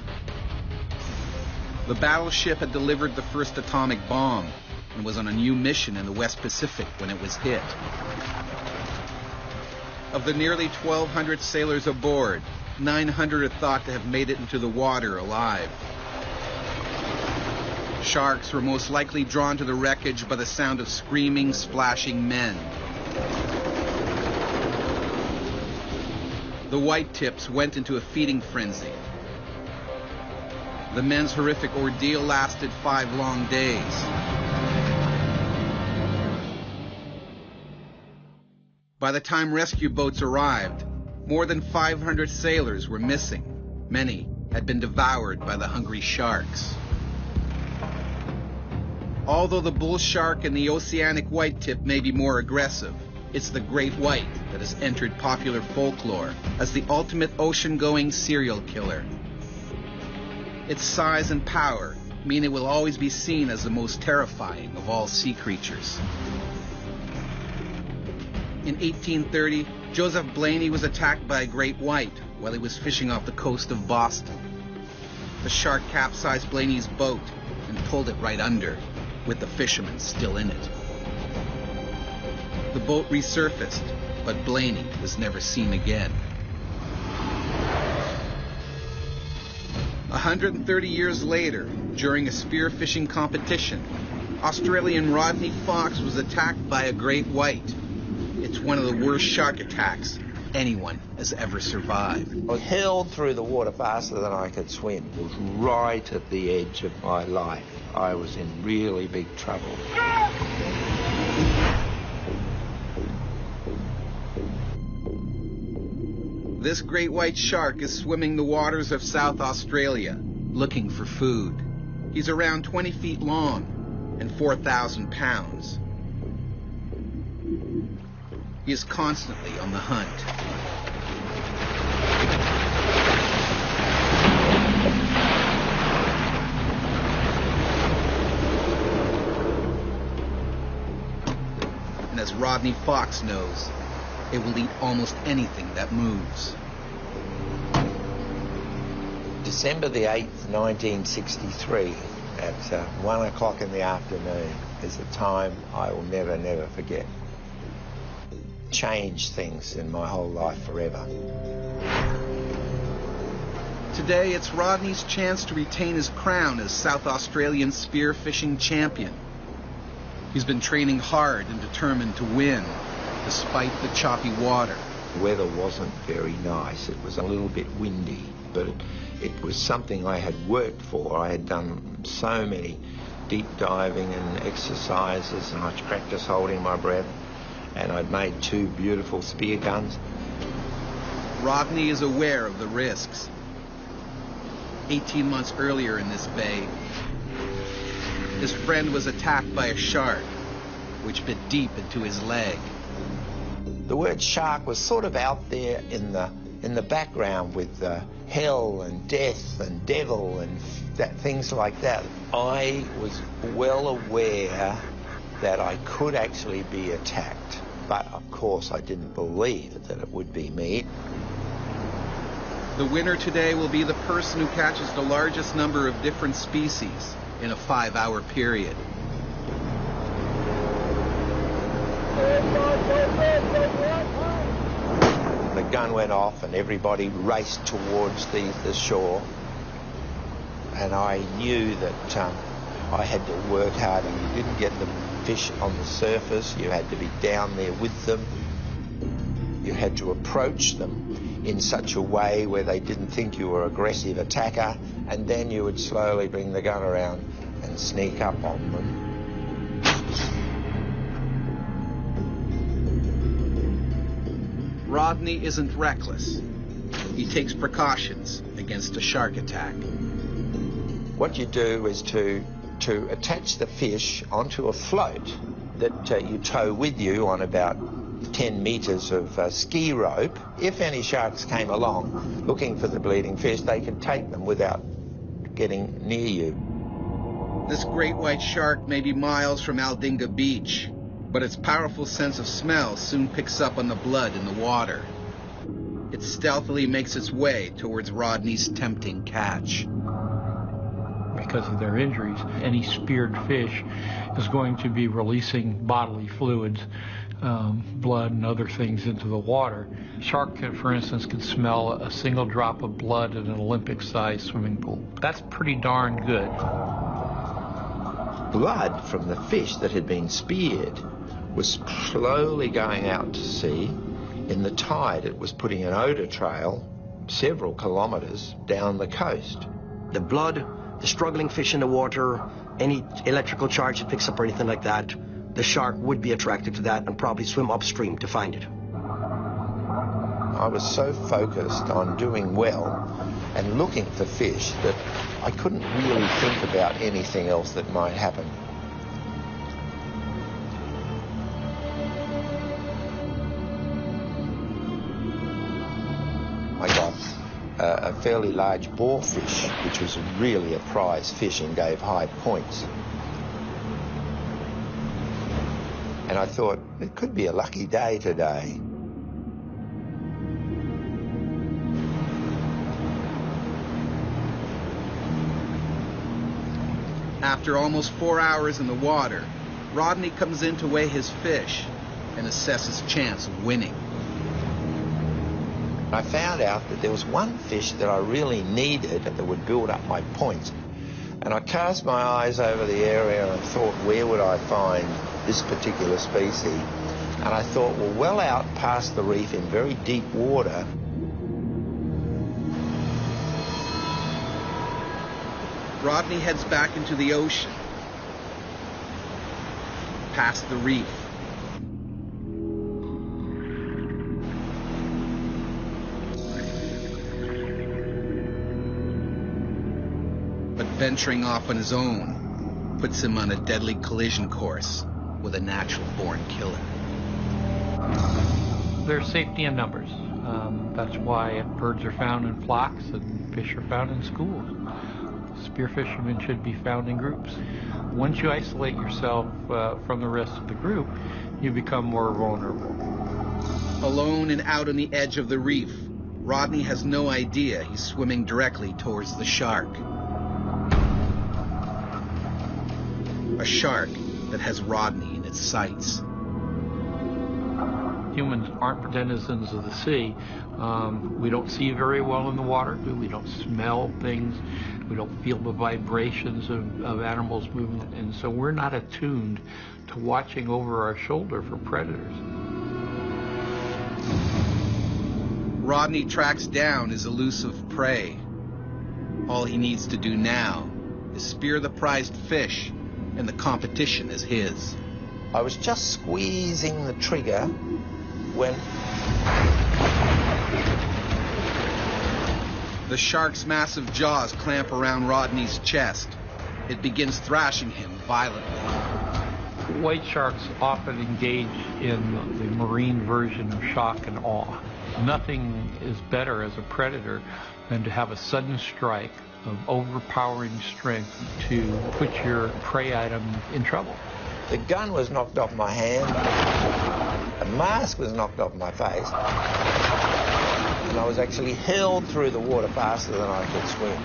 The battleship had delivered the first atomic bomb and was on a new mission in the West Pacific when it was hit. Of the nearly 1,200 sailors aboard, 900 are thought to have made it into the water alive. Sharks were most likely drawn to the wreckage by the sound of screaming, splashing men. The white tips went into a feeding frenzy. The men's horrific ordeal lasted 5 long days. By the time rescue boats arrived, more than 500 sailors were missing. Many had been devoured by the hungry sharks. Although the bull shark and the oceanic white tip may be more aggressive, it's the great white that has entered popular folklore as the ultimate ocean-going serial killer. Its size and power mean it will always be seen as the most terrifying of all sea creatures. In 1830, Joseph Blaney was attacked by a great white while he was fishing off the coast of Boston. The shark capsized Blaney's boat and pulled it right under, with the fishermen still in it. The boat resurfaced, but Blaney was never seen again. A 130 years later, during a spearfishing competition, Australian Rodney Fox was attacked by a great white. It's one of the worst shark attacks anyone has ever survived. I was hurled through the water faster than I could swim. It was right at the edge of my life. I was in really big trouble. This great white shark is swimming the waters of South Australia, looking for food. He's around 20 feet long and 4,000 pounds. He is constantly on the hunt. And as Rodney Fox knows, it will eat almost anything that moves. December the 8th, 1963, at 1 o'clock in the afternoon, is a time I will never, never forget. Changed things in my whole life forever. Today, it's Rodney's chance to retain his crown as South Australian spearfishing champion. He's been training hard and determined to win, despite the choppy water. The weather wasn't very nice. It was a little bit windy, but it was something I had worked for. I had done so many deep diving and exercises, and I practiced holding my breath, and I'd made 2 beautiful spear guns. Rodney is aware of the risks. 18 months earlier in this bay, his friend was attacked by a shark, which bit deep into his leg. The word shark was sort of out there in the background with hell and death and devil and things like that. I was well aware that I could actually be attacked, but of course I didn't believe that it would be me. The winner today will be the person who catches the largest number of different species in a 5-hour period. The gun went off and everybody raced towards the shore, and I knew that I had to work harder. You didn't get the fish on the surface, you had to be down there with them. You had to approach them in such a way where they didn't think you were an aggressive attacker, and then you would slowly bring the gun around and sneak up on them. Rodney isn't reckless. He takes precautions against a shark attack. What you do is to attach the fish onto a float that you tow with you on about 10 meters of ski rope. If any sharks came along looking for the bleeding fish, they could take them without getting near you. This great white shark may be miles from Aldinga Beach, but its powerful sense of smell soon picks up on the blood in the water. It stealthily makes its way towards Rodney's tempting catch. Because of their injuries, any speared fish is going to be releasing bodily fluids, blood and other things into the water. Shark, for instance, can smell a single drop of blood in an Olympic-sized swimming pool. That's pretty darn good. Blood from the fish that had been speared was slowly going out to sea. In the tide, it was putting an odour trail several kilometres down the coast. The blood, the struggling fish in the water, any electrical charge it picks up or anything like that, the shark would be attracted to that and probably swim upstream to find it. I was so focused on doing well and looking for fish that I couldn't really think about anything else that might happen. I got a fairly large boarfish, which was really a prize fish and gave high points. And I thought, it could be a lucky day today. After almost 4 hours in the water, Rodney comes in to weigh his fish and assess his chance of winning. I found out that there was one fish that I really needed that would build up my points. And I cast my eyes over the area and thought, where would I find this particular species? And I thought, well out past the reef in very deep water, Rodney heads back into the ocean, past the reef. But venturing off on his own puts him on a deadly collision course with a natural-born killer. There's safety in numbers. That's why birds are found in flocks and fish are found in schools. Spearfishermen should be found in groups. Once you isolate yourself from the rest of the group, you become more vulnerable. Alone and out on the edge of the reef, Rodney has no idea he's swimming directly towards the shark. A shark that has Rodney in its sights. Humans aren't denizens of the sea. We don't see very well in the water. We don't smell things. We don't feel the vibrations of animals moving. And so we're not attuned to watching over our shoulder for predators. Rodney tracks down his elusive prey. All he needs to do now is spear the prized fish, and the competition is his. I was just squeezing the trigger when the shark's massive jaws clamp around Rodney's chest. It begins thrashing him violently. White sharks often engage in the marine version of shock and awe. Nothing is better as a predator than to have a sudden strike of overpowering strength to put your prey item in trouble. the gun was knocked off my hand, the mask was knocked off my face, and I was actually hurled through the water faster than I could swim.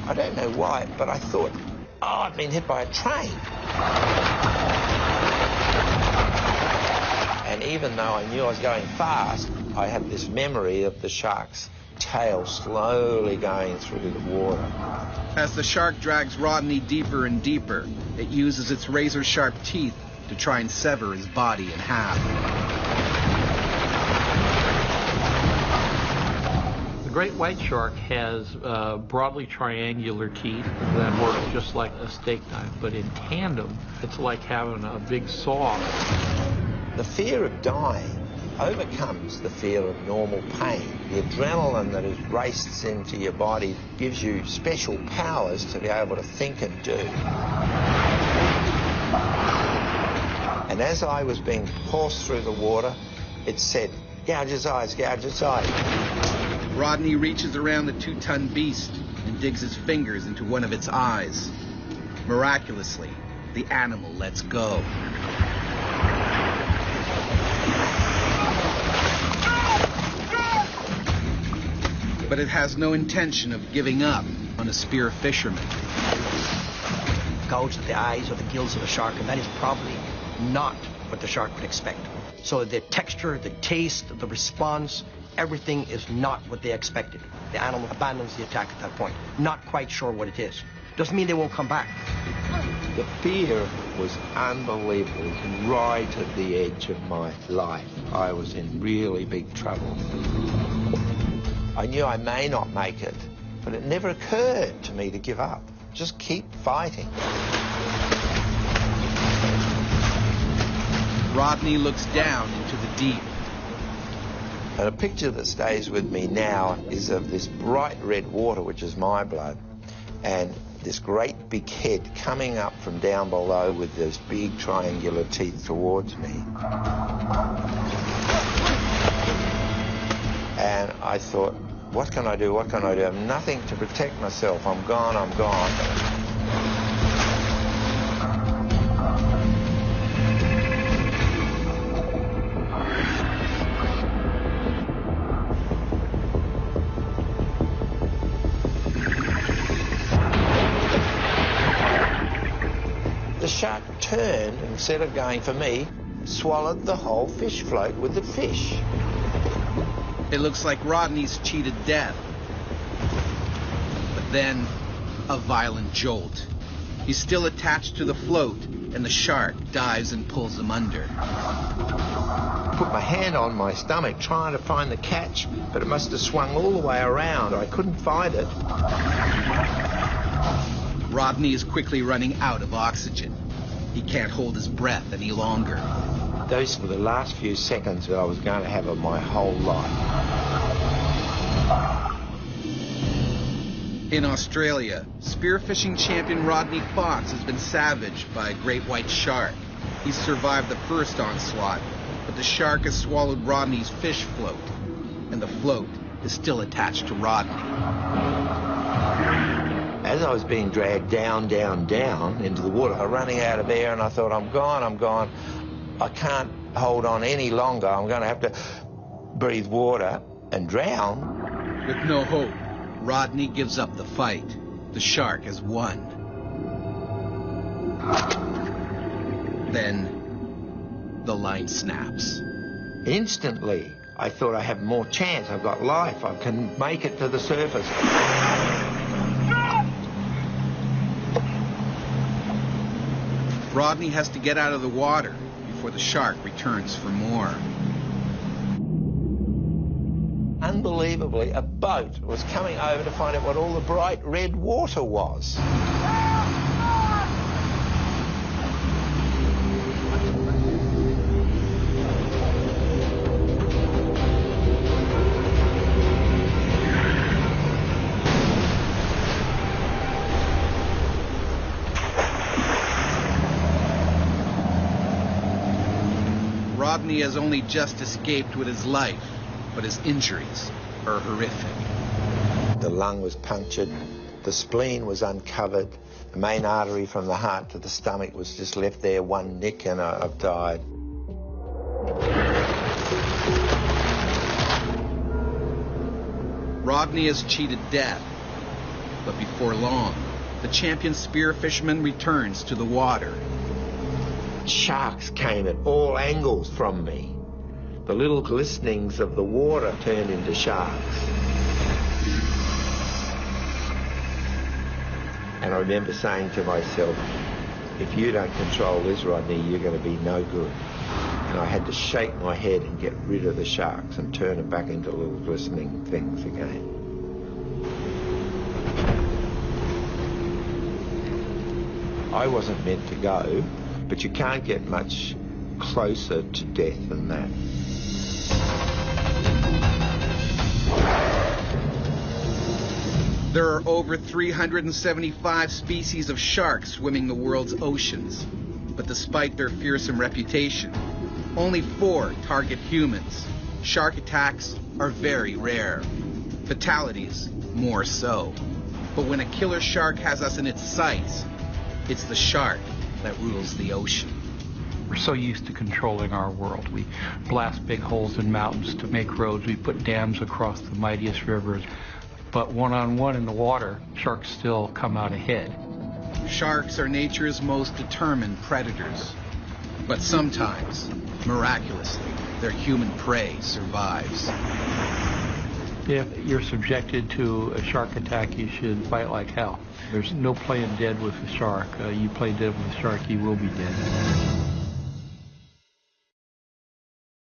I don't know why, but I thought, oh, I've been hit by a train. And even though I knew I was going fast, I had this memory of the shark's tail slowly going through the water. As the shark drags Rodney deeper and deeper, it uses its razor-sharp teeth to try and sever his body in half. The great white shark has broadly triangular teeth that work just like a steak knife, but in tandem, it's like having a big saw. The fear of dying overcomes the fear of normal pain. The adrenaline that is raced into your body gives you special powers to be able to think and do. And as I was being forced through the water, it said, gouge his eyes, gouge his eyes. Rodney reaches around the 2-ton beast and digs his fingers into one of its eyes. Miraculously, the animal lets go. But it has no intention of giving up on a spear fisherman. Gouge at the eyes or the gills of a shark, and that is probably not what the shark would expect. So the texture, the taste, the response, everything is not what they expected. The animal abandons the attack at that point, not quite sure what it is. Doesn't mean they won't come back. The fear was unbelievable. It was right at the edge of my life. I was in really big trouble. I knew I may not make it, but it never occurred to me to give up. Just keep fighting. Rodney looks down into the deep. And a picture that stays with me now is of this bright red water, which is my blood, and this great big head coming up from down below with those big triangular teeth towards me. And I thought, what can I do? What can I do? I have nothing to protect myself. I'm gone, I'm gone. The shark turned, instead of going for me, swallowed the whole fish float with the fish. It looks like Rodney's cheated death. But then, a violent jolt. He's still attached to the float, and the shark dives and pulls him under. Put my hand on my stomach trying to find the catch, but it must have swung all the way around. I couldn't find it. Rodney is quickly running out of oxygen. He can't hold his breath any longer. Those were the last few seconds that I was going to have of my whole life. In Australia, spearfishing champion Rodney Fox has been savaged by a great white shark. He's survived the first onslaught, but the shark has swallowed Rodney's fish float, and the float is still attached to Rodney. As I was being dragged down, down, down into the water, I was running out of air, and I thought, I'm gone. I can't hold on any longer. I'm going to have to breathe water and drown. With no hope, Rodney gives up the fight. The shark has won. Then, the line snaps. Instantly, I thought I have more chance. I've got life. I can make it to the surface. Rodney has to get out of the water before the shark returns for more. Unbelievably, a boat was coming over to find out what all the bright red water was. Rodney has only just escaped with his life, but his injuries are horrific. The lung was punctured, the spleen was uncovered, the main artery from the heart to the stomach was just left there, one nick, and I've died. Rodney has cheated death, but before long, the champion spearfisherman returns to the water. Sharks came at all angles from me. The little glistenings of the water turned into sharks. And I remember saying to myself, if you don't control this, Rodney, you're going to be no good. And I had to shake my head and get rid of the sharks and turn it back into little glistening things again. I wasn't meant to go, but you can't get much closer to death than that. There are over 375 species of sharks swimming the world's oceans. But despite their fearsome reputation, only 4 target humans. Shark attacks are very rare. Fatalities, more so. But when a killer shark has us in its sights, it's the shark that rules the ocean. We're so used to controlling our world. We blast big holes in mountains to make roads. We put dams across the mightiest rivers. But one-on-one in the water, sharks still come out ahead. Sharks are nature's most determined predators. But sometimes, miraculously, their human prey survives. If you're subjected to a shark attack, you should fight like hell. There's no playing dead with a shark. You play dead with a shark, you will be dead.